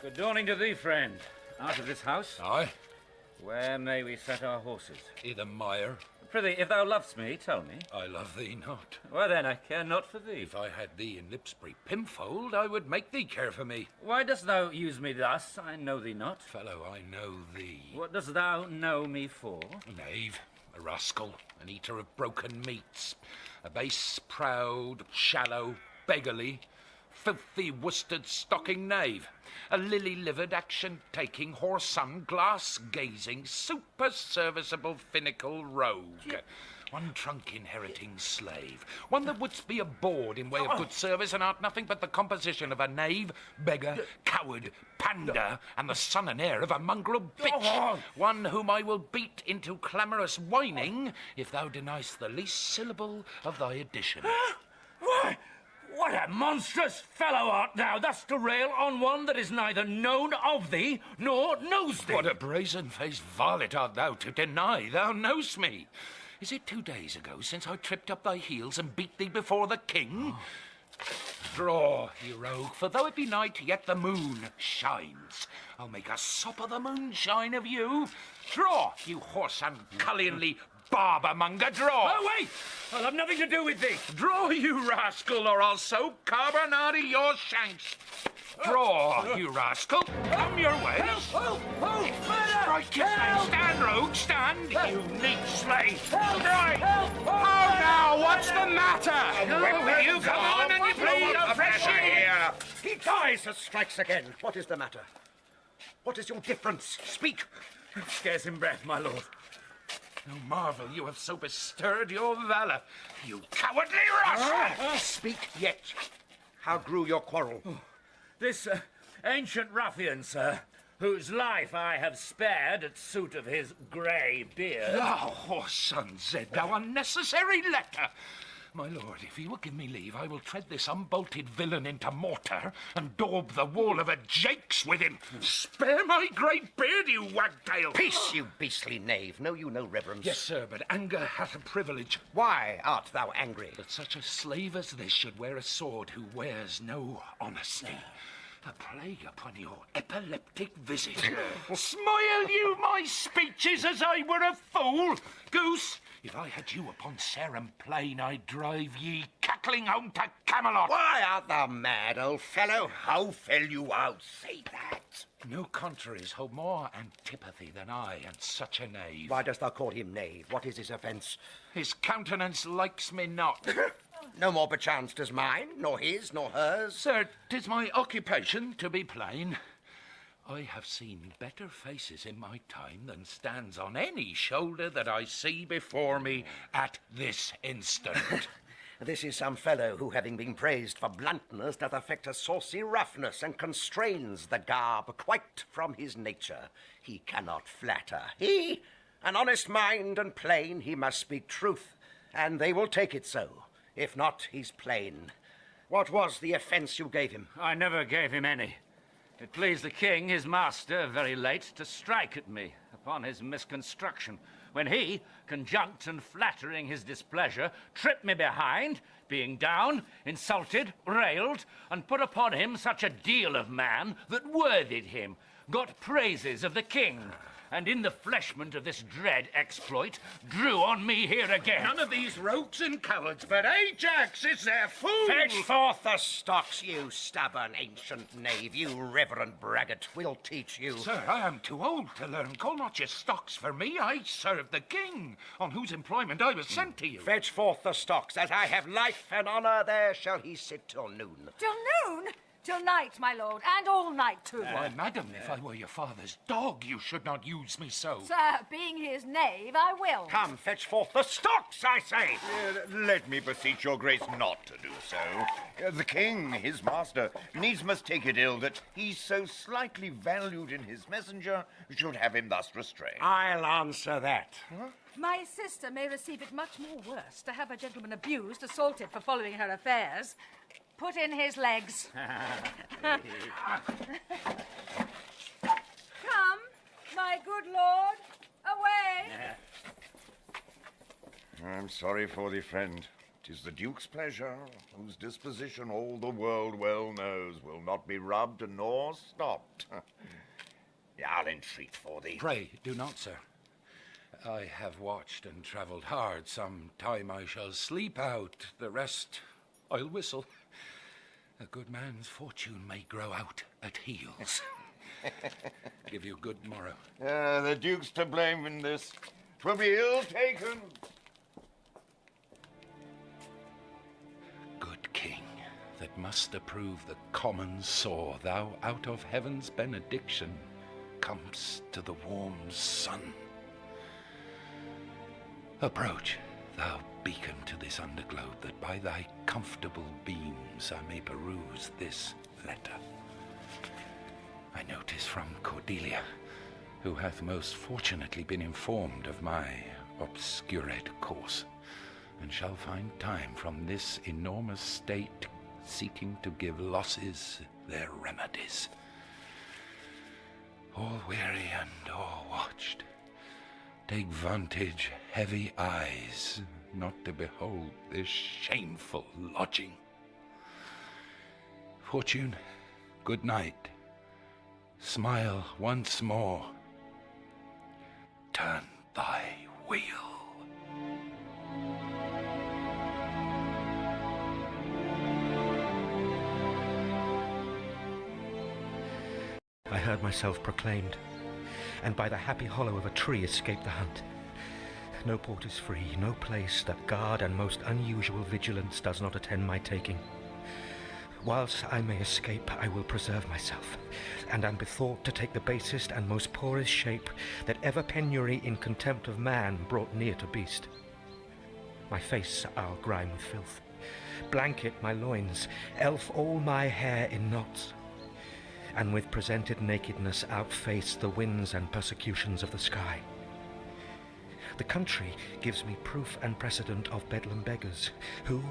Good dawning to thee, friend. Out of this house? Aye. Where may we set our horses? I' the mire. Prithee, if thou lovest me, tell me. I love thee not. Well then, I care not for thee. If I had thee in Lipsbury Pimfold, I would make thee care for me. Why dost thou use me thus? I know thee not. Fellow, I know thee. What dost thou know me for? A knave, a rascal, an eater of broken meats, a base, proud, shallow, beggarly, filthy worsted stocking knave, a lily-livered, action-taking, whoreson, glass-gazing, super-serviceable, finical rogue. One trunk-inheriting slave, one that wouldst be abhorred in way of good service and art nothing but the composition of a knave, beggar, coward, pander, and the son and heir of a mongrel bitch. One whom I will beat into clamorous whining if thou deniest the least syllable of thy addition. Why, what a monstrous fellow art thou, thus to rail on one that is neither known of thee nor knows thee. What a brazen-faced varlet art thou to deny thou knowest me. Is it 2 days ago since I tripped up thy heels and beat thee before the king? Draw, you rogue, for though it be night, yet the moon shines. I'll make a sop of the moonshine of you. Draw, you horse and cullionly barber-monger, draw! Oh, wait! I'll have nothing to do with thee. Draw, you rascal, or I'll so carbonade your shanks. Draw, you rascal. Come your way. Help! Strike his name. Stand, rogue, stand. You neat slave. Strike. Oh, now, what's the matter? You come on and you bleed a fresh here. He dies and strikes again. What is the matter? What is your difference? Speak. Scarce in breath, my lord. No marvel you have so bestirred your valour, you cowardly rascal! Speak yet. How grew your quarrel? This ancient ruffian, sir, whose life I have spared at suit of his grey beard. Thou whoreson, Zed, thou unnecessary letter! My lord, if you will give me leave, I will tread this unbolted villain into mortar and daub the wall of a Jake's with him. Spare my great beard, you wagtail! Peace, you beastly knave. Know you no reverence? Yes, sir, but anger hath a privilege. Why art thou angry? That such a slave as this should wear a sword who wears no honesty. A plague upon your epileptic visit. Smile you my speeches as I were a fool? Goose, if I had you upon Sarum Plain, I'd drive ye cackling home to Camelot. Why art thou mad, old fellow? How fell you out? Say that. No contraries hold more antipathy than I and such a knave. Why dost thou call him knave? What is his offence? His countenance likes me not. No more perchance does mine, nor his, nor hers. Sir, 'tis my occupation to be plain. I have seen better faces in my time than stands on any shoulder that I see before me at this instant. This is some fellow who, having been praised for bluntness, doth affect a saucy roughness and constrains the garb quite from his nature. He cannot flatter. He, an honest mind and plain, he must speak truth, and they will take it so. If not, he's plain. What was the offence you gave him? I never gave him any. It pleased the king, his master, very late, to strike at me upon his misconstruction, when he, conjunct and flattering his displeasure, tripped me behind, being down, insulted, railed, and put upon him such a deal of man that worthied him, got praises of the king, and in the fleshment of this dread exploit, drew on me here again. None of these rogues and cowards, but Ajax is their fool! Fetch forth the stocks, you stubborn ancient knave, you reverend braggart. We'll teach you. Sir, I am too old to learn. Call not your stocks for me. I serve the king, on whose employment I was sent to you. Fetch forth the stocks. As I have life and honour, there shall he sit till noon. Till noon? Till night, my lord, and all night too. Why, madam, if I were your father's dog, you should not use me so. Sir, being his knave, I will. Come, fetch forth the stocks, I say. Let me beseech your grace not to do so. The king, his master, needs must take it ill that he so slightly valued in his messenger should have him thus restrained. I'll answer that. Huh? My sister may receive it much more worse to have a gentleman abused, assaulted for following her affairs. Put in his legs. Come, my good lord, away. I'm sorry for thee, friend. 'Tis the Duke's pleasure, whose disposition all the world well knows will not be rubbed nor stopped. I'll entreat for thee. Pray, do not, sir. I have watched and travelled hard. Some time I shall sleep out, the rest I'll whistle. A good man's fortune may grow out at heels. Give you good morrow. The Duke's to blame in this. 'Twill be ill taken. Good king, that must approve the common sore, thou out of heaven's benediction comest to the warm sun. Approach, thou beacon to this underglow, that by thy comfortable beams I may peruse this letter. I know 'tis from Cordelia, who hath most fortunately been informed of my obscured course, and shall find time from this enormous state seeking to give losses their remedies. All weary and o'erwatched, take vantage, heavy eyes, not to behold this shameful lodging. Fortune, good night. Smile once more. Turn thy wheel. I heard myself proclaimed, and by the happy hollow of a tree escaped the hunt. No port is free, no place that guard and most unusual vigilance does not attend my taking. Whilst I may escape, I will preserve myself, and am bethought to take the basest and most poorest shape that ever penury in contempt of man brought near to beast. My face I'll grime with filth, blanket my loins, elf all my hair in knots, and with presented nakedness outface the winds and persecutions of the sky. The country gives me proof and precedent of Bedlam beggars, who,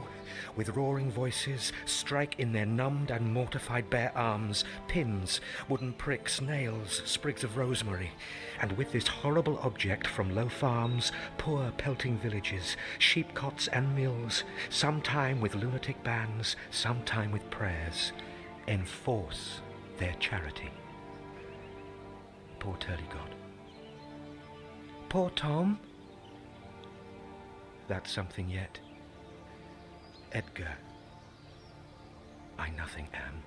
with roaring voices, strike in their numbed and mortified bare arms pins, wooden pricks, nails, sprigs of rosemary, and with this horrible object from low farms, poor pelting villages, sheep cots and mills, sometime with lunatic bands, sometime with prayers, enforce their charity. Poor Turlygod. Poor Tom. That's something yet. Edgar, I nothing am.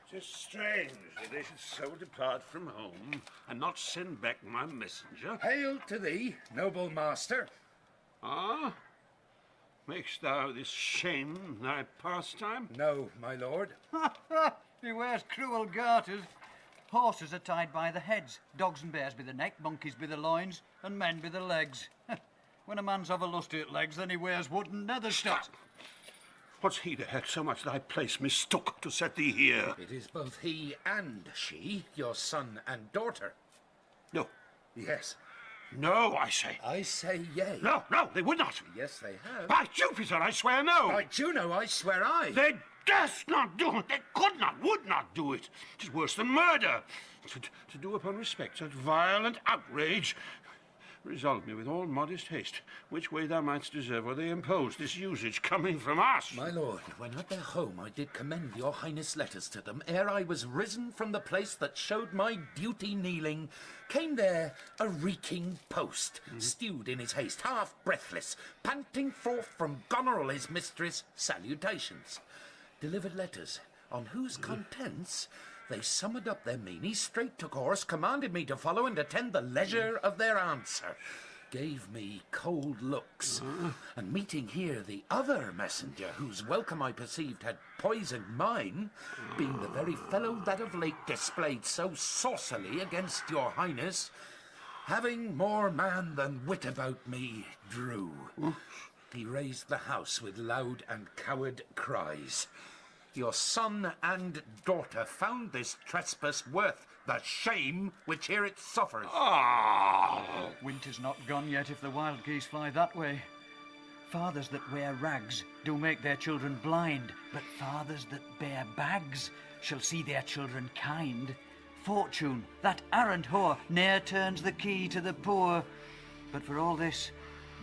'Tis strange that they should so depart from home and not send back my messenger. Hail to thee, noble master. Ah? Makest thou this shame thy pastime? No, my lord. He wears cruel garters. Horses are tied by the heads, dogs and bears by the neck, monkeys by the loins, and men by the legs. When a man's of a lusty at legs, then he wears wooden nether stuff. What's he that hath so much thy place mistook to set thee here? It is both he and she, your son and daughter. No. Yes. No, I say. I say yea. No, they would not. Yes, they have. By Jupiter, I swear no. By Juno, I swear aye. They durst not do it. They could not, would not do it. It is worse than murder. To do upon respect such violent outrage. Resolve me with all modest haste, which way thou mightst deserve, or they impose this usage coming from us. My lord, when at their home I did commend your highness' letters to them, ere I was risen from the place that showed my duty kneeling, came there a reeking post, stewed in his haste, half breathless, panting forth from Goneril his mistress salutations. Delivered letters, on whose contents they summoned up their meanies, straight took horse, commanded me to follow and attend the leisure of their answer, gave me cold looks, and meeting here the other messenger, whose welcome I perceived had poisoned mine, being the very fellow that of late displayed so saucily against your highness, having more man than wit about me, drew. He raised the house with loud and coward cries. Your son and daughter found this trespass worth the shame which here it suffers. Winter's not gone yet if the wild geese fly that way. Fathers that wear rags do make their children blind, but fathers that bear bags shall see their children kind. Fortune, that arrant whore, ne'er turns the key to the poor. But for all this,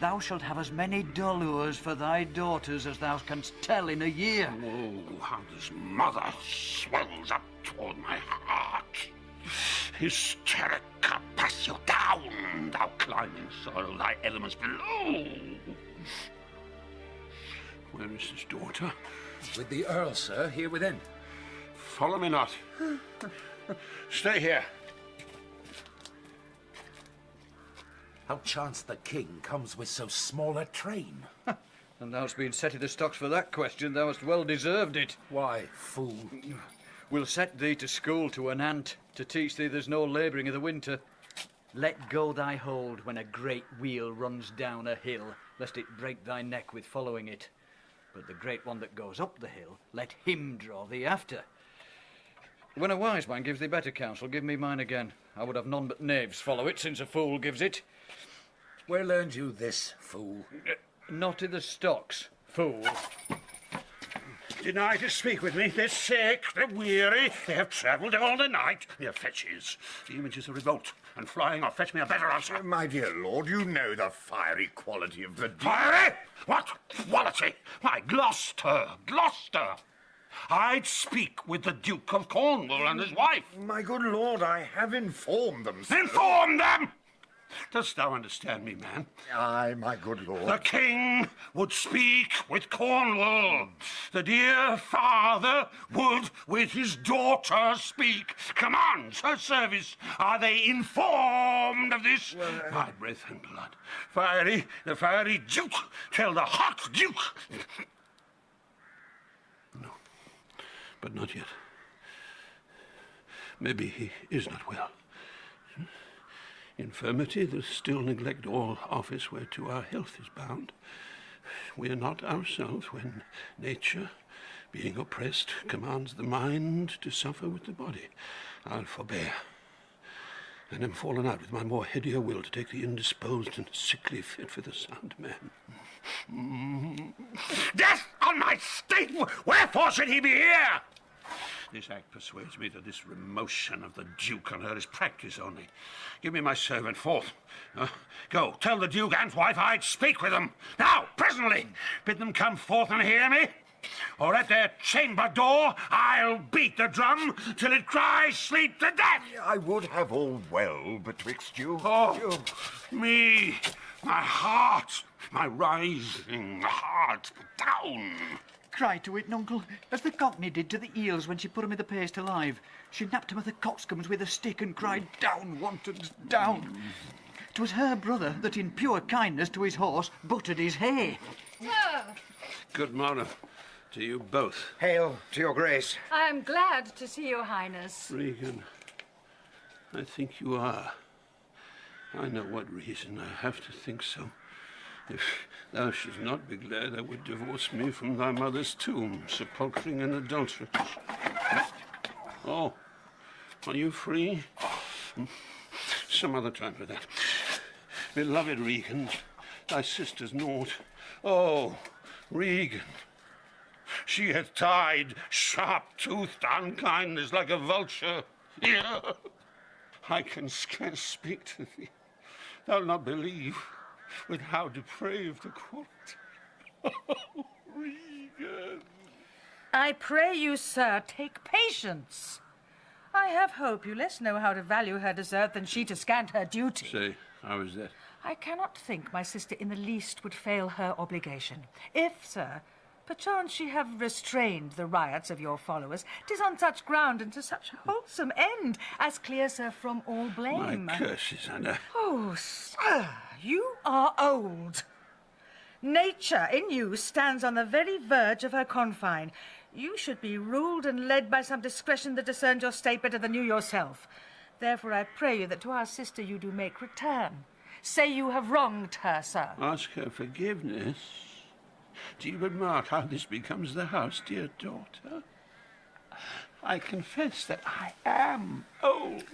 thou shalt have as many dolours for thy daughters as thou canst tell in a year. Oh, how this mother swells up toward my heart. Hysterica, pass you down, thou climbing sorrow, thy elements below. Where is his daughter? With the Earl, sir, here within. Follow me not. Stay here. How chance the king comes with so small a train? And thou'st been set i' the stocks for that question, thou hast well deserved it. Why, fool? We'll set thee to school to an ant, to teach thee there's no labouring i' the winter. Let go thy hold when a great wheel runs down a hill, lest it break thy neck with following it. But the great one that goes up the hill, let him draw thee after. When a wise man gives thee better counsel, give me mine again. I would have none but knaves follow it, since a fool gives it. Where learned you this, fool? Not i' the stocks, fool. Deny to speak with me. They're sick, they're weary, they have travelled all the night. They're fetches, the images of revolt, and flying off. Fetch me a better answer. My dear lord, you know the fiery quality of the... Fiery? What quality? Why, Gloucester! I'd speak with the Duke of Cornwall and his wife. My good lord, I have informed them, sir. Inform them? Dost thou understand me, man? Aye, my good lord. The king would speak with Cornwall. The dear father would with his daughter speak. Commands her service. Are they informed of this? My breath and blood. The fiery duke. Tell the hot duke. No, but not yet. Maybe he is not well. Infirmity that still neglect all office whereto our health is bound. We are not ourselves when nature, being oppressed, commands the mind to suffer with the body. I'll forbear, and am fallen out with my more headier will to take the indisposed and sickly fit for the sound man. Death on my state! Wherefore should he be here? This act persuades me that this remotion of the Duke on her is practice only. Give me my servant forth. Go, tell the Duke and wife I'd speak with them. Now, presently, bid them come forth and hear me, or at their chamber door I'll beat the drum till it cries sleep to death. I would have all well betwixt you. Oh, me, my heart, my rising heart down. Cry to it, nuncle, as the cockney did to the eels when she put 'em in the paste alive. She napped 'em at the coxcombs with a stick and cried, "Down, wantons, down." 'Twas her brother that in pure kindness to his horse buttered his hay. Sir, Good morrow to you both. Hail to your grace. I am glad to see your highness. Regan, I think you are. I know what reason I have to think so. If thou shouldst not be glad, I would divorce me from thy mother's tomb, sepulchring an adulteress. Oh, are you free? Some other time for that. Beloved Regan, thy sister's naught. Oh, Regan, she hath tied sharp-toothed unkindness like a vulture. Here, I can scarce speak to thee. Thou'lt not believe with how depraved a quality. Oh, Regan. I pray you, sir, take patience. I have hope you less know how to value her desert than she to scant her duty. Say, how is that? I cannot think my sister in the least would fail her obligation. If, sir, perchance she have restrained the riots of your followers, 'tis on such ground and to such wholesome end as clears her from all blame. My curses on her. Oh, sir, you are old. Nature in you stands on the very verge of her confine. You should be ruled and led by some discretion that discerns your state better than you yourself. Therefore I pray you that to our sister you do make return. Say you have wronged her, sir. Ask her forgiveness. Do you remark how this becomes the house, dear daughter? I confess that I am old.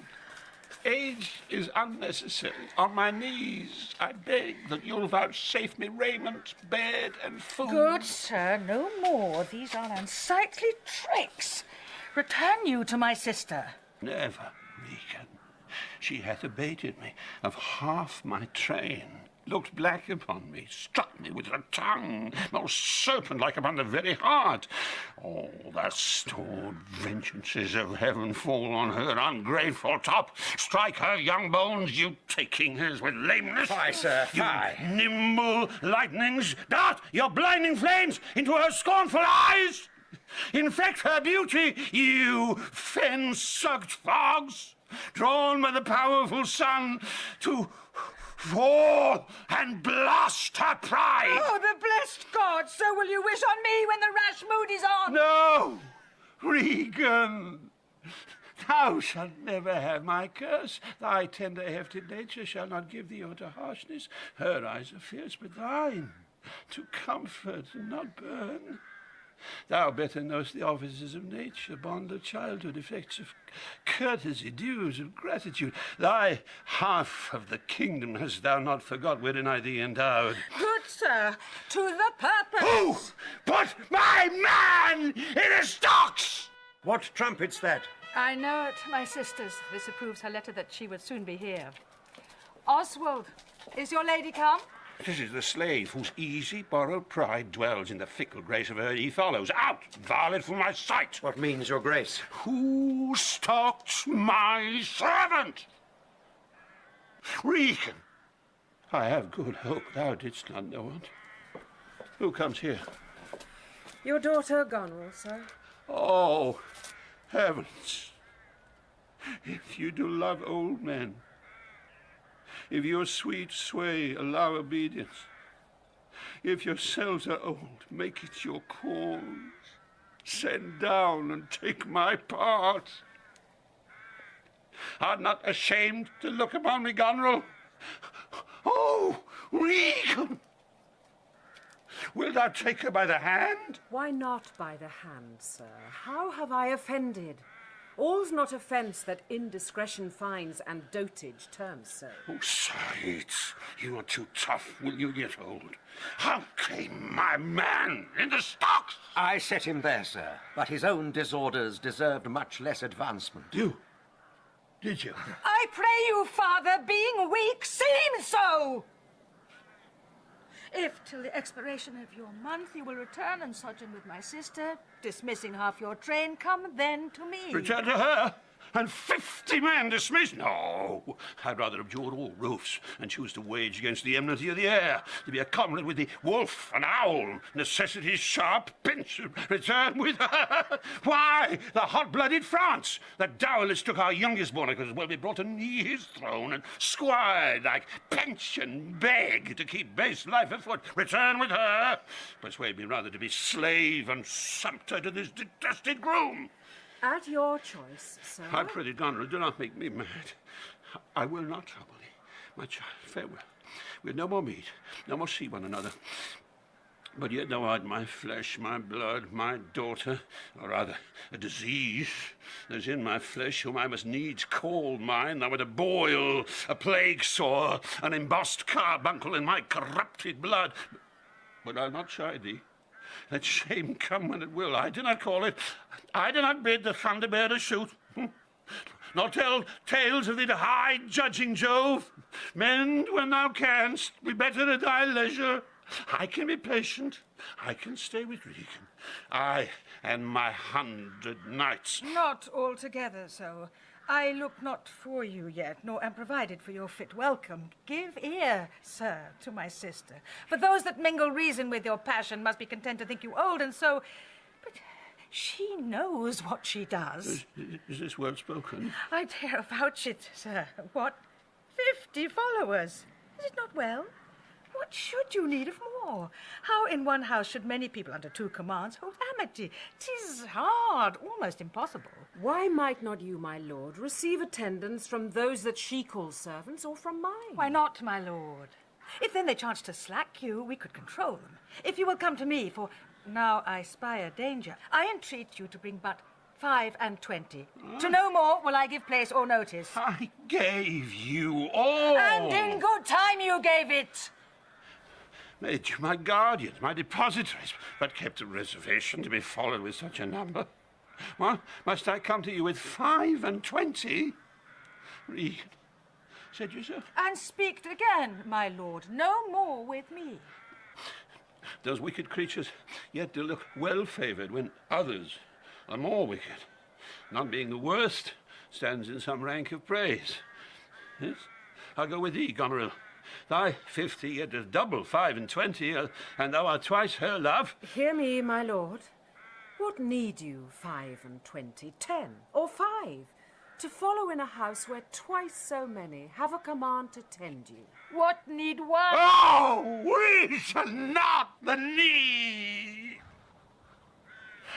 Age is unnecessary. On my knees, I beg that you'll vouchsafe me raiment, bed, and food. Good sir, no more. These are unsightly tricks. Return you to my sister. Never, Regan. She hath abated me of half my train, looked black upon me, struck me with her tongue, most serpent-like upon the very heart. All the stored vengeances of heaven fall on her ungrateful top. Strike her young bones, you taking hers with lameness. Fie, sir, fie. You nimble lightnings, dart your blinding flames into her scornful eyes. Infect her beauty, you fen-sucked fogs, drawn by the powerful sun to fall and blast her pride. Oh, the blessed God, so will you wish on me when the rash mood is on. No, Regan, thou shalt never have my curse. Thy tender-hefted nature shall not give thee unto harshness. Her eyes are fierce, but thine to comfort and not burn. Thou better knowest the offices of nature, bond of childhood, effects of courtesy, dues of gratitude. Thy half of the kingdom hast thou not forgot wherein I thee endowed. Good sir, to the purpose. Who put my man in the stocks? What trumpet's that? I know it, my sisters. This approves her letter that she would soon be here. Oswald, is your lady come? This is the slave whose easy borrowed pride dwells in the fickle grace of her he follows. Out, varlet, from my sight! What means your grace? Who stalked my servant? Regan, I have good hope thou didst not know it. Who comes here? Your daughter Goneril, sir. Oh, heavens! If you do love old men, if your sweet sway allow obedience, if yourselves are old, make it your cause. Send down and take my part. Art not ashamed to look upon me, Goneril? Oh, Regan! Wilt thou take her by the hand? Why not by the hand, sir? How have I offended? All's not offence that indiscretion finds and dotage terms so. Oh, sides, you are too tough, will you get old? How came my man in the stocks? I set him there, sir, but his own disorders deserved much less advancement. Did you? I pray you, father, being weak, seem so. If till the expiration of your month you will return and sojourn with my sister, dismissing half your train, come then to me. Return to her? And 50 men dismissed? No, I'd rather abjure all roofs and choose to wage against the enmity of the air, to be a comrade with the wolf and owl, necessity's sharp pinch. Return with her? Why, the hot-blooded France, that dowerless took our youngest born, could as well be brought to knee his throne and squired like pension beg to keep base life afoot. Return with her? Persuade me rather to be slave and sumpter to this detested groom. At your choice, sir. I pray thee, Goneril, do not make me mad. I will not trouble thee. My child, farewell. We'll no more meet, no more see one another. But yet thou art my flesh, my blood, my daughter, or rather a disease that's in my flesh, whom I must needs call mine. Thou art a boil, a plague sore, an embossed carbuncle in my corrupted blood. But I'll not chide thee. Let shame come when it will. I do not call it. I do not bid the thunder-bearer shoot. Nor tell tales of thee to hide, judging Jove. Mend when thou canst, be better at thy leisure. I can be patient. I can stay with Regan. I and my 100 knights. Not altogether so. I look not for you yet, nor am provided for your fit welcome. Give ear, sir, to my sister. For those that mingle reason with your passion must be content to think you old, and so... But she knows what she does. Is this well spoken? I dare vouch it, sir. What? 50 followers. Is it not well? What should you need of more? How in one house should many people under 2 commands hold amity? 'Tis hard, almost impossible. Why might not you, my lord, receive attendance from those that she calls servants, or from mine? Why not, my lord? If then they chance to slack you, we could control them. If you will come to me, for now I spy a danger, I entreat you to bring but 5 and 20. To no more will I give place or notice. I gave you all. And in good time you gave it. Made you my guardians, my depositories, but kept a reservation to be followed with such a number. What? Must I come to you with 5 and 20? Regan, said you so? And speak again, my lord. No more with me. Those wicked creatures yet do look well-favoured when others are more wicked. None being the worst stands in some rank of praise. Yes? I'll go with thee, Goneril. Thy 50 yet is double 5 and 20, and thou art twice her love. Hear me, my lord. What need you 5 and 20, 10, or 5, to follow in a house where twice so many have a command to tend you? What need one? Oh, we shall not the need.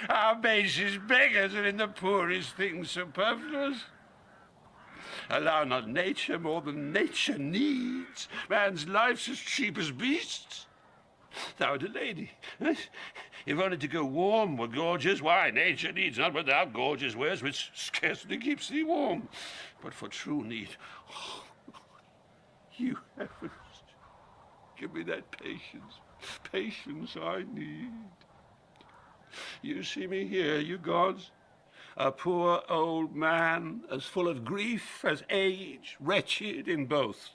Our basest beggars are in the poorest things superfluous. Allow not nature more than nature needs. Man's life's as cheap as beasts. Thou art a lady. If only to go warm were gorgeous, why, nature needs not but thou gorgeous wares, which scarcely keeps thee warm. But for true need, oh, you heavens, give me that patience I need. You see me here, you gods, a poor old man, as full of grief as age, wretched in both.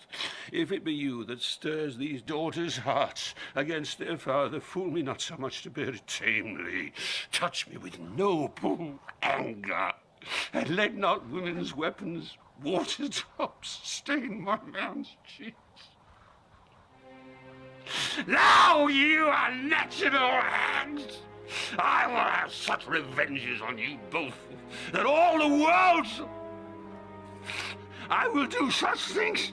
If it be you that stirs these daughters' hearts against their father, fool me not so much to bear it tamely. Touch me with noble anger, and let not women's weapons, water drops, stain my man's cheeks. Now, you unnatural hags! I will have such revenges on you both that all the world I will do such things.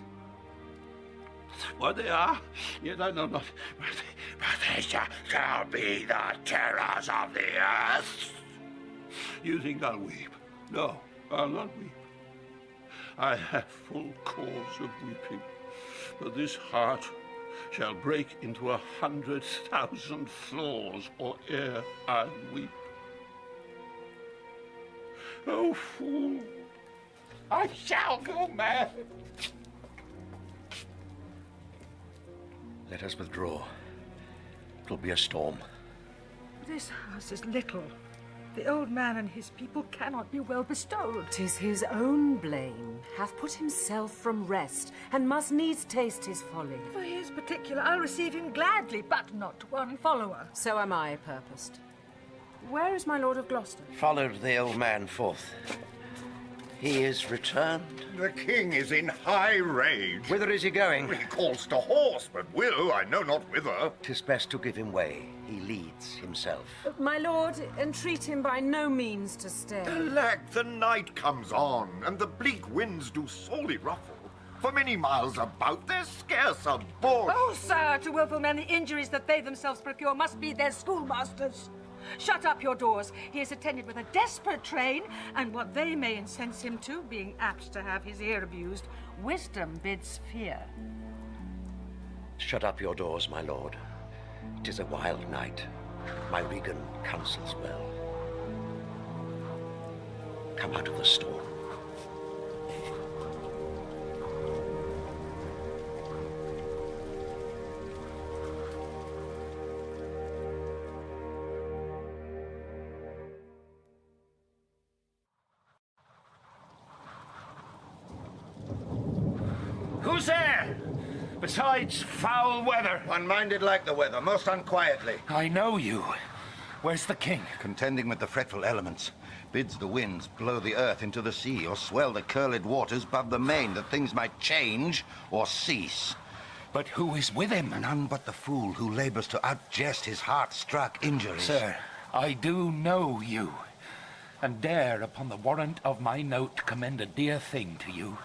What they are, yet I know not. But they shall be the terrors of the earth. You think I'll weep? No, I'll not weep. I have full cause of weeping, but this heart shall break into 100,000 flaws, or ere I weep. Oh, fool, I shall go mad. Let us withdraw. It'll be a storm. This house is little. The old man and his people cannot be well bestowed. 'Tis his own blame, hath put himself from rest, and must needs taste his folly. For his particular, I'll receive him gladly, but not one follower. So am I purposed. Where is my lord of Gloucester? Followed the old man forth. He is returned. The king is in high rage. Whither is he going? He calls to horse, but will, I know not whither. 'Tis best to give him way. He leads himself. My lord, entreat him by no means to stay. Alack, the night comes on, and the bleak winds do sorely ruffle. For many miles about, there's scarce a bush. Oh, sir, to wilful men, the injuries that they themselves procure must be their schoolmasters. Shut up your doors. He is attended with a desperate train, and what they may incense him to, being apt to have his ear abused, wisdom bids fear. Shut up your doors, my lord. 'Tis a wild night. My Regan counsels well. Come out of the storm. Who's there? Besides foul weather. Unminded like the weather, most unquietly. I know you. Where's the king? Contending with the fretful elements. Bids the winds blow the earth into the sea, or swell the curled waters above the main, that things might change or cease. But who is with him? None but the fool who labors to outjest his heart-struck injuries. Sir, I do know you, and dare upon the warrant of my note commend a dear thing to you.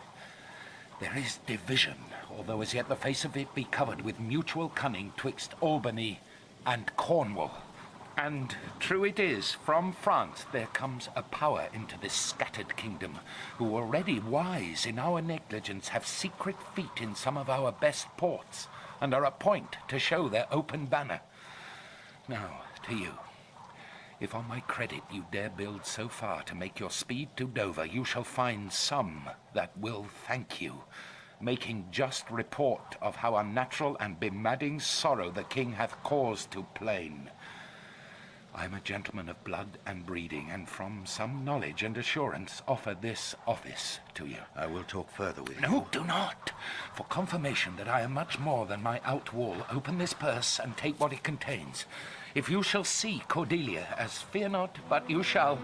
There is division, although as yet the face of it be covered with mutual cunning twixt Albany and Cornwall. And true it is, from France there comes a power into this scattered kingdom, who already wise in our negligence have secret feet in some of our best ports, and are a point to show their open banner. Now, to you. If on my credit you dare build so far to make your speed to Dover, you shall find some that will thank you, making just report of how unnatural and bemadding sorrow the king hath caused to plain. I am a gentleman of blood and breeding, and from some knowledge and assurance offer this office to you. I will talk further with you. No, do not. For confirmation that I am much more than my outwall, open this purse and take what it contains. If you shall see Cordelia, as fear not, but you shall,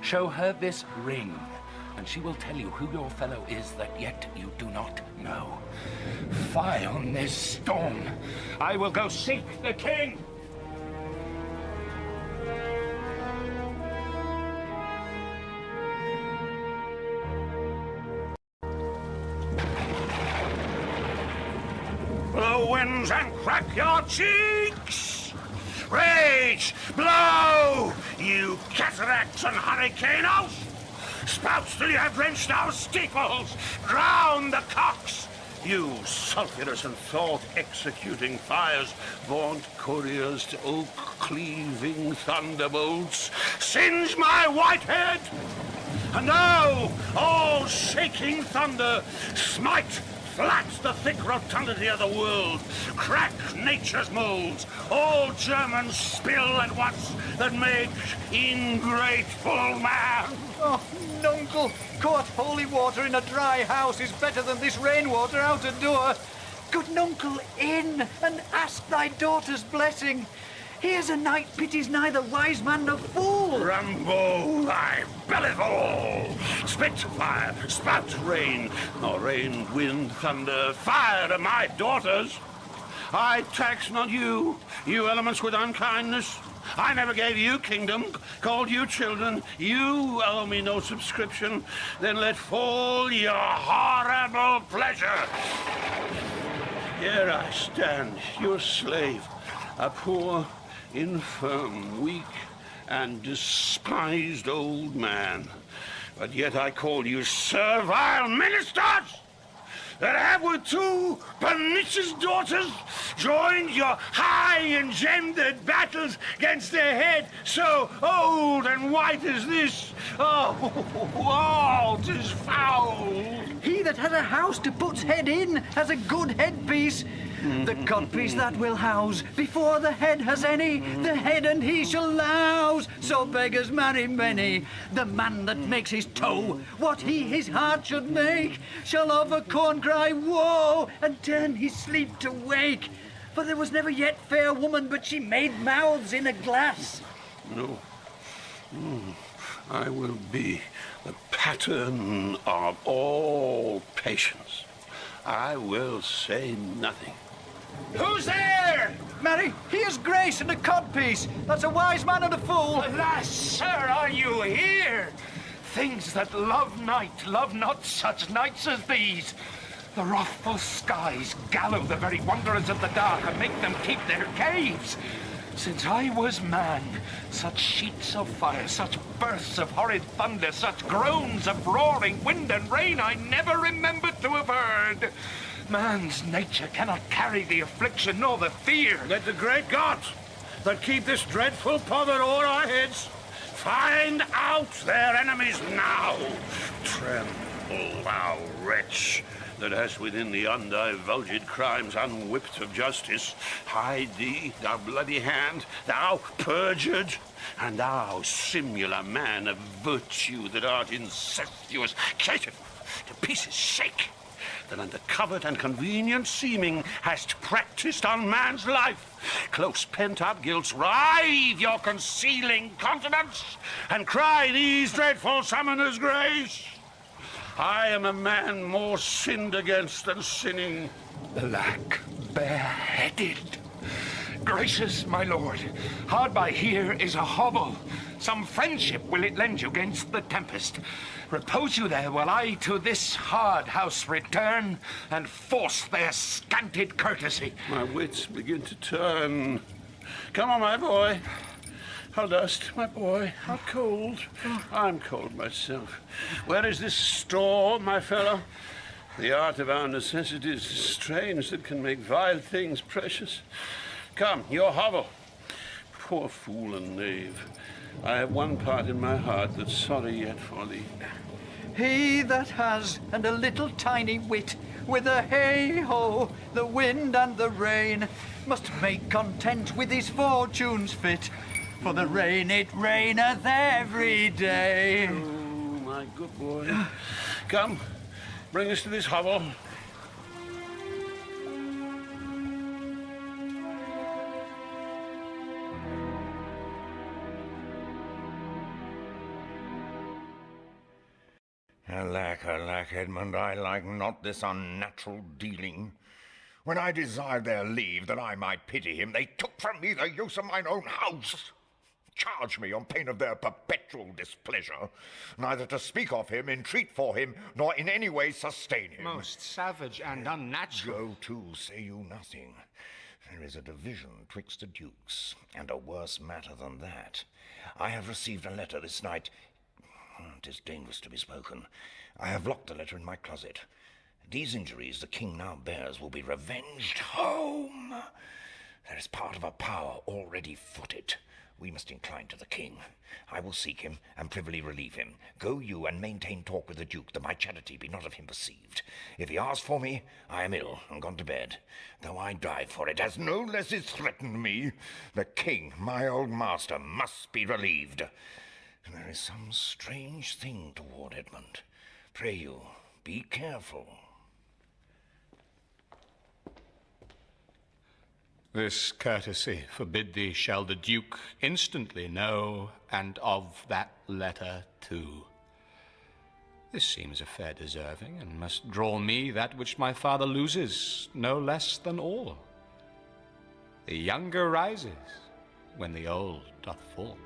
show her this ring, and she will tell you who your fellow is that yet you do not know. Fie on this storm. I will go seek the king. Blow winds and crack your cheeks! Rage! Blow! You cataracts and hurricanes! Spout till you have drenched our steeples! Drown the cocks! You sulphurous and thought-executing fires, vaunt couriers to oak-cleaving thunderbolts, singe my white head! And now, all shaking thunder, smite flat the thick rotundity of the world, crack nature's molds, all Germans spill at once that make ingrateful man. Oh, nuncle, quart holy water in a dry house is better than this rainwater out of door. Good nuncle, in and ask thy daughter's blessing. Here's a knight pities neither wise man nor fool. Rumble thy bellyful! Spit fire, spout rain, nor rain, wind, thunder, fire to my daughters. I tax not you, you elements with unkindness. I never gave you kingdom, called you children. You owe me no subscription. Then let fall your horrible pleasure. Here I stand, your slave, a poor, infirm, weak, and despised old man. But yet I call you servile ministers that have with two pernicious daughters joined your high-engendered battles against their head so old and white as this. Oh, 'tis foul. He that has a house to put's head in has a good headpiece. The codpiece that will house, before the head has any, the head and he shall louse. So beggars marry many. The man that makes his toe what he his heart should make, shall of a corn cry woe, and turn his sleep to wake. For there was never yet fair woman, but she made mouths in a glass. No. I will be the pattern of all patience. I will say nothing. Who's there? Mary, here's Grace and a codpiece. That's a wise man and a fool. Alas, sir, are you here? Things that love night love not such nights as these. The wrathful skies gallow the very wanderers of the dark and make them keep their caves. Since I was man, such sheets of fire, such bursts of horrid thunder, such groans of roaring wind and rain I never remembered to have heard. Man's nature cannot carry the affliction nor the fear. Let the great gods that keep this dreadful pother o'er our heads find out their enemies now. Tremble, thou wretch, that hast within thee undivulged crimes unwhipped of justice. Hide thee, thou bloody hand, thou perjured, and thou simular man of virtue that art incestuous, caitiff, to pieces shake, that under covert and convenient seeming hast practised on man's life. Close pent-up guilts rive your concealing countenance, and cry these dreadful summoners grace. I am a man more sinned against than sinning. Alack, bareheaded. Gracious, my lord, hard by here is a hovel. Some friendship will it lend you against the tempest. Repose you there while I to this hard house return and force their scanted courtesy. My wits begin to turn. Come on, my boy. How dost, my boy? How cold? I'm cold myself. Where is this store, my fellow? The art of our necessities is strange that can make vile things precious. Come, your hovel. Poor fool and knave. I have one part in my heart that's sorry yet for thee. He that has and a little tiny wit, with a hey-ho, the wind and the rain, must make content with his fortunes fit. For the rain, it raineth every day. Oh, my good boy. Come, bring us to this hovel. Alack, alack, Edmund, I like not this unnatural dealing. When I desired their leave that I might pity him, they took from me the use of mine own house. Charge me on pain of their perpetual displeasure, neither to speak of him, entreat for him, nor in any way sustain him. Most savage and unnatural. Go to, say you nothing. There is a division twixt the dukes, and a worse matter than that. I have received a letter this night. 'Tis dangerous to be spoken. I have locked the letter in my closet. These injuries the king now bears will be revenged home. There is part of a power already footed. We must incline to the king. I will seek him and privily relieve him. Go you and maintain talk with the duke, that my charity be not of him perceived. If he ask for me, I am ill and gone to bed, though I die for it, as no less is threatened me. The king, my old master, must be relieved. There is some strange thing toward Edmund. Pray you, be careful. This courtesy forbid thee shall the duke instantly know, and of that letter too. This seems a fair deserving, and must draw me that which my father loses, no less than all. The younger rises when the old doth fall.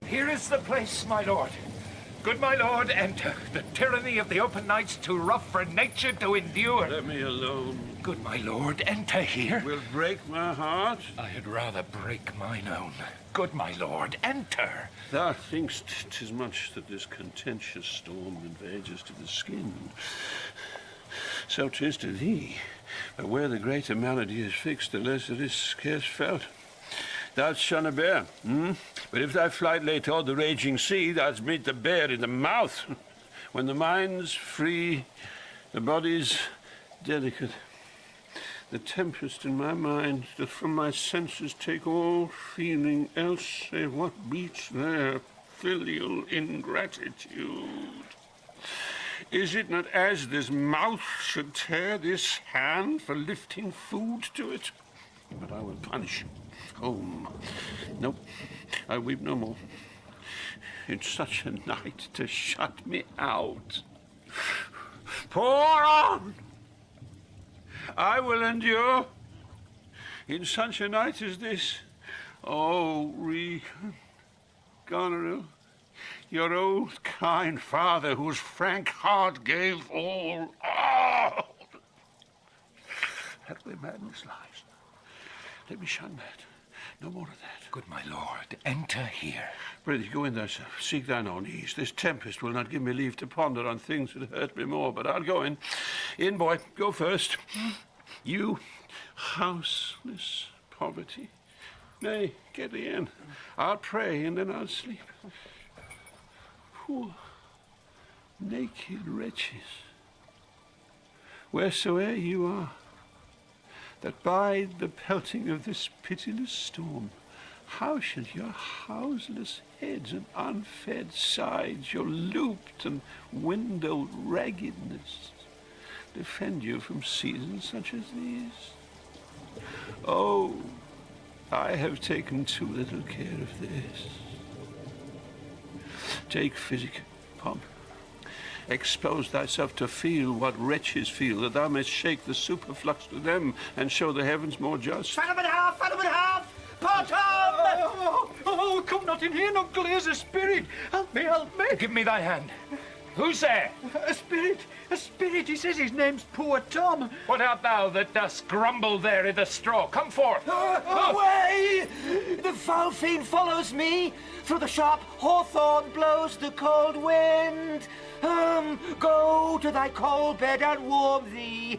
Here is the place, my lord. Good my lord, enter. The tyranny of the open night's too rough for nature to endure. Let me alone. Good my lord, enter here. Will break my heart. I had rather break mine own. Good my lord, enter. Thou think'st 'tis much that this contentious storm invades us to the skin. So 'tis to thee. But where the greater malady is fixed, the less it is scarce felt. Thou'st shun a bear, But if thy flight lay toward the raging sea, thou'st meet the bear in the mouth. When the mind's free, the body's delicate. The tempest in my mind doth from my senses take all feeling else save what beats there, filial ingratitude. Is it not as this mouth should tear this hand for lifting food to it? But I will punish. Home. Nope, I weep no more. In such a night to shut me out. Pour on! I will endure. In such a night as this, oh, Goneril, your old kind father, whose frank heart gave all. That way madness lies. Let me shun that. No more of that. Good my lord, enter here. Prithee, go in there, sir. Seek thine own ease. This tempest will not give me leave to ponder on things that hurt me more, but I'll go in. In, boy, go first. You, houseless poverty. Nay, get thee in. I'll pray, and then I'll sleep. Poor, naked wretches, wheresoe'er you are, that bide the pelting of this pitiless storm, how shall your houseless heads and unfed sides, your looped and windowed raggedness, defend you from seasons such as these? Oh, I have taken too little care of this. Take physic, pomp. Expose thyself to feel what wretches feel, that thou mayst shake the superflux to them and show the heavens more just. Fathom and half! Fathom and half! Bottom! Oh, come not in here, Uncle. Here's a spirit. Help me, help me. Give me thy hand. Who's there? A spirit. A spirit. He says his name's Poor Tom. What art thou that dost grumble there in the straw? Come forth. Away! The foul fiend follows me. Through the sharp hawthorn blows the cold wind. Go to thy cold bed and warm thee.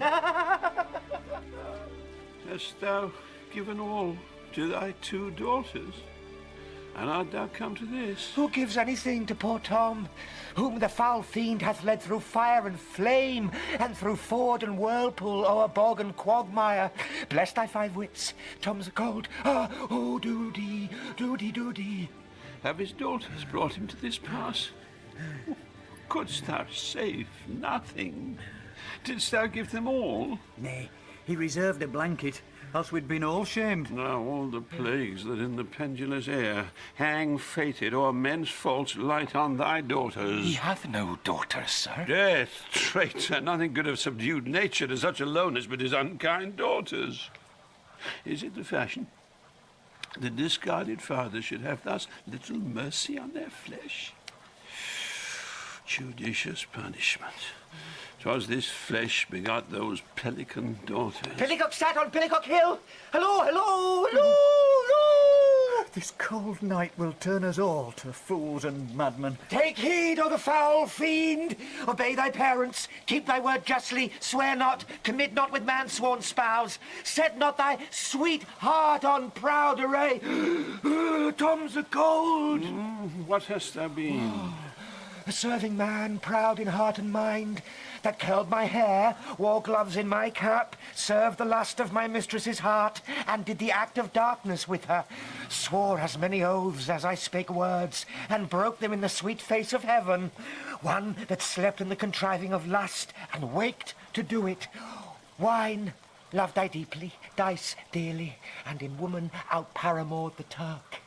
Hast thou given all to thy 2 daughters? And art thou come to this? Who gives anything to poor Tom, whom the foul fiend hath led through fire and flame, and through ford and whirlpool, o'er bog and quagmire? Bless thy 5 wits, Tom's a cold. Oh, doody, doody, doody. Have his daughters brought him to this pass? Couldst thou save nothing? Didst thou give them all? Nay, he reserved a blanket, else we'd been all shamed. Now all the plagues that in the pendulous air hang fated o'er men's faults light on thy daughters. He hath no daughters, sir. Death, traitor, nothing could have subdued nature to such aloneness but his unkind daughters. Is it the fashion that discarded fathers should have thus little mercy on their flesh? Judicious punishment. 'Twas this flesh begot those pelican daughters. Pillicock sat on Pillicock Hill. Hello, hello, hello, hello. This cold night will turn us all to fools and madmen. Take heed, O the foul fiend! Obey thy parents, keep thy word justly, swear not, commit not with man's sworn spouse, set not thy sweet heart on proud array. Tom's a cold. What hast thou been? A serving man, proud in heart and mind, that curled my hair, wore gloves in my cap, served the lust of my mistress's heart, and did the act of darkness with her, swore as many oaths as I spake words, and broke them in the sweet face of heaven, one that slept in the contriving of lust, and waked to do it. Wine loved I deeply, dice dearly, and in woman out-paramored the Turk.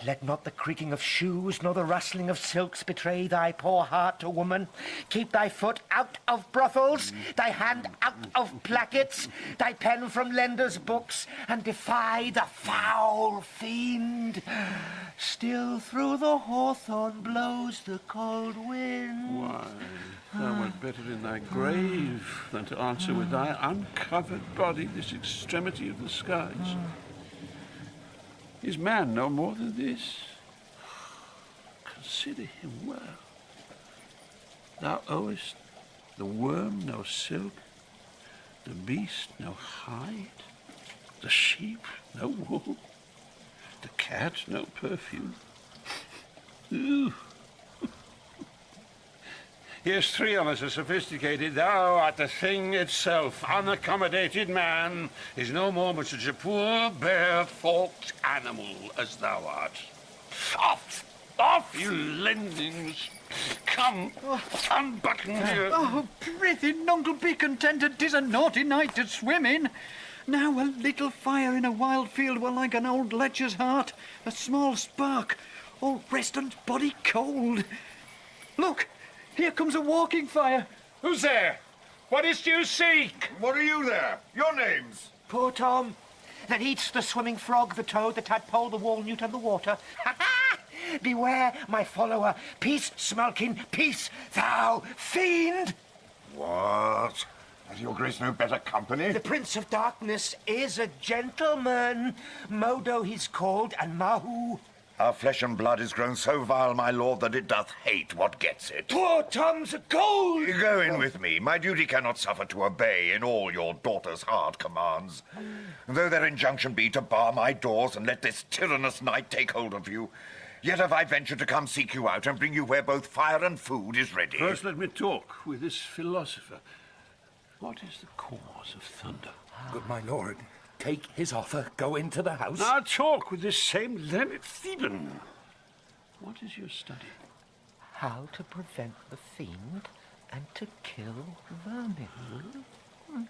Let not the creaking of shoes nor the rustling of silks betray thy poor heart to woman. Keep thy foot out of brothels, thy hand out of plackets, thy pen from lenders' books, and defy the foul fiend. Still through the hawthorn blows the cold wind. Why, thou wert better in thy grave than to answer with thy uncovered body this extremity of the skies. Is man no more than this? Consider him well. Thou owest the worm no silk, the beast no hide, the sheep no wool, the cat no perfume. Ooh. Here's 3 of us are sophisticated. Thou art the thing itself. Unaccommodated man is no more but such a poor, bare-forked animal as thou art. Off! Off, you lendings! Come, unbutton here. Oh, prithee, Nuncle, be contented. 'Tis a naughty night to swim in. Now a little fire in a wild field were like an old lecher's heart. A small spark, all Reston's body cold. Look! Here comes a walking fire. Who's there? What is't you seek? What are you there? Your names? Poor Tom, that eats the swimming frog, the toad, the tadpole, the walnut, and the water. Ha ha! Beware, my follower. Peace, Smulkin, peace, thou fiend! What? Has your grace no better company? The Prince of Darkness is a gentleman. Modo he's called, and Mahu. Our flesh and blood is grown so vile, my lord, that it doth hate what gets it. Poor Tom's a gold! Go in with me. My duty cannot suffer to obey in all your daughter's hard commands. Though their injunction be to bar my doors and let this tyrannous night take hold of you, yet have I ventured to come seek you out and bring you where both fire and food is ready. First, let me talk with this philosopher. What is the cause of thunder? Good my lord, take his offer, go into the house. Now talk with this same learned Theban. What is your study? How to prevent the fiend and to kill vermin.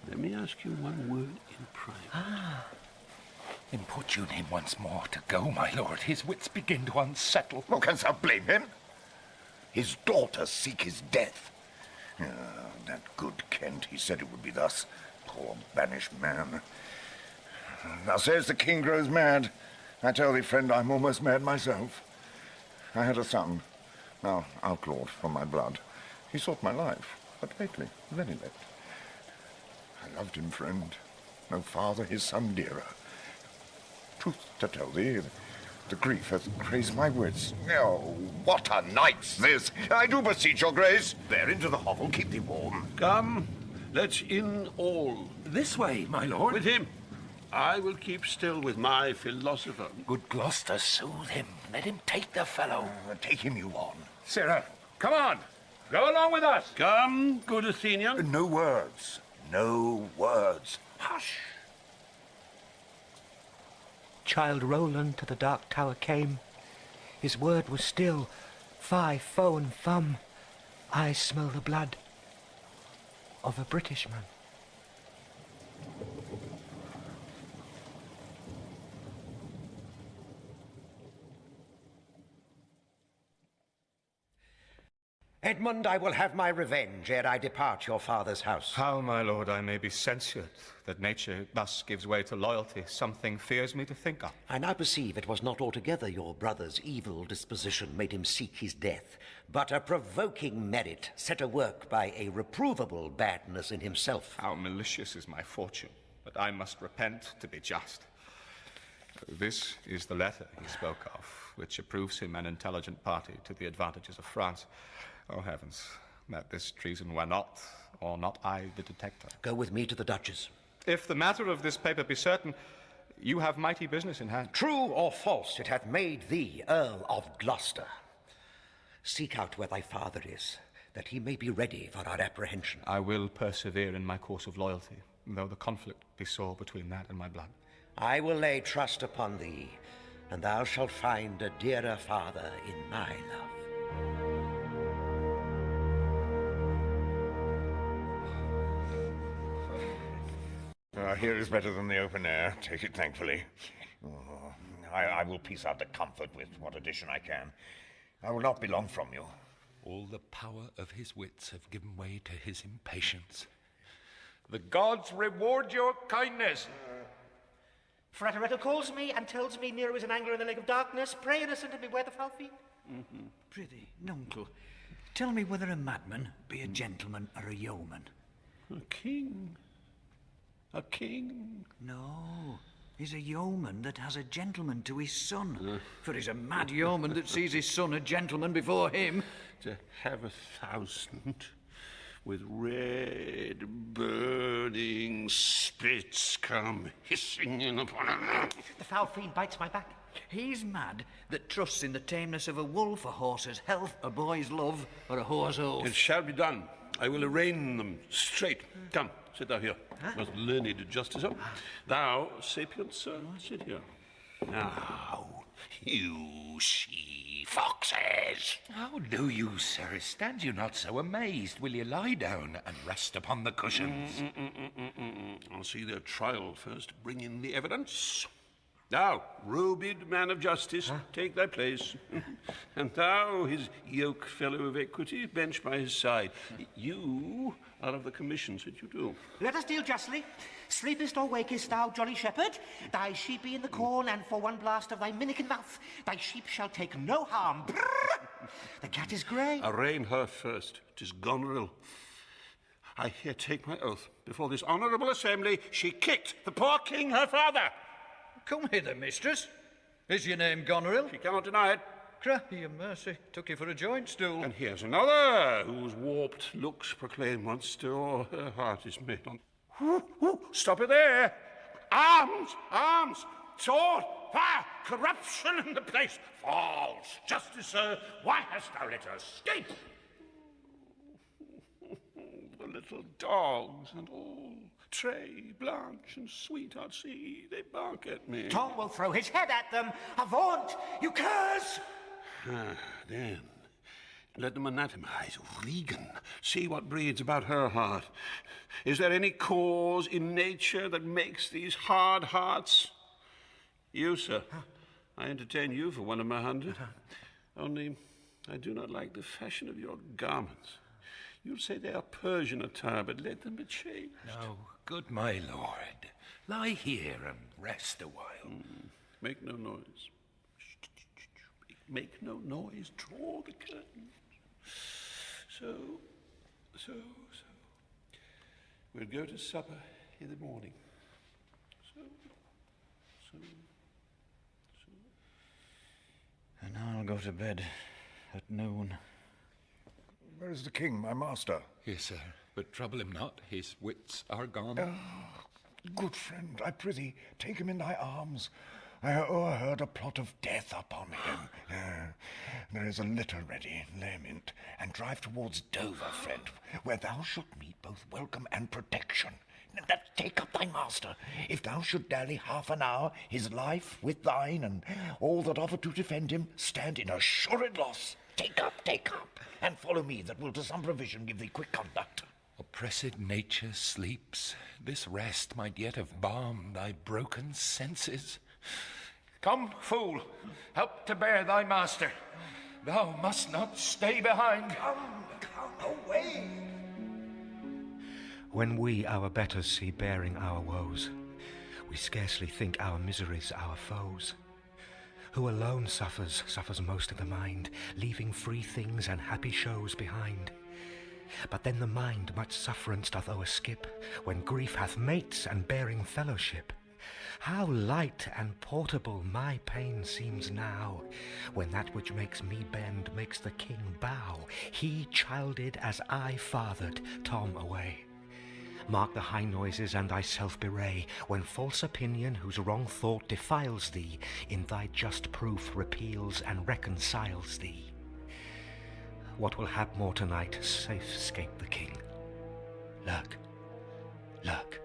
Let me ask you one word in private. Importune him once more to go, my lord. His wits begin to unsettle. Well, canst thou blame him? His daughters seek his death. That good Kent, he said it would be thus. Poor banished man. Thou sayest the king grows mad. I tell thee, friend, I'm almost mad myself. I had a son, now outlawed from my blood. He sought my life, but lately, very late. I loved him, friend. No father his son dearer. Truth to tell thee, the grief hath crazed my wits. Oh, what a night's this! I do beseech your grace. There, into the hovel, keep thee warm. Come, let's in all. This way, my lord. With him. I will keep still with my philosopher. Good Gloucester, soothe him. Let him take the fellow. Take him you on. Sirrah, come on. Go along with us. Come, good Athenian. No words. No words. Hush. Child Roland to the dark tower came. His word was still, fie, foe, and thumb. I smell the blood of a Britishman. Edmund, I will have my revenge ere I depart your father's house. How, my lord, I may be censured that nature thus gives way to loyalty, something fears me to think of. I now perceive it was not altogether your brother's evil disposition made him seek his death, but a provoking merit set a work by a reprovable badness in himself. How malicious is my fortune, but I must repent to be just. This is the letter he spoke of, which approves him an intelligent party to the advantages of France. Oh, heavens, that this treason were not, or not I, the detector. Go with me to the Duchess. If the matter of this paper be certain, you have mighty business in hand. True or false, it hath made thee Earl of Gloucester. Seek out where thy father is, that he may be ready for our apprehension. I will persevere in my course of loyalty, though the conflict be sore between that and my blood. I will lay trust upon thee, and thou shalt find a dearer father in my love. Here is better than the open air. Take it thankfully. I will piece out the comfort with what addition I can. I will not be long from you. All the power of his wits have given way to his impatience. The gods reward your kindness. Fraterretto calls me and tells me Nero is in anger in the lake of darkness. Pray, innocent, and beware the foul fiend. Prithee, nuncle, tell me whether a madman be a gentleman or a yeoman. A king. A king? No, he's a yeoman that has a gentleman to his son. For he's a mad yeoman that sees his son a gentleman before him. To have 1,000 with red, burning spits come hissing in upon him. The foul fiend bites my back. He's mad that trusts in the tameness of a wolf, a horse's health, a boy's love, or a whore's oath. It shall be done. I will arraign them straight. Come, sit thou here. Most learned justice. Thou, sapient sir, sit here. Now, You she-foxes! How do you, sir? Stand you not so amazed? Will you lie down and rest upon the cushions? I'll see their trial first. Bring in the evidence. Now, robed man of justice, take thy place. And thou, his yoke fellow of equity, bench by his side. You are of the commission, said you do. Let us deal justly. Sleepest or wakest thou, jolly shepherd? Thy sheep be in the corn, and for one blast of thy minikin mouth, thy sheep shall take no harm. The cat is grey. Arraign her first. 'Tis Goneril. I here take my oath before this honourable assembly, she kicked the poor king, her father. Come hither, mistress. Is your name Goneril? She cannot deny it. Crappy a mercy. Took you for a joint stool. And here's another whose warped looks proclaim once still her heart is made on. Stop it there! Arms! Arms! Sword! Fire! Corruption in the place! False! Justice, sir, why hast thou let her escape? The little dogs and all, Tray, Blanche, and Sweetheart, see, they bark at me. Tom will throw his head at them. Avaunt, you curs! Then, let them anatomize Regan. See what breeds about her heart. Is there any cause in nature that makes these hard hearts? You, sir. I entertain you for one of my 100. Only, I do not like the fashion of your garments. You'll say they are Persian attire, but let them be changed. No, good my lord. Lie here and rest a while. Make no noise. Make no noise. Draw the curtain. So. We'll go to supper in the morning. And I'll go to bed at noon. Where is the king, my master? Here, sir, but trouble him not. His wits are gone. Good friend, I prithee, take him in thy arms. I o'erheard a plot of death upon him. There is a litter ready, lay him in't, and drive towards Dover, friend, where thou shalt meet both welcome and protection. Take up thy master. If thou should dally half an hour, his life with thine, and all that offer to defend him, stand in assured loss. Take up, and follow me, that will to some provision give thee quick conduct. Oppressed nature sleeps. This rest might yet have balmed thy broken senses. Come, fool, help to bear thy master. Thou must not stay behind. Come away. When we our betters see bearing our woes, we scarcely think our miseries our foes. Who alone suffers most of the mind, leaving free things and happy shows behind. But then the mind much sufferance doth o'erskip, when grief hath mates and bearing fellowship. How light and portable my pain seems now, when that which makes me bend makes the king bow. He childed as I fathered Tom away. Mark the high noises and thyself bewray, when false opinion whose wrong thought defiles thee, in thy just proof repeals and reconciles thee. What will hap more tonight, safe scape the king. Lurk, lurk.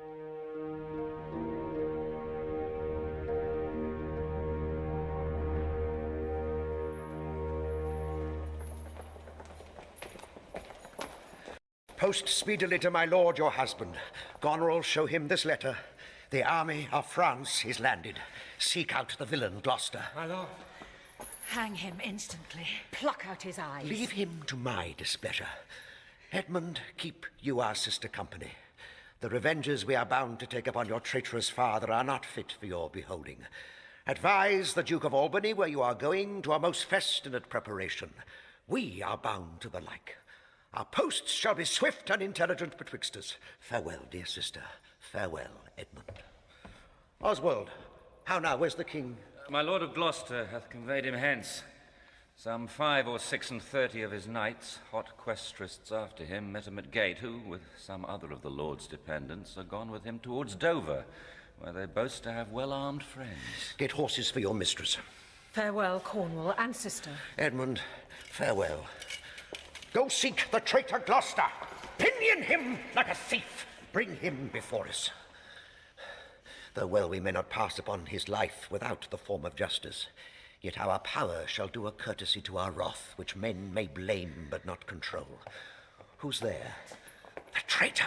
Post speedily to my lord your husband. Goneril, show him this letter. The army of France is landed. Seek out the villain Gloucester. My lord. Hang him instantly. Pluck out his eyes. Leave him to my displeasure. Edmund, keep you our sister company. The revenges we are bound to take upon your traitorous father are not fit for your beholding. Advise the Duke of Albany where you are going to a most festinate preparation. We are bound to the like. Our posts shall be swift and intelligent betwixt us. Farewell, dear sister. Farewell, Edmund. Oswald, how now? Where's the king? My lord of Gloucester hath conveyed him hence. Some 5 or 36 of his knights, hot questrists after him, met him at gate, who, with some other of the lord's dependents, are gone with him towards Dover, where they boast to have well-armed friends. Get horses for your mistress. Farewell, Cornwall and sister. Edmund, farewell. Go seek the traitor Gloucester. Pinion him like a thief. Bring him before us. Though well we may not pass upon his life without the form of justice, yet our power shall do a courtesy to our wrath, which men may blame but not control. Who's there? The traitor.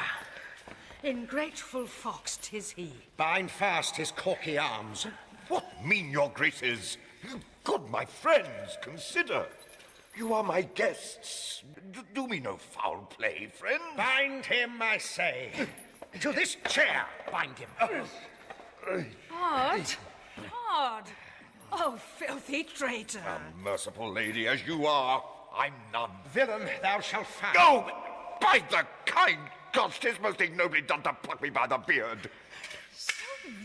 Ingrateful fox, 'tis he. Bind fast his corky arms. What mean your graces? Good my friends, consider. You are my guests. Do me no foul play, friend. Bind him, I say. To this chair, bind him. Hard. Hard. Oh, filthy traitor. A merciful lady as you are, I'm none. Villain, thou shalt find. Go! By the kind gosh, 'tis most ignobly done to pluck me by the beard. So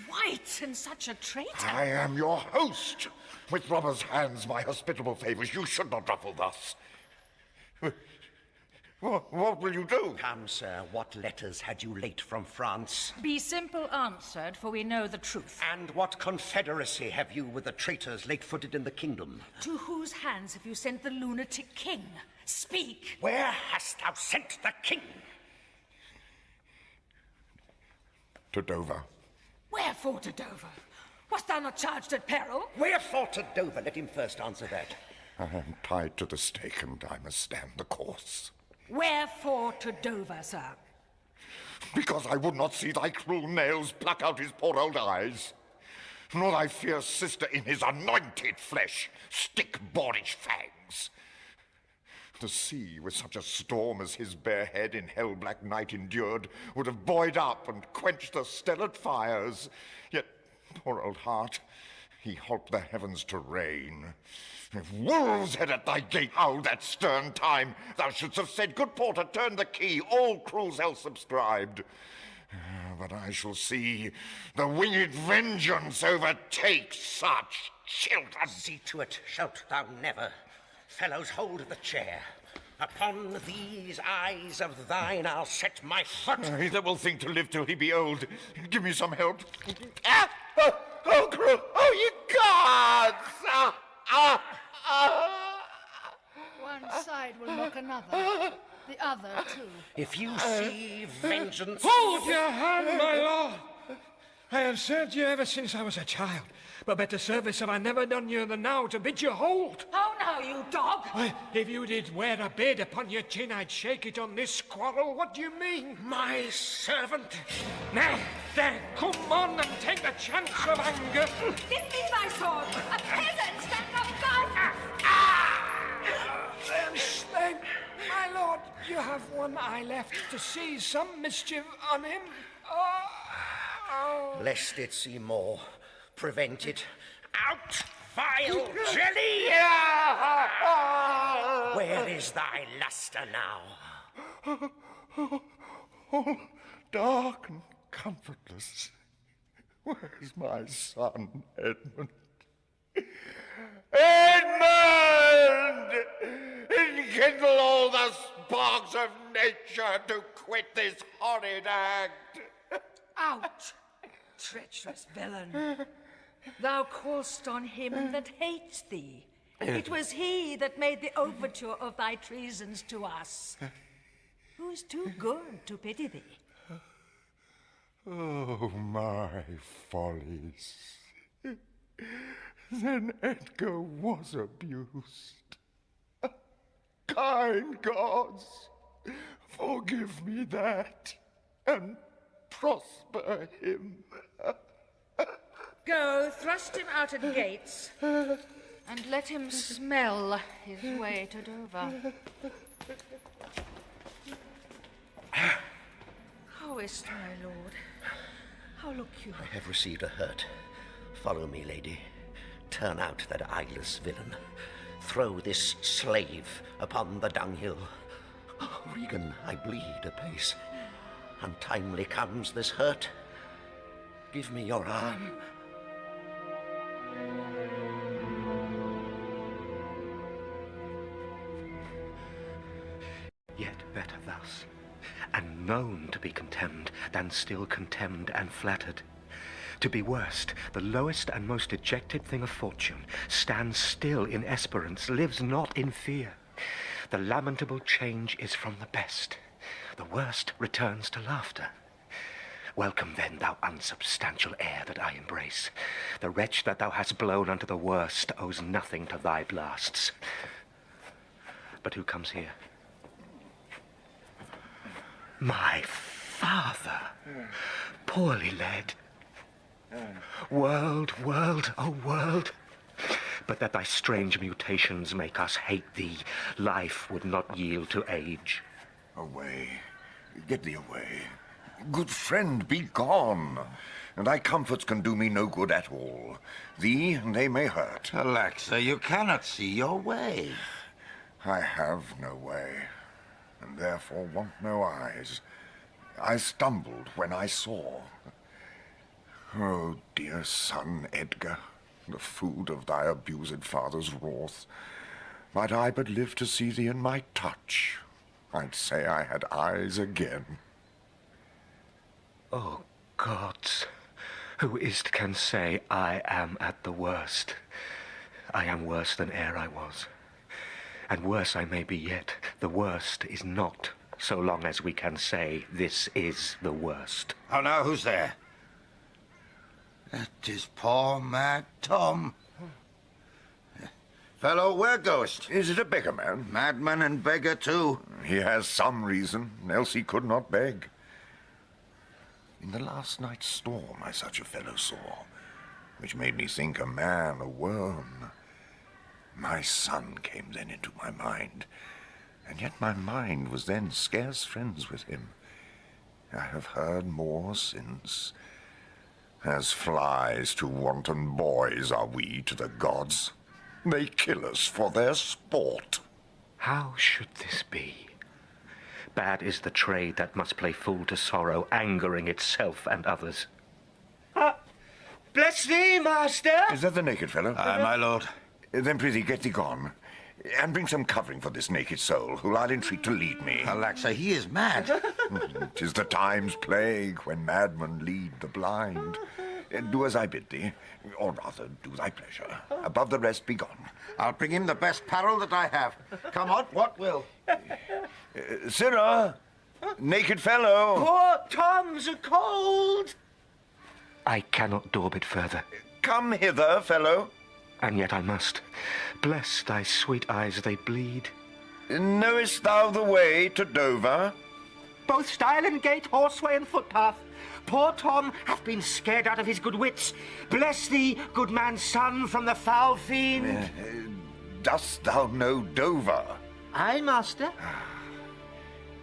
white and such a traitor. I am your host. With robber's hands my hospitable favours, you should not ruffle thus. What will you do? Come, sir, what letters had you late from France? Be simple answered, for we know the truth. And what confederacy have you with the traitors late-footed in the kingdom? To whose hands have you sent the lunatic king? Speak! Where hast thou sent the king? To Dover. Wherefore to Dover? Wast thou not charged at peril? Wherefore to Dover? Let him first answer that. I am tied to the stake, and I must stand the course. Wherefore to Dover, sir? Because I would not see thy cruel nails pluck out his poor old eyes, nor thy fierce sister in his anointed flesh stick boorish fangs. The sea, with such a storm as his bare head in hell-black night endured, would have buoyed up and quenched the stellar fires. Yet, poor old heart, he holp the heavens to rain. If wolves had at thy gate howled that stern time, thou shouldst have said, good porter, turn the key, all crews else subscribed. But I shall see the winged vengeance overtake such children. See to it, shalt thou never. Fellows, hold the chair. Upon these eyes of thine I'll set my foot. He that will think to live till he be old. Give me some help. Ah! Oh, crew! Oh, ye gods! One side will mock another, the other too. If you see vengeance... Hold your hand, my lord! I have served you ever since I was a child, but better service have I never done you than now to bid you hold. How now, you dog? Why, if you did wear a beard upon your chin, I'd shake it on this quarrel. What do you mean? My servant? Now, then, come on and take the chance of anger. Give me thy sword! A peasant, stand up, God! Then, my lord, you have one eye left to see some mischief on him. Lest it see more, prevent it. Out, vile jelly! Where is thy luster now? Oh, dark and comfortless. Where is my son, Edmund? Edmund! Enkindle all the sparks of nature to quit this horrid act. Out, treacherous villain. Thou call'st on him that hates thee. It was he that made the overture of thy treasons to us. Who is too good to pity thee? Oh, my follies. Then Edgar was abused. Kind gods, forgive me that, and prosper him. Go, thrust him out at gates, and let him smell his way to Dover. How is't, my lord? How look you? I have received a hurt. Follow me, lady. Turn out that eyeless villain. Throw this slave upon the dunghill. Oh, Regan, I bleed apace. Untimely comes this hurt. Give me your arm. Yet better thus, and known to be contemned, than still contemned and flattered. To be worst, the lowest and most dejected thing of fortune, stands still in esperance, lives not in fear. The lamentable change is from the best, the worst returns to laughter. Welcome then, thou unsubstantial air that I embrace. The wretch that thou hast blown unto the worst owes nothing to thy blasts. But who comes here? My father, poorly led. World, world, oh world, but that thy strange mutations make us hate thee, life would not yield to age. Away, get thee away. Good friend, be gone, and thy comforts can do me no good at all. Thee they may hurt. Alack, sir, you cannot see your way. I have no way, and therefore want no eyes. I stumbled when I saw. Oh, dear son Edgar, the food of thy abused father's wrath. Might I but live to see thee in my touch, I'd say I had eyes again. Oh, gods, who is't can say I am at the worst. I am worse than e'er I was. And worse I may be yet, the worst is not, so long as we can say this is the worst. Oh, now, who's there? That is poor mad Tom. Fellow, where goest? Is it a beggar man? Madman and beggar, too. He has some reason, else he could not beg. In the last night's storm I such a fellow saw, which made me think a man a worm. My son came then into my mind, and yet my mind was then scarce friends with him. I have heard more since. As flies to wanton boys are we to the gods. They kill us for their sport. How should this be? Bad is the trade that must play fool to sorrow, angering itself and others. Bless thee, master! Is that the naked fellow? Aye, my lord. Then prithee get thee gone, and bring some covering for this naked soul, who I'll entreat to lead me. Alack, sir, he is mad. 'Tis the time's plague, when madmen lead the blind. Do as I bid thee, or rather, do thy pleasure. Above the rest, be gone. I'll bring him the best parrel that I have. Come on, what will? Sirrah! Naked fellow! Poor Tom's a cold! I cannot daub it further. Come hither, fellow. And yet I must. Bless thy sweet eyes, they bleed. Knowest thou the way to Dover? Both stile and gate, horseway and footpath. Poor Tom hath been scared out of his good wits. Bless thee, good man's son, from the foul fiend. Dost thou know Dover? Aye, master.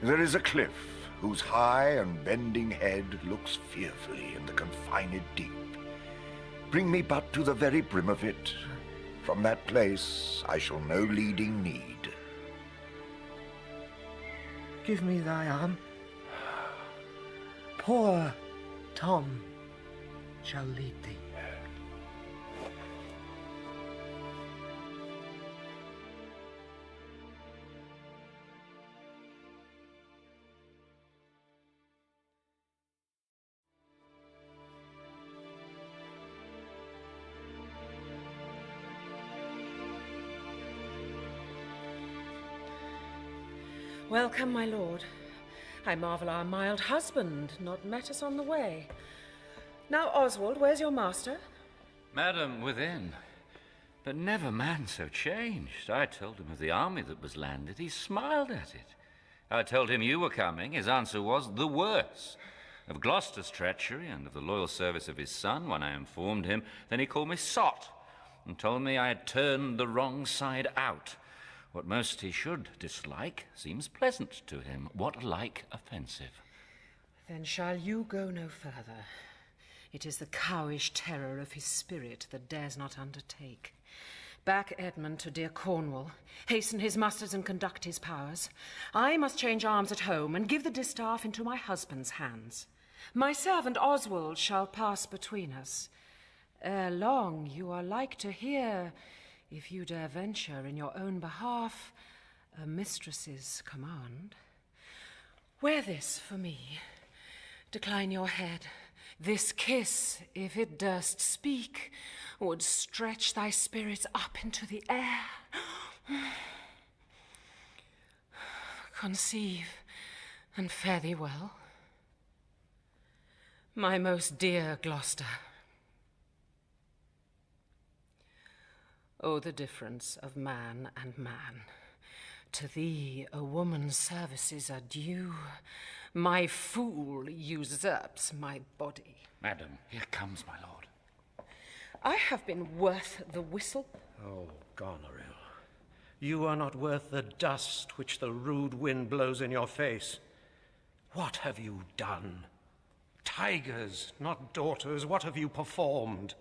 There is a cliff whose high and bending head looks fearfully in the confined deep. Bring me but to the very brim of it. From that place I shall no leading need. Give me thy arm. Poor Tom shall lead thee. Welcome, my lord. I marvel our mild husband not met us on the way. Now, Oswald, where's your master? Madam, within. But never man so changed. I told him of the army that was landed. He smiled at it. I told him you were coming. His answer was the worse. Of Gloucester's treachery and of the loyal service of his son, when I informed him, then he called me sot and told me I had turned the wrong side out. What most he should dislike seems pleasant to him. What like offensive? Then shall you go no further. It is the cowish terror of his spirit that dares not undertake. Back Edmund to dear Cornwall, hasten his musters and conduct his powers. I must change arms at home and give the distaff into my husband's hands. My servant Oswald shall pass between us. Ere long you are like to hear, if you dare venture in your own behalf, a mistress's command. Wear this for me. Decline your head. This kiss, if it durst speak, would stretch thy spirits up into the air. Conceive, and fare thee well. My most dear Gloucester. Oh, the difference of man and man. To thee a woman's services are due. My fool usurps my body. Madam, here comes my lord. I have been worth the whistle. Oh, Goneril, you are not worth the dust which the rude wind blows in your face. What have you done? Tigers, not daughters, what have you performed?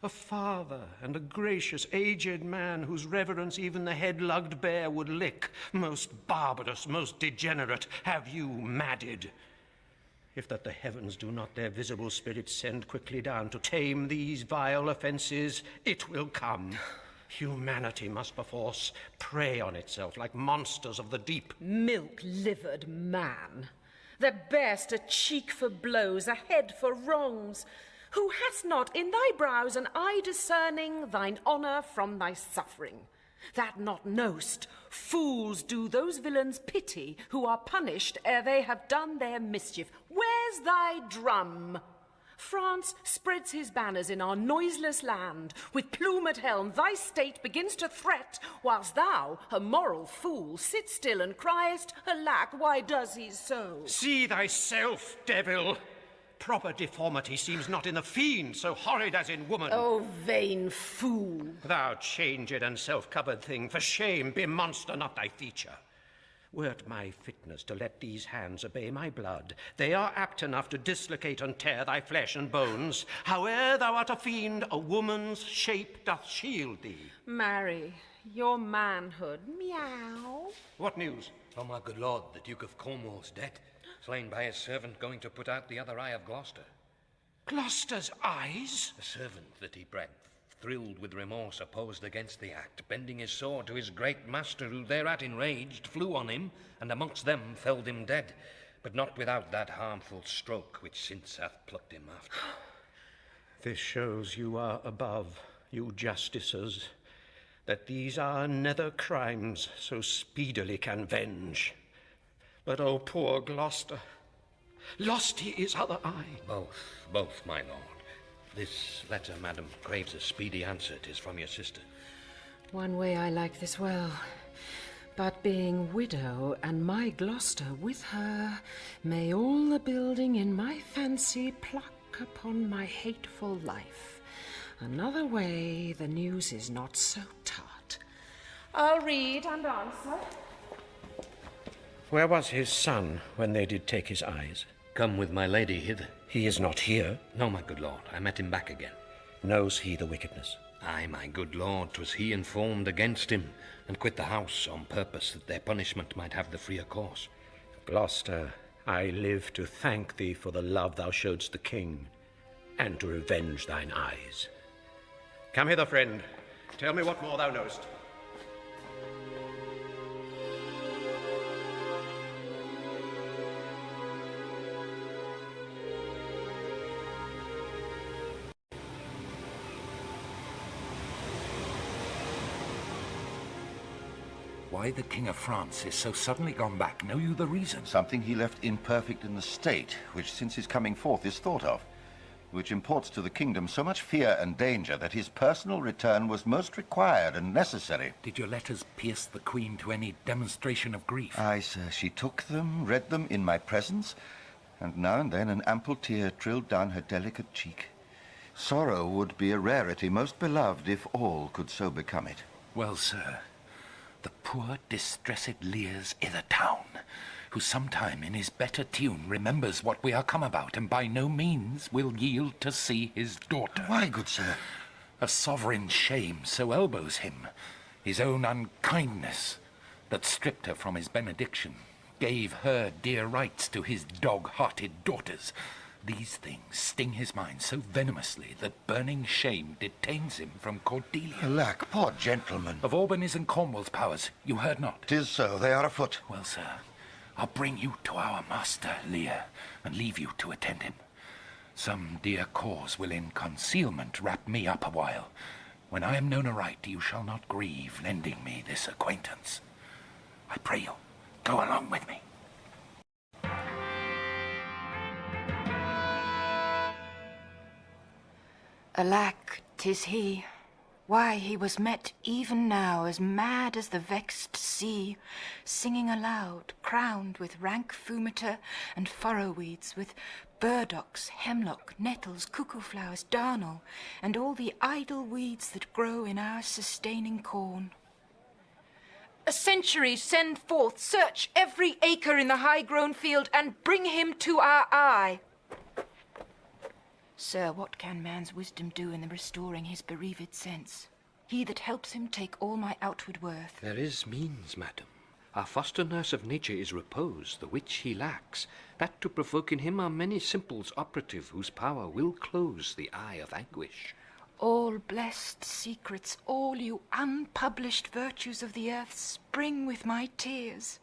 A father and a gracious aged man whose reverence even the head-lugged bear would lick, most barbarous, most degenerate, have you madded. if that the heavens do not their visible spirits send quickly down to tame these vile offences, it will come. Humanity must perforce prey on itself like monsters of the deep. Milk-livered man, that bear'st a cheek for blows, a head for wrongs, who hast not in thy brows an eye discerning thine honour from thy suffering, that not know'st, fools do those villains pity who are punished ere they have done their mischief. Where's thy drum? France spreads his banners in our noiseless land. With plume at helm, thy state begins to threat, whilst thou, a moral fool, sit still and criest, alack, why does he so? See thyself, devil! Proper deformity seems not in the fiend so horrid as in woman. O vain fool! Thou changed and self-covered thing, for shame, be monster not thy feature. Were't my fitness to let these hands obey my blood, they are apt enough to dislocate and tear thy flesh and bones. Howe'er thou art a fiend, a woman's shape doth shield thee. Marry, your manhood, meow. What news? Oh, my good lord, the Duke of Cornwall's dead, slain by his servant going to put out the other eye of Gloucester. Gloucester's eyes? The servant that he bred, thrilled with remorse, opposed against the act, bending his sword to his great master, who thereat enraged, flew on him, and amongst them felled him dead, but not without that harmful stroke which since hath plucked him after. This shows you are above, you justicers, that these are nether crimes so speedily can venge. But oh, poor Gloucester, lost he his other eye. Both, my lord. This letter, madam, craves a speedy answer. 'Tis from your sister. One way I like this well, but being widow and my Gloucester with her, may all the building in my fancy pluck upon my hateful life. Another way the news is not so tart. I'll read and answer. Where was his son when they did take his eyes? Come with my lady hither. He is not here. No, my good lord, I met him back again. Knows he the wickedness? Aye, my good lord, 'twas he informed against him, and quit the house on purpose that their punishment might have the freer course. Gloucester, I live to thank thee for the love thou showedst the king, and to revenge thine eyes. Come hither, friend. Tell me what more thou knowest. Why the King of France is so suddenly gone back, know you the reason? Something he left imperfect in the state, which since his coming forth is thought of, which imports to the kingdom so much fear and danger that his personal return was most required and necessary. Did your letters pierce the Queen to any demonstration of grief? Aye, sir, she took them, read them in my presence, and now and then an ample tear trilled down her delicate cheek. Sorrow would be a rarity most beloved if all could so become it. Well, sir, the poor distressed Lear's i' the town, who sometime in his better tune remembers what we are come about, and by no means will yield to see his daughter. Why, good sir? A sovereign shame so elbows him, his own unkindness, that stripped her from his benediction, gave her dear rights to his dog-hearted daughters. These things sting his mind so venomously that burning shame detains him from Cordelia. Alack, poor gentleman. Of Albany's and Cornwall's powers, you heard not? 'Tis so, they are afoot. Well, sir, I'll bring you to our master, Lear, and leave you to attend him. Some dear cause will in concealment wrap me up a while. When I am known aright, you shall not grieve lending me this acquaintance. I pray you, go along with me. Alack, 'tis he. Why, he was met even now as mad as the vexed sea, singing aloud, crowned with rank fumiter and furrow-weeds, with burdocks, hemlock, nettles, cuckoo flowers, darnel, and all the idle weeds that grow in our sustaining corn. A century send forth, search every acre in the high-grown field, and bring him to our eye. Sir, what can man's wisdom do in the restoring his bereaved sense? He that helps him take all my outward worth. There is means, madam. Our foster nurse of nature is repose, the which he lacks. That to provoke in him are many simples operative, whose power will close the eye of anguish. All blessed secrets, all you unpublished virtues of the earth, spring with my tears.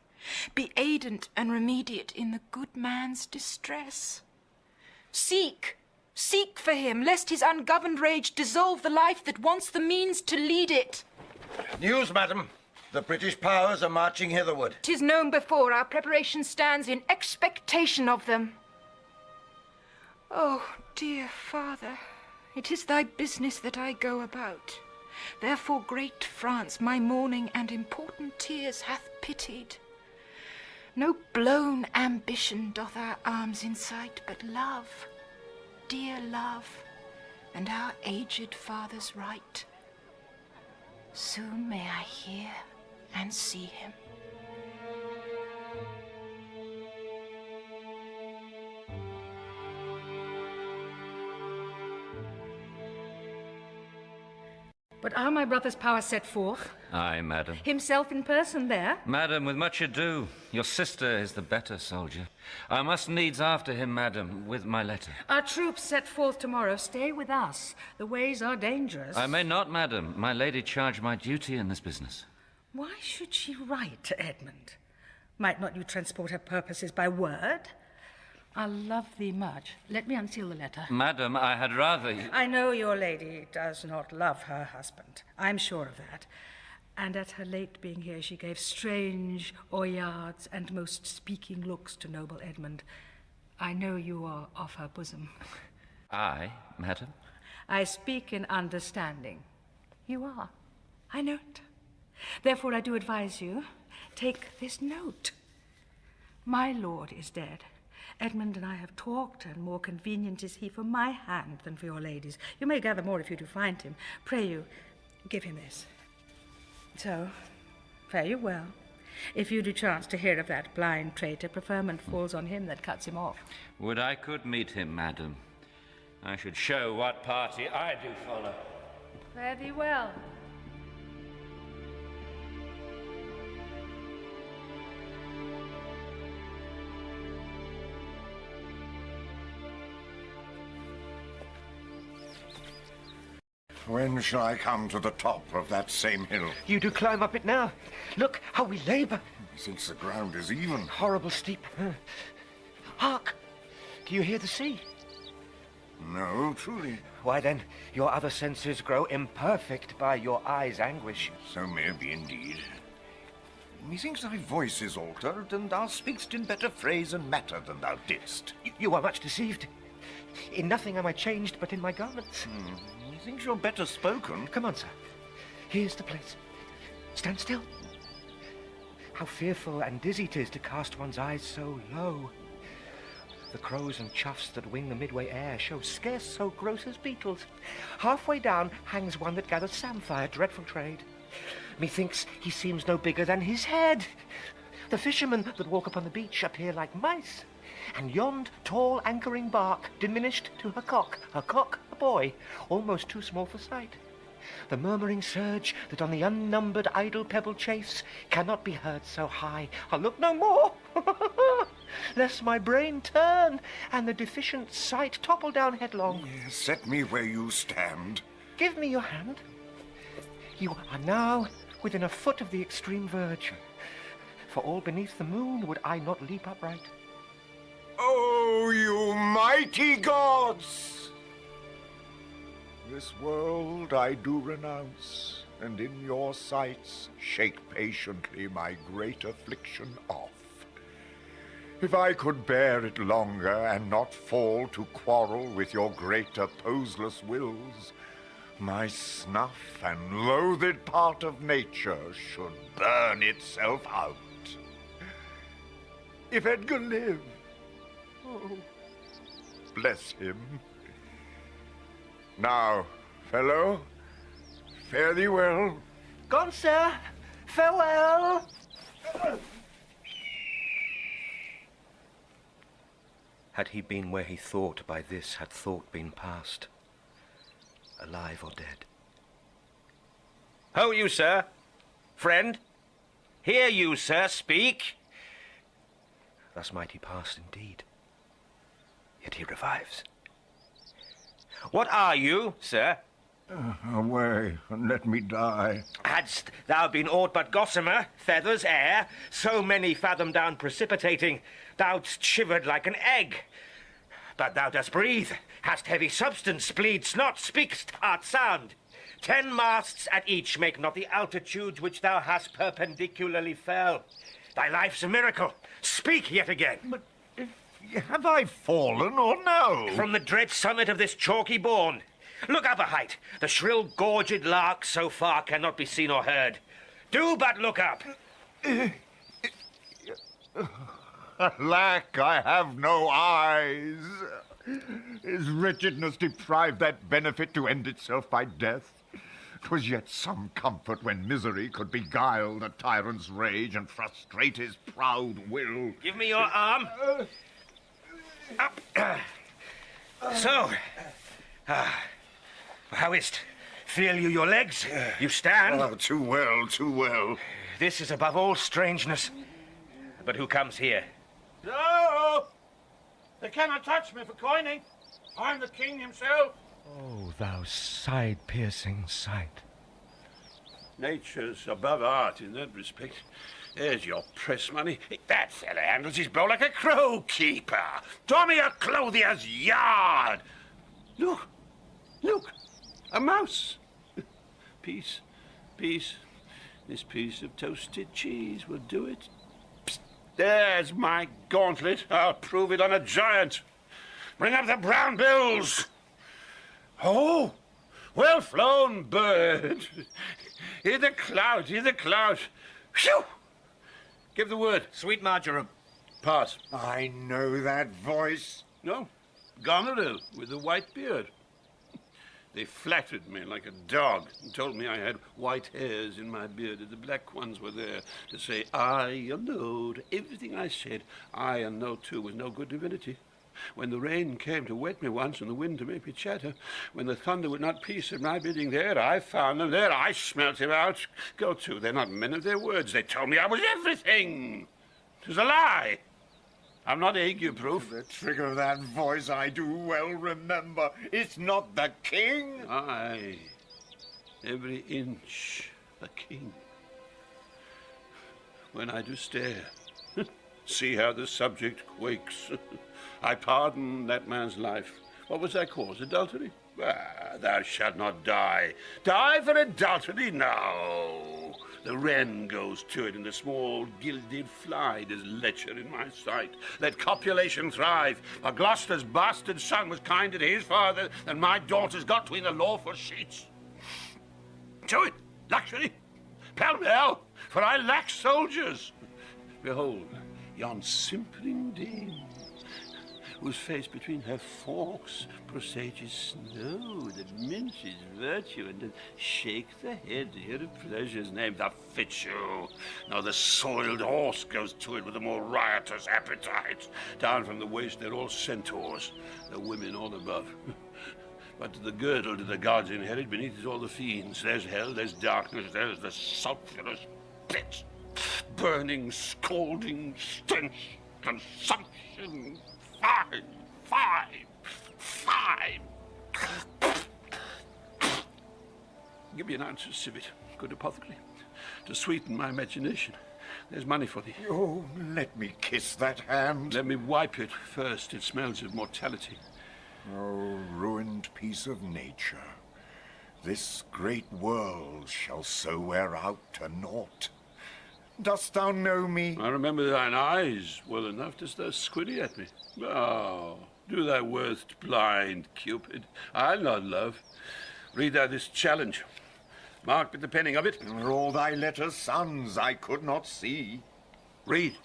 Be aidant and remediate in the good man's distress. Seek for him, lest his ungoverned rage dissolve the life that wants the means to lead it. News, madam. The British powers are marching hitherward. 'Tis known before, our preparation stands in expectation of them. Oh, dear father, it is thy business that I go about. Therefore great France my mourning and important tears hath pitied. No blown ambition doth our arms incite, but love, dear love, and our aged father's right. Soon may I hear and see him. But are my brother's powers set forth? Aye, madam. Himself in person there? Madam, with much ado, your sister is the better soldier. I must needs after him, madam, with my letter. Our troops set forth tomorrow. Stay with us. The ways are dangerous. I may not, madam. My lady charged my duty in this business. Why should she write to Edmund? Might not you transport her purposes by word? I love thee much. Let me unseal the letter. Madam, I had rather you... I know your lady does not love her husband. I'm sure of that. And at her late being here, she gave strange oyads and most speaking looks to noble Edmund. I know you are of her bosom. I, madam? I speak in understanding. You are. I know it. Therefore I do advise you, take this note. My lord is dead. Edmund and I have talked, and more convenient is he for my hand than for your lady's. You may gather more if you do find him. Pray you, give him this. So, fare you well. If you do chance to hear of that blind traitor, preferment falls on him that cuts him off. Would I could meet him, madam. I should show what party I do follow. Fare thee well. When shall I come to the top of that same hill? You do climb up it now. Look how we labour. Since the ground is even. Horrible steep. Hark! Do you hear the sea? No, truly. Why then, your other senses grow imperfect by your eyes' anguish. So may it be indeed. Methinks thy voice is altered, and thou speakst in better phrase and matter than thou didst. You are much deceived. In nothing am I changed but in my garments. Methinks you're better spoken. Come on, sir. Here's the place. Stand still. How fearful and dizzy 'tis to cast one's eyes so low. The crows and choughs that wing the midway air show scarce so gross as beetles. Halfway down hangs one that gathers samphire, dreadful trade. Methinks he seems no bigger than his head. The fishermen that walk upon the beach appear like mice. And yond tall anchoring bark, diminished to her cock a boy, almost too small for sight. The murmuring surge that on the unnumbered idle pebble chafes cannot be heard so high. I'll look no more, lest my brain turn and the deficient sight topple down headlong. Yes, set me where you stand. Give me your hand. You are now within a foot of the extreme verge. For all beneath the moon would I not leap upright. Oh, you mighty gods! This world I do renounce, and in your sights shake patiently my great affliction off. If I could bear it longer and not fall to quarrel with your great opposeless wills, my snuff and loathed part of nature should burn itself out. If Edgar live, oh, bless him. Now, fellow, fare thee well. Gone, sir. Farewell. Had he been where he thought, by this had thought been past, alive or dead. Ho, you, sir. Friend. Hear you, sir, speak. Thus might he pass indeed, yet he revives. What are you, sir? Away, and let me die. Hadst thou been aught but gossamer, feathers, air, so many fathom down precipitating, thou'dst shivered like an egg. But thou dost breathe, hast heavy substance, bleedst not, speakst, art sound. 10 masts at each make not the altitudes which thou hast perpendicularly fell. Thy life's a miracle. Speak yet again. But have I fallen or no? From the dread summit of this chalky bourne. Look up a height. The shrill gorged lark so far cannot be seen or heard. Do but look up. Alack, I have no eyes. Is wretchedness deprived that benefit to end itself by death? 'Twas yet some comfort when misery could beguile the tyrant's rage and frustrate his proud will. Give me your arm. Up. So. How is't? Feel you your legs? You stand? Oh, too well, too well. This is above all strangeness. But who comes here? No! They cannot touch me for coining. I'm the king himself. Oh, thou side-piercing sight. Nature's above art in that respect. There's your press money. That fella handles his bow like a crow keeper. Draw me a clothier's yard. Look, look, a mouse. Peace, peace. This piece of toasted cheese will do it. Psst. There's my gauntlet. I'll prove it on a giant. Bring up the brown bills. Oh, well flown, bird. In the clouds, in the clouds. Phew! Give the word. Sweet marjoram. Pass. I know that voice. No, Goneril with the white beard. They flattered me like a dog and told me I had white hairs in my beard, and the black ones were there to say I and no to everything I said. I and no too was no good divinity. When the rain came to wet me once and the wind to make me chatter, when the thunder would not peace at my bidding, there I found them, there I smelt him out. Go to, they're not men of their words. They told me I was everything. 'Twas a lie. I'm not ague-proof. The trick of that voice I do well remember. It's not the king. Aye, every inch the king. When I do stare, see how the subject quakes. I pardon that man's life. What was that cause? Adultery? Ah, thou shalt not die. Die for adultery? No. The wren goes to it, and the small gilded fly does lecher in my sight. Let copulation thrive. For Gloucester's bastard son was kinder to his father than my daughters got between the lawful sheets. To it, luxury, pell-mell, for I lack soldiers. Behold, yon simpering dame, whose face between her forks presages snow that minces virtue, and does shake the head to hear of pleasure's name. The fitchew! Now the soiled horse goes to it with a more riotous appetite. Down from the waist they're all centaurs, the women all above. But to the girdle do the gods inherit, beneath is all the fiends. There's hell, there's darkness, there's the sulphurous pit. Burning, scalding stench, consumption. Fine. Give me an ounce of civet, good apothecary, to sweeten my imagination. There's money for thee. Oh, let me kiss that hand. Let me wipe it first. It smells of mortality. Oh, ruined piece of nature. This great world shall so wear out to naught. Dost thou know me? I remember thine eyes well enough. Dost thou squinty at me? Oh, do thy worst, blind Cupid. I'll not love. Read thou this challenge. Marked with the penning of it. Were all thy letters suns I could not see. Read.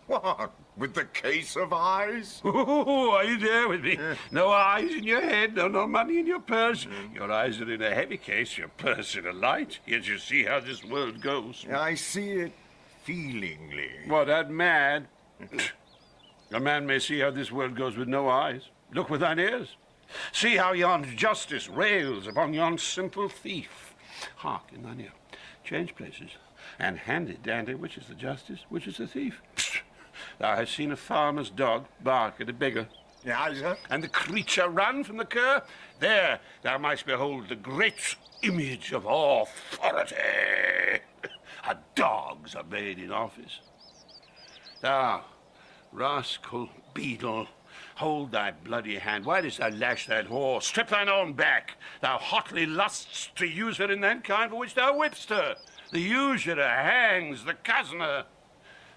What? With the case of eyes? Oh, are you there with me? No eyes in your head, no money in your purse. Your eyes are in a heavy case, your purse in a light. Yet you see how this world goes. I see it feelingly. What, that mad? A man may see how this world goes with no eyes. Look with thine ears. See how yon justice rails upon yon simple thief. Hark in thine ear. Change places. And handy-dandy, which is the justice, which is the thief. Psst. Thou hast seen a farmer's dog bark at a beggar. Yeah, sir. And the creature run from the cur? There thou mightst behold the great image of authority. A dog's obeyed in office. Thou, rascal beadle, hold thy bloody hand. Why dost thou lash that whore? Strip thine own back. Thou hotly lusts to use her in that kind for which thou whipst her. The usurer hangs the cozener.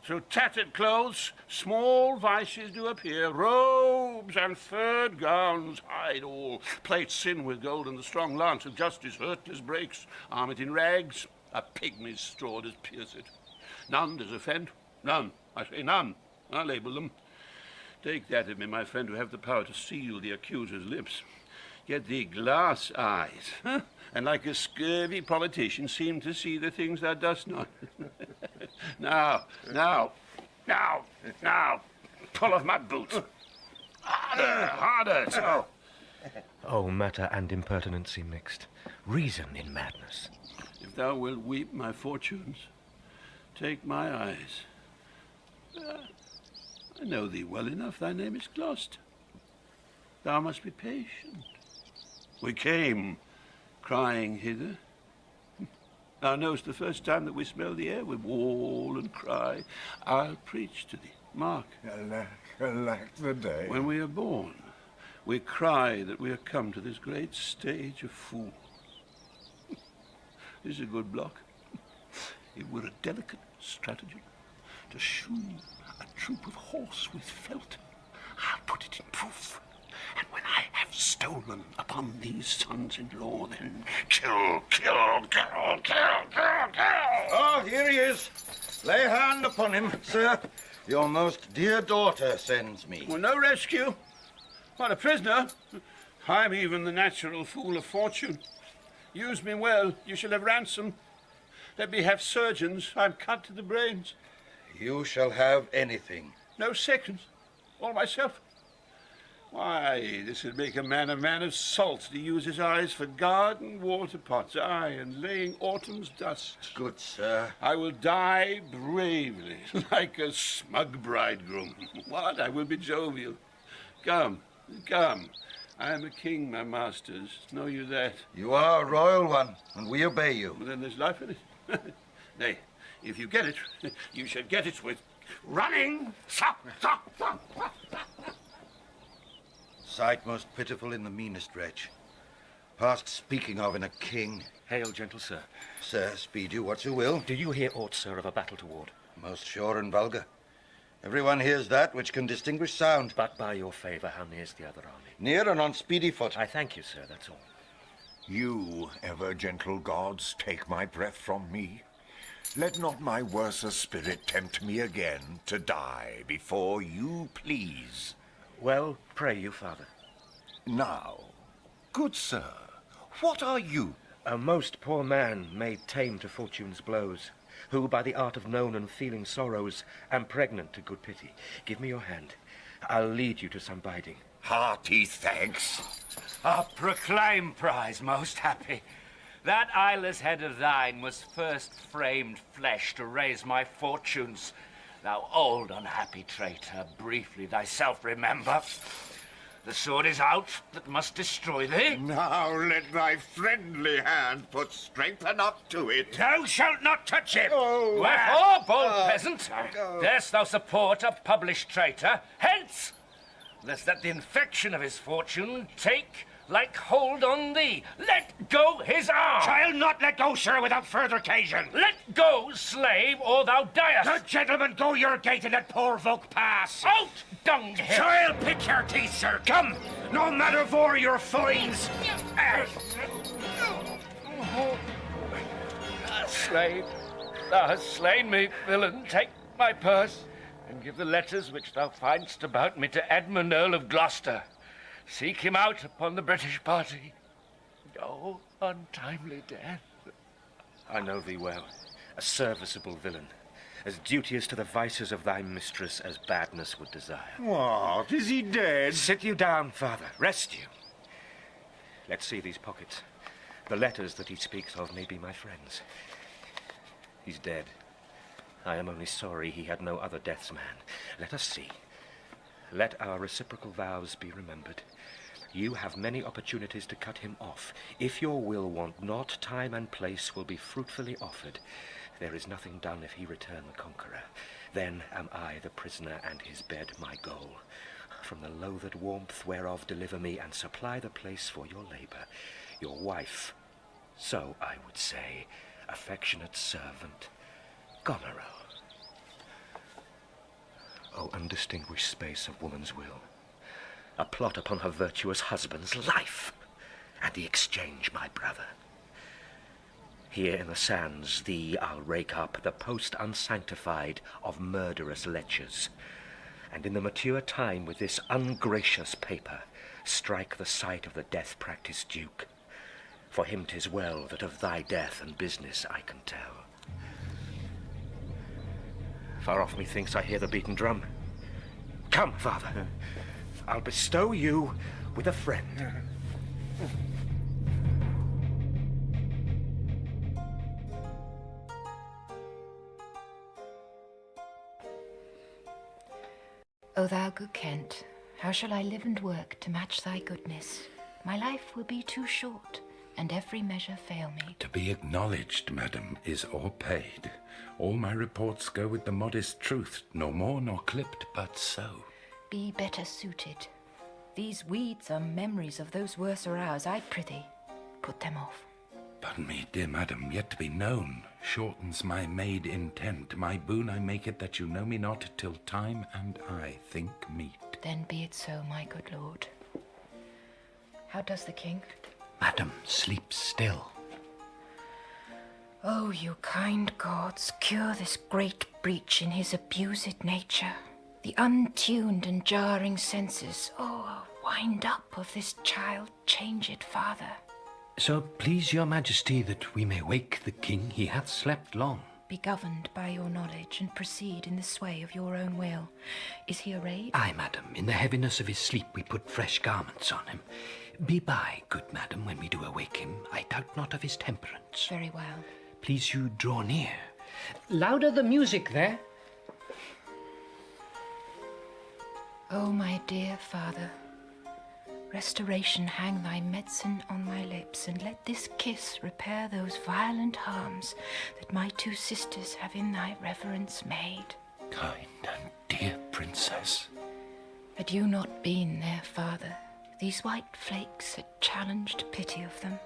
Through tattered clothes, small vices do appear. Robes and furred gowns hide all. Plate sin with gold, and the strong lance of justice hurtless breaks. Arm it in rags, a pygmy's straw does pierce it. None does offend. None, I say none. I label them. Take that of me, my friend, who have the power to seal the accuser's lips. Get thee glass eyes, huh? And like a scurvy politician seem to see the things thou dost not. Now, pull off my boots. Harder, so. Oh, matter and impertinency mixed. Reason in madness. If thou wilt weep my fortunes, take my eyes. I know thee well enough. Thy name is Gloucester. Thou must be patient. We came crying hither. Thou knowest the first time that we smell the air, we wail and cry. I'll preach to thee. Mark. Alack the day. When we are born, we cry that we are come to this great stage of fool. This is a good block. It were a delicate stratagem to shoe a troop of horse with felt. I'll put it in proof. And when I have stolen upon these sons-in-law, then kill. Oh, here he is. Lay hand upon him, sir. Your most dear daughter sends me. Well, no rescue. What, a prisoner? I'm even the natural fool of fortune. Use me well, you shall have ransom. Let me have surgeons, I'm cut to the brains. You shall have anything. No seconds, all myself. Why, this would make a man of salt to use his eyes for garden water pots, aye, and laying autumn's dust. Good sir. I will die bravely, like a smug bridegroom. What? I will be jovial. Come. I am a king, my masters. Know you that? You are a royal one, and we obey you. Well, then there's life in it. Nay, if you get it, you should get it with running. Sight most pitiful in the meanest wretch. Past speaking of in a king. Hail, gentle sir. Sir, speed you what you will. Do you hear aught, sir, of a battle toward? Most sure and vulgar. Everyone hears that which can distinguish sound. But by your favour, how near's the other army? Near and on speedy foot. I thank you, sir, that's all. You, ever gentle gods, take my breath from me. Let not my worser spirit tempt me again to die before you please. Well, pray you, father. Now, good sir, what are you? A most poor man made tame to fortune's blows, who by the art of known and feeling sorrows am pregnant to good pity. Give me your hand. I'll lead you to some biding. Hearty thanks. Proclaim, prize most happy. That eyeless head of thine was first framed flesh to raise my fortunes. Thou old unhappy traitor, briefly thyself remember. The sword is out that must destroy thee. Now let thy friendly hand put strength enough to it. Thou shalt not touch it. Oh. Wherefore, bold peasant, darest thou support a published traitor? Hence, lest that the infection of his fortune take like hold on thee. Let go his arm. I'll not let go, sir, without further occasion. Let go, slave, or thou diest. The gentleman go your gate and let poor folk pass. Out, dunghill. So I'll pick your teeth, sir. Come, no matter for your fines. Slave, thou hast slain me, villain. Take my purse, and give the letters which thou find'st about me to Edmund, Earl of Gloucester. Seek him out upon the British party. Oh, untimely death. I know thee well. A serviceable villain, as duteous to the vices of thy mistress as badness would desire. What? Is he dead? Sit you down, father. Rest you. Let's see these pockets. The letters that he speaks of may be my friends. He's dead. I am only sorry he had no other deathsman. Let us see. Let our reciprocal vows be remembered. You have many opportunities to cut him off. If your will want not, time and place will be fruitfully offered. There is nothing done if he return the conqueror. Then am I the prisoner, and his bed my goal. From the loathed warmth whereof deliver me, and supply the place for your labour. Your wife, so I would say, affectionate servant, Goneril. O undistinguished space of woman's will, a plot upon her virtuous husband's life, and the exchange, my brother. Here in the sands thee I'll rake up, the post unsanctified of murderous lechers, and in the mature time with this ungracious paper strike the sight of the death-practised duke. For him 'tis well that of thy death and business I can tell. Far off methinks I hear the beaten drum. Come, father, I'll bestow you with a friend. O thou good Kent, how shall I live and work to match thy goodness? My life will be too short, and every measure fail me. To be acknowledged, madam, is o'erpaid. All my reports go with the modest truth, no more nor clipped, but so. Be better suited. These weeds are memories of those worser hours. I prithee, put them off. Pardon me, dear madam, yet to be known shortens my made intent. My boon I make it that you know me not till time and I think meet. Then be it so, my good lord. How does the king? Madam, sleep still. Oh, you kind gods, cure this great breach in his abused nature. The untuned and jarring senses, oh, wind up of this child changed father. So please your majesty that we may wake the king. He hath slept long. Be governed by your knowledge and proceed in the sway of your own will. Is he arrayed? Aye, madam. In the heaviness of his sleep we put fresh garments on him. Be by, good madam, when we do awake him. I doubt not of his temperance. Very well. Please you draw near. Louder the music there. Oh, my dear father, restoration hang thy medicine on my lips, and let this kiss repair those violent harms that my two sisters have in thy reverence made. Kind and dear princess. Had you not been their father, these white flakes had challenged pity of them.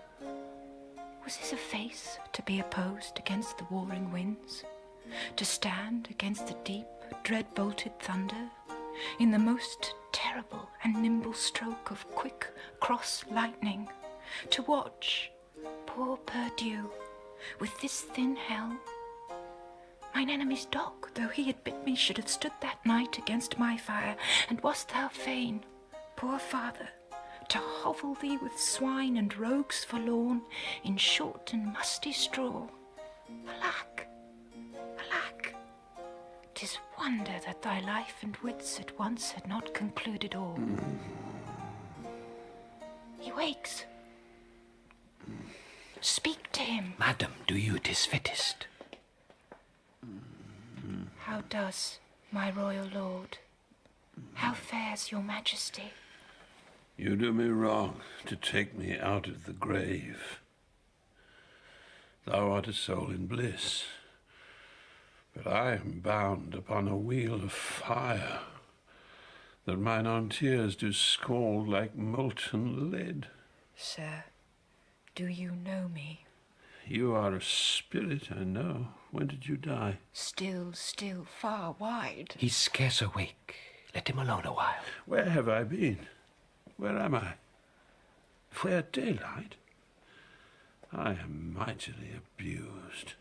Was this a face to be opposed against the warring winds? To stand against the deep, dread-bolted thunder? In the most terrible and nimble stroke of quick cross lightning, to watch poor Perdieu with this thin helm. Mine enemy's dog, though he had bit me, should have stood that night against my fire. And wast thou fain, poor father, to hovel thee with swine and rogues forlorn in short and musty straw? Alack, alack! 'Tis wonder that thy life and wits at once had not concluded all. He wakes. Speak to him. Madam, do you 'tis fittest. How does my royal lord? How fares your majesty? You do me wrong to take me out of the grave. Thou art a soul in bliss, but I am bound upon a wheel of fire, that mine own tears do scald like molten lead. Sir, do you know me? You are a spirit, I know. When did you die? Still, far wide. He's scarce awake. Let him alone a while. Where have I been? Where am I? Where daylight? I am mightily abused.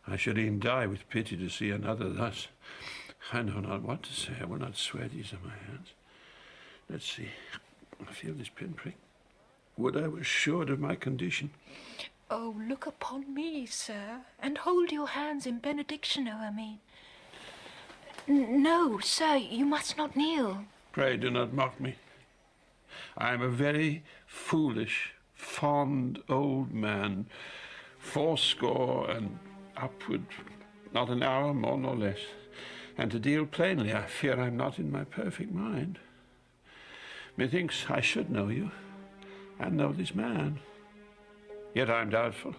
I should e'en die with pity to see another thus. I know not what to say. I will not swear these are my hands. Let's see. I feel this pinprick. Would I was assured of my condition. Oh, look upon me, sir, and hold your hands in benediction o'er me. No, sir, you must not kneel. Pray do not mock me. I am a very foolish, fond old man, 80, and upward, not an hour more nor less. And to deal plainly, I fear I'm not in my perfect mind. Methinks I should know you, and know this man. Yet I'm doubtful,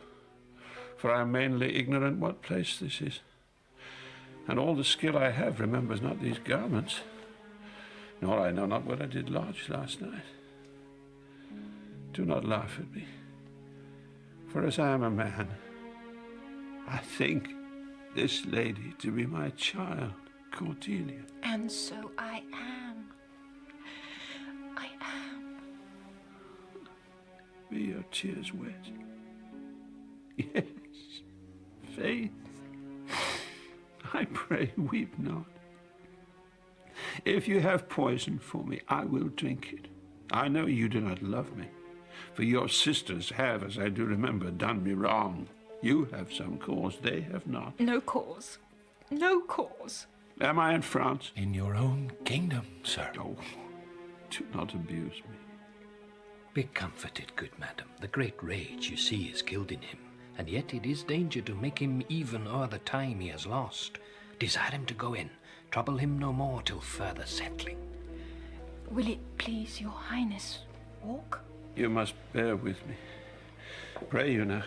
for I am mainly ignorant what place this is. And all the skill I have remembers not these garments, nor I know not where I did lodge last night. Do not laugh at me, for as I am a man, I think this lady to be my child, Cordelia. And so I am. I am. Be your tears wet? Yes, Faith, I pray weep not. If you have poison for me, I will drink it. I know you do not love me, for your sisters have, as I do remember, done me wrong. You have some cause, they have not. No cause. No cause. Am I in France? In your own kingdom, sir. Oh, do not abuse me. Be comforted, good madam. The great rage you see is killed in him, and yet it is danger to make him even o'er the time he has lost. Desire him to go in. Trouble him no more till further settling. Will it please your highness walk? You must bear with me. Pray you now,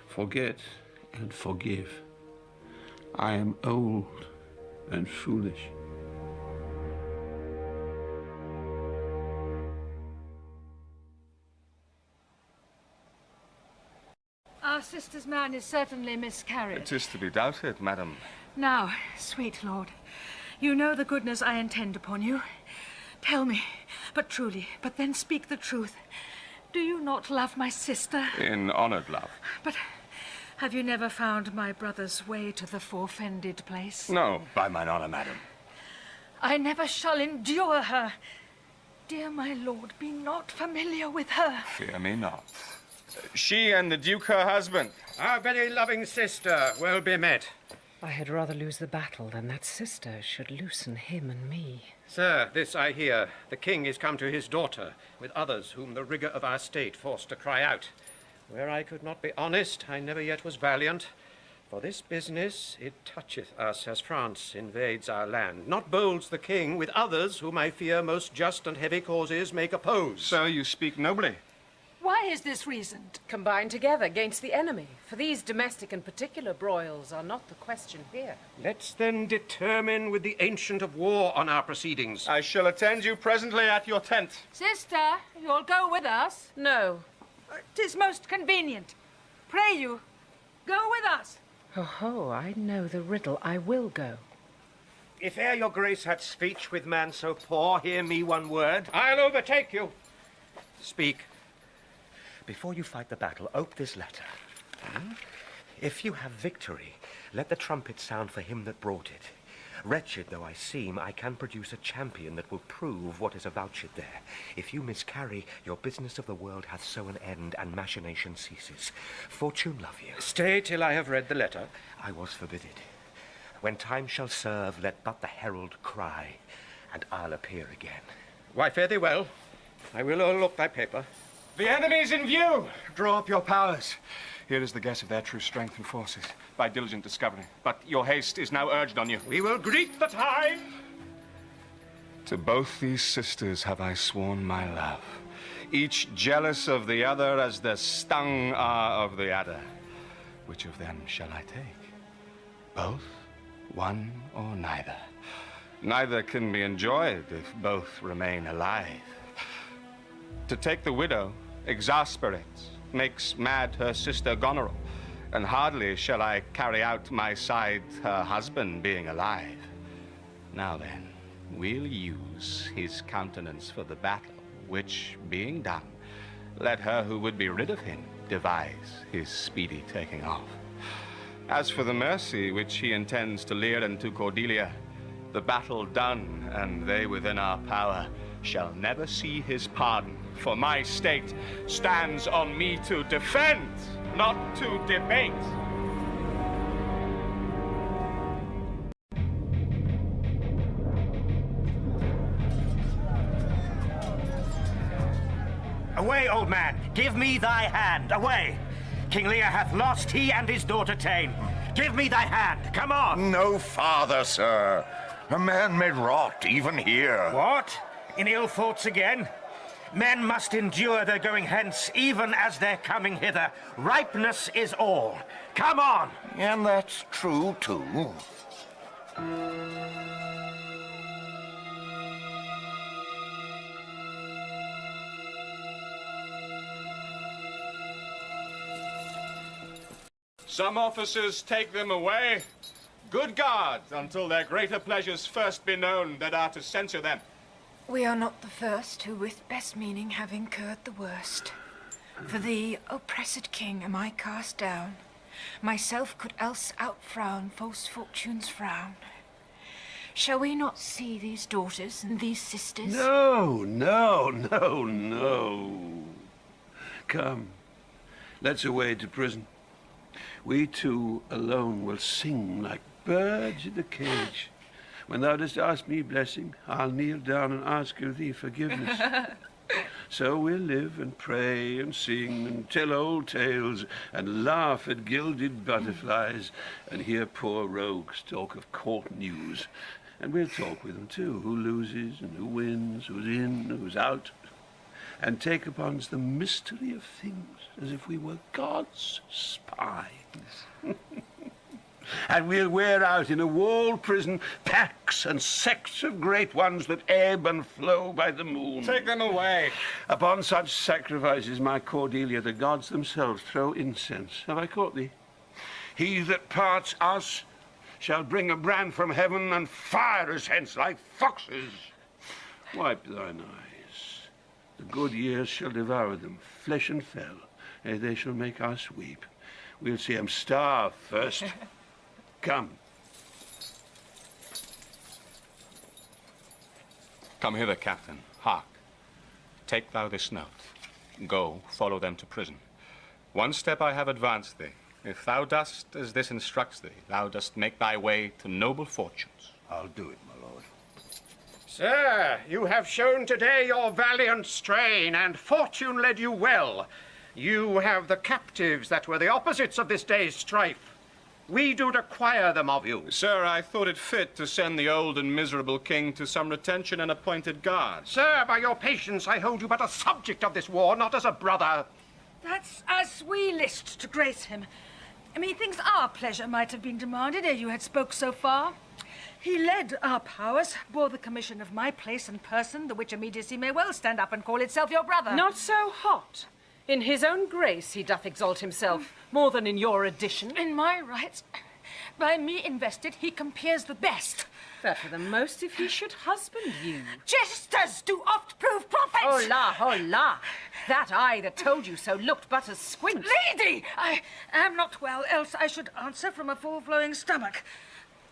forget and forgive. I am old and foolish. Our sister's man is certainly miscarried. It is to be doubted, madam. Now, sweet lord, you know the goodness I intend upon you. Tell me, but truly, but then speak the truth. Do you not love my sister? In honoured love. But have you never found my brother's way to the forfended place? No, by mine honour, madam. I never shall endure her. Dear my lord, be not familiar with her. Fear me not. She and the Duke, her husband. Our very loving sister, well be met. I had rather lose the battle than that sister should loosen him and me. Sir, this I hear. The king is come to his daughter, with others whom the rigour of our state forced to cry out. Where I could not be honest, I never yet was valiant. For this business it toucheth us as France invades our land. Not bolds the king, with others whom I fear most just and heavy causes make oppose. So you speak nobly. Why is this reasoned? Combined together against the enemy, for these domestic and particular broils are not the question here. Let's then determine with the ancient of war on our proceedings. I shall attend you presently at your tent. Sister, you'll go with us? No. 'Tis most convenient. Pray you, go with us. Oh, I know the riddle. I will go. If e'er your grace had speech with man so poor, hear me one word. I'll overtake you. Speak. Before you fight the battle, ope this letter. If you have victory, let the trumpet sound for him that brought it. Wretched though I seem, I can produce a champion that will prove what is avouched there. If you miscarry, your business of the world hath so an end, and machination ceases. Fortune love you. Stay till I have read the letter. I was forbidden. When time shall serve, let but the herald cry, and I'll appear again. Why, fare thee well. I will o'erlook thy paper. The enemy's in view! Draw up your powers. Here is the guess of their true strength and forces, by diligent discovery. But your haste is now urged on you. We will greet the time! To both these sisters have I sworn my love, each jealous of the other as the stung are of the adder. Which of them shall I take? Both, one, or neither? Neither can be enjoyed if both remain alive. To take the widow exasperates, makes mad her sister Goneril, and hardly shall I carry out my side her husband being alive. Now then, we'll use his countenance for the battle, which being done, let her who would be rid of him devise his speedy taking off. As for the mercy which he intends to Lear and to Cordelia, the battle done, and they within our power, shall never see his pardon, for my state stands on me to defend, not to debate. Away, old man, give me thy hand, away! King Lear hath lost, he and his daughter ta'en. Give me thy hand. Come on. No farther, sir. A man may rot even here. What? In ill thoughts again? Men must endure their going hence, even as their coming hither. Ripeness is all. Come on! And that's true, too. Some officers take them away. Good guard, until their greater pleasures first be known that are to censure them. We are not the first who with best meaning have incurred the worst. For thee, oppressed king, am I cast down. Myself could else outfrown false fortune's frown. Shall we not see these daughters and these sisters? No. Come, let's away to prison. We two alone will sing like birds in a cage. When thou dost ask me blessing, I'll kneel down and ask of thee forgiveness. So we'll live and pray and sing and tell old tales and laugh at gilded butterflies and hear poor rogues talk of court news. And we'll talk with them too, who loses and who wins, who's in, who's out, and take upon us the mystery of things as if we were God's spies. And we'll wear out in a walled prison packs and sects of great ones that ebb and flow by the moon. Take them away. Upon such sacrifices, my Cordelia, the gods themselves throw incense. Have I caught thee? He that parts us shall bring a brand from heaven and fire us hence like foxes. Wipe thine eyes. The good years shall devour them, flesh and fell, ere they shall make us weep. We'll see 'em starve first. Come. Come hither, Captain. Hark. Take thou this note. Go, follow them to prison. One step I have advanced thee. If thou dost as this instructs thee, thou dost make thy way to noble fortunes. I'll do it, my lord. Sir, you have shown today your valiant strain, and fortune led you well. You have the captives that were the opposites of this day's strife. We do require them of you. Sir, I thought it fit to send the old and miserable king to some retention and appointed guard. Sir, by your patience, I hold you but a subject of this war, not as a brother. That's as we list to grace him. Methinks our pleasure might have been demanded ere you had spoke so far. He led our powers, bore the commission of my place and person, the which immediacy may well stand up and call itself your brother. Not so hot. In his own grace he doth exalt himself, more than in your addition. In my rights, by me invested, he compeers the best. That were the most if he should husband you. Jesters do oft prove prophets! Hola, hola! That eye that told you so looked but a squint. Lady! I am not well, else I should answer from a full-flowing stomach.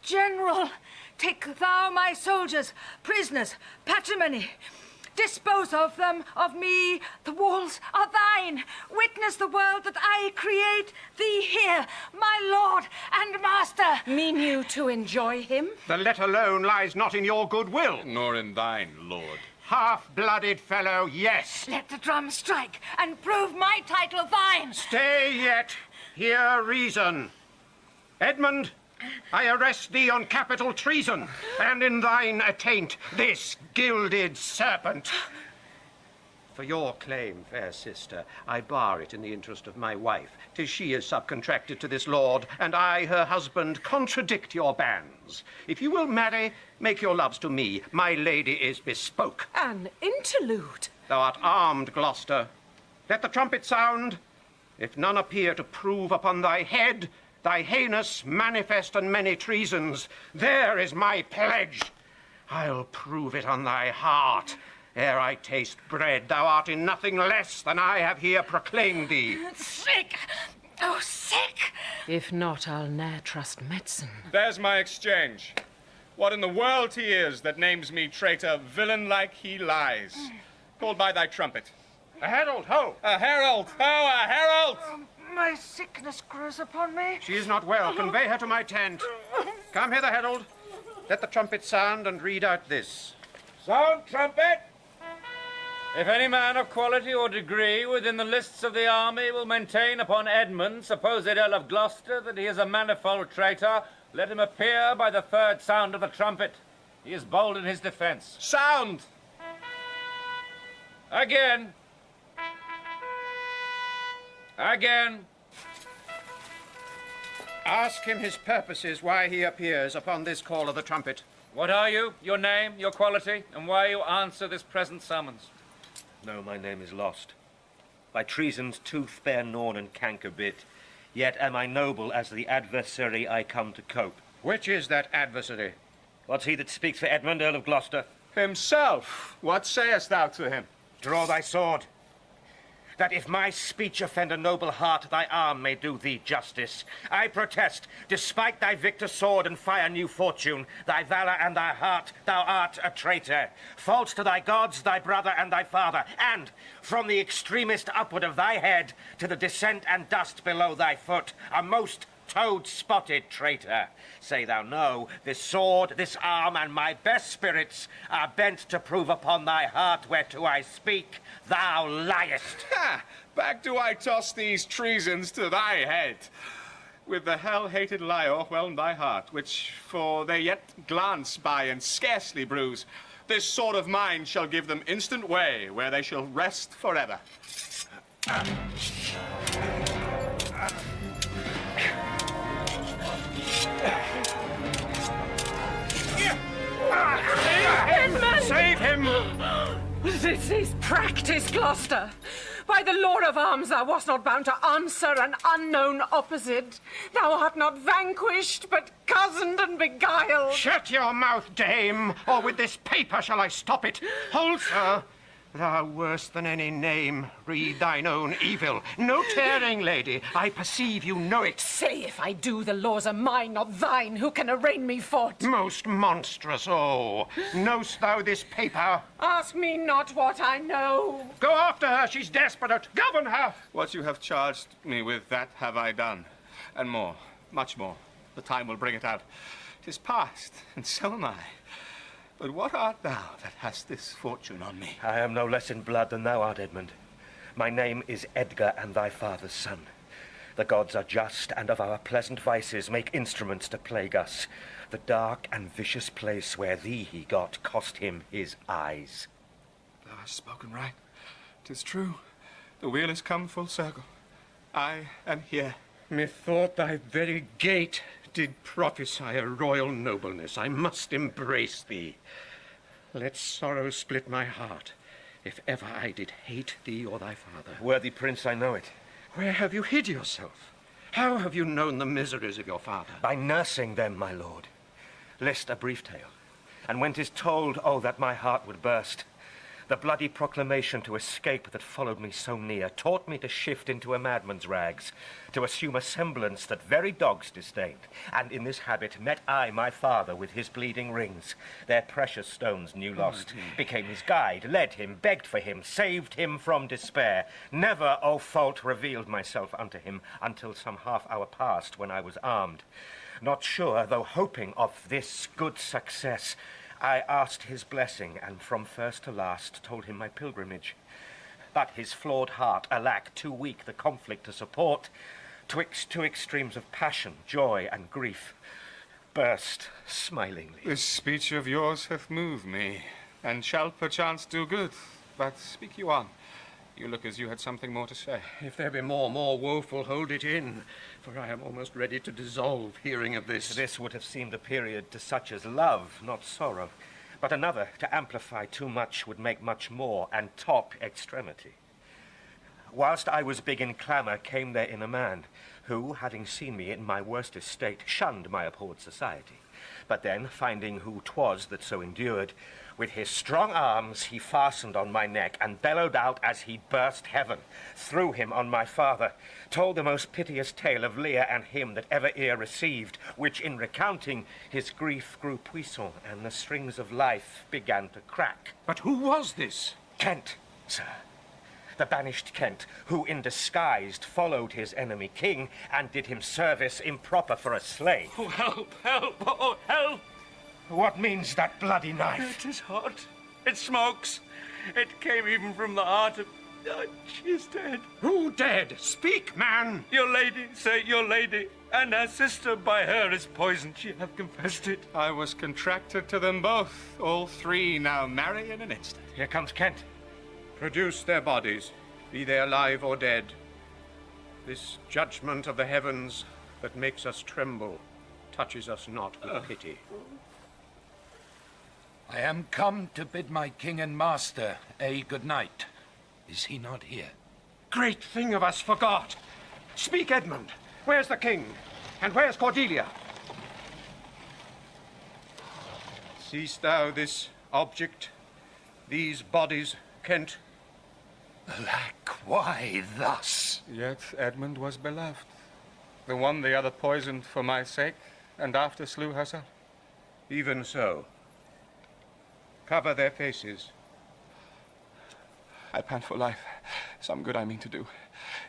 General, take thou my soldiers, prisoners, patrimony. Dispose of them, of me, the walls are thine. Witness the world that I create thee here, my lord and master. Mean you to enjoy him? The let alone lies not in your goodwill. Nor in thine, lord. Half-blooded fellow, yes. Let the drum strike and prove my title thine. Stay yet. Hear reason. Edmund, I arrest thee on capital treason, and in thine attaint this gilded serpent. For your claim, fair sister, I bar it in the interest of my wife. 'Tis she is subcontracted to this lord, and I, her husband, contradict your bans. If you will marry, make your loves to me. My lady is bespoke. An interlude. Thou art armed, Gloucester. Let the trumpet sound. If none appear to prove upon thy head thy heinous, manifest, and many treasons, there is my pledge. I'll prove it on thy heart. Ere I taste bread, thou art in nothing less than I have here proclaimed thee. Sick! Oh, sick! If not, I'll ne'er trust medicine. There's my exchange. What in the world he is that names me traitor, villain like he lies. Call by thy trumpet. A herald, ho! A herald, ho, a herald! My sickness grows upon me. She is not well. Convey her to my tent. Come hither, herald. Let the trumpet sound and read out this. Sound trumpet! If any man of quality or degree within the lists of the army will maintain upon Edmund, supposed Earl of Gloucester, that he is a manifold traitor, let him appear by the third sound of the trumpet. He is bold in his defence. Sound! Again. Again. Ask him his purposes, why he appears upon this call of the trumpet. What are you, your name, your quality, and why you answer this present summons? No, my name is lost. By treason's tooth bear gnawn and canker bit, yet am I noble as the adversary I come to cope. Which is that adversary? What's he that speaks for Edmund, Earl of Gloucester? Himself. What sayest thou to him? Draw thy sword, that if my speech offend a noble heart, thy arm may do thee justice. I protest, despite thy victor sword and fire new fortune, thy valour and thy heart, thou art a traitor. False to thy gods, thy brother and thy father, and from the extremest upward of thy head to the descent and dust below thy foot, a most toad-spotted traitor. Say thou no, this sword, this arm, and my best spirits are bent to prove upon thy heart whereto I speak, thou liest. Ha! Back do I toss these treasons to thy head. With the hell-hated lie o'erwhelm thy heart, which for they yet glance by and scarcely bruise, this sword of mine shall give them instant way, where they shall rest forever. Edmund! Save him! This is practice, Gloucester. By the law of arms, thou wast not bound to answer an unknown opposite. Thou art not vanquished, but cozened and beguiled. Shut your mouth, dame, or with this paper shall I stop it. Hold, sir. Thou worse than any name, read thine own evil. No tearing, lady. I perceive you know it. Say if I do, the laws are mine, not thine. Who can arraign me for't? Most monstrous, oh. Knowst thou this paper? Ask me not what I know. Go after her, she's desperate. Govern her. What you have charged me with, that have I done. And more, much more. The time will bring it out. 'Tis past, and so am I. But what art thou that hast this fortune on me? I am no less in blood than thou art, Edmund. My name is Edgar, and thy father's son. The gods are just, and of our pleasant vices make instruments to plague us. The dark and vicious place where thee he got cost him his eyes. Thou hast spoken right. 'Tis true. The wheel is come full circle. I am here. Methought thy very gait did prophesy a royal nobleness. I must embrace thee. Let sorrow split my heart, if ever I did hate thee or thy father. Worthy prince, I know it. Where have you hid yourself? How have you known the miseries of your father? By nursing them, my lord. List a brief tale. And when 'tis told, oh, that my heart would burst. The bloody proclamation to escape that followed me so near taught me to shift into a madman's rags, to assume a semblance that very dogs disdained. And in this habit met I my father with his bleeding rings, their precious stones new lost, became his guide, led him, begged for him, saved him from despair. Never, O fault, revealed myself unto him until some half hour passed when I was armed. Not sure, though hoping of this good success, I asked his blessing, and from first to last told him my pilgrimage. But his flawed heart, alack, too weak the conflict to support, twixt two extremes of passion, joy, and grief, burst smilingly. This speech of yours hath moved me, and shall perchance do good. But speak you on. You look as you had something more to say. If there be more woeful, hold it in, for I am almost ready to dissolve hearing of this. This would have seemed a period to such as love, not sorrow. But another, to amplify too much, would make much more, and top extremity. Whilst I was big in clamour, came there in a man, who, having seen me in my worst estate, shunned my abhorred society. But then, finding who 'twas that so endured, with his strong arms he fastened on my neck, and bellowed out as he burst heaven, threw him on my father, told the most piteous tale of Lear and him that ever ear received, which in recounting his grief grew puissant, and the strings of life began to crack. But who was this? Kent, sir. The banished Kent, who in disguise followed his enemy king, and did him service improper for a slave. Oh, help, help, oh, help! What means that bloody knife? It is hot. It smokes. It came even from the heart of... she is dead. Who dead? Speak, man! Your lady, sir, your lady. And her sister by her is poisoned. She hath confessed it. I was contracted to them both. All three now marry in an instant. Here comes Kent. Produce their bodies, be they alive or dead. This judgment of the heavens that makes us tremble touches us not with pity. I am come to bid my king and master a good night. Is he not here? Great thing of us forgot. Speak, Edmund. Where's the king? And where's Cordelia? Seest thou this object? These bodies, Kent? Alack, why thus? Yet Edmund was beloved. The one the other poisoned for my sake, and after slew herself. Even so. Cover their faces. I pant for life. Some good I mean to do,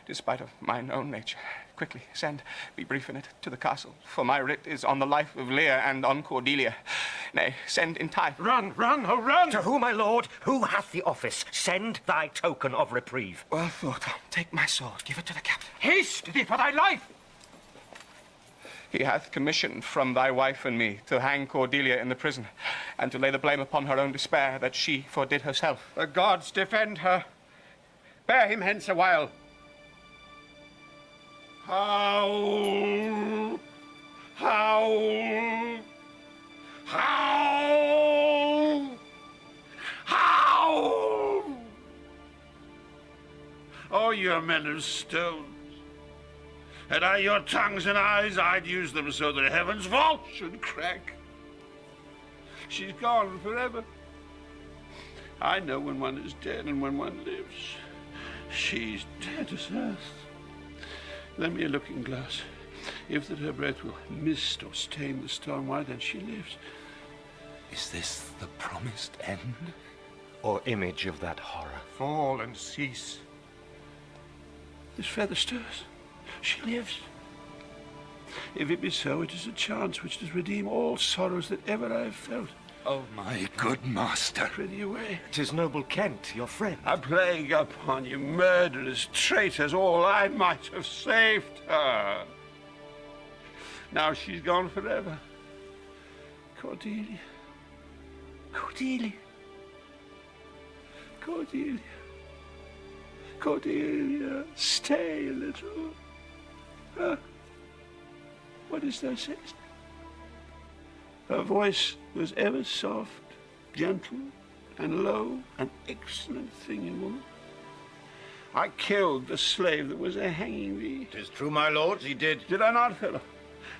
despite of mine own nature. Quickly, send, be brief in it, to the castle, for my writ is on the life of Lear and on Cordelia. Nay, send in time. Run, run, oh run! To whom, my lord? Who hath the office? Send thy token of reprieve. Well thought. Take my sword, give it to the captain. Haste thee for thy life! He hath commission from thy wife and me to hang Cordelia in the prison, and to lay the blame upon her own despair that she fordid herself. The gods defend her. Bear him hence a while. Howl! Howl! Howl! Howl! Oh, you're men of stone. Had I your tongues and eyes, I'd use them so that heaven's vault should crack. She's gone forever. I know when one is dead and when one lives. She's dead as earth. Lend me a looking glass. If that her breath will mist or stain the stone, why then she lives. Is this the promised end? Or image of that horror? Fall and cease. This feather stirs. She lives. If it be so, it is a chance which does redeem all sorrows that ever I have felt. Oh, my good master. Prithee away. 'Tis noble Kent, your friend. A plague upon you, murderers, traitors, all. I might have saved her. Now she's gone forever. Cordelia. Cordelia. Cordelia. Cordelia, stay a little. What is thou sayest? Her voice was ever soft, gentle, and low, an excellent thing in woman. I killed the slave that was hanging thee. 'Tis true, my lords, he did. Did I not, fellow?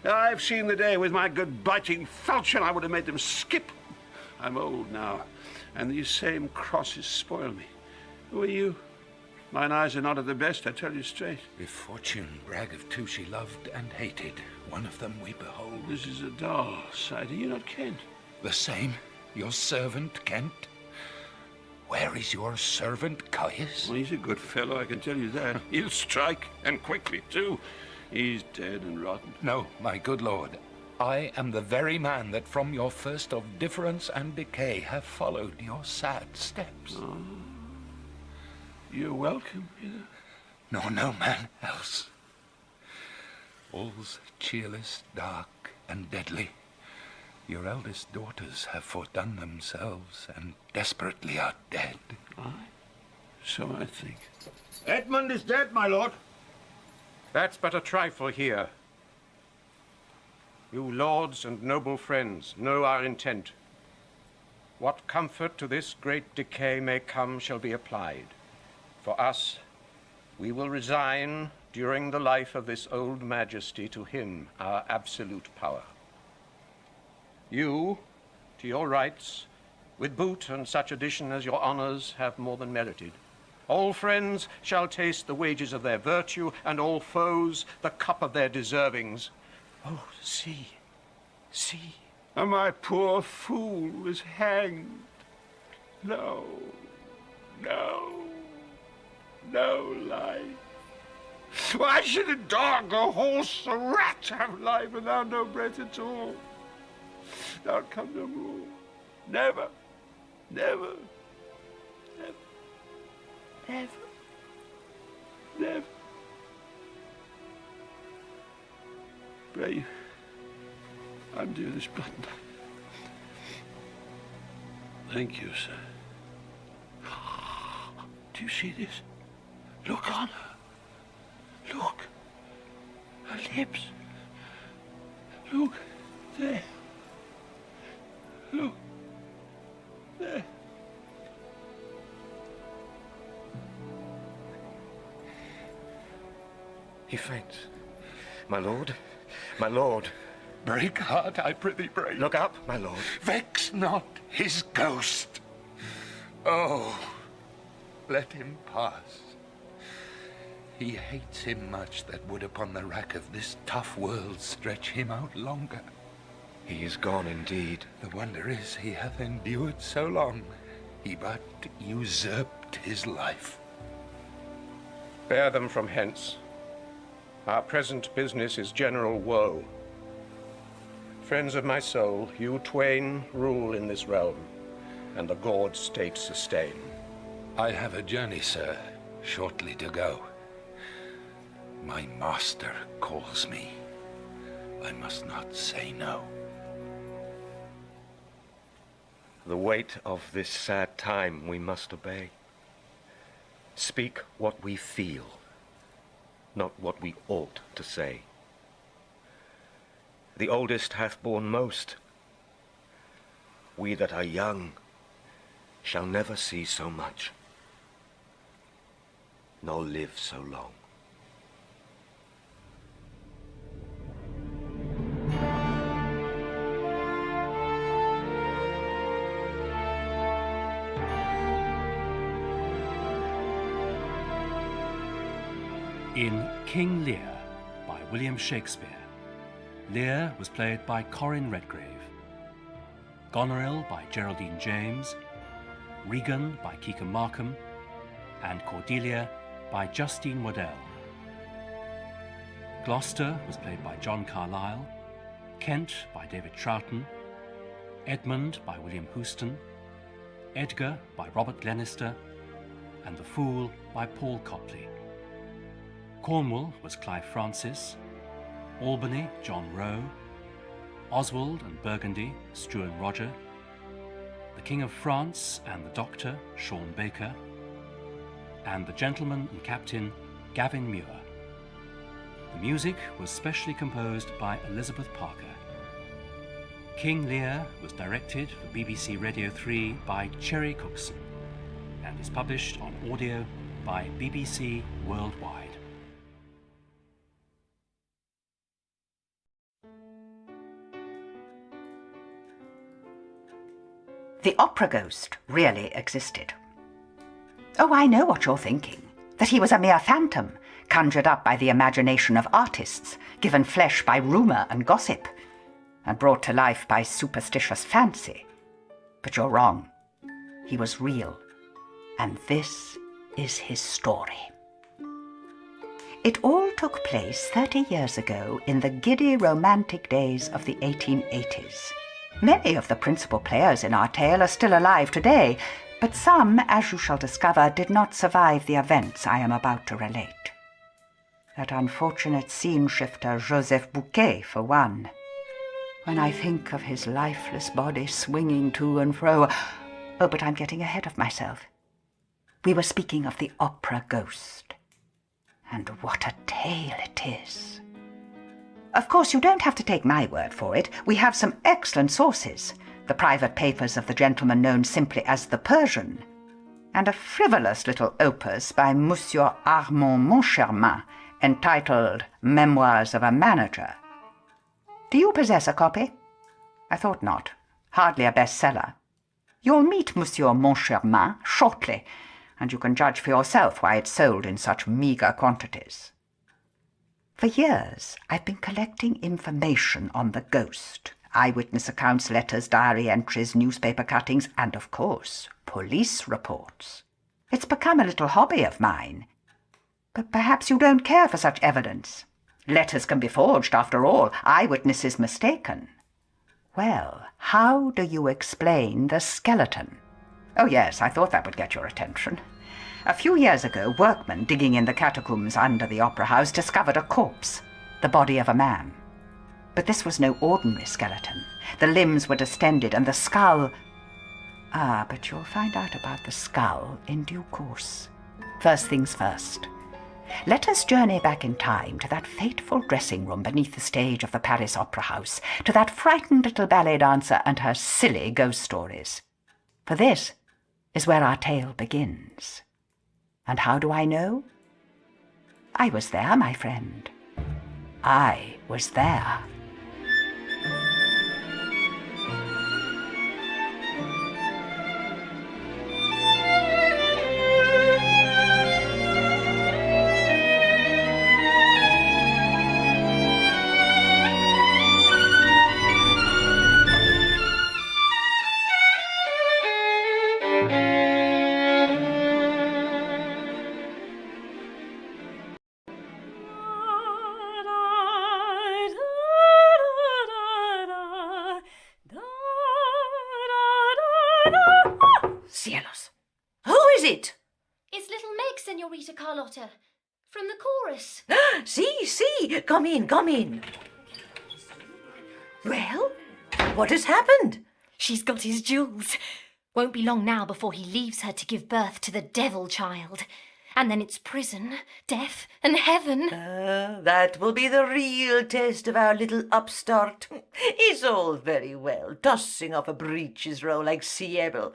I've seen the day with my good biting falchion. I would have made them skip. I'm old now, and these same crosses spoil me. Who are you? Mine eyes are not of the best, I tell you straight. If fortune brag of two she loved and hated, one of them we behold. This is a dull sight. Are you not Kent? The same. Your servant, Kent. Where is your servant, Caius? Well, he's a good fellow, I can tell you that. He'll strike, and quickly, too. He's dead and rotten. No, my good lord. I am the very man that from your first of difference and decay have followed your sad steps. Oh. You're welcome here. No man else. All's cheerless, dark, and deadly. Your eldest daughters have fordone themselves and desperately are dead. Aye, so I think. Edmund is dead, my lord. That's but a trifle here. You lords and noble friends know our intent. What comfort to this great decay may come shall be applied. For us, we will resign during the life of this old majesty to him our absolute power. You, to your rights, with boot and such addition as your honors have more than merited. All friends shall taste the wages of their virtue, and all foes the cup of their deservings. Oh, see, see. And my poor fool was hanged. No, no. No life. Why should a dog, a horse, a rat have life and thou no breath at all? Thou'lt come no more. Never, never, Never. Never. Pray, undo this button. Thank you, sir. Do you see this? Look on her. Look. Her lips. Look. There. Look. There. He faints. My lord. My lord. Break heart, I prithee break. Look up, my lord. Vex not his ghost. Oh, let him pass. He hates him much that would upon the rack of this tough world stretch him out longer. He is gone indeed. The wonder is he hath endured so long. He but usurped his life. Bear them from hence. Our present business is general woe. Friends of my soul, you twain rule in this realm, and the gourd state sustain. I have a journey, sir, shortly to go. My master calls me. I must not say no. The weight of this sad time we must obey. Speak what we feel, not what we ought to say. The oldest hath borne most. We that are young shall never see so much, nor live so long. In King Lear by William Shakespeare, Lear was played by Corin Redgrave, Goneril by Geraldine James, Regan by Kika Markham, and Cordelia by Justine Waddell. Gloucester was played by John Carlyle, Kent by David Troughton, Edmund by William Houston, Edgar by Robert Glenister, and the Fool by Paul Copley. Cornwall was Clive Francis, Albany, John Rowe, Oswald and Burgundy, Struan Roger, the King of France and the Doctor, Sean Baker, and the Gentleman and Captain, Gavin Muir. The music was specially composed by Elizabeth Parker. King Lear was directed for BBC Radio 3 by Cherry Cookson and is published on audio by BBC Worldwide. The opera ghost really existed. Oh, I know what you're thinking. That he was a mere phantom, conjured up by the imagination of artists, given flesh by rumour and gossip, and brought to life by superstitious fancy. But you're wrong. He was real, and this is his story. It all took place 30 years ago in the giddy romantic days of the 1880s. Many of the principal players in our tale are still alive today, but some, as you shall discover, did not survive the events I am about to relate. That unfortunate scene-shifter Joseph Bouquet, for one. When I think of his lifeless body swinging to and fro... Oh, but I'm getting ahead of myself. We were speaking of the opera ghost. And what a tale it is. Of course, you don't have to take my word for it. We have some excellent sources. The private papers of the gentleman known simply as the Persian, and a frivolous little opus by Monsieur Armand Moncharmin entitled Memoirs of a Manager. Do you possess a copy? I thought not. Hardly a bestseller. You'll meet Monsieur Moncharmin shortly, and you can judge for yourself why it's sold in such meagre quantities. For years, I've been collecting information on the ghost. Eyewitness accounts, letters, diary entries, newspaper cuttings, and, of course, police reports. It's become a little hobby of mine. But perhaps you don't care for such evidence. Letters can be forged, after all, eyewitnesses mistaken. Well, how do you explain the skeleton? Oh yes, I thought that would get your attention. A few years ago, workmen digging in the catacombs under the Opera House discovered a corpse, the body of a man. But this was no ordinary skeleton. The limbs were distended and the skull... Ah, but you'll find out about the skull in due course. First things first. Let us journey back in time to that fateful dressing room beneath the stage of the Paris Opera House, to that frightened little ballet dancer and her silly ghost stories. For this is where our tale begins. And how do I know? I was there, my friend. I was there. Cielos! Who is it? It's little Meg, Senorita Carlotta, from the chorus. See, come in. Well, what has happened? She's got his jewels. Won't be long now before he leaves her to give birth to the devil child. And then it's prison, death, and heaven. That will be the real test of our little upstart. It's all very well, tossing off a breeches roll like Siebel.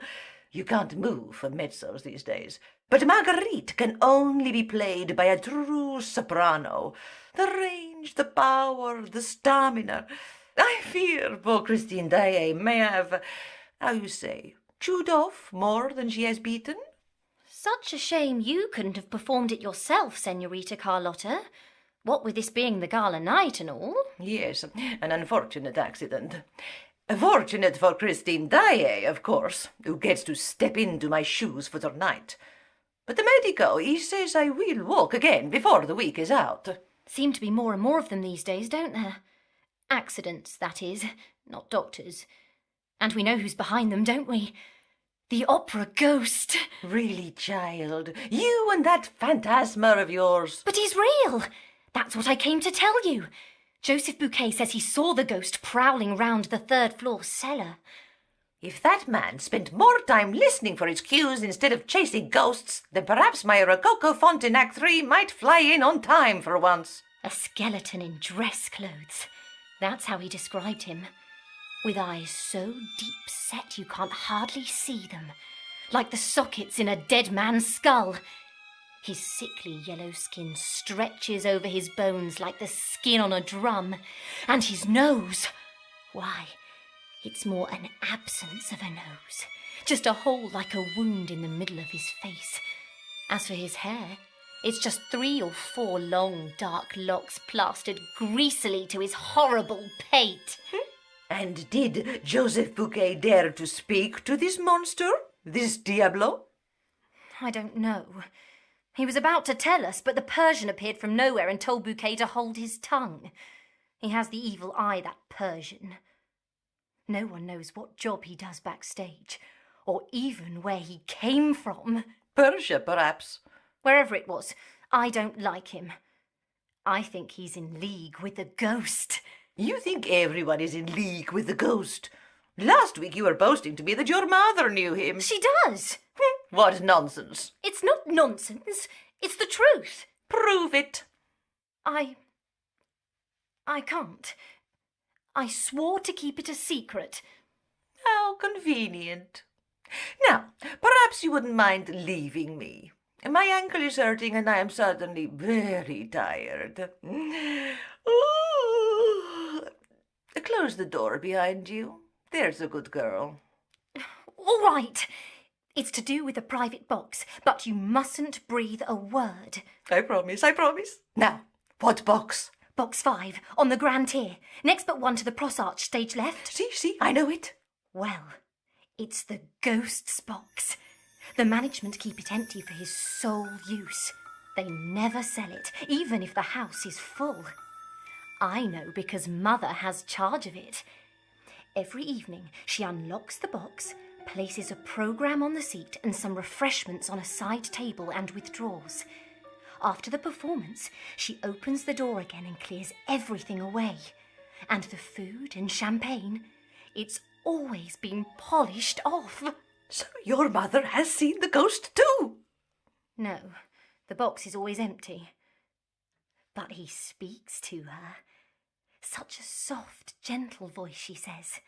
You can't move for mezzos these days. But Marguerite can only be played by a true soprano. The range, the power, the stamina. I fear poor Christine Daae may have, how you say, chewed off more than she has beaten. Such a shame you couldn't have performed it yourself, Senorita Carlotta. What with this being the gala night and all. Yes, an unfortunate accident. Fortunate for Christine Daae, of course, who gets to step into my shoes for the night. But the medico, he says I will walk again before the week is out. Seem to be more and more of them these days, don't there? Accidents, that is, not doctors. And we know who's behind them, don't we? The opera ghost. Really, child, you and that phantasma of yours. But he's real. That's what I came to tell you. Joseph Bouquet says he saw the ghost prowling round the third-floor cellar. If that man spent more time listening for his cues instead of chasing ghosts, then perhaps my Rococo font in Act 3 might fly in on time for once. A skeleton in dress clothes. That's how he described him. With eyes so deep set you can't hardly see them, like the sockets in a dead man's skull. His sickly yellow skin stretches over his bones like the skin on a drum. And his nose, why, it's more an absence of a nose. Just a hole like a wound in the middle of his face. As for his hair, it's just 3 or 4 long dark locks plastered greasily to his horrible pate. And did Joseph Bouquet dare to speak to this monster, this Diablo? I don't know. He was about to tell us, but the Persian appeared from nowhere and told Bouquet to hold his tongue. He has the evil eye, that Persian. No one knows what job he does backstage, or even where he came from. Persia, perhaps. Wherever it was, I don't like him. I think he's in league with the ghost. You think everyone is in league with the ghost? Last week you were boasting to me that your mother knew him. She does. What nonsense. It's not nonsense. It's the truth. Prove it. I can't. I swore to keep it a secret. How convenient. Now, perhaps you wouldn't mind leaving me. My ankle is hurting and I am suddenly very tired. Ooh. Close the door behind you. There's a good girl. All right. It's to do with a private box, but you mustn't breathe a word. I promise. Now, what box? Box 5, on the grand tier. Next but one to the Pross Arch, stage left. See, I know it. Well, it's the ghost's box. The management keep it empty for his sole use. They never sell it, even if the house is full. I know because Mother has charge of it. Every evening she unlocks the box, places a programme on the seat and some refreshments on a side table and withdraws. After the performance, she opens the door again and clears everything away. And the food and champagne, it's always been polished off. So your mother has seen the ghost too? No, the box is always empty. But he speaks to her. Such a soft, gentle voice, she says.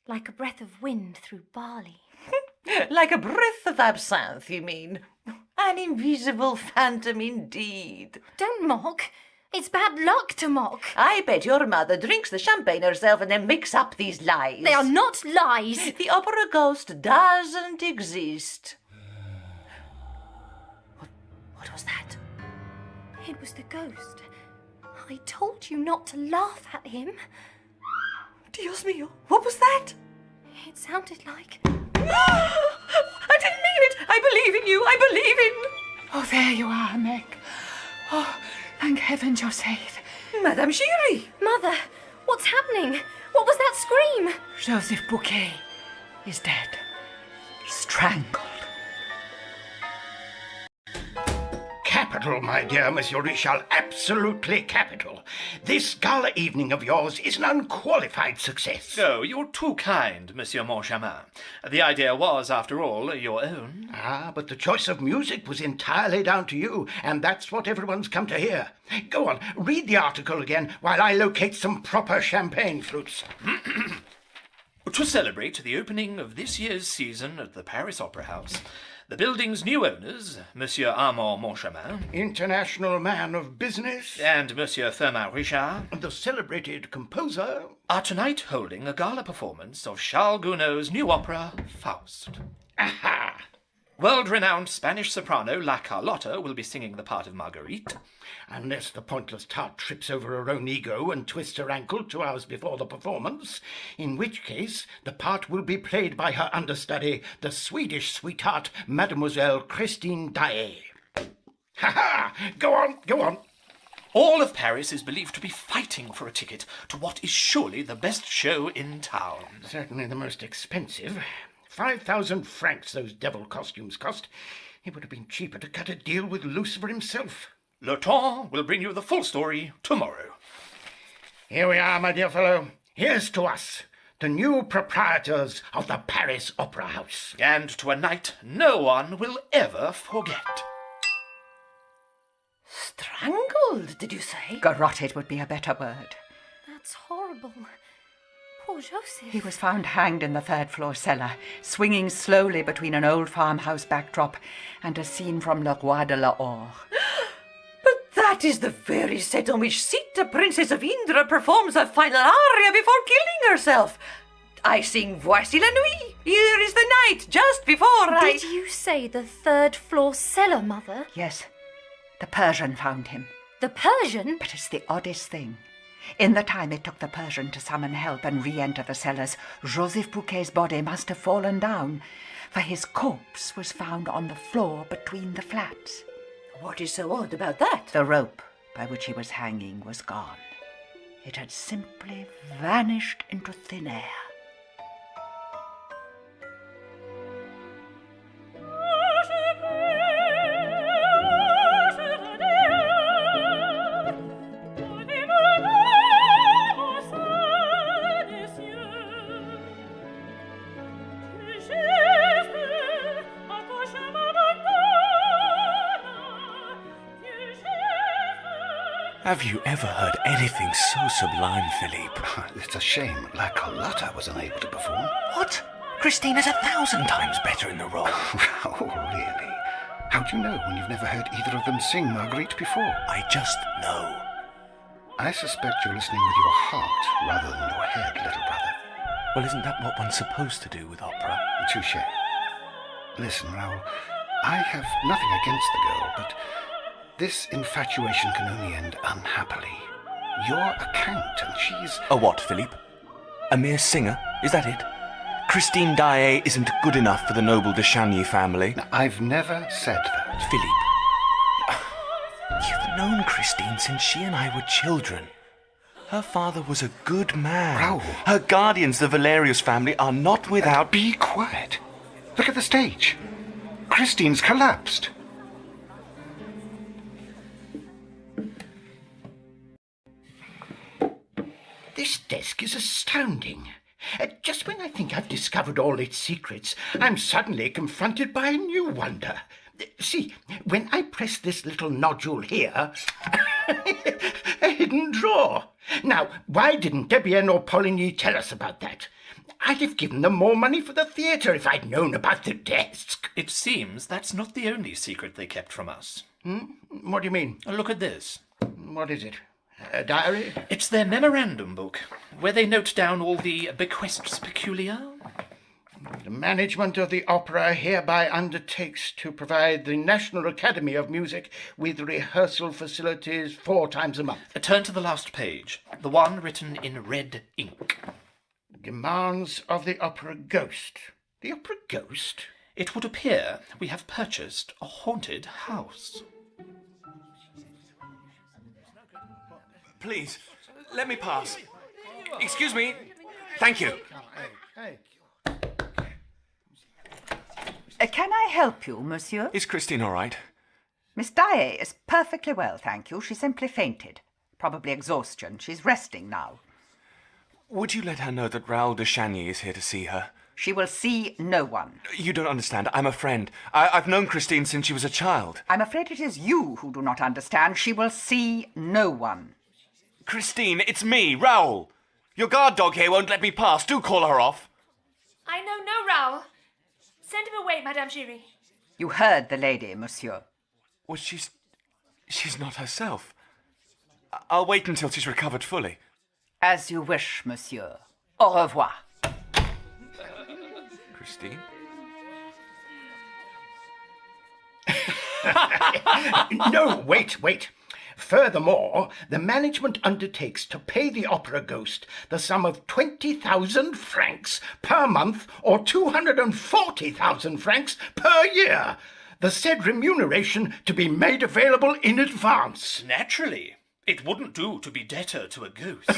Like a breath of wind through barley. Like a breath of absinthe, you mean? An invisible phantom indeed. Don't mock. It's bad luck to mock. I bet your mother drinks the champagne herself and then makes up these lies. They are not lies. The opera ghost doesn't exist. What was that? It was the ghost. I told you not to laugh at him. Dios mío, what was that? It sounded like... I didn't mean it. I believe in you. I believe in... Oh, there you are, Meg. Oh, thank heavens you're safe. Madame Giry. Mother, what's happening? What was that scream? Joseph Bouquet is dead. Strangled. Capital, my dear Monsieur Richard, absolutely capital. This gala evening of yours is an unqualified success. Oh, you're too kind, Monsieur Montchamin. The idea was, after all, your own. Ah, but the choice of music was entirely down to you, and that's what everyone's come to hear. Go on, read the article again while I locate some proper champagne flutes. To celebrate the opening of this year's season at the Paris Opera House, the building's new owners, Monsieur Armand Montchamin, international man of business, and Monsieur Firmin Richard, the celebrated composer, are tonight holding a gala performance of Charles Gounod's new opera, Faust. Aha! World-renowned Spanish soprano La Carlotta will be singing the part of Marguerite. Unless the pointless tart trips over her own ego and twists her ankle 2 hours before the performance, in which case the part will be played by her understudy, the Swedish sweetheart, Mademoiselle Christine Daae. Ha-ha! Go on, go on. All of Paris is believed to be fighting for a ticket to what is surely the best show in town. Certainly the most expensive. 5,000 francs those devil costumes cost. It would have been cheaper to cut a deal with Lucifer himself. Le Temps will bring you the full story tomorrow. Here we are, my dear fellow. Here's to us, the new proprietors of the Paris Opera House. And to a night no one will ever forget. Strangled, did you say? Garroted would be a better word. That's horrible. Poor Joseph. He was found hanged in the third-floor cellar, swinging slowly between an old farmhouse backdrop and a scene from Le Roi de Lahore. But that is the very set on which Sita, Princess of Indra, performs her final aria before killing herself. I sing Voici la nuit. Here is the night, just before I... Did you say the third-floor cellar, Mother? Yes. The Persian found him. The Persian? But it's the oddest thing. In the time it took the Persian to summon help and re-enter the cellars, Joseph Bouquet's body must have fallen down, for his corpse was found on the floor between the flats. What is so odd about that? The rope by which he was hanging was gone. It had simply vanished into thin air. Have you ever heard anything so sublime, Philippe? It's a shame La Carlotta was unable to perform. What? Christina's 1,000 times better in the role. Oh, really? How do you know when you've never heard either of them sing Marguerite before? I just know. I suspect you're listening with your heart rather than your head, little brother. Well, isn't that what one's supposed to do with opera? Touché. Listen, Raoul, I have nothing against the girl, but this infatuation can only end unhappily. You're a count, and she's... A what, Philippe? A mere singer? Is that it? Christine Daae isn't good enough for the noble de Chagny family? Now, I've never said that. Philippe, you've known Christine since she and I were children. Her father was a good man. Raoul. Her guardians, the Valerius family, are not without... Be quiet. Look at the stage. Christine's collapsed. This desk is astounding. Just when I think I've discovered all its secrets, I'm suddenly confronted by a new wonder. See, when I press this little nodule here, a hidden drawer. Now, why didn't Debienne or Poligny tell us about that? I'd have given them more money for the theatre if I'd known about the desk. It seems that's not the only secret they kept from us. What do you mean? Look at this. What is it? A diary? It's their memorandum book, where they note down all the bequests peculiar. The management of the opera hereby undertakes to provide the National Academy of Music with rehearsal facilities 4 times a month. Turn to the last page, the one written in red ink. Demands of the opera ghost. The opera ghost? It would appear we have purchased a haunted house. Please, let me pass. Excuse me. Thank you. Can I help you, monsieur? Is Christine all right? Miss Daae is perfectly well, thank you. She simply fainted. Probably exhaustion. She's resting now. Would you let her know that Raoul de Chagny is here to see her? She will see no one. You don't understand. I'm a friend. I've known Christine since she was a child. I'm afraid it is you who do not understand. She will see no one. Christine, it's me, Raoul. Your guard dog here won't let me pass. Do call her off. I know no Raoul. Send him away, Madame Giry. You heard the lady, monsieur. Well, she's not herself. I'll wait until she's recovered fully. As you wish, monsieur. Au revoir. Christine? No, wait. Furthermore, the management undertakes to pay the opera ghost the sum of 20,000 francs per month or 240,000 francs per year. The said remuneration to be made available in advance. Naturally. It wouldn't do to be debtor to a ghost.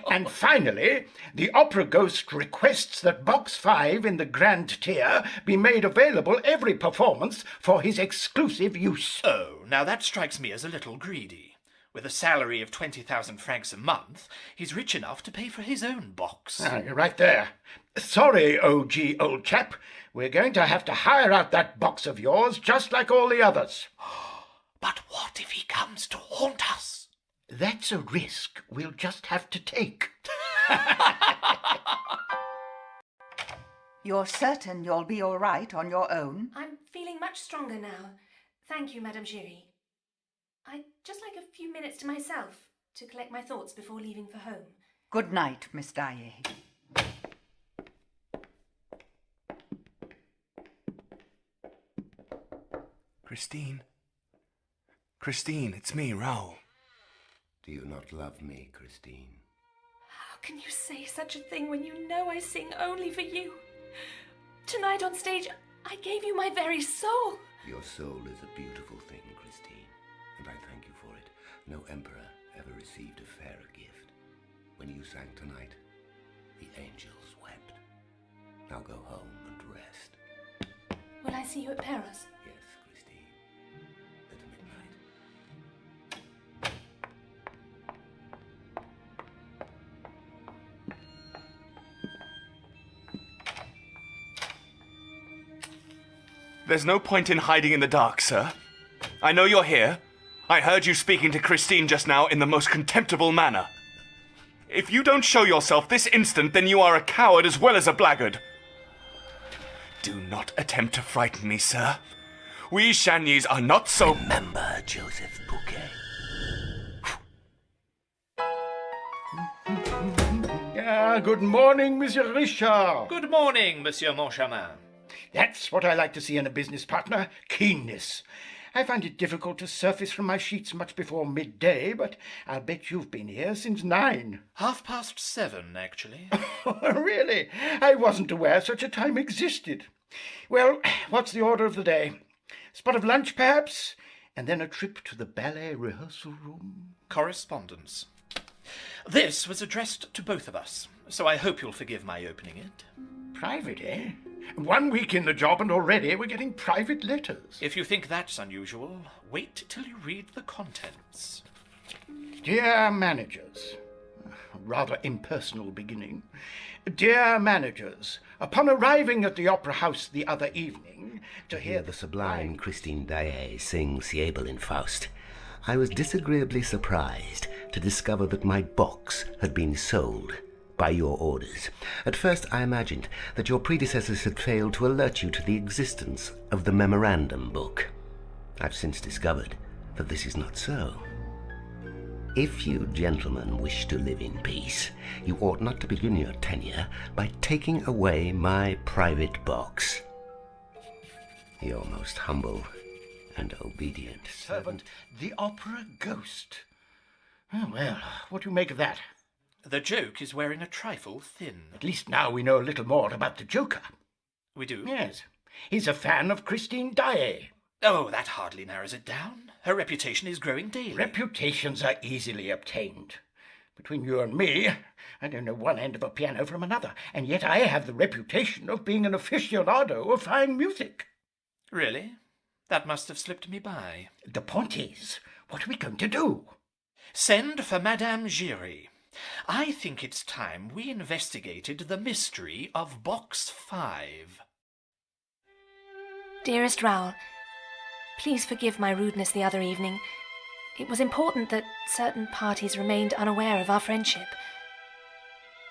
And finally, the opera ghost requests that Box 5 in the Grand Tier be made available every performance for his exclusive use. Oh, now that strikes me as a little greedy. With a salary of 20,000 francs a month, he's rich enough to pay for his own box. You're right there. Sorry, OG, old chap. We're going to have to hire out that box of yours just like all the others. But what if he comes to haunt us? That's a risk we'll just have to take. You're certain you'll be all right on your own? I'm feeling much stronger now. Thank you, Madame Giry. I'd just like a few minutes to myself to collect my thoughts before leaving for home. Good night, Miss Daae. Christine? Christine, it's me, Raoul. Do you not love me, Christine? How can you say such a thing when you know I sing only for you? Tonight on stage, I gave you my very soul. Your soul is a beautiful thing, Christine, and I thank you for it. No emperor ever received a fairer gift. When you sang tonight, the angels wept. Now go home and rest. Will I see you at Paris? Yes, Christine. At midnight. There's no point in hiding in the dark, sir. I know you're here. I heard you speaking to Christine just now in the most contemptible manner. If you don't show yourself this instant, then you are a coward as well as a blackguard. Do not attempt to frighten me, sir. We Chagnys are not so... Remember Joseph Bouquet. Good morning, Monsieur Richard. Good morning, Monsieur Moncharmin. That's what I like to see in a business partner, keenness. I find it difficult to surface from my sheets much before midday, but I'll bet you've been here since 9. 7:30, actually. Really? I wasn't aware such a time existed. Well, what's the order of the day? Spot of lunch, perhaps? And then a trip to the ballet rehearsal room? Correspondence. This was addressed to both of us, so I hope you'll forgive my opening it. Private, eh? 1 week in the job and already we're getting private letters. If you think that's unusual, wait till you read the contents. Dear managers, a rather impersonal beginning. Dear managers, upon arriving at the Opera House the other evening, to hear the sublime Christine Daae sing Siebel in Faust, I was disagreeably surprised to discover that my box had been sold by your orders. At first I imagined that your predecessors had failed to alert you to the existence of the memorandum book. I've since discovered that this is not so. If you gentlemen wish to live in peace, you ought not to begin your tenure by taking away my private box. Your most humble and obedient servant, the opera ghost. Oh, well, what do you make of that? The joke is wearing a trifle thin. At least now we know a little more about the Joker. We do? Yes. He's a fan of Christine Daae. Oh, that hardly narrows it down. Her reputation is growing daily. Reputations are easily obtained. Between you and me, I don't know one end of a piano from another, and yet I have the reputation of being an aficionado of fine music. Really? That must have slipped me by. The point is, what are we going to do? Send for Madame Giry. I think it's time we investigated the mystery of Box 5. Dearest Raoul, please forgive my rudeness the other evening. It was important that certain parties remained unaware of our friendship.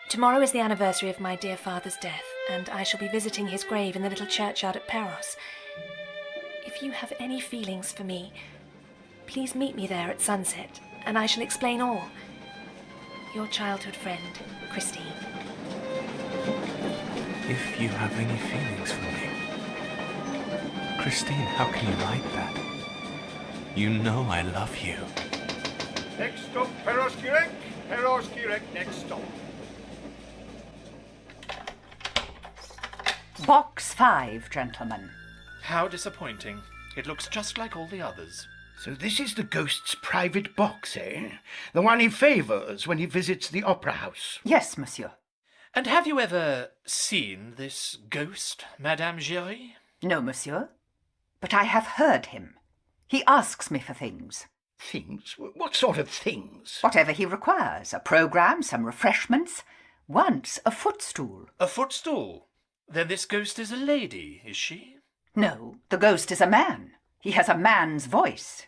Tomorrow is the anniversary of my dear father's death, and I shall be visiting his grave in the little churchyard at Perros. If you have any feelings for me, please meet me there at sunset, and I shall explain all. Your childhood friend, Christine. If you have any feelings for me. Christine, how can you write that? You know I love you. Next stop, Perros Kirek. Perros Kirek, next stop. Box 5, gentlemen. How disappointing. It looks just like all the others. So this is the ghost's private box, eh? The one he favours when he visits the opera house. Yes, monsieur. And have you ever seen this ghost, Madame Giry? No, monsieur. But I have heard him. He asks me for things. Things? What sort of things? Whatever he requires. A programme, some refreshments. Once a footstool. A footstool? Then this ghost is a lady, is she? No, the ghost is a man. He has a man's voice.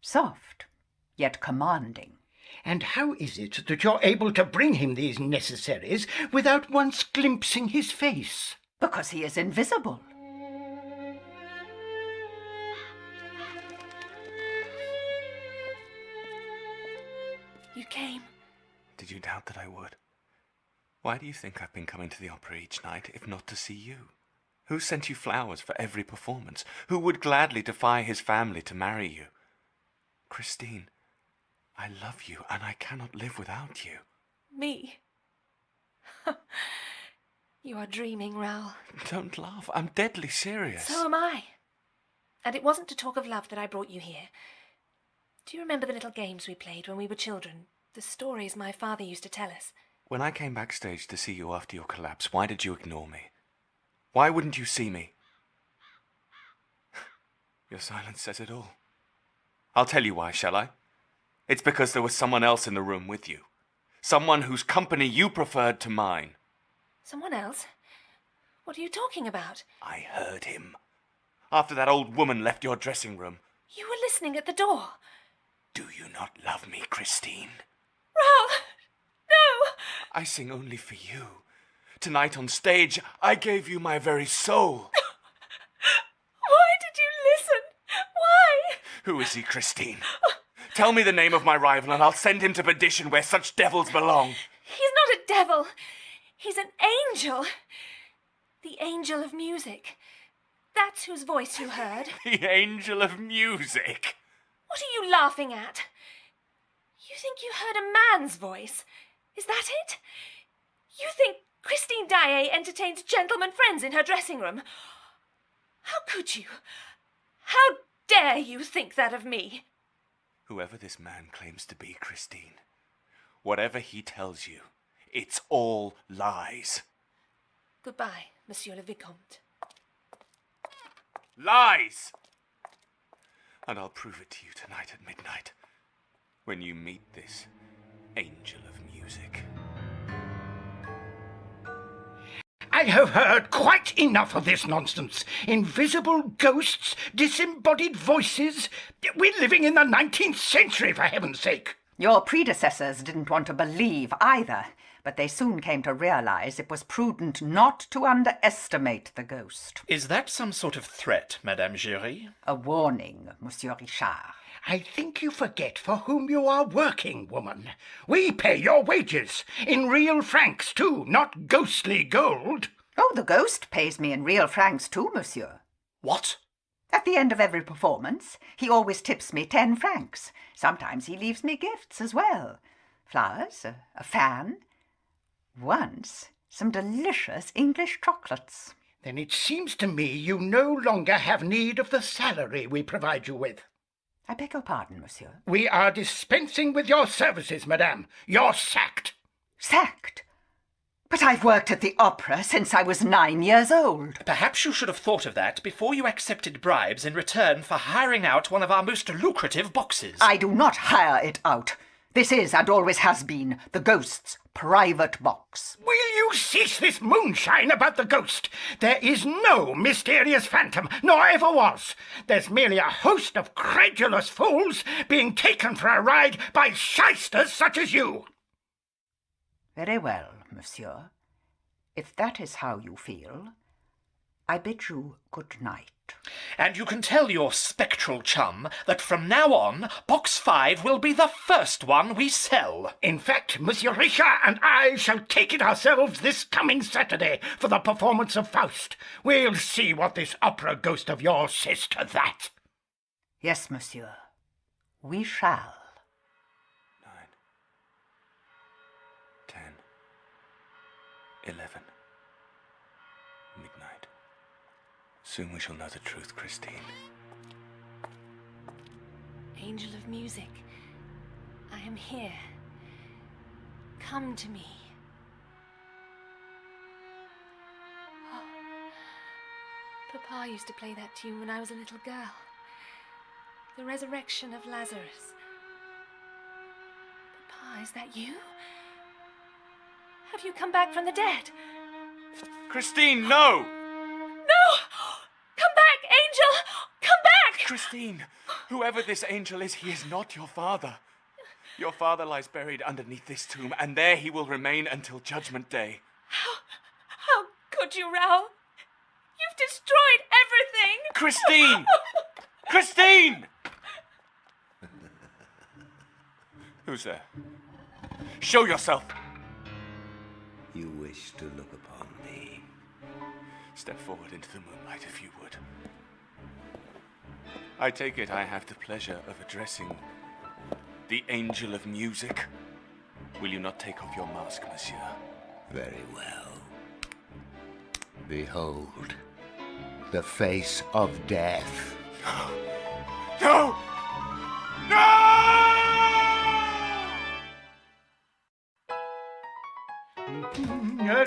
Soft, yet commanding. And how is it that you're able to bring him these necessaries without once glimpsing his face? Because he is invisible. You came. Did you doubt that I would? Why do you think I've been coming to the opera each night, if not to see you? Who sent you flowers for every performance? Who would gladly defy his family to marry you? Christine, I love you, and I cannot live without you. Me? You are dreaming, Raoul. Don't laugh. I'm deadly serious. So am I. And it wasn't to talk of love that I brought you here. Do you remember the little games we played when we were children? The stories my father used to tell us? When I came backstage to see you after your collapse, why did you ignore me? Why wouldn't you see me? Your silence says it all. I'll tell you why, shall I? It's because there was someone else in the room with you. Someone whose company you preferred to mine. Someone else? What are you talking about? I heard him. After that old woman left your dressing room. You were listening at the door. Do you not love me, Christine? Raoul! No! I sing only for you. Tonight on stage, I gave you my very soul. Why did you listen? Why? Who is he, Christine? Tell me the name of my rival and I'll send him to perdition where such devils belong. He's not a devil. He's an angel. The angel of music. That's whose voice you heard. The angel of music. What are you laughing at? You think you heard a man's voice? Is that it? You think Christine Daae entertains gentlemen friends in her dressing room? How could you? How dare you think that of me? Whoever this man claims to be, Christine, whatever he tells you, it's all lies. Goodbye, Monsieur le Vicomte. Lies! And I'll prove it to you tonight at midnight, when you meet this angel of music. I have heard quite enough of this nonsense. Invisible ghosts, disembodied voices. We're living in the 19th century, for heaven's sake. Your predecessors didn't want to believe either, but they soon came to realize it was prudent not to underestimate the ghost. Is that some sort of threat, Madame Giry? A warning, Monsieur Richard. I think you forget for whom you are working, woman. We pay your wages, in real francs too, not ghostly gold. Oh, the ghost pays me in real francs too, monsieur. What? At the end of every performance, he always tips me 10 francs. Sometimes he leaves me gifts as well. Flowers, a fan. Once, some delicious English chocolates. Then it seems to me you no longer have need of the salary we provide you with. I beg your pardon, monsieur. We are dispensing with your services, madame. You're sacked. Sacked? But I've worked at the opera since I was 9 years old. Perhaps you should have thought of that before you accepted bribes in return for hiring out one of our most lucrative boxes. I do not hire it out. This is, and always has been, the ghost's private box. Will you cease this moonshine about the ghost? There is no mysterious phantom, nor ever was. There's merely a host of credulous fools being taken for a ride by shysters such as you. Very well, monsieur. If that is how you feel, I bid you good night. And you can tell your spectral chum that from now on, Box 5 will be the first one we sell. In fact, Monsieur Richard and I shall take it ourselves this coming Saturday for the performance of Faust. We'll see what this opera ghost of yours says to that. Yes, monsieur. We shall. 9, 10, 11, midnight. Soon we shall know the truth, Christine. Angel of music, I am here. Come to me. Oh, Papa used to play that tune when I was a little girl. The resurrection of Lazarus. Papa, is that you? Have you come back from the dead? Christine, no! No! Come back, angel! Come back! Christine, whoever this angel is, he is not your father. Your father lies buried underneath this tomb, and there he will remain until Judgment Day. How could you, Raoul? You've destroyed everything! Christine! Christine! Who's there? Show yourself! You wish to look upon me? Step forward into the moonlight, if you would. I take it I have the pleasure of addressing the Angel of Music. Will you not take off your mask, monsieur? Very well. Behold, the face of death. No! No!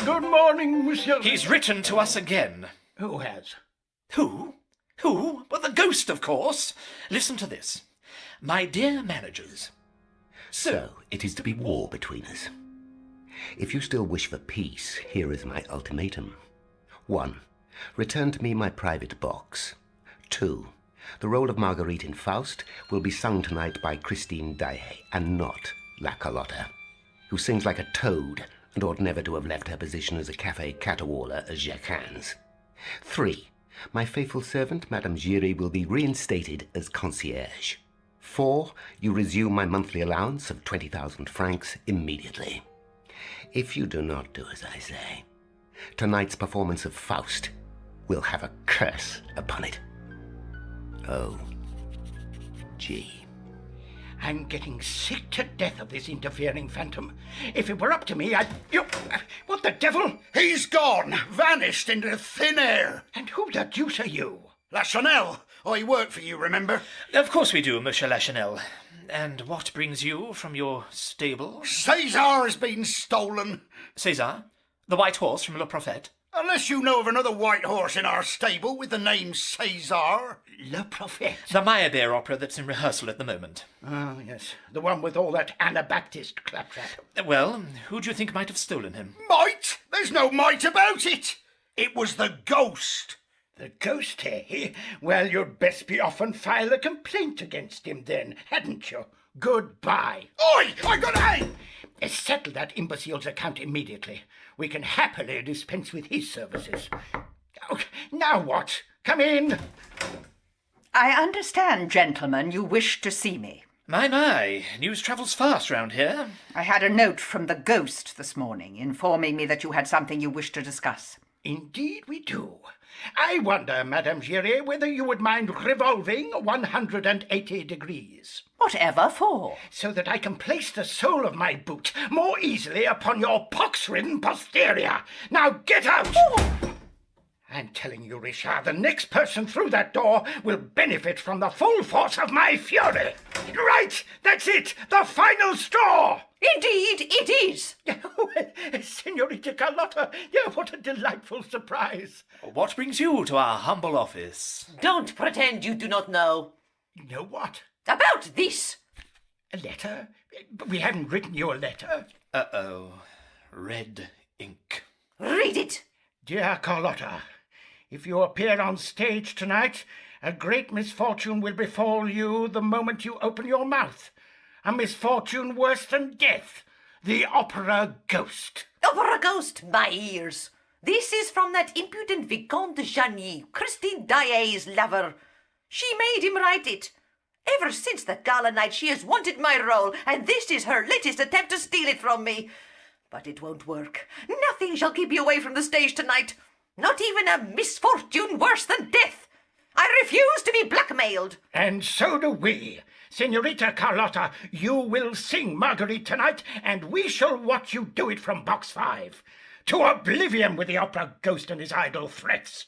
Good morning, monsieur. He's written to us again. Who has? Who? Who? Well, the ghost, of course. Listen to this. My dear managers. So, it is to be war between us. If you still wish for peace, here is my ultimatum. 1. Return to me my private box. 2. The role of Marguerite in Faust will be sung tonight by Christine Daae, and not La Carlotta, who sings like a toad and ought never to have left her position as a café caterwauler as Jacquin's. 3. My faithful servant, Madame Giry, will be reinstated as concierge. 4. You resume my monthly allowance of 20,000 francs immediately. If you do not do as I say, tonight's performance of Faust will have a curse upon it. O.G. I'm getting sick to death of this interfering phantom. If it were up to me, what the devil? He's gone, vanished into thin air. And who the deuce are you? Lachenel. I work for you, remember? Of course we do, Monsieur Lachenel. And what brings you from your stable? César has been stolen. César? The white horse from Le Prophète? Unless you know of another white horse in our stable with the name César. Le Prophète. The Meyerbeer opera that's in rehearsal at the moment. Ah, yes. The one with all that Anabaptist claptrap. Well, who do you think might have stolen him? Might? There's no might about it. It was the ghost. The ghost, eh? Well, you'd best be off and file a complaint against him then, hadn't you? Goodbye. Oi! I got aim! Settle that imbecile's account immediately. We can happily dispense with his services. Oh, now what? Come in. I understand, gentlemen, you wish to see me. My, news travels fast round here. I had a note from the ghost this morning informing me that you had something you wished to discuss. Indeed we do. I wonder, Madame Giry, whether you would mind revolving 180 degrees. Whatever for? So that I can place the sole of my boot more easily upon your pox-ridden posterior. Now get out! Oh. I'm telling you, Richard, the next person through that door will benefit from the full force of my fury. Right, that's it, the final straw! Indeed, it is. Senorita Carlotta, yeah, what a delightful surprise. What brings you to our humble office? Don't pretend you do not know. Know what? About this. A letter? But we haven't written you a letter. Uh-oh. Red ink. Read it. Dear Carlotta, if you appear on stage tonight, a great misfortune will befall you the moment you open your mouth. A misfortune worse than death. The opera ghost. Opera ghost, my ears. This is from that impudent Vicomte de Chagny, Christine Daae's lover. She made him write it. Ever since that gala night she has wanted my role, and this is her latest attempt to steal it from me. But it won't work. Nothing shall keep you away from the stage tonight. Not even a misfortune worse than death. I refuse to be blackmailed. And so do we. Senorita Carlotta, you will sing Marguerite tonight, and we shall watch you do it from box 5. To oblivion with the opera ghost and his idle threats.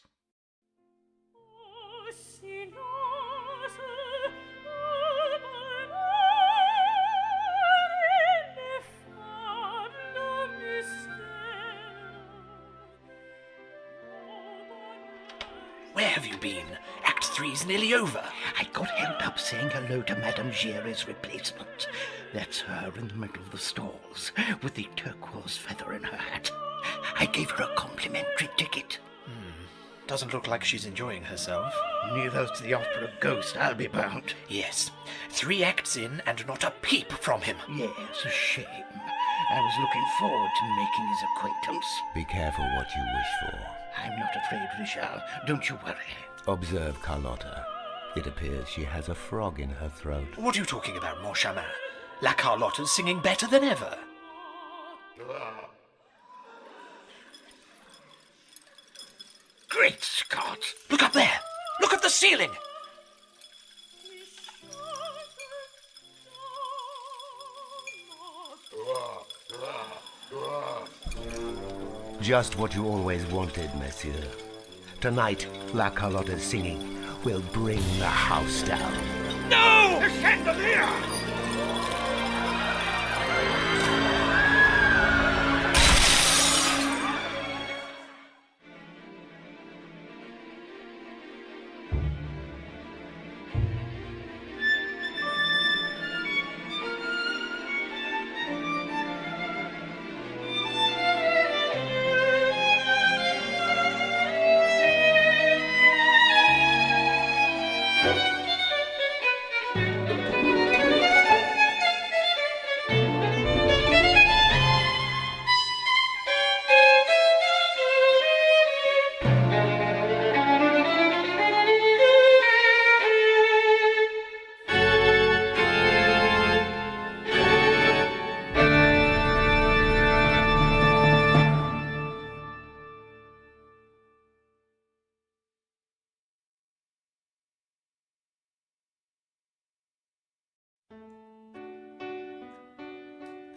Where have you been? Act 3's nearly over. I got held up saying hello to Madame Giry's replacement. That's her in the middle of the stalls, with the turquoise feather in her hat. I gave her a complimentary ticket. Doesn't look like she's enjoying herself. Neither's the opera ghost, I'll be bound. Yes. 3 acts in and not a peep from him. Yes, a shame. I was looking forward to making his acquaintance. Be careful what you wish for. I'm not afraid, Richard. Don't you worry. Observe Carlotta. It appears she has a frog in her throat. What are you talking about, mon chamin? La Carlotta's singing better than ever. Great Scott! Look up there! Look at the ceiling! Just what you always wanted, monsieur. Tonight, La Carlotta's singing will bring the house down. No! The chandelier!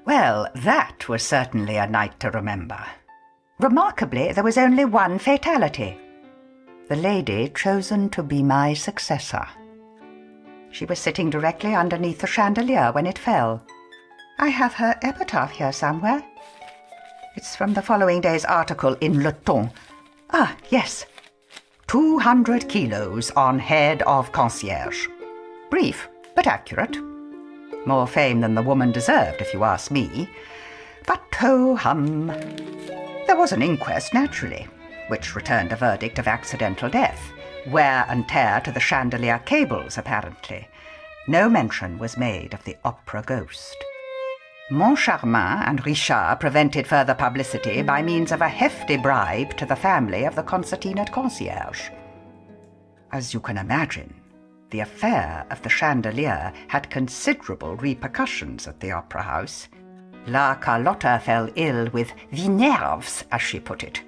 Well, that was certainly a night to remember. Remarkably, there was only one fatality. The lady chosen to be my successor. She was sitting directly underneath the chandelier when it fell. I have her epitaph here somewhere. It's from the following day's article in Le Temps, Ah, yes. 200 kilos on head of concierge. Brief, but accurate. More fame than the woman deserved, if you ask me. But ho-hum. There was an inquest, naturally, which returned a verdict of accidental death. Wear and tear to the chandelier cables, apparently. No mention was made of the opera ghost. Moncharmin and Richard prevented further publicity by means of a hefty bribe to the family of the concertina concierge. As you can imagine, the affair of the chandelier had considerable repercussions at the opera house. La Carlotta fell ill with the nerves, as she put it.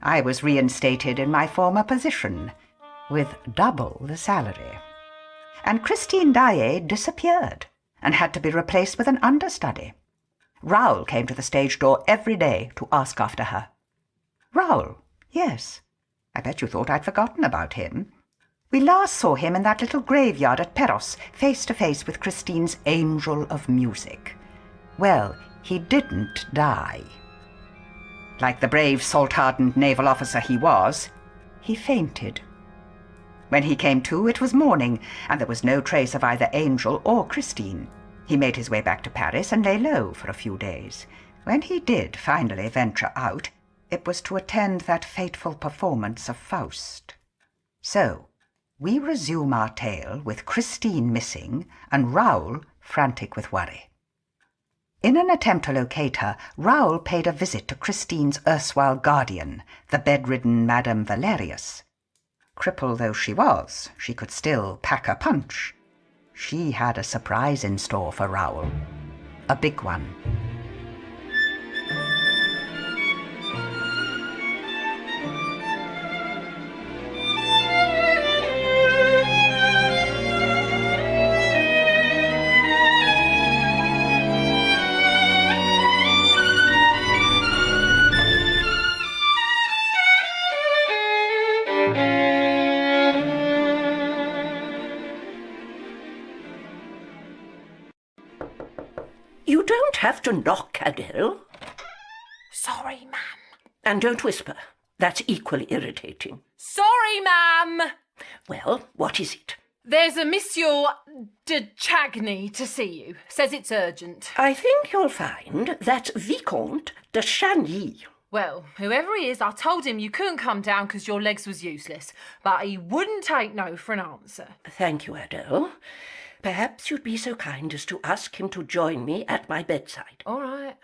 I was reinstated in my former position, with double the salary. And Christine Daae disappeared and had to be replaced with an understudy. Raoul came to the stage door every day to ask after her. Raoul, yes. I bet you thought I'd forgotten about him. We last saw him in that little graveyard at Perros, face to face with Christine's angel of music. Well, he didn't die. Like the brave, salt-hardened naval officer he was, he fainted. When he came to, it was morning, and there was no trace of either Angel or Christine. He made his way back to Paris and lay low for a few days. When he did finally venture out, it was to attend that fateful performance of Faust. So, we resume our tale with Christine missing and Raoul frantic with worry. In an attempt to locate her, Raoul paid a visit to Christine's erstwhile guardian, the bedridden Madame Valerius. Crippled though she was, she could still pack a punch. She had a surprise in store for Raoul. A big one. You don't have to knock, Adele. Sorry, ma'am. And don't whisper. That's equally irritating. Sorry, ma'am. Well, what is it? There's a Monsieur de Chagny to see you. Says it's urgent. I think you'll find that's Vicomte de Chagny. Well, whoever he is, I told him you couldn't come down because your legs was useless, but he wouldn't take no for an answer. Thank you, Adele. Perhaps you'd be so kind as to ask him to join me at my bedside. All right.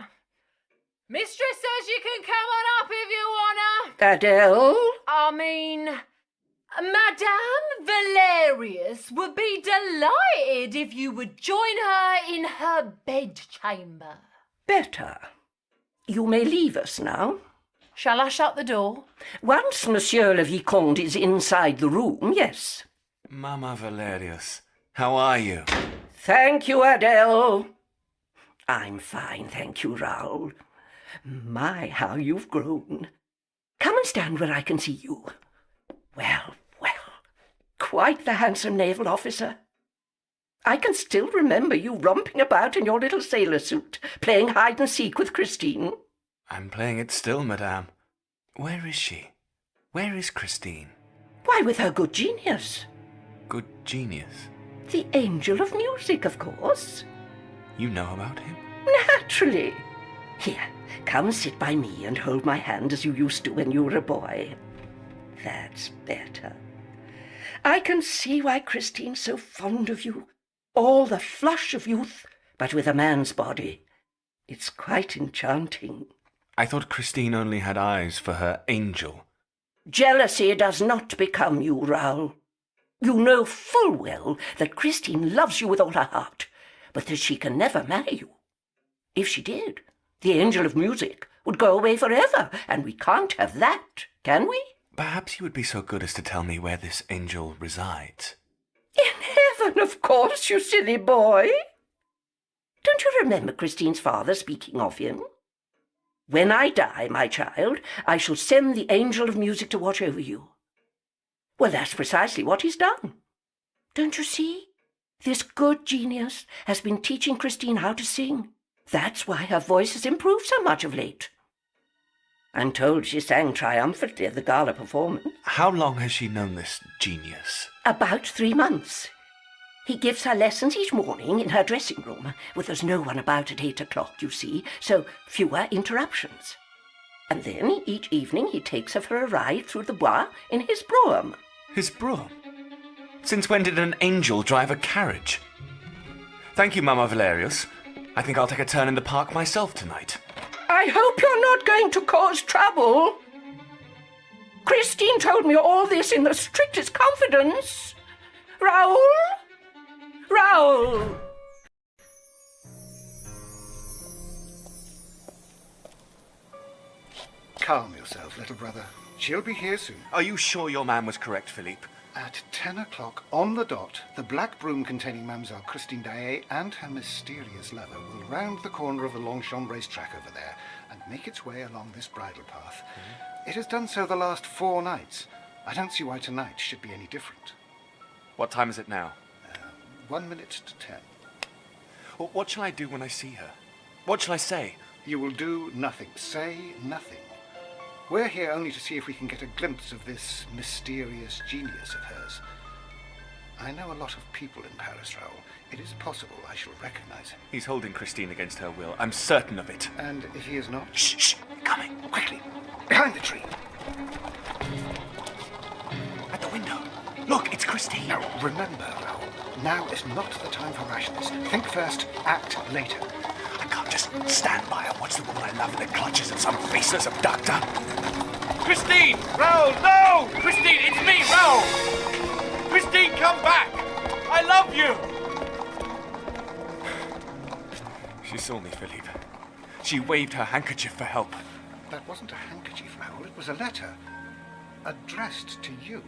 Mistress says you can come on up if you wanna. Adele? I mean, Madame Valerius would be delighted if you would join her in her bedchamber. Better. You may leave us now. Shall I shut the door? Once Monsieur le Vicomte is inside the room, yes. Mama Valerius, how are you? Thank you, Adele. I'm fine, thank you, Raoul. My, how you've grown. Come and stand where I can see you. Well, quite the handsome naval officer. I can still remember you romping about in your little sailor suit, playing hide-and-seek with Christine. I'm playing it still, madame. Where is she? Where is Christine? Why, with her good genius. Good genius? The angel of music, of course. You know about him? Naturally. Here, come sit by me and hold my hand as you used to when you were a boy. That's better. I can see why Christine's so fond of you. All the flush of youth, but with a man's body. It's quite enchanting. I thought Christine only had eyes for her angel. Jealousy does not become you, Raoul. You know full well that Christine loves you with all her heart, but that she can never marry you. If she did, the angel of music would go away forever, and we can't have that, can we? Perhaps you would be so good as to tell me where this angel resides. In heaven, of course, you silly boy. Don't you remember Christine's father speaking of him? When I die, my child, I shall send the angel of music to watch over you. Well, that's precisely what he's done. Don't you see? This good genius has been teaching Christine how to sing. That's why her voice has improved so much of late. I'm told she sang triumphantly at the gala performance. How long has she known this genius? About 3 months. He gives her lessons each morning in her dressing room, with there's no one about at 8 o'clock, you see, so fewer interruptions. And then each evening he takes her for a ride through the bois in his brougham. His brougham? Since when did an angel drive a carriage? Thank you, Mamma Valerius. I think I'll take a turn in the park myself tonight. I hope you're not going to cause trouble. Christine told me all this in the strictest confidence. Raoul? Raoul! Calm yourself, little brother. She'll be here soon. Are you sure your man was correct, Philippe? At 10 o'clock on the dot, the black broom containing Mademoiselle Christine Daae and her mysterious lover will round the corner of the Longchamp racetrack over there and make its way along this bridle path. It has done so the last 4 nights. I don't see why tonight should be any different. What time is it now? 1 minute to 10. Well, what shall I do when I see her? What shall I say? You will do nothing. Say nothing. We're here only to see if we can get a glimpse of this mysterious genius of hers. I know a lot of people in Paris, Raoul. It is possible I shall recognize him. He's holding Christine against her will. I'm certain of it. And if he is not? Shh, shh! Coming! Quickly! Behind the tree! At the window! Look, it's Christine! Now, remember, Raoul, now is not the time for rashness. Think first, act later. I can't just stand by and watch the woman I love in the clutches of some faceless abductor. Christine! Raoul, no! Christine, it's me, Raoul! Christine, come back! I love you! She saw me, Philippe. She waved her handkerchief for help. That wasn't a handkerchief, Raoul. It was a letter. Addressed to you.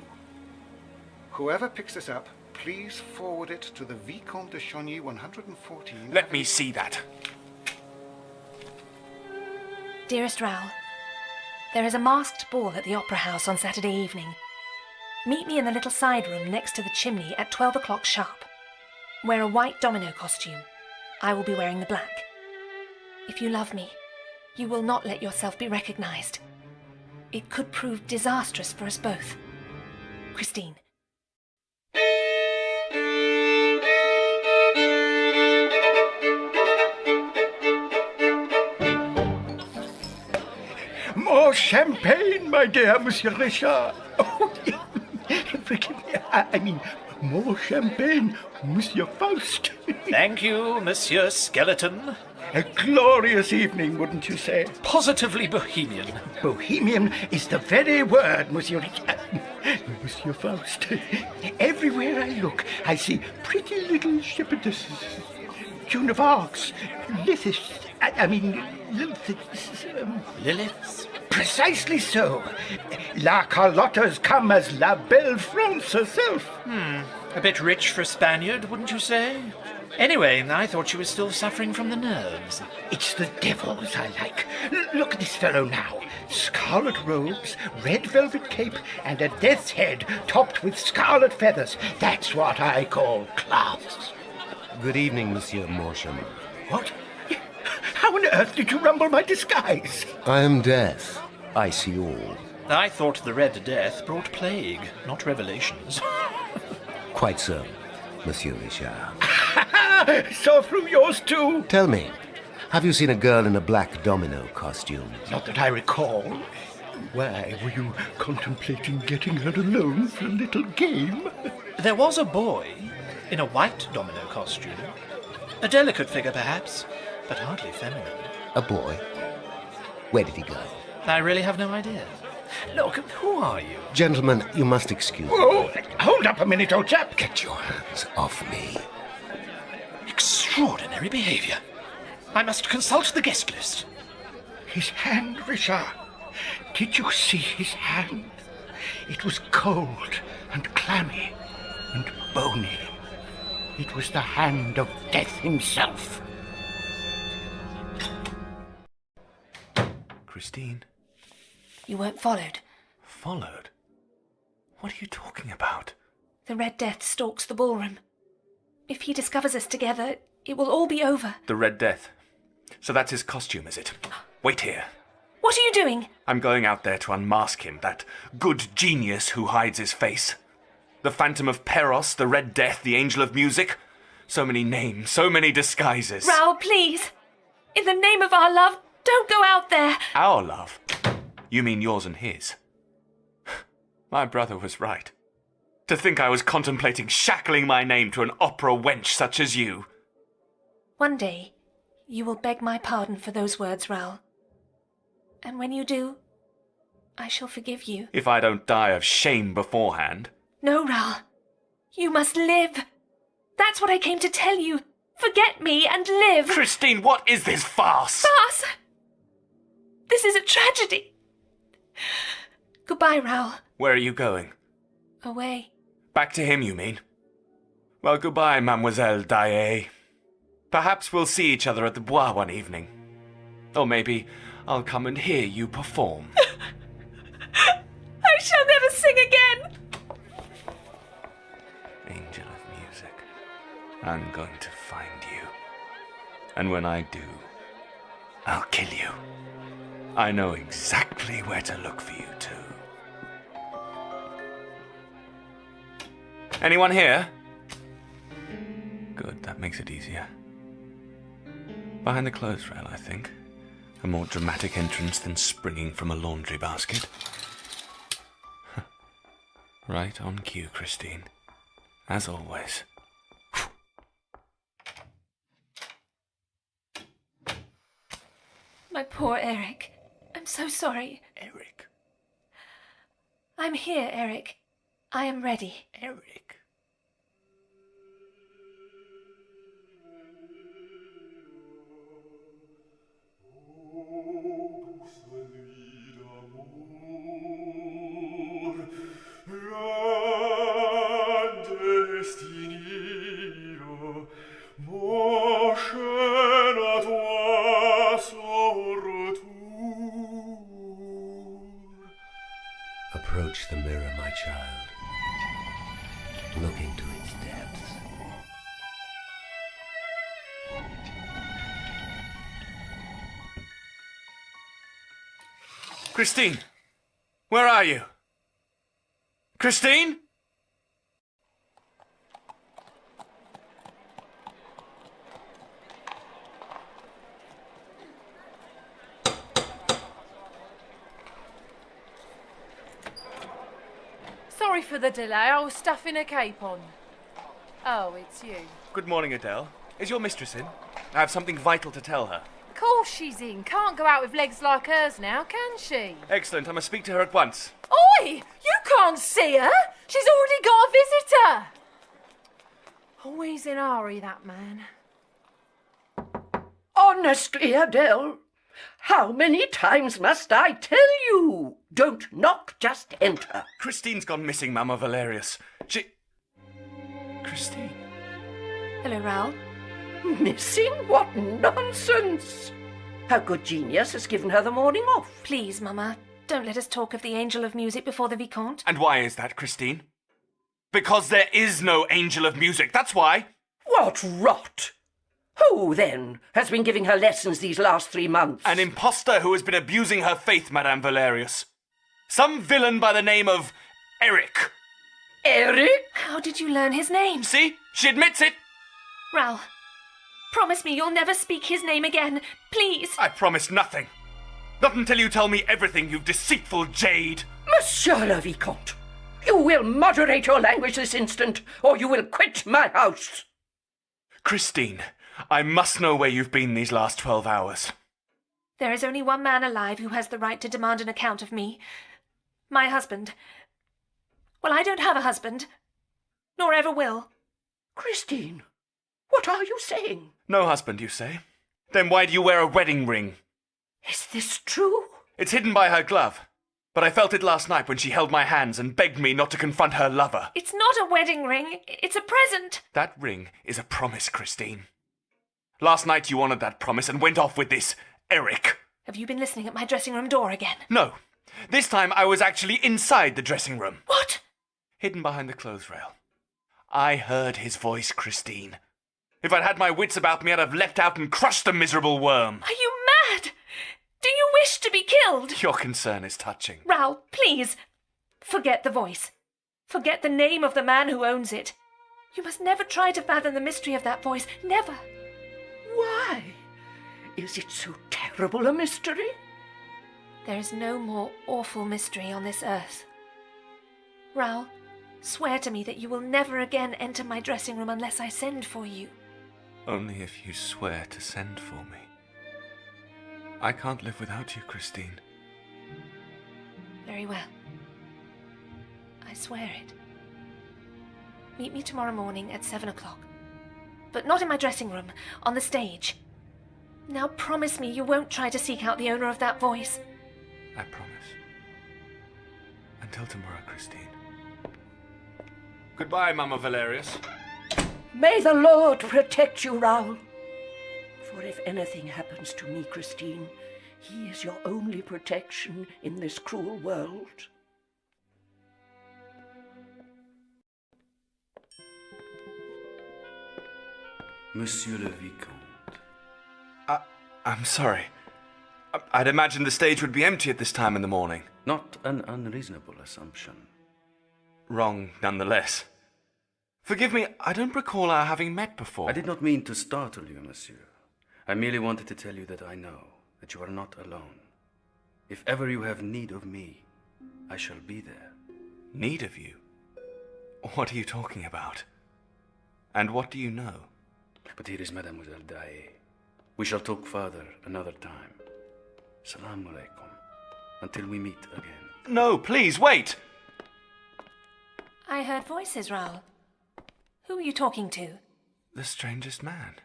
Whoever picks this up, please forward it to the Vicomte de Chagny, 114. Let me see that. Dearest Raoul, there is a masked ball at the Opera House on Saturday evening. Meet me in the little side room next to the chimney at 12 o'clock sharp. Wear a white domino costume. I will be wearing the black. If you love me, you will not let yourself be recognized. It could prove disastrous for us both. Christine. More champagne, my dear Monsieur Richard. Oh, forgive me. I mean, more champagne, Monsieur Faust. Thank you, Monsieur Skeleton. A glorious evening, wouldn't you say? Positively bohemian. Bohemian is the very word, Monsieur Monsieur Faust. Everywhere I look, I see pretty little shepherdesses, Joan of Arcs, Liliths. Liliths? Precisely so. La Carlotta's come as La Belle France herself. A bit rich for a Spaniard, wouldn't you say? Anyway, I thought she was still suffering from the nerves. It's the devils I like. Look at this fellow now. Scarlet robes, red velvet cape, and a death's head topped with scarlet feathers. That's what I call class. Good evening, Monsieur Morsham. What? How on earth did you rumble my disguise? I am Death. I see all. I thought the Red Death brought plague, not revelations. Quite so, Monsieur Richard. Saw through yours too. Tell me, have you seen a girl in a black domino costume? Not that I recall. Why, were you contemplating getting her alone for a little game? There was a boy in a white domino costume. A delicate figure, perhaps, but hardly feminine. A boy? Where did he go? I really have no idea. Look, who are you? Gentlemen, you must excuse me. Oh, hold up a minute, old chap. Get your hands off me. Extraordinary behavior. I must consult the guest list. His hand, Richard. Did you see his hand? It was cold and clammy and bony. It was the hand of Death himself. Christine? You weren't followed. Followed? What are you talking about? The Red Death stalks the ballroom. If he discovers us together, it will all be over. The Red Death. So that's his costume, is it? Wait here. What are you doing? I'm going out there to unmask him, that good genius who hides his face. The Phantom of Peros, the Red Death, the Angel of Music. So many names, so many disguises. Raoul, please. In the name of our love, don't go out there. Our love? You mean yours and his? My brother was right. To think I was contemplating shackling my name to an opera wench such as you. One day, you will beg my pardon for those words, Raoul. And when you do, I shall forgive you. If I don't die of shame beforehand. No, Raoul. You must live. That's what I came to tell you. Forget me and live. Christine, what is this farce? Farce? This is a tragedy. Goodbye, Raoul. Where are you going? Away. Back to him, you mean? Well, goodbye, Mademoiselle Daae. Perhaps we'll see each other at the Bois one evening. Or maybe I'll come and hear you perform. I shall never sing again. Angel of music, I'm going to find you. And when I do, I'll kill you. I know exactly where to look for you, too. Anyone here? Good, that makes it easier. Behind the clothes rail, I think. A more dramatic entrance than springing from a laundry basket. Right on cue, Christine. As always. My poor Eric. I'm so sorry. Eric? I'm here, Eric. I am ready. Eric? Approach the mirror, my child. Look into its depths. Christine! Where are you? Christine? Sorry for the delay. I was stuffing a cape on. Oh, it's you. Good morning, Adele. Is your mistress in? I have something vital to tell her. Of course she's in. Can't go out with legs like hers now, can she? Excellent. I must speak to her at once. Oi! You can't see her. She's already got a visitor. Always in a hurry, that man. Honestly, Adele, how many times must I tell you? Don't knock, just enter. Christine's gone missing, Mamma Valerius. Christine? Hello, Raoul. Missing? What nonsense! Her good genius has given her the morning off. Please, Mamma, don't let us talk of the Angel of Music before the Vicomte. And why is that, Christine? Because there is no Angel of Music, that's why. What rot! Who, then, has been giving her lessons these last 3 months? An impostor who has been abusing her faith, Madame Valerius. Some villain by the name of Eric. Eric? How did you learn his name? See? She admits it. Raoul, promise me you'll never speak his name again. Please. I promise nothing. Not until you tell me everything, you deceitful jade. Monsieur le Vicomte, you will moderate your language this instant, or you will quit my house. Christine, I must know where you've been these last 12 hours. There is only one man alive who has the right to demand an account of me. My husband. Well, I don't have a husband. Nor ever will. Christine, what are you saying? No husband, you say? Then why do you wear a wedding ring? Is this true? It's hidden by her glove. But I felt it last night when she held my hands and begged me not to confront her lover. It's not a wedding ring. It's a present. That ring is a promise, Christine. Last night you honoured that promise and went off with this Eric. Have you been listening at my dressing room door again? No. This time I was actually inside the dressing room. What? Hidden behind the clothes rail. I heard his voice, Christine. If I'd had my wits about me, I'd have leapt out and crushed the miserable worm. Are you mad? Do you wish to be killed? Your concern is touching. Raoul, please, forget the voice. Forget the name of the man who owns it. You must never try to fathom the mystery of that voice. Never. Why? Is it so terrible a mystery? There is no more awful mystery on this earth. Raoul, swear to me that you will never again enter my dressing room unless I send for you. Only if you swear to send for me. I can't live without you, Christine. Very well. I swear it. Meet me tomorrow morning at 7 o'clock. But not in my dressing room, on the stage. Now promise me you won't try to seek out the owner of that voice. I promise. Until tomorrow, Christine. Goodbye, Mama Valerius. May the Lord protect you, Raoul. For if anything happens to me, Christine, he is your only protection in this cruel world. Monsieur le Vicomte. I'm sorry. I'd imagined the stage would be empty at this time in the morning. Not an unreasonable assumption. Wrong, nonetheless. Forgive me, I don't recall our having met before. I did not mean to startle you, monsieur. I merely wanted to tell you that I know that you are not alone. If ever you have need of me, I shall be there. Need of you? What are you talking about? And what do you know? But here is Mademoiselle Dae. We shall talk further another time. Salaam alaikum. Until we meet again. No, please, wait! I heard voices, Raoul. Who are you talking to? The strangest man.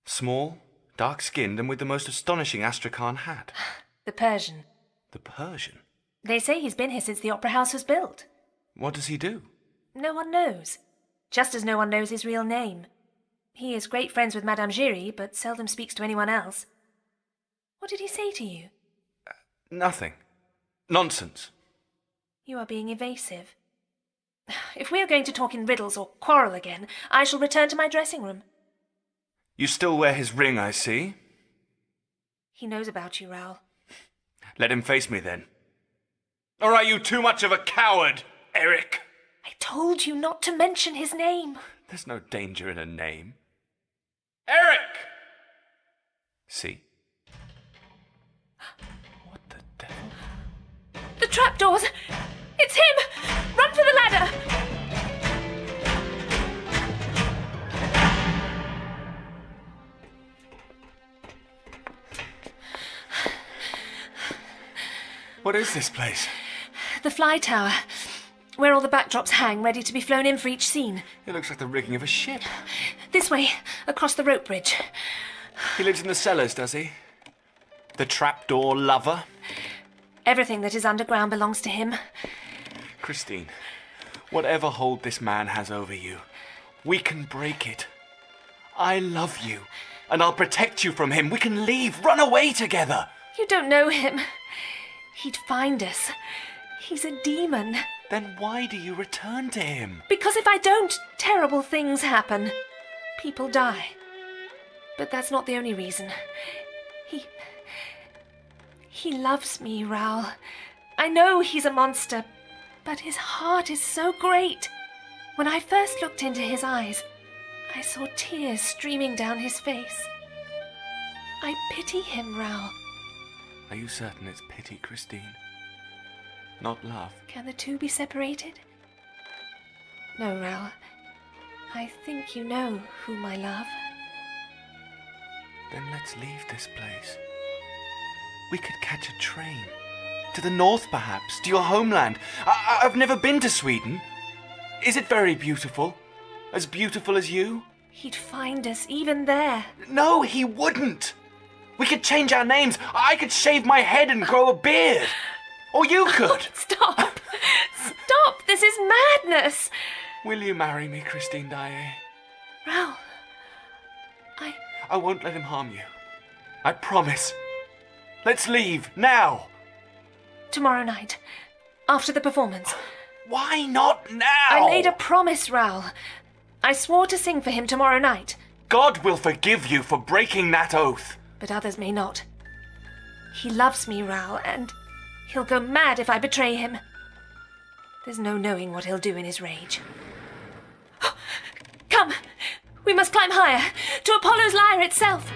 Small, dark-skinned, and with the most astonishing Astrakhan hat. The Persian. The Persian? They say he's been here since the opera house was built. What does he do? No one knows. Just as no one knows his real name. He is great friends with Madame Giry, but seldom speaks to anyone else. What did he say to you? Nothing. Nonsense. You are being evasive. If we are going to talk in riddles or quarrel again, I shall return to my dressing room. You still wear his ring, I see. He knows about you, Raoul. Let him face me, then. Or are you too much of a coward, Eric? I told you not to mention his name. There's no danger in a name. Eric! See? What the devil? The trapdoors! It's him! Run for the ladder! What is this place? The fly tower, where all the backdrops hang, ready to be flown in for each scene. It looks like the rigging of a ship. This way, across the rope bridge. He lives in the cellars, does he? The trapdoor lover? Everything that is underground belongs to him. Christine, whatever hold this man has over you, we can break it. I love you, and I'll protect you from him. We can leave, run away together. You don't know him. He'd find us. He's a demon. Then why do you return to him? Because if I don't, terrible things happen. People die. But that's not the only reason. He loves me, Raoul. I know he's a monster, but his heart is so great. When I first looked into his eyes, I saw tears streaming down his face. I pity him, Raoul. Are you certain it's pity, Christine? Not love? Can the two be separated? No, Raoul. I think you know whom I love. Then let's leave this place. We could catch a train. To the north, perhaps. To your homeland. I've never been to Sweden. Is it very beautiful? As beautiful as you? He'd find us even there. No, he wouldn't. We could change our names. I could shave my head and grow a beard. Or you could. Oh, stop. Stop. This is madness. Will you marry me, Christine Dae? Raoul, I won't let him harm you. I promise. Let's leave, now. Tomorrow night, after the performance. Why not now? I made a promise, Raoul. I swore to sing for him tomorrow night. God will forgive you for breaking that oath. But others may not. He loves me, Raoul, and he'll go mad if I betray him. There's no knowing what he'll do in his rage. Come! We must climb higher, to Apollo's lyre itself.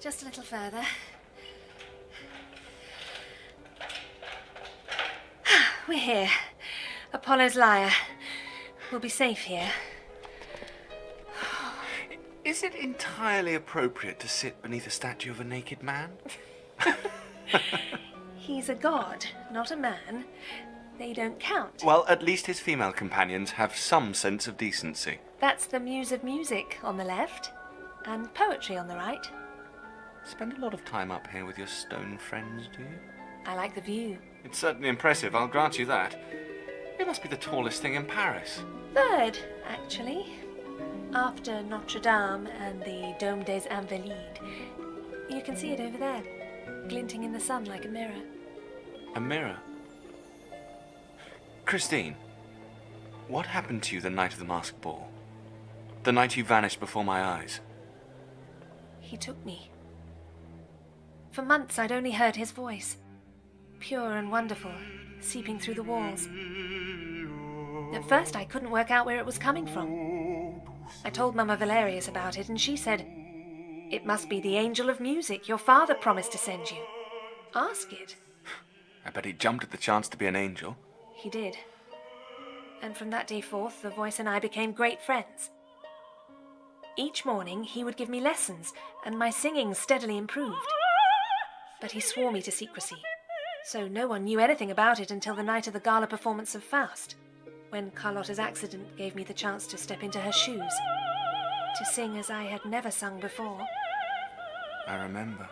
Just a little further. We're here. Apollo's lyre. We'll be safe here. Is it entirely appropriate to sit beneath a statue of a naked man? He's a god, not a man. They don't count. Well, at least his female companions have some sense of decency. That's the Muse of Music on the left, and poetry on the right. Spend a lot of time up here with your stone friends, do you? I like the view. It's certainly impressive, I'll grant you that. It must be the tallest thing in Paris. Third, actually. After Notre Dame and the Dôme des Invalides. You can see it over there, glinting in the sun like a mirror. A mirror? Christine, what happened to you the night of the masked ball? The night you vanished before my eyes? He took me. For months I'd only heard his voice, pure and wonderful, seeping through the walls. At first I couldn't work out where it was coming from. I told Mama Valerius about it, and she said, "It must be the angel of music your father promised to send you. Ask it." I bet he jumped at the chance to be an angel. He did. And from that day forth, the voice and I became great friends. Each morning he would give me lessons, and my singing steadily improved. But he swore me to secrecy, so no one knew anything about it until the night of the gala performance of Faust, when Carlotta's accident gave me the chance to step into her shoes, to sing as I had never sung before. I remember.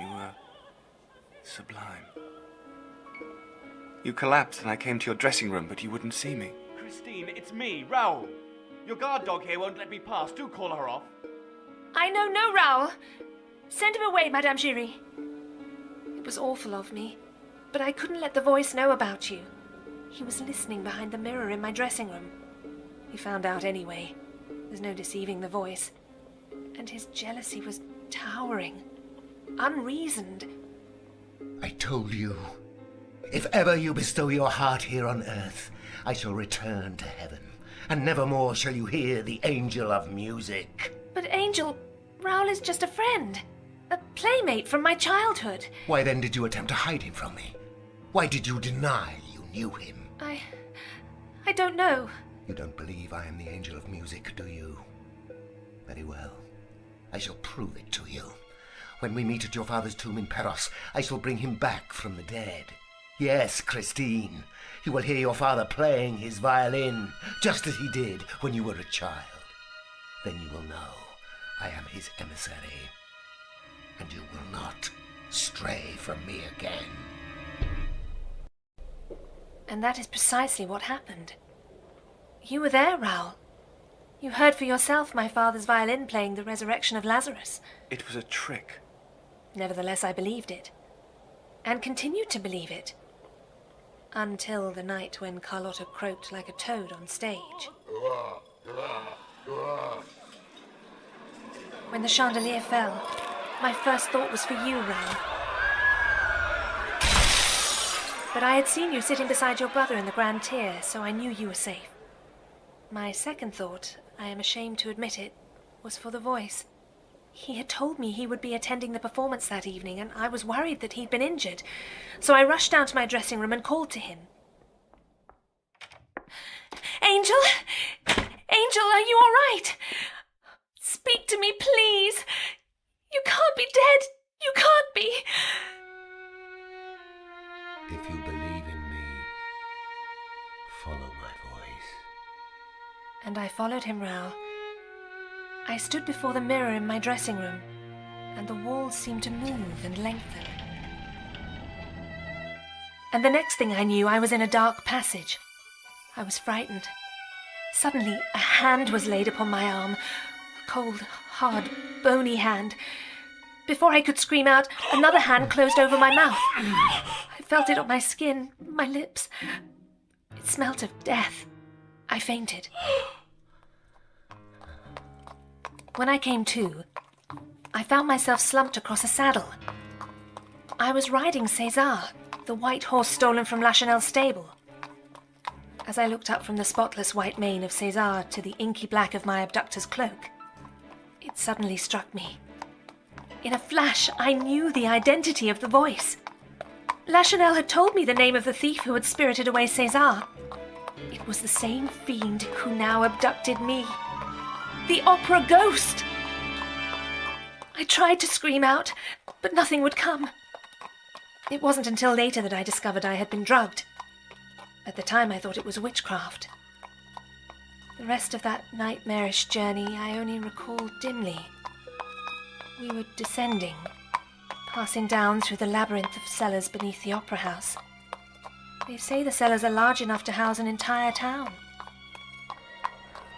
You were sublime. You collapsed and I came to your dressing room, but you wouldn't see me. Christine, it's me, Raoul. Your guard dog here won't let me pass. Do call her off. I know no Raoul. Send him away, Madame Giry. It was awful of me, but I couldn't let the voice know about you. He was listening behind the mirror in my dressing room. He found out anyway. There's no deceiving the voice. And his jealousy was towering, unreasoned. I told you, if ever you bestow your heart here on earth, I shall return to heaven, and nevermore shall you hear the angel of music. But Angel, Raoul is just a friend, a playmate from my childhood. Why then did you attempt to hide him from me? Why did you deny you knew him? I don't know. You don't believe I am the angel of music, do you? Very well. I shall prove it to you. When we meet at your father's tomb in Paros, I shall bring him back from the dead. Yes, Christine, you will hear your father playing his violin, just as he did when you were a child. Then you will know I am his emissary, and you will not stray from me again. And that is precisely what happened. You were there, Raoul. You heard for yourself my father's violin playing the resurrection of Lazarus. It was a trick. Nevertheless, I believed it, and continued to believe it, until the night when Carlotta croaked like a toad on stage. When the chandelier fell, my first thought was for you, Raoul. But I had seen you sitting beside your brother in the grand tier, so I knew you were safe. My second thought, I am ashamed to admit it, was for the voice. He had told me he would be attending the performance that evening, and I was worried that he'd been injured. So I rushed down to my dressing room and called to him. Angel? Angel, are you all right? Speak to me, please. You can't be dead. You can't be. If you believe in me, follow my voice. And I followed him, Raoul. I stood before the mirror in my dressing room, and the walls seemed to move and lengthen. And the next thing I knew, I was in a dark passage. I was frightened. Suddenly, a hand was laid upon my arm, a cold, hard, bony hand. Before I could scream out, another hand closed over my mouth. I felt it on my skin, my lips. It smelt of death. I fainted. When I came to, I found myself slumped across a saddle. I was riding César, the white horse stolen from Lachenel's stable. As I looked up from the spotless white mane of César to the inky black of my abductor's cloak, it suddenly struck me. In a flash, I knew the identity of the voice. Lachenel had told me the name of the thief who had spirited away César. It was the same fiend who now abducted me. The opera ghost! I tried to scream out, but nothing would come. It wasn't until later that I discovered I had been drugged. At the time, I thought it was witchcraft. The rest of that nightmarish journey I only recall dimly. We were descending, passing down through the labyrinth of cellars beneath the opera house. They say the cellars are large enough to house an entire town.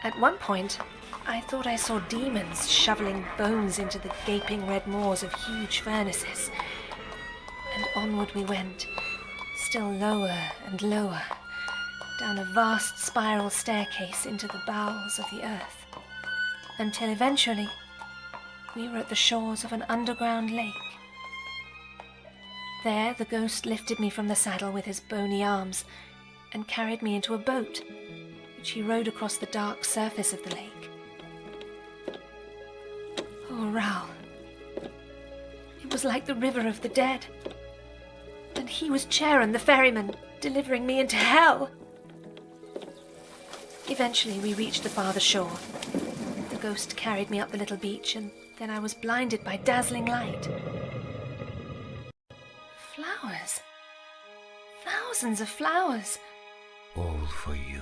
At one point, I thought I saw demons shoveling bones into the gaping red maws of huge furnaces. And onward we went, still lower and lower, down a vast spiral staircase into the bowels of the earth, until eventually we were at the shores of an underground lake. There the ghost lifted me from the saddle with his bony arms and carried me into a boat, which he rowed across the dark surface of the lake. Oh, Raoul, it was like the river of the dead. And he was Charon, the ferryman, delivering me into hell. Eventually we reached the farther shore. The ghost carried me up the little beach, and then I was blinded by dazzling light. Flowers. Thousands of flowers. All for you.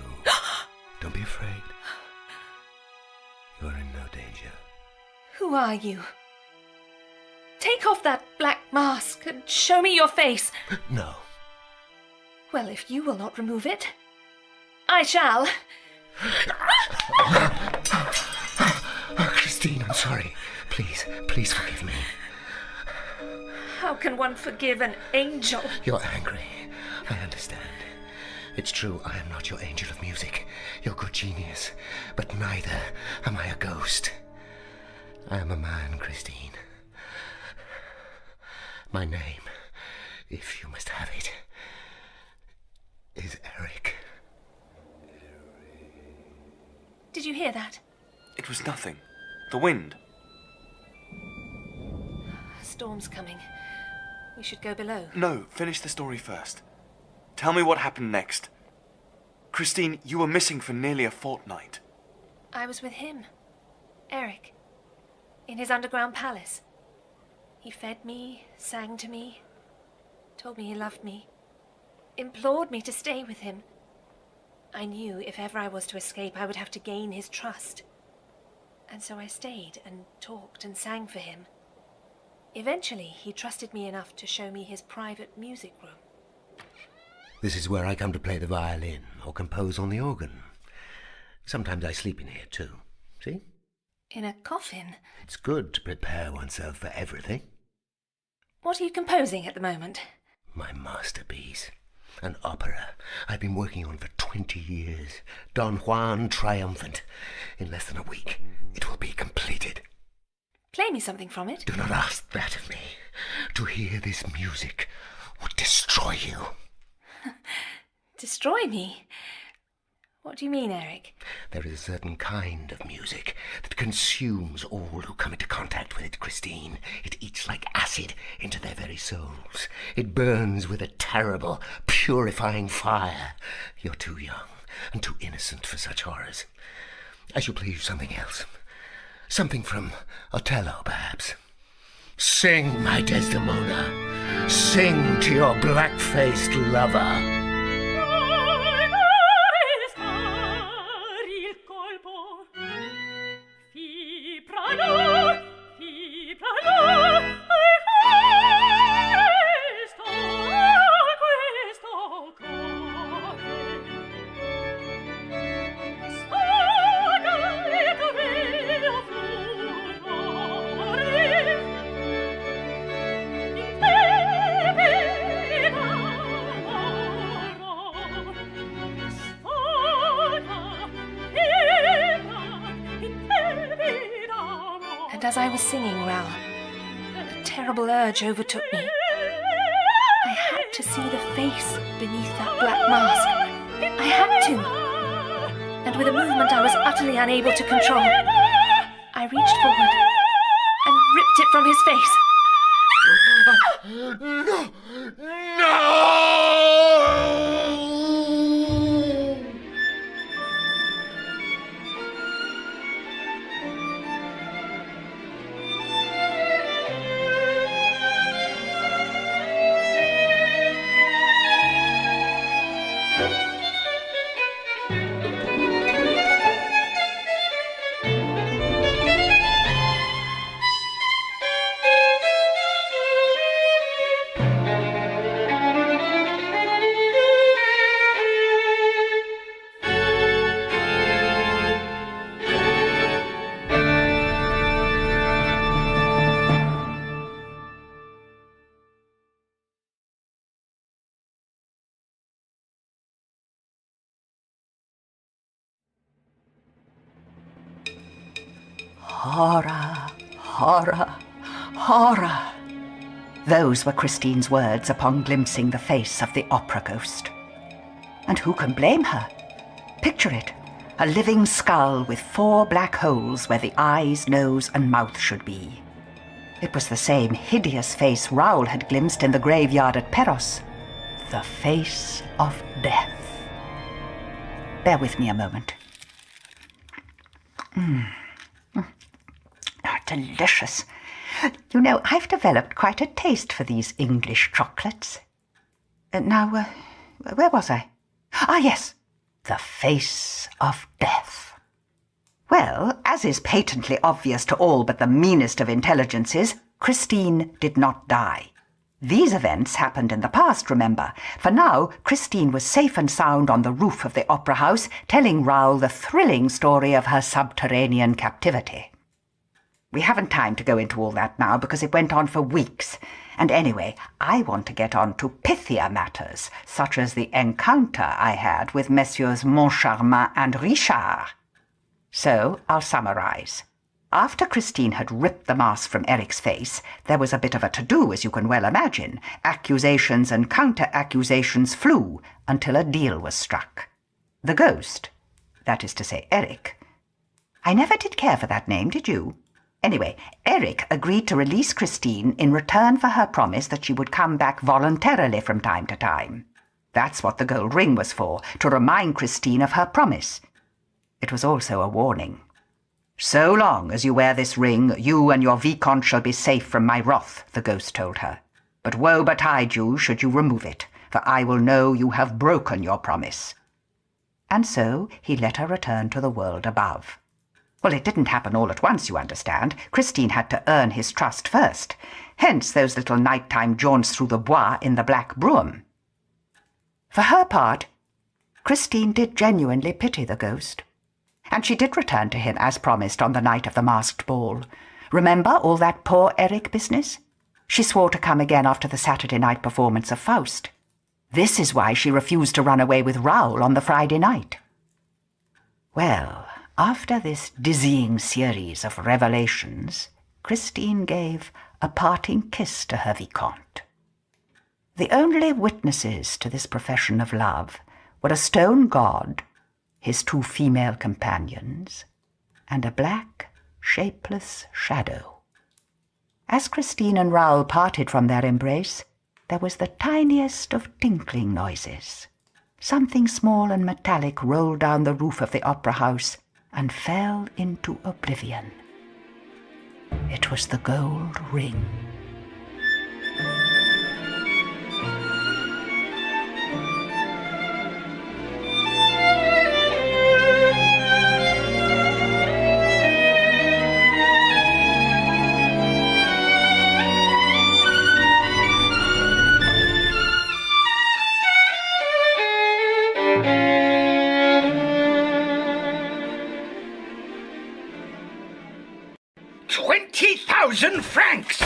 Don't be afraid. You're in no danger. Who are you? Take off that black mask and show me your face. No. Well, if you will not remove it, I shall. Christine, I'm sorry. Please forgive me. How can one forgive an angel? You're angry. I understand. It's true, I am not your angel of music, your good genius, but neither am I a ghost. I am a man, Christine. My name, if you must have it, is Eric. Did you hear that? It was nothing. The wind. Storm's coming. We should go below. No, finish the story first. Tell me what happened next. Christine, you were missing for nearly a fortnight. I was with him, Eric, in his underground palace. He fed me, sang to me, told me he loved me, implored me to stay with him. I knew if ever I was to escape, I would have to gain his trust. And so I stayed and talked and sang for him. Eventually, he trusted me enough to show me his private music room. This is where I come to play the violin or compose on the organ. Sometimes I sleep in here too. See? In a coffin? It's good to prepare oneself for everything. What are you composing at the moment? My masterpiece. An opera I've been working on for 20 years. Don Juan Triumphant. In less than a week, it will be completed. Play me something from it. Do not ask that of me. To hear this music would destroy you. Destroy me? What do you mean, Eric? There is a certain kind of music that consumes all who come into contact with it, Christine. It eats like acid into their very souls. It burns with a terrible, purifying fire. You're too young and too innocent for such horrors. I shall play you something else. Something from Othello, perhaps. Sing, my Desdemona. Sing to your black-faced lover. As I was singing, Raoul, a terrible urge overtook me. I had to see the face beneath that black mask. I had to. And with a movement I was utterly unable to control, I reached forward and ripped it from his face. No! Horror, horror, horror. Those were Christine's words upon glimpsing the face of the opera ghost. And who can blame her? Picture it, a living skull with 4 black holes where the eyes, nose, and mouth should be. It was the same hideous face Raoul had glimpsed in the graveyard at Perros. The face of death. Bear with me a moment. Delicious. You know, I've developed quite a taste for these English chocolates. Now, where was I? Ah, yes, the face of death. Well, as is patently obvious to all but the meanest of intelligences, Christine did not die. These events happened in the past, remember, for now Christine was safe and sound on the roof of the opera house, telling Raoul the thrilling story of her subterranean captivity. We haven't time to go into all that now because it went on for weeks. And anyway, I want to get on to pithier matters, such as the encounter I had with Messieurs Moncharmin and Richard. So I'll summarize. After Christine had ripped the mask from Eric's face, there was a bit of a to-do, as you can well imagine. Accusations and counter-accusations flew until a deal was struck. The ghost, that is to say Eric. I never did care for that name, did you? Anyway, Eric agreed to release Christine in return for her promise that she would come back voluntarily from time to time. That's what the gold ring was for, to remind Christine of her promise. It was also a warning. So long as you wear this ring, you and your Vicomte shall be safe from my wrath, the ghost told her. But woe betide you should you remove it, for I will know you have broken your promise. And so he let her return to the world above. Well, it didn't happen all at once, you understand. Christine had to earn his trust first. Hence those little nighttime jaunts through the bois in the black brougham. For her part, Christine did genuinely pity the ghost. And she did return to him as promised on the night of the masked ball. Remember all that poor Eric business? She swore to come again after the Saturday night performance of Faust. This is why she refused to run away with Raoul on the Friday night. Well, after this dizzying series of revelations, Christine gave a parting kiss to her Vicomte. The only witnesses to this profession of love were a stone god, his 2 female companions, and a black, shapeless shadow. As Christine and Raoul parted from their embrace, there was the tiniest of tinkling noises. Something small and metallic rolled down the roof of the opera house and fell into oblivion. It was the gold ring. francs!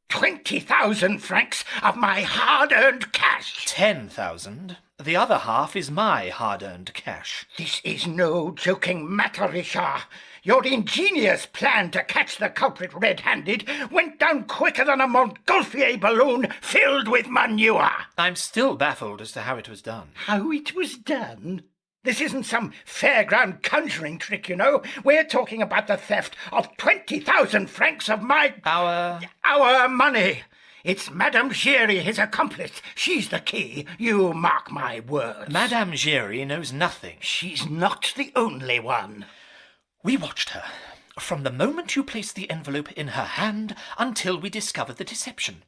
20,000 francs of my hard-earned cash! cash. 10,000. The other half is my hard-earned cash. This is no joking matter, Richard. Your ingenious plan to catch the culprit red-handed went down quicker than a Montgolfier balloon filled with manure. I'm still baffled as to how it was done. How it was done? This isn't some fairground conjuring trick, you know. We're talking about the theft of 20,000 francs of my... Our money. It's Madame Giry, his accomplice. She's the key. You mark my words. Madame Giry knows nothing. She's not the only one. We watched her, from the moment you placed the envelope in her hand until we discovered the deception.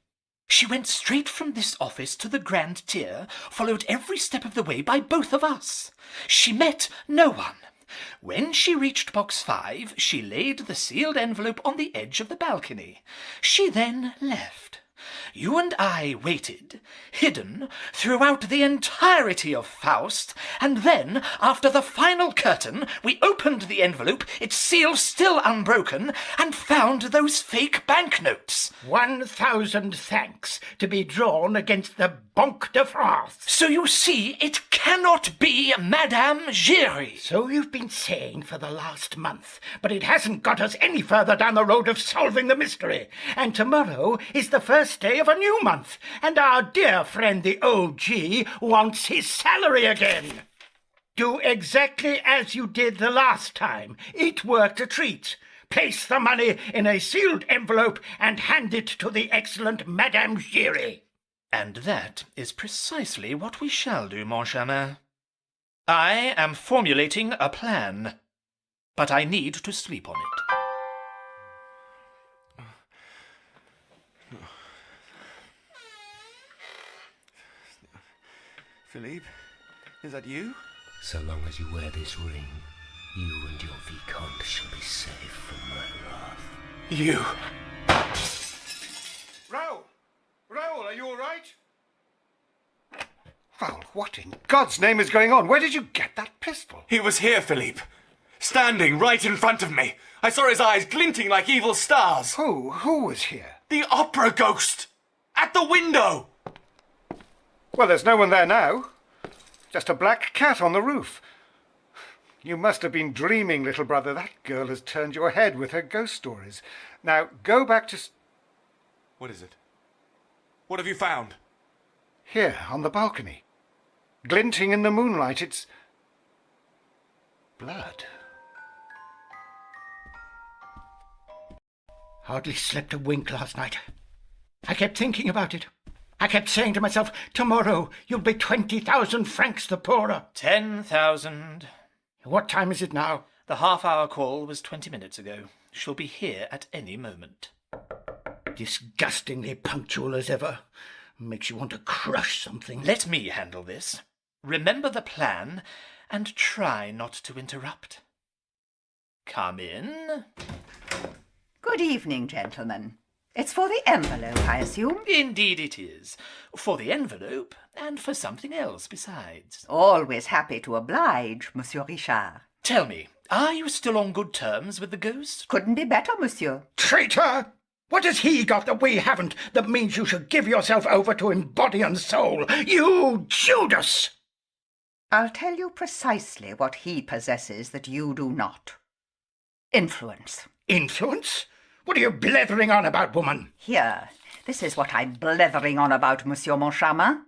She went straight from this office to the Grand Tier, followed every step of the way by both of us. She met no one. When she reached box 5, she laid the sealed envelope on the edge of the balcony. She then left. You and I waited, hidden, throughout the entirety of Faust, and then, after the final curtain, we opened the envelope, its seal still unbroken, and found those fake banknotes. 1,000 thanks to be drawn against the Banque de France. So you see, it cannot be Madame Giry. So you've been saying for the last month, but it hasn't got us any further down the road of solving the mystery. And tomorrow is the first day of a new month, and our dear friend the OG wants his salary again. Do exactly as you did the last time. It worked a treat. Place the money in a sealed envelope and hand it to the excellent Madame Giry. And that is precisely what we shall do, mon chemin. I am formulating a plan, but I need to sleep on it. Philippe, is that you? So long as you wear this ring, you and your Vicomte shall be safe from my wrath. You! Raoul! Raoul, are you all right? Raoul, what in God's name is going on? Where did you get that pistol? He was here, Philippe. Standing right in front of me. I saw his eyes glinting like evil stars. Who was here? The opera ghost! At the window! Well, there's no one there now. Just a black cat on the roof. You must have been dreaming, little brother. That girl has turned your head with her ghost stories. Now, go back to... What is it? What have you found? Here, on the balcony. Glinting in the moonlight, it's... blood. Hardly slept a wink last night. I kept thinking about it. I kept saying to myself, tomorrow you'll be 20,000 francs the poorer. 10,000. What time is it now? The half-hour call was 20 minutes ago. She'll be here at any moment. Disgustingly punctual as ever. Makes you want to crush something. Let me handle this. Remember the plan, and try not to interrupt. Come in. Good evening, gentlemen. It's for the envelope, I assume? Indeed it is. For the envelope, and for something else besides. Always happy to oblige, Monsieur Richard. Tell me, are you still on good terms with the ghost? Couldn't be better, monsieur. Traitor! What has he got that we haven't that means you should give yourself over to him body and soul? You Judas! I'll tell you precisely what he possesses that you do not. Influence. Influence? What are you blethering on about, woman? Here, this is what I'm blethering on about, Monsieur Moncharmin.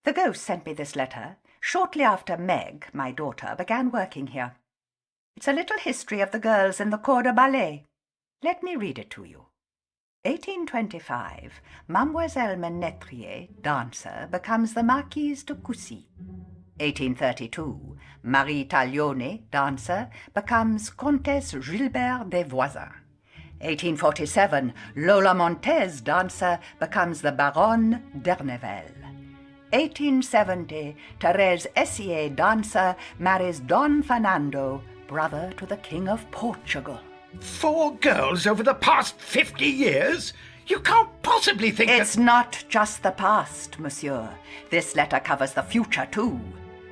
The ghost sent me this letter shortly after Meg, my daughter, began working here. It's a little history of the girls in the corps de ballet. Let me read it to you. 1825, Mademoiselle Menetrier, dancer, becomes the Marquise de Coucy. 1832, Marie Taglione, dancer, becomes Comtesse Gilbert des Voisins. 1847, Lola Montez, dancer, becomes the Baronne d'Ernevel. 1870, Thérèse Essier, dancer, marries Don Fernando, brother to the King of Portugal. 4 girls over the past 50 years? You can't possibly think It's not just the past, monsieur. This letter covers the future, too.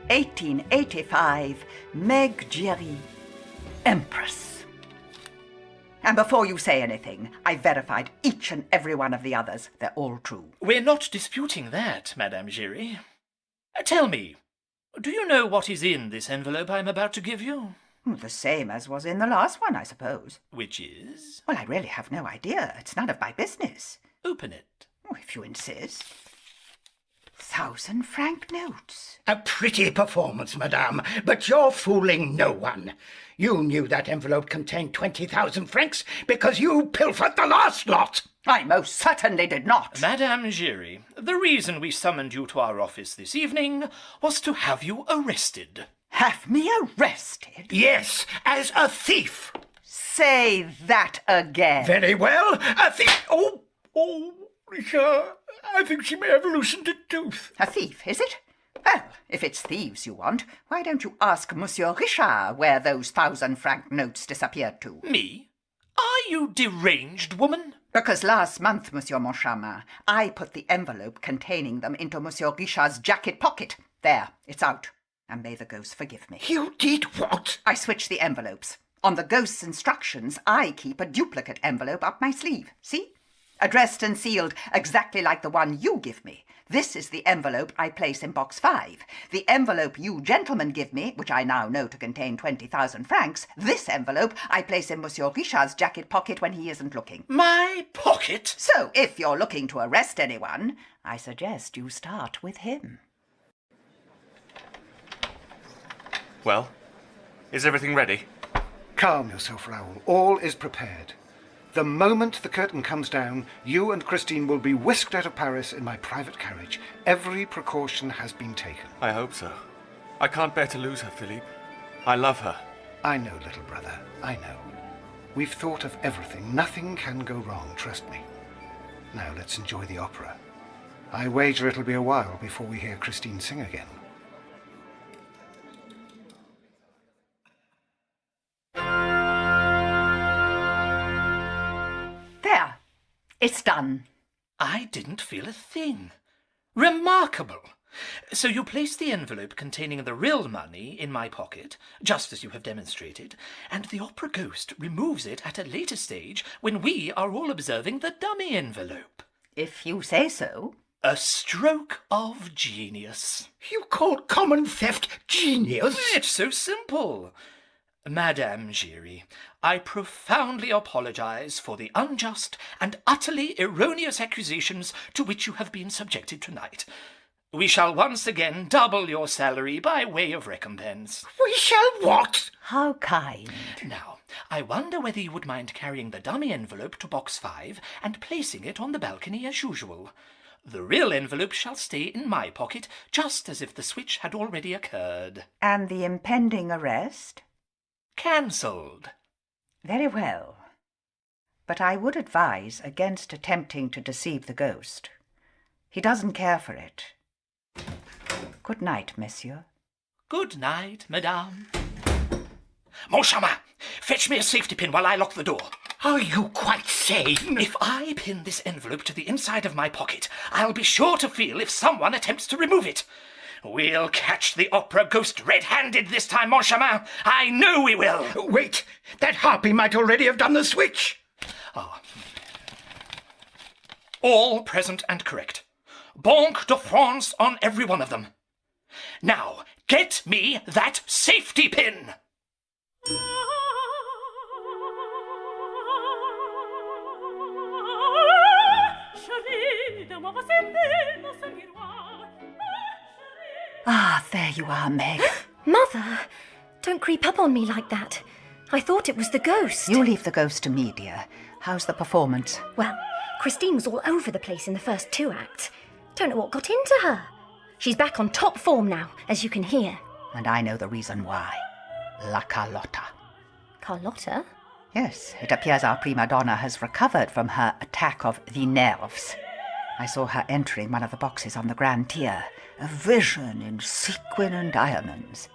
1885, Meg Giry, Empress. And before you say anything, I verified each and every one of the others. They're all true. We're not disputing that, Madame Giry. Tell me, do you know what is in this envelope I'm about to give you? The same as was in the last one, I suppose. Which is? Well, I really have no idea. It's none of my business. Open it. Oh, if you insist. 1,000-franc notes. A pretty performance, madame, but you're fooling no one. You knew that envelope contained 20,000 francs because you pilfered the last lot. I most certainly did not. Madame Giry, the reason we summoned you to our office this evening was to have you arrested. Have me arrested? Yes, as a thief. Say that again. Very well, a thief. Oh, sir, I think she may have loosened a tooth. A thief, is it? Well, if it's thieves you want, why don't you ask Monsieur Richard where those 1,000-franc notes disappeared to? Me? Are you deranged, woman? Because last month, Monsieur Moncharmin, I put the envelope containing them into Monsieur Richard's jacket pocket. There, it's out. And may the ghost forgive me. You did what? I switched the envelopes. On the ghost's instructions, I keep a duplicate envelope up my sleeve. See? Addressed and sealed exactly like the one you give me. This is the envelope I place in box 5. The envelope you gentlemen give me, which I now know to contain 20,000 francs, this envelope I place in Monsieur Richard's jacket pocket when he isn't looking. My pocket? So, if you're looking to arrest anyone, I suggest you start with him. Well, is everything ready? Calm yourself, Raoul. All is prepared. The moment the curtain comes down, you and Christine will be whisked out of Paris in my private carriage. Every precaution has been taken. I hope so. I can't bear to lose her, Philippe. I love her. I know, little brother. I know. We've thought of everything. Nothing can go wrong, trust me. Now let's enjoy the opera. I wager it'll be a while before we hear Christine sing again. There. It's done. I didn't feel a thing. Remarkable. So you place the envelope containing the real money in my pocket, just as you have demonstrated, and the opera ghost removes it at a later stage when we are all observing the dummy envelope. If you say so. A stroke of genius. You call common theft genius? It's so simple. Madame Giry, I profoundly apologize for the unjust and utterly erroneous accusations to which you have been subjected tonight. We shall once again double your salary by way of recompense. We shall what? How kind. Now, I wonder whether you would mind carrying the dummy envelope to box 5 and placing it on the balcony as usual. The real envelope shall stay in my pocket, just as if the switch had already occurred. And the impending arrest? Cancelled. Very well. But I would advise against attempting to deceive the ghost. He doesn't care for it. Good night, monsieur. Good night, madame. Moncharmin, fetch me a safety pin while I lock the door. Are you quite sane? If I pin this envelope to the inside of my pocket, I'll be sure to feel if someone attempts to remove it. We'll catch the opera ghost red-handed this time, Moncharmin. I know we will. Wait, that harpy might already have done the switch. All present and correct. Banque de France on every one of them. Now, get me that safety pin. Ah, there you are, Meg. Mother, don't creep up on me like that. I thought it was the ghost. You leave the ghost to me, dear. How's the performance? Well, Christine was all over the place in the first 2 acts. Don't know what got into her. She's back on top form now, as you can hear. And I know the reason why. La Carlotta. Carlotta? Yes, it appears our prima donna has recovered from her attack of the nerves. I saw her entering one of the boxes on the grand tier, a vision in sequin and diamonds.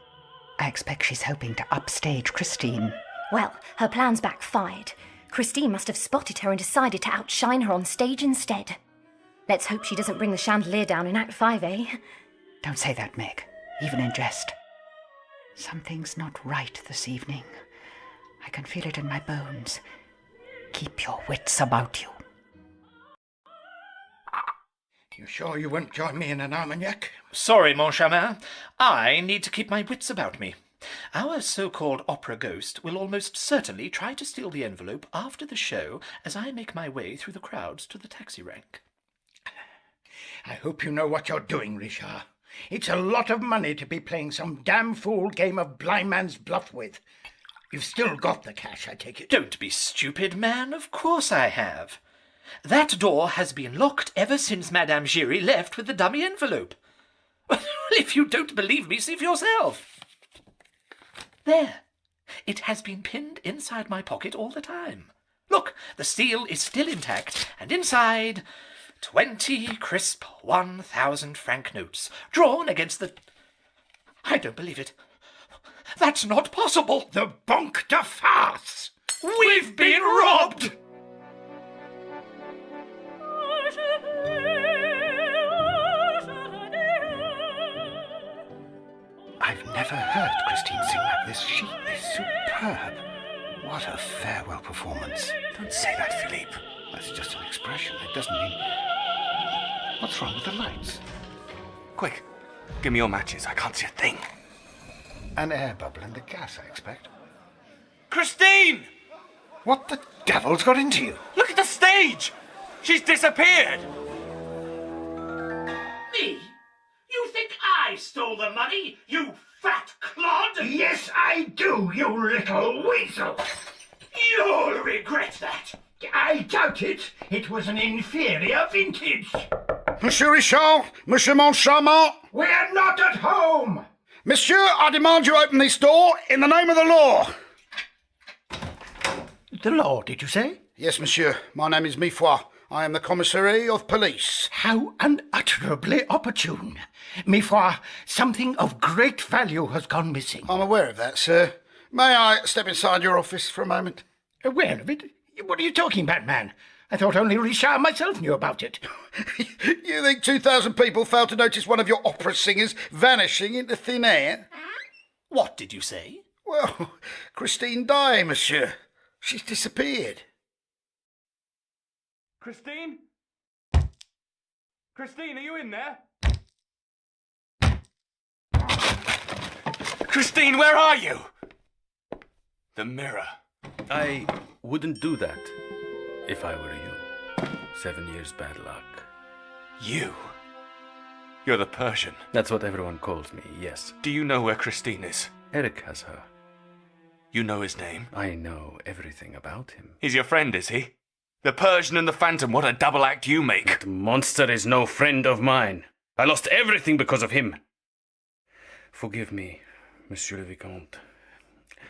I expect she's hoping to upstage Christine. Well, her plan's backfired. Christine must have spotted her and decided to outshine her on stage instead. Let's hope she doesn't bring the chandelier down in Act 5, eh? Don't say that, Meg, even in jest. Something's not right this evening. I can feel it in my bones. Keep your wits about you. You sure you won't join me in an Armagnac? Sorry, mon chemin. I need to keep my wits about me. Our so-called opera ghost will almost certainly try to steal the envelope after the show as I make my way through the crowds to the taxi rank. I hope you know what you're doing, Richard. It's a lot of money to be playing some damn fool game of blind man's bluff with. You've still got the cash, I take it. Don't be stupid, man. Of course I have. That door has been locked ever since Madame Giry left with the dummy envelope. Well, if you don't believe me, see for yourself. There. It has been pinned inside my pocket all the time. Look, the seal is still intact, and inside 20 crisp 1,000-franc notes, drawn against the... I don't believe it. That's not possible. The Banque de Farce! We've been robbed! I've never heard Christine sing like this. She is superb. What a farewell performance. Don't say that, Philippe. That's just an expression. It doesn't mean... What's wrong with the lights? Quick, give me your matches. I can't see a thing. An air bubble and a gas, I expect. Christine! What the devil's got into you? Look at the stage! She's disappeared! Me? You think I stole the money, you fat clod? Yes, I do, you little weasel! You'll regret that. I doubt it. It was an inferior vintage. Monsieur Richard, Monsieur Moncharmant. We're not at home! Monsieur, I demand you open this door in the name of the law. The law, did you say? Yes, monsieur. My name is Mifroid. I am the commissary of police. How unutterably opportune. Mifroid, something of great value has gone missing. I'm aware of that, sir. May I step inside your office for a moment? Aware of it? What are you talking about, man? I thought only Richard and myself knew about it. You think 2,000 people failed to notice one of your opera singers vanishing into thin air? What did you say? Well, Christine Daae, monsieur. She's disappeared. Christine? Christine, are you in there? Christine, where are you? The mirror. I wouldn't do that if I were you. 7 years bad luck. You? You're the Persian. That's what everyone calls me, yes. Do you know where Christine is? Eric has her. You know his name? I know everything about him. He's your friend, is he? The Persian and the Phantom, what a double act you make. That monster is no friend of mine. I lost everything because of him. Forgive me, Monsieur le Vicomte.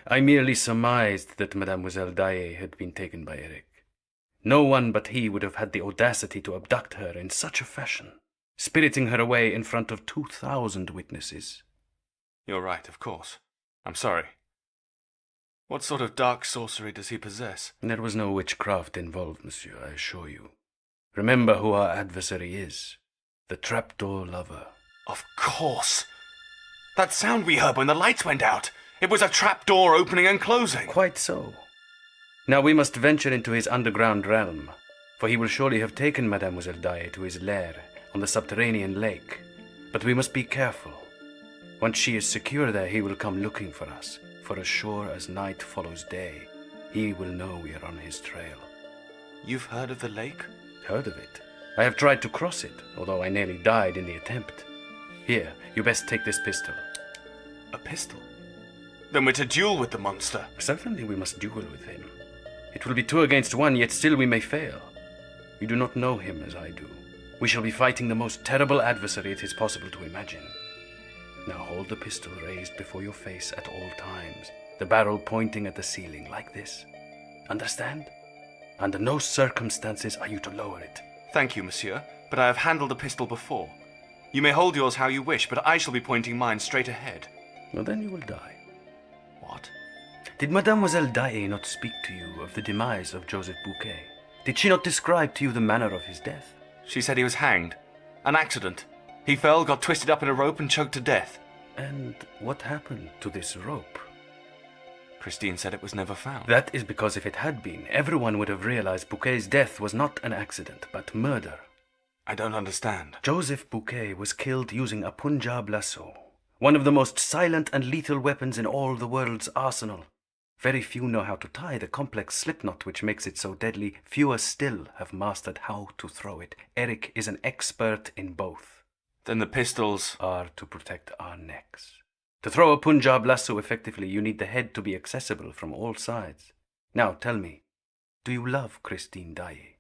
I merely surmised that Mademoiselle Daae had been taken by Eric. No one but he would have had the audacity to abduct her in such a fashion, spiriting her away in front of 2,000 witnesses. You're right, of course. I'm sorry. What sort of dark sorcery does he possess? There was no witchcraft involved, monsieur, I assure you. Remember who our adversary is. The trapdoor lover. Of course. That sound we heard when the lights went out. It was a trapdoor opening and closing. Quite so. Now we must venture into his underground realm, for he will surely have taken Mademoiselle Daae to his lair on the subterranean lake. But we must be careful. Once she is secure there, he will come looking for us. For as sure as night follows day, he will know we are on his trail. You've heard of the lake? Heard of it. I have tried to cross it, although I nearly died in the attempt. Here, you best take this pistol. A pistol? Then we're to duel with the monster. Certainly we must duel with him. It will be 2 against 1, yet still we may fail. You do not know him as I do. We shall be fighting the most terrible adversary it is possible to imagine. Now hold the pistol raised before your face at all times, the barrel pointing at the ceiling like this. Understand? Under no circumstances are you to lower it. Thank you, monsieur, but I have handled a pistol before. You may hold yours how you wish, but I shall be pointing mine straight ahead. Well, then you will die. What? Did Mademoiselle Daae not speak to you of the demise of Joseph Bouquet? Did she not describe to you the manner of his death? She said he was hanged. An accident. He fell, got twisted up in a rope and choked to death. And what happened to this rope? Christine said it was never found. That is because if it had been, everyone would have realized Bouquet's death was not an accident, but murder. I don't understand. Joseph Bouquet was killed using a Punjab lasso, one of the most silent and lethal weapons in all the world's arsenal. Very few know how to tie the complex slipknot which makes it so deadly. Fewer still have mastered how to throw it. Eric is an expert in both. Then the pistols are to protect our necks. To throw a Punjab lasso effectively, you need the head to be accessible from all sides. Now tell me, do you love Christine Daae?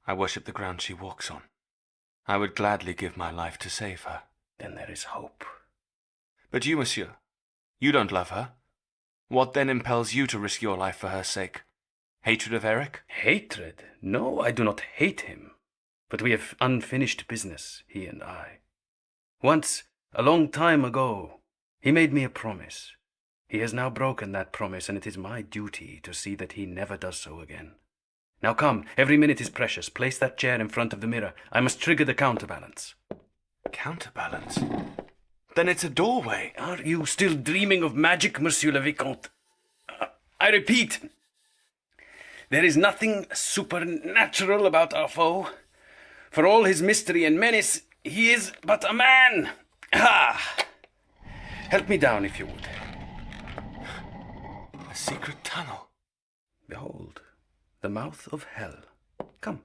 I worship the ground she walks on. I would gladly give my life to save her. Then there is hope. But you, monsieur, you don't love her. What then impels you to risk your life for her sake? Hatred of Eric? Hatred? No, I do not hate him. But we have unfinished business, he and I. Once, a long time ago, he made me a promise. He has now broken that promise, and it is my duty to see that he never does so again. Now come, every minute is precious. Place that chair in front of the mirror. I must trigger the counterbalance. Counterbalance? Then it's a doorway. Are you still dreaming of magic, Monsieur le Vicomte? I repeat, there is nothing supernatural about our foe. For all his mystery and menace, he is but a man. Help me down, if you would. A secret tunnel. Behold, the mouth of hell. Come.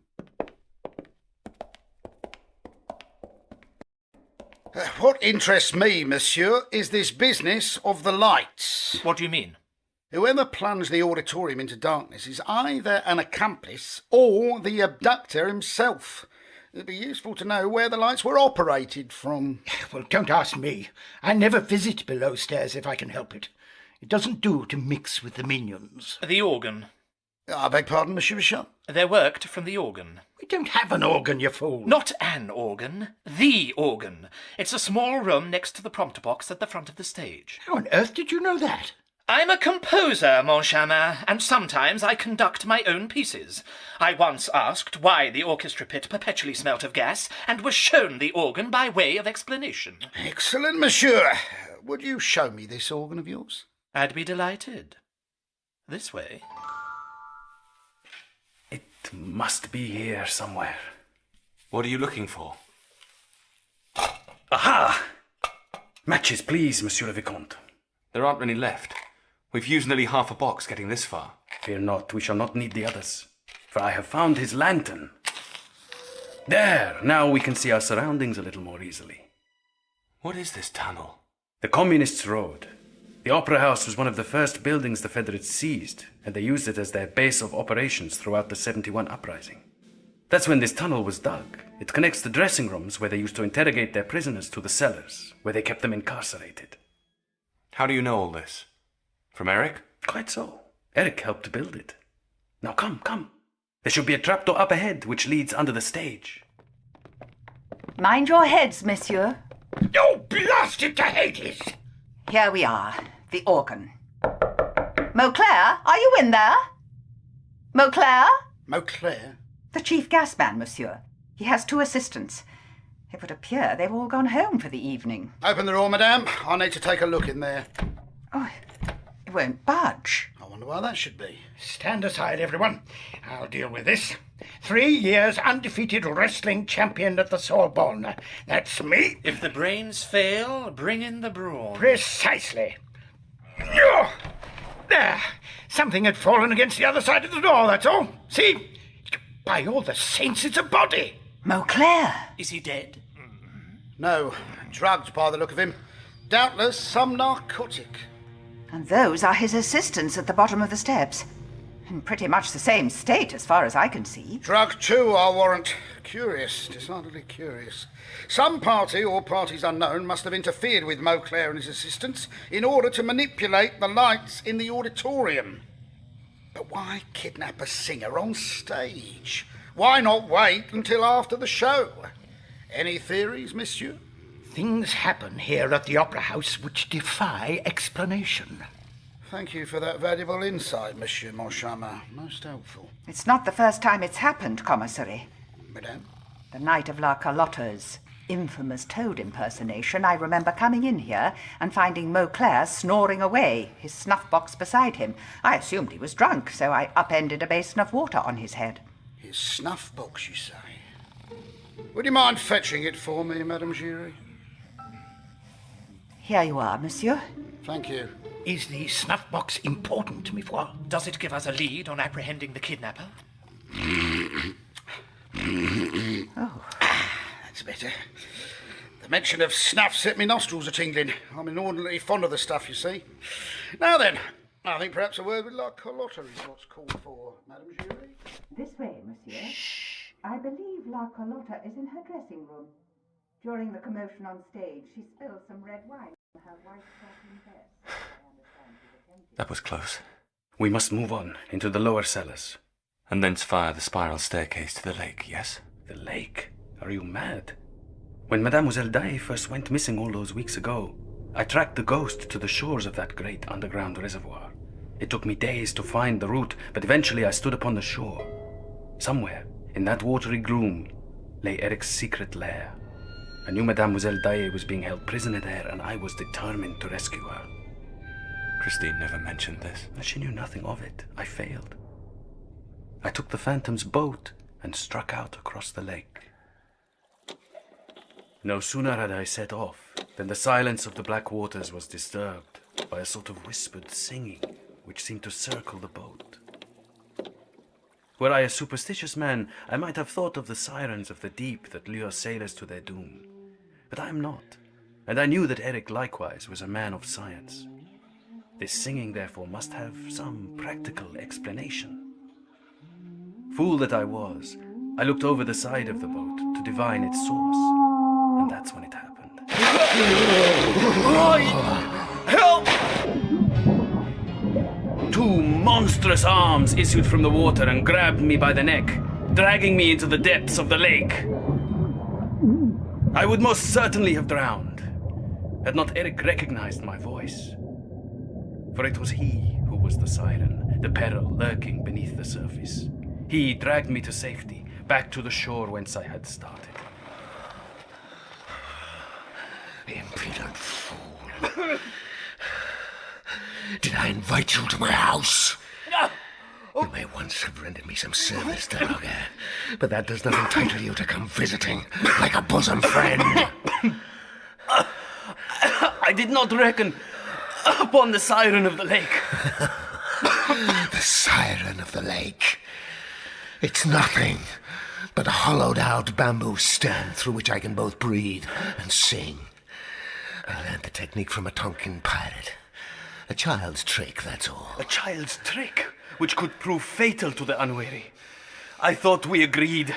What interests me, monsieur, is this business of the lights. What do you mean? Whoever plunged the auditorium into darkness is either an accomplice or the abductor himself. It'd be useful to know where the lights were operated from. Well, don't ask me. I never visit below stairs if I can help it. It doesn't do to mix with the minions. The organ. I beg pardon, Monsieur Richard? They're worked from the organ. We don't have an organ, you fool. Not an organ. The organ. It's a small room next to the prompter box at the front of the stage. How on earth did you know that? I'm a composer, mon charmin, and sometimes I conduct my own pieces. I once asked why the orchestra pit perpetually smelt of gas, and was shown the organ by way of explanation. Excellent, monsieur. Would you show me this organ of yours? I'd be delighted. This way. It must be here somewhere. What are you looking for? Aha! Matches, please, Monsieur le Vicomte. There aren't many left. We've used nearly half a box getting this far. Fear not, we shall not need the others. For I have found his lantern. There! Now we can see our surroundings a little more easily. What is this tunnel? The Communists' Road. The Opera House was one of the first buildings the Federates seized, and they used it as their base of operations throughout the 71 uprising. That's when this tunnel was dug. It connects the dressing rooms where they used to interrogate their prisoners to the cellars, where they kept them incarcerated. How do you know all this? From Eric? Quite so. Eric helped build it. Now come, come. There should be a trapdoor up ahead, which leads under the stage. Mind your heads, monsieur. Oh, blast it to Hades! Here we are, the organ. Mauclair, are you in there? Mauclair? Mauclair? The chief gas man, monsieur. He has 2 assistants. It would appear they've all gone home for the evening. Open the door, madame. I need to take a look in there. Oh, it won't budge. I wonder why that should be. Stand aside, everyone. I'll deal with this. 3 years undefeated wrestling champion at the Sorbonne. That's me. If the brains fail, bring in the brawn. Precisely. There. Something had fallen against the other side of the door, that's all. See? By all the saints, it's a body. Mauclair. Is he dead? No. Drugged by the look of him. Doubtless some narcotic. And those are his assistants at the bottom of the steps. In pretty much the same state, as far as I can see. Drugged too, I'll warrant. Curious, decidedly curious. Some party, or parties unknown, must have interfered with Mauclair and his assistants in order to manipulate the lights in the auditorium. But why kidnap a singer on stage? Why not wait until after the show? Any theories, monsieur? Things happen here at the Opera House which defy explanation. Thank you for that valuable insight, Monsieur Moncharmin. Most helpful. It's not the first time it's happened, Commissary. Madame? The night of La Carlottas. infamous Toad impersonation, I remember coming in here and finding Mauclair snoring away, his snuff box beside him. I assumed he was drunk, so I upended a basin of water on his head. His snuff box, you say? Would you mind fetching it for me, Madame Giry? Here you are, monsieur. Thank you. Is the snuff box important, mi foi? Does it give us a lead on apprehending the kidnapper? Oh. That's better. The mention of snuff set me nostrils a-tingling. I'm inordinately fond of the stuff, you see. Now then, I think perhaps a word with La Carlotta is what's called for, Madame Giry. This way, monsieur. I believe La Carlotta is in her dressing room. During the commotion on stage, she spilled some red wine on her white satin dress. That was close. We must move on into the lower cellars. And thence fire the spiral staircase to the lake, yes? The lake? Are you mad? When Mademoiselle Daae first went missing all those weeks ago, I tracked the ghost to the shores of that great underground reservoir. It took me days to find the route, but eventually I stood upon the shore. Somewhere, in that watery gloom, lay Eric's secret lair. I knew Mademoiselle Daae was being held prisoner there, and I was determined to rescue her. Christine never mentioned this. She knew nothing of it. I failed. I took the Phantom's boat and struck out across the lake. No sooner had I set off than the silence of the black waters was disturbed by a sort of whispered singing which seemed to circle the boat. Were I a superstitious man, I might have thought of the sirens of the deep that lure sailors to their doom. But I am not, and I knew that Eric likewise was a man of science. This singing, therefore, must have some practical explanation. Fool that I was, I looked over the side of the boat to divine its source, and that's when it happened. Help! Two monstrous arms issued from the water and grabbed me by the neck, dragging me into the depths of the lake. I would most certainly have drowned, had not Eric recognized my voice. For it was he who was the siren, the peril lurking beneath the surface. He dragged me to safety, back to the shore whence I had started. Impudent fool. Did I invite you to my house? You may once have rendered me some service, Deroga, but that does not entitle you to come visiting like a bosom friend. I did not reckon upon the siren of the lake. The siren of the lake. It's nothing but a hollowed-out bamboo stem through which I can both breathe and sing. I learned the technique from a Tonkin pirate. A child's trick, that's all. A child's trick, which could prove fatal to the unwary. I thought we agreed.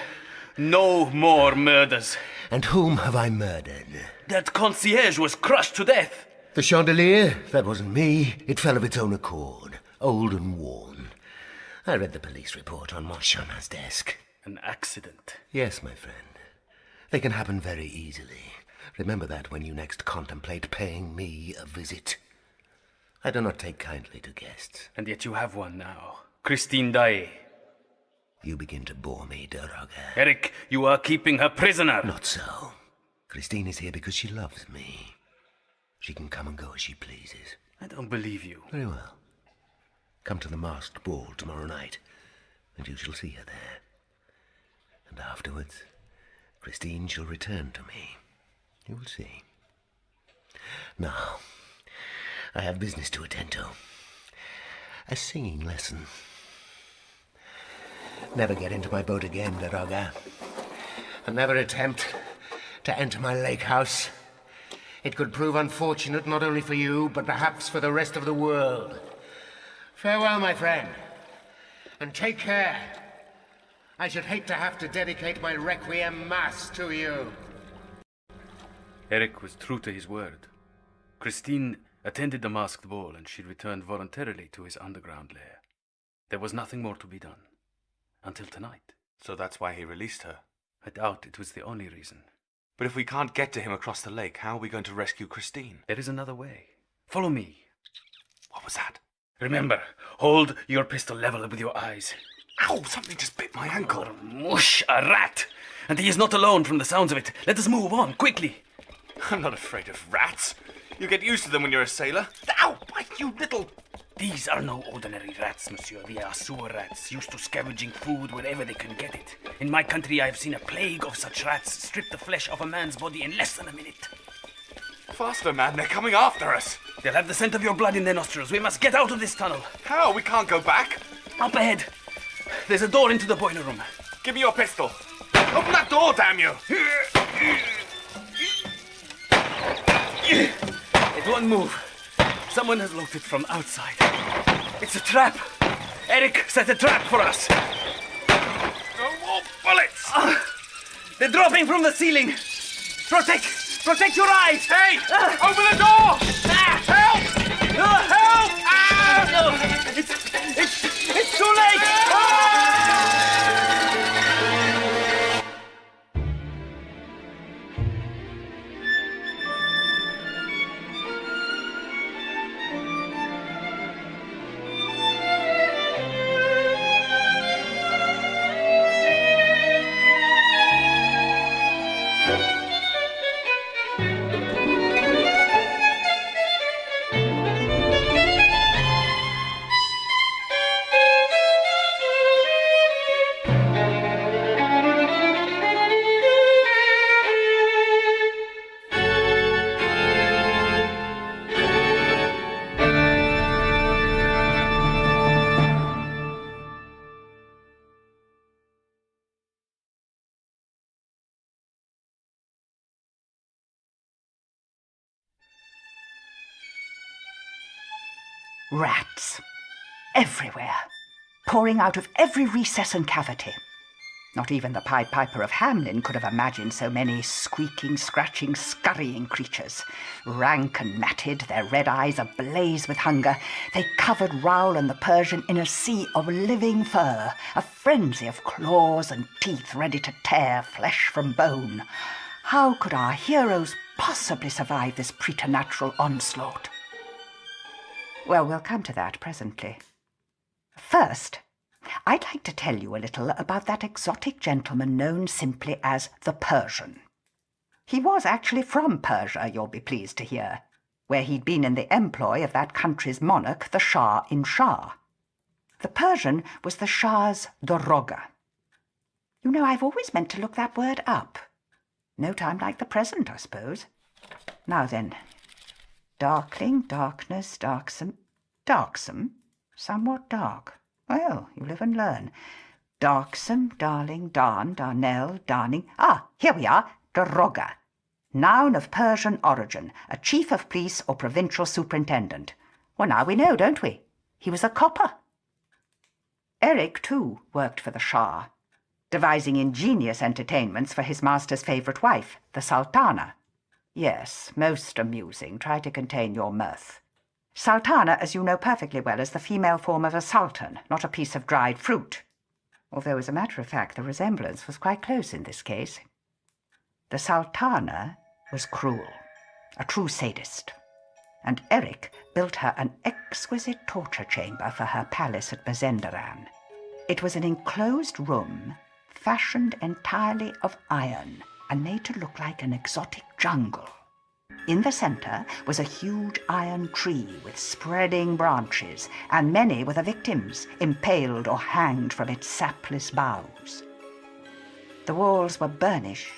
No more murders. And whom have I murdered? That concierge was crushed to death. The chandelier? That wasn't me. It fell of its own accord, old and worn. I read the police report on Montchamin's desk. An accident. Yes, my friend. They can happen very easily. Remember that when you next contemplate paying me a visit. I do not take kindly to guests. And yet you have one now. Christine Daae. You begin to bore me, Deroga. Eric, you are keeping her prisoner. Not so. Christine is here because she loves me. She can come and go as she pleases. I don't believe you. Very well. Come to the masked ball tomorrow night, and you shall see her there. And afterwards, Christine shall return to me. You will see. Now, I have business to attend to. A singing lesson. Never get into my boat again, Deroga. And never attempt to enter my lake house. It could prove unfortunate not only for you, but perhaps for the rest of the world. Farewell, my friend. And take care. I should hate to have to dedicate my Requiem Mass to you. Eric was true to his word. Christine attended the masked ball, and she returned voluntarily to his underground lair. There was nothing more to be done. Until tonight. So that's why he released her? I doubt it was the only reason. But if we can't get to him across the lake, how are we going to rescue Christine? There is another way. Follow me. What was that? Remember, hold your pistol level with your eyes. Ow! Something just bit my ankle. Mush, a rat! And he is not alone from the sounds of it. Let us move on, quickly. I'm not afraid of rats. You get used to them when you're a sailor. Ow! Bite, you little... These are no ordinary rats, monsieur. They are sewer rats, used to scavenging food wherever they can get it. In my country, I have seen a plague of such rats strip the flesh off a man's body in less than a minute. Faster, man. They're coming after us. They'll have the scent of your blood in their nostrils. We must get out of this tunnel. How? We can't go back. Up ahead. There's a door into the boiler room. Give me your pistol. Open that door, damn you! It won't move. Someone has locked it from outside. It's a trap. Eric set a trap for us. No more bullets! They're dropping from the ceiling. Protect your eyes. Hey! Open the door! Help! Help! No! It's too late! Rats. Everywhere. Pouring out of every recess and cavity. Not even the Pied Piper of Hamelin could have imagined so many squeaking, scratching, scurrying creatures. Rank and matted, their red eyes ablaze with hunger, they covered Raoul and the Persian in a sea of living fur, a frenzy of claws and teeth ready to tear flesh from bone. How could our heroes possibly survive this preternatural onslaught? Well, we'll come to that presently. First, I'd like to tell you a little about that exotic gentleman known simply as the Persian. He was actually from Persia, you'll be pleased to hear, where he'd been in the employ of that country's monarch, the Shah in Shah. The Persian was the Shah's daroga. You know, I've always meant to look that word up. No time like the present, I suppose. Now then, darkling, darkness, darksome, darksome, somewhat dark. Well, you live and learn. Darksome, darling, darn, darnell, darning. Ah, here we are. Daroga. Noun of Persian origin, a chief of police or provincial superintendent. Well, now we know, don't we? He was a copper. Eric, too, worked for the Shah, devising ingenious entertainments for his master's favourite wife, the Sultana. Yes, most amusing. Try to contain your mirth. Sultana, as you know perfectly well, is the female form of a sultan, not a piece of dried fruit. Although, as a matter of fact, the resemblance was quite close in this case. The Sultana was cruel, a true sadist, and Eric built her an exquisite torture chamber for her palace at Mazenderan. It was an enclosed room fashioned entirely of iron and made to look like an exotic jungle. In the centre was a huge iron tree with spreading branches, and many were the victims, impaled or hanged from its sapless boughs. The walls were burnished,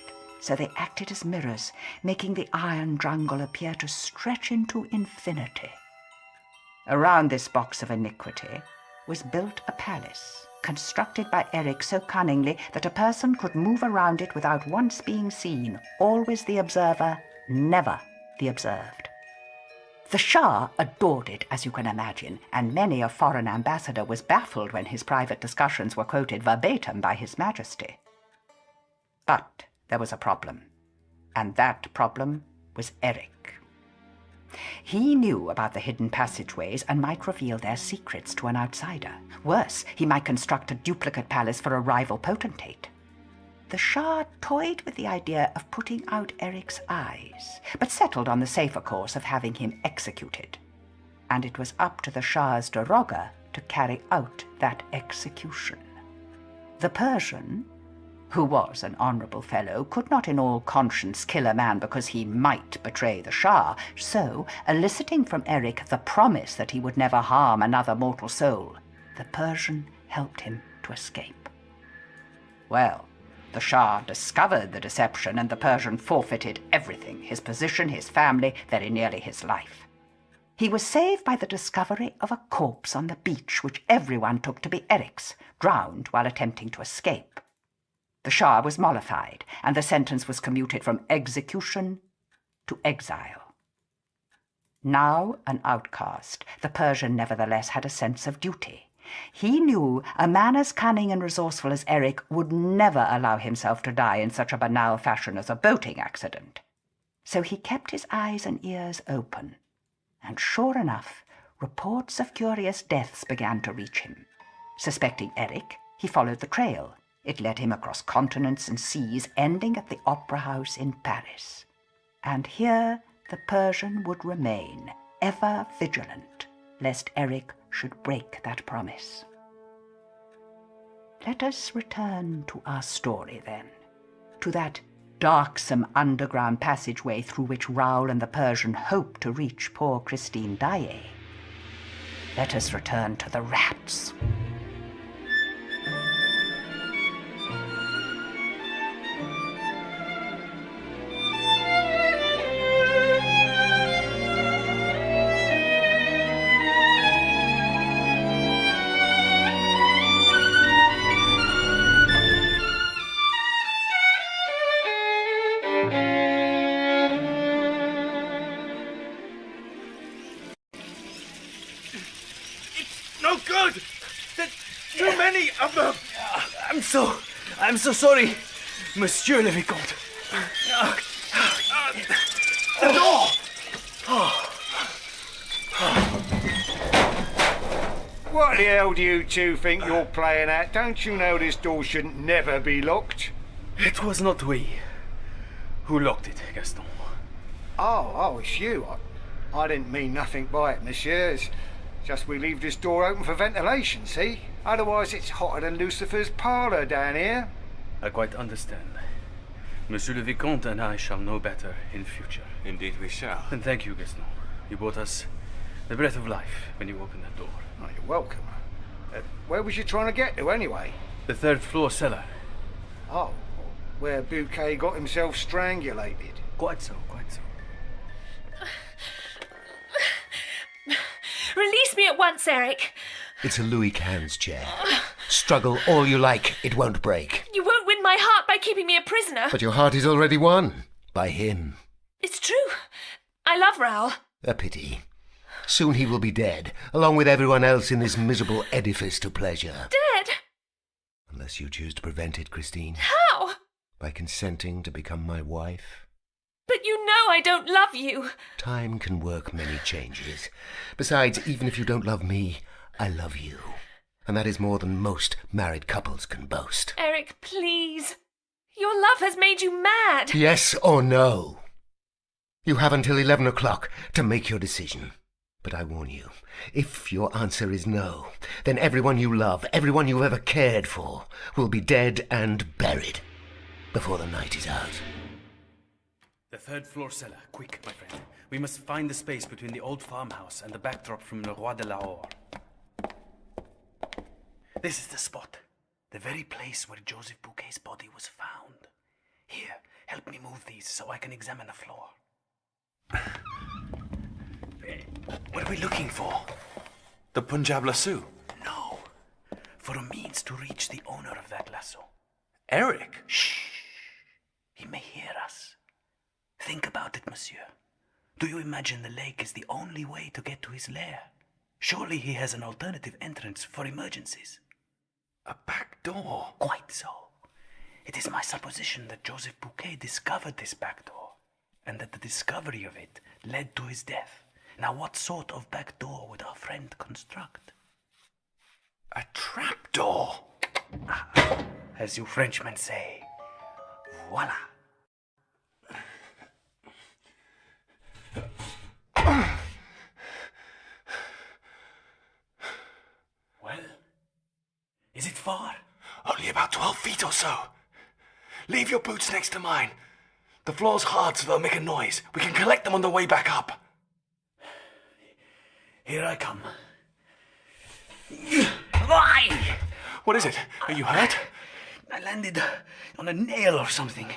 so they acted as mirrors, making the iron jungle appear to stretch into infinity. Around this box of iniquity was built a palace, constructed by Eric so cunningly that a person could move around it without once being seen, always the observer, never the observed. The Shah adored it, as you can imagine, and many a foreign ambassador was baffled when his private discussions were quoted verbatim by His Majesty. But there was a problem, and that problem was Eric. He knew about the hidden passageways and might reveal their secrets to an outsider. Worse, he might construct a duplicate palace for a rival potentate. The Shah toyed with the idea of putting out Eric's eyes, but settled on the safer course of having him executed. And it was up to the Shah's daroga to carry out that execution. The Persian who was an honourable fellow, could not in all conscience kill a man because he might betray the Shah, so, eliciting from Eric the promise that he would never harm another mortal soul, the Persian helped him to escape. Well, the Shah discovered the deception, and the Persian forfeited everything, his position, his family, very nearly his life. He was saved by the discovery of a corpse on the beach, which everyone took to be Eric's, drowned while attempting to escape. The Shah was mollified, and the sentence was commuted from execution to exile. Now an outcast, the Persian nevertheless had a sense of duty. He knew a man as cunning and resourceful as Eric would never allow himself to die in such a banal fashion as a boating accident. So he kept his eyes and ears open, and sure enough, reports of curious deaths began to reach him. Suspecting Eric, he followed the trail. It led him across continents and seas, ending at the Opera House in Paris. And here the Persian would remain, ever vigilant, lest Eric should break that promise. Let us return to our story, then, to that darksome underground passageway through which Raoul and the Persian hoped to reach poor Christine Daae. Let us return to the rats. No good! There's too many of them! I'm so sorry, Monsieur le Vicomte. The door! What the hell do you two think you're playing at? Don't you know this door shouldn't never be locked? It was not we who locked it, Gaston. Oh, it's you. I didn't mean nothing by it, monsieur. It's just we leave this door open for ventilation, see? Otherwise it's hotter than Lucifer's parlour down here. I quite understand. Monsieur le Vicomte and I shall know better in future. Indeed we shall. And thank you, Gaston. You brought us the breath of life when you opened that door. Oh, you're welcome. Where was you trying to get to, anyway? The third floor cellar. Oh, where Bouquet got himself strangulated. Quite so, quite so. Release me at once, Eric. It's a Louis Quinze chair. Struggle all you like, it won't break. You won't win my heart by keeping me a prisoner. But your heart is already won. By him. It's true. I love Raoul. A pity. Soon he will be dead, along with everyone else in this miserable edifice to pleasure. Dead? Unless you choose to prevent it, Christine. How? By consenting to become my wife. But you know I don't love you. Time can work many changes. Besides, even if you don't love me, I love you. And that is more than most married couples can boast. Eric, please. Your love has made you mad. Yes or no? You have until 11 o'clock to make your decision. But I warn you, if your answer is no, then everyone you love, everyone you've ever cared for, will be dead and buried before the night is out. The third floor cellar. Quick, my friend. We must find the space between the old farmhouse and the backdrop from Le Roi de Lahore. This is the spot. The very place where Joseph Bouquet's body was found. Here, help me move these so I can examine the floor. What are we looking for? The Punjab lasso. No. For a means to reach the owner of that lasso. Eric? Shh. He may hear us. Think about it, monsieur. Do you imagine the lake is the only way to get to his lair? Surely he has an alternative entrance for emergencies. A back door? Quite so. It is my supposition that Joseph Bouquet discovered this back door, and that the discovery of it led to his death. Now, what sort of back door would our friend construct? A trap door? As you Frenchmen say, voila. Well, is it far? Only about 12 feet or so. Leave your boots next to mine. The floor's hard, so they'll make a noise. We can collect them on the way back up. Here I come. Why? What is it? Are you hurt? I landed on a nail or something.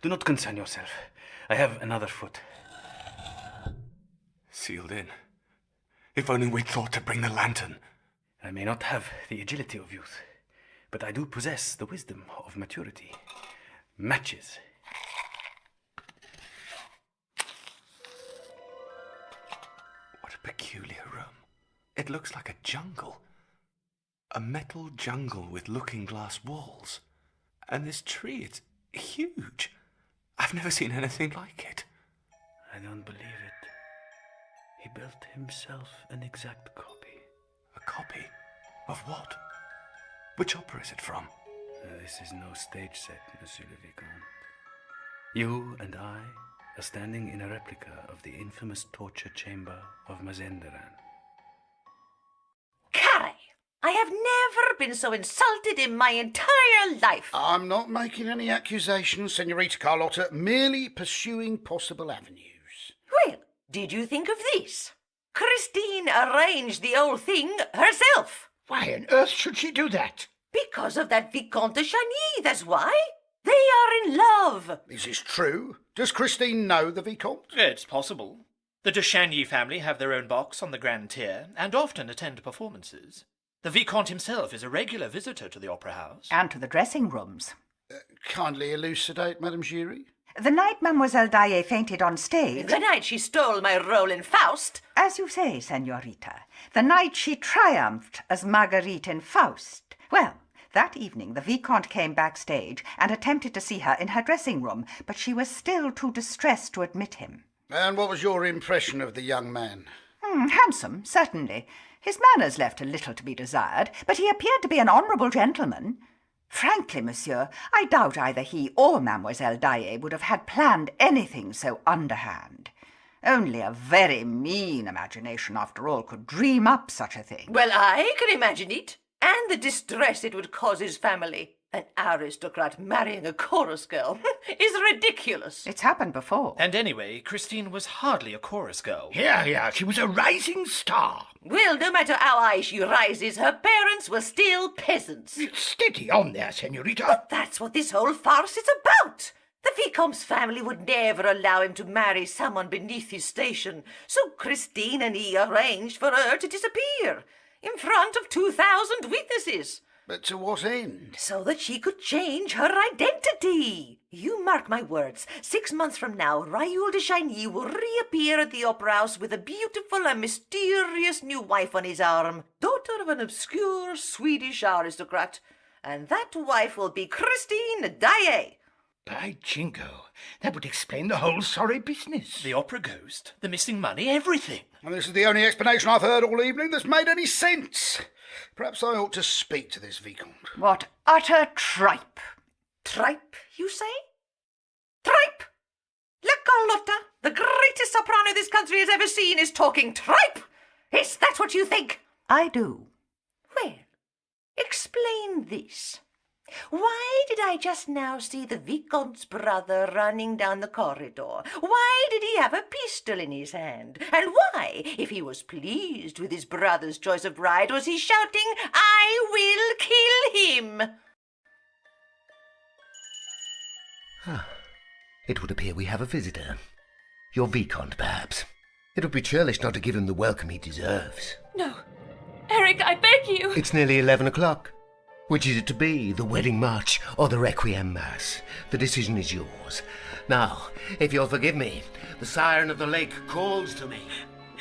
Do not concern yourself. I have another foot. Sealed in. If only we'd thought to bring the lantern. I may not have the agility of youth, but I do possess the wisdom of maturity. Matches. What a peculiar room. It looks like a jungle. A metal jungle with looking-glass walls. And this tree, it's huge. I've never seen anything like it. I don't believe it. He built himself an exact copy. A copy? Of what? Which opera is it from? This is no stage set, Monsieur le Vicomte. You and I are standing in a replica of the infamous torture chamber of Mazenderan. Carrie, I have never been so insulted in my entire life. I'm not making any accusations, Senorita Carlotta, merely pursuing possible avenues. Well, did you think of this? Christine arranged the whole thing herself. Why on earth should she do that? Because of that Vicomte de Chagny, that's why. They are in love. Is this true? Does Christine know the Vicomte? It's possible. The de Chagny family have their own box on the Grand Tier and often attend performances. The Vicomte himself is a regular visitor to the Opera House. And to the dressing rooms. Kindly elucidate, Madame Giry. The night Mademoiselle Daae fainted on stage... The night she stole my role in Faust. As you say, Senorita. The night she triumphed as Marguerite in Faust. Well, that evening the Vicomte came backstage and attempted to see her in her dressing room, but she was still too distressed to admit him. And what was your impression of the young man? Handsome, certainly. His manners left a little to be desired, but he appeared to be an honourable gentleman. Frankly, monsieur, I doubt either he or Mademoiselle Daae would have had planned anything so underhand. Only a very mean imagination, after all, could dream up such a thing. Well, I can imagine it. And the distress it would cause his family. An aristocrat marrying a chorus girl is ridiculous. It's happened before. And anyway, Christine was hardly a chorus girl. Yeah, she was a rising star. Well, no matter how high she rises, her parents were still peasants. Steady on there, Senorita. But that's what this whole farce is about. The Vicomte's family would never allow him to marry someone beneath his station, so Christine and he arranged for her to disappear in front of 2,000 witnesses. But to what end? So that she could change her identity. You mark my words. 6 months from now, Raoul de Chagny will reappear at the Opera House with a beautiful and mysterious new wife on his arm, daughter of an obscure Swedish aristocrat. And that wife will be Christine Daae. By jingo, that would explain the whole sorry business. The opera ghost, the missing money, everything. And this is the only explanation I've heard all evening that's made any sense. Perhaps I ought to speak to this Vicomte. What utter tripe. Tripe, you say? Tripe? La Carlotta, the greatest soprano this country has ever seen, is talking tripe? Is that what you think? I do. Well, explain this. Why did I just now see the Vicomte's brother running down the corridor? Why did he have a pistol in his hand? And why, if he was pleased with his brother's choice of bride, was he shouting, "I will kill him"? It would appear we have a visitor. Your Vicomte, perhaps. It would be churlish not to give him the welcome he deserves. No. Eric, I beg you. It's nearly 11 o'clock. Which is it to be, the wedding march or the requiem mass? The decision is yours. Now, if you'll forgive me, the siren of the lake calls to me.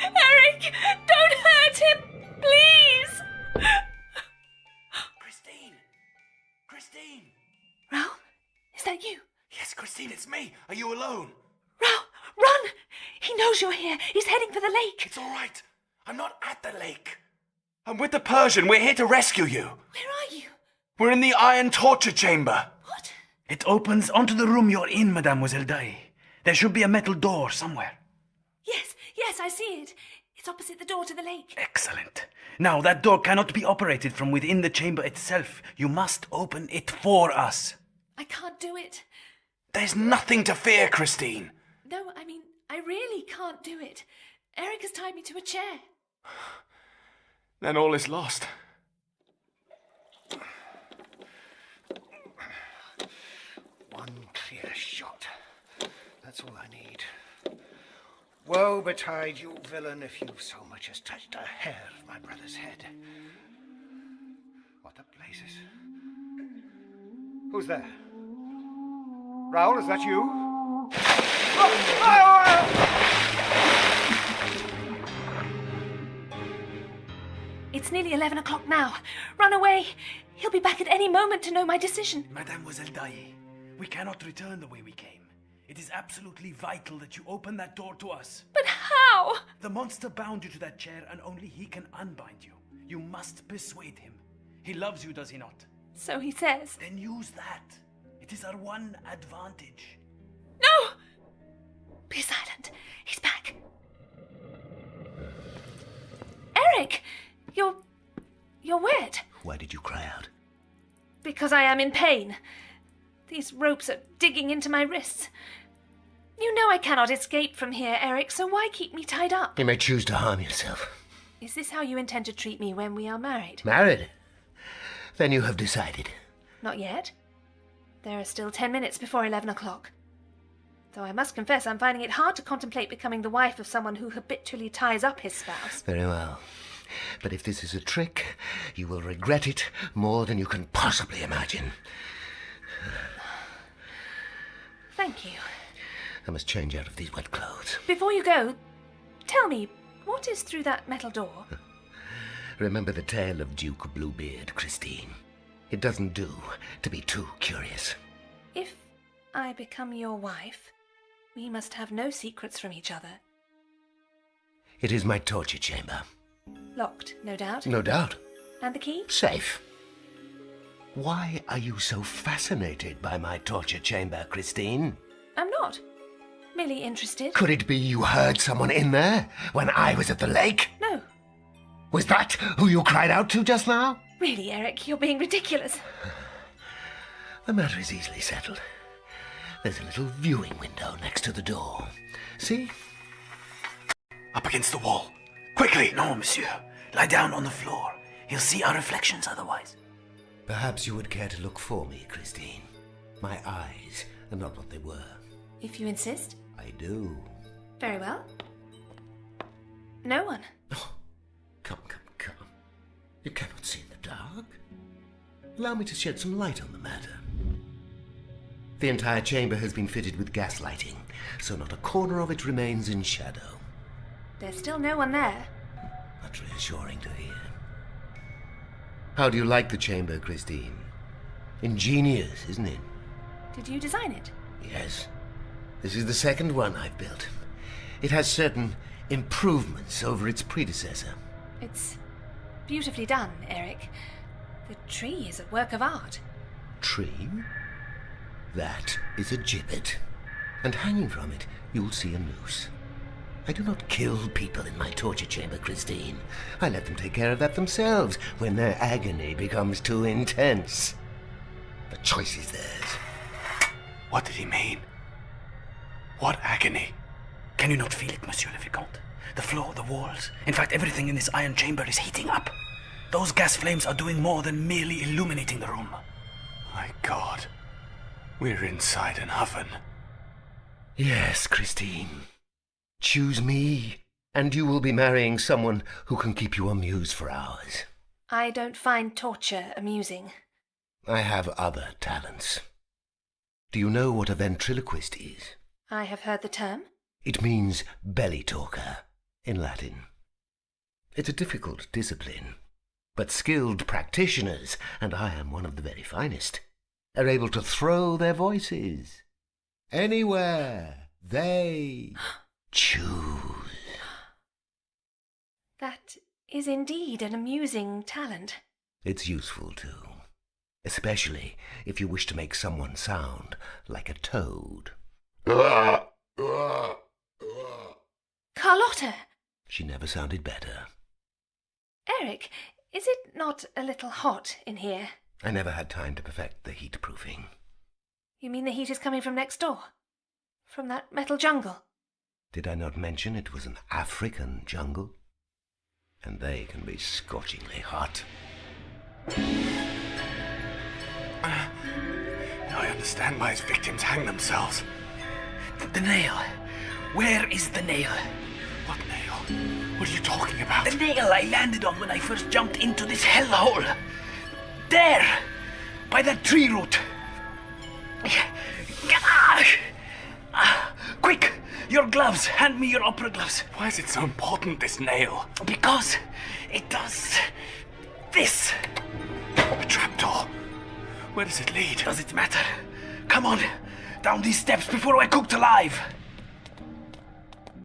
Eric, don't hurt him, please. Christine! Raoul, is that you? Yes, Christine, it's me. Are you alone? Raoul, run! He knows you're here. He's heading for the lake. It's all right. I'm not at the lake. I'm with the Persian. We're here to rescue you. Where are you? We're in the iron torture chamber. What? It opens onto the room you're in, Mademoiselle Daae. There should be a metal door somewhere. Yes, I see it. It's opposite the door to the lake. Excellent. Now, that door cannot be operated from within the chamber itself. You must open it for us. I can't do it. There's nothing to fear, Christine. No, I mean, I really can't do it. Eric has tied me to a chair. Then all is lost. One clear shot. That's all I need. Woe betide you, villain, if you so much as touched a hair of my brother's head. What the blazes? Who's there? Raoul, is that you? It's nearly 11 o'clock now. Run away. He'll be back at any moment to know my decision. Mademoiselle Daye, we cannot return the way we came. It is absolutely vital that you open that door to us. But how? The monster bound you to that chair and only he can unbind you. You must persuade him. He loves you, does he not? So he says. Then use that. It is our one advantage. No! Be silent. He's back. Eric! You're wet. Why did you cry out? Because I am in pain. These ropes are digging into my wrists. You know I cannot escape from here, Eric, so why keep me tied up? You may choose to harm yourself. Is this how you intend to treat me when we are married? Married? Then you have decided. Not yet. There are still 10 minutes before 11 o'clock. Though I must confess I'm finding it hard to contemplate becoming the wife of someone who habitually ties up his spouse. Very well. But if this is a trick, you will regret it more than you can possibly imagine. Thank you. I must change out of these wet clothes. Before you go, tell me, what is through that metal door? Remember the tale of Duke Bluebeard, Christine. It doesn't do to be too curious. If I become your wife, we must have no secrets from each other. It is my torture chamber. Locked, no doubt? No doubt. And the key? Safe. Why are you so fascinated by my torture chamber, Christine? I'm not. Merely interested. Could it be you heard someone in there when I was at the lake? No. Was that who you cried out to just now? Really, Eric, you're being ridiculous. The matter is easily settled. There's a little viewing window next to the door. See? Up against the wall. Quickly! No, monsieur. Lie down on the floor. He'll see our reflections otherwise. Perhaps you would care to look for me, Christine. My eyes are not what they were. If you insist. I do. Very well. No one. Oh, come. You cannot see in the dark. Allow me to shed some light on the matter. The entire chamber has been fitted with gas lighting, so not a corner of it remains in shadow. There's still no one there. That's reassuring to hear. How do you like the chamber, Christine? Ingenious, isn't it? Did you design it? Yes. This is the second one I've built. It has certain improvements over its predecessor. It's beautifully done, Eric. The tree is a work of art. Tree? That is a gibbet. And hanging from it, you'll see a noose. I do not kill people in my torture chamber, Christine. I let them take care of that themselves when their agony becomes too intense. The choice is theirs. What did he mean? What agony? Can you not feel it, Monsieur le Vicomte? The floor, the walls, in fact everything in this iron chamber is heating up. Those gas flames are doing more than merely illuminating the room. My God. We're inside an oven. Yes, Christine. Choose me, and you will be marrying someone who can keep you amused for hours. I don't find torture amusing. I have other talents. Do you know what a ventriloquist is? I have heard the term. It means belly talker in Latin. It's a difficult discipline, but skilled practitioners, and I am one of the very finest, are able to throw their voices anywhere they choose. That is indeed an amusing talent. It's useful too, especially if you wish to make someone sound like a toad. Carlotta! She never sounded better. Eric, is it not a little hot in here? I never had time to perfect the heat-proofing. You mean the heat is coming from next door? From that metal jungle? Did I not mention it was an African jungle? And they can be scorchingly hot. Now I understand why his victims hang themselves. The nail. Where is the nail? What nail? What are you talking about? The nail I landed on when I first jumped into this hellhole. There! By that tree root. Quick! Your gloves! Hand me your opera gloves. Why is it so important, this nail? Because it does this. A trapdoor. Where does it lead? Does it matter? Come on, down these steps before we're cooked alive.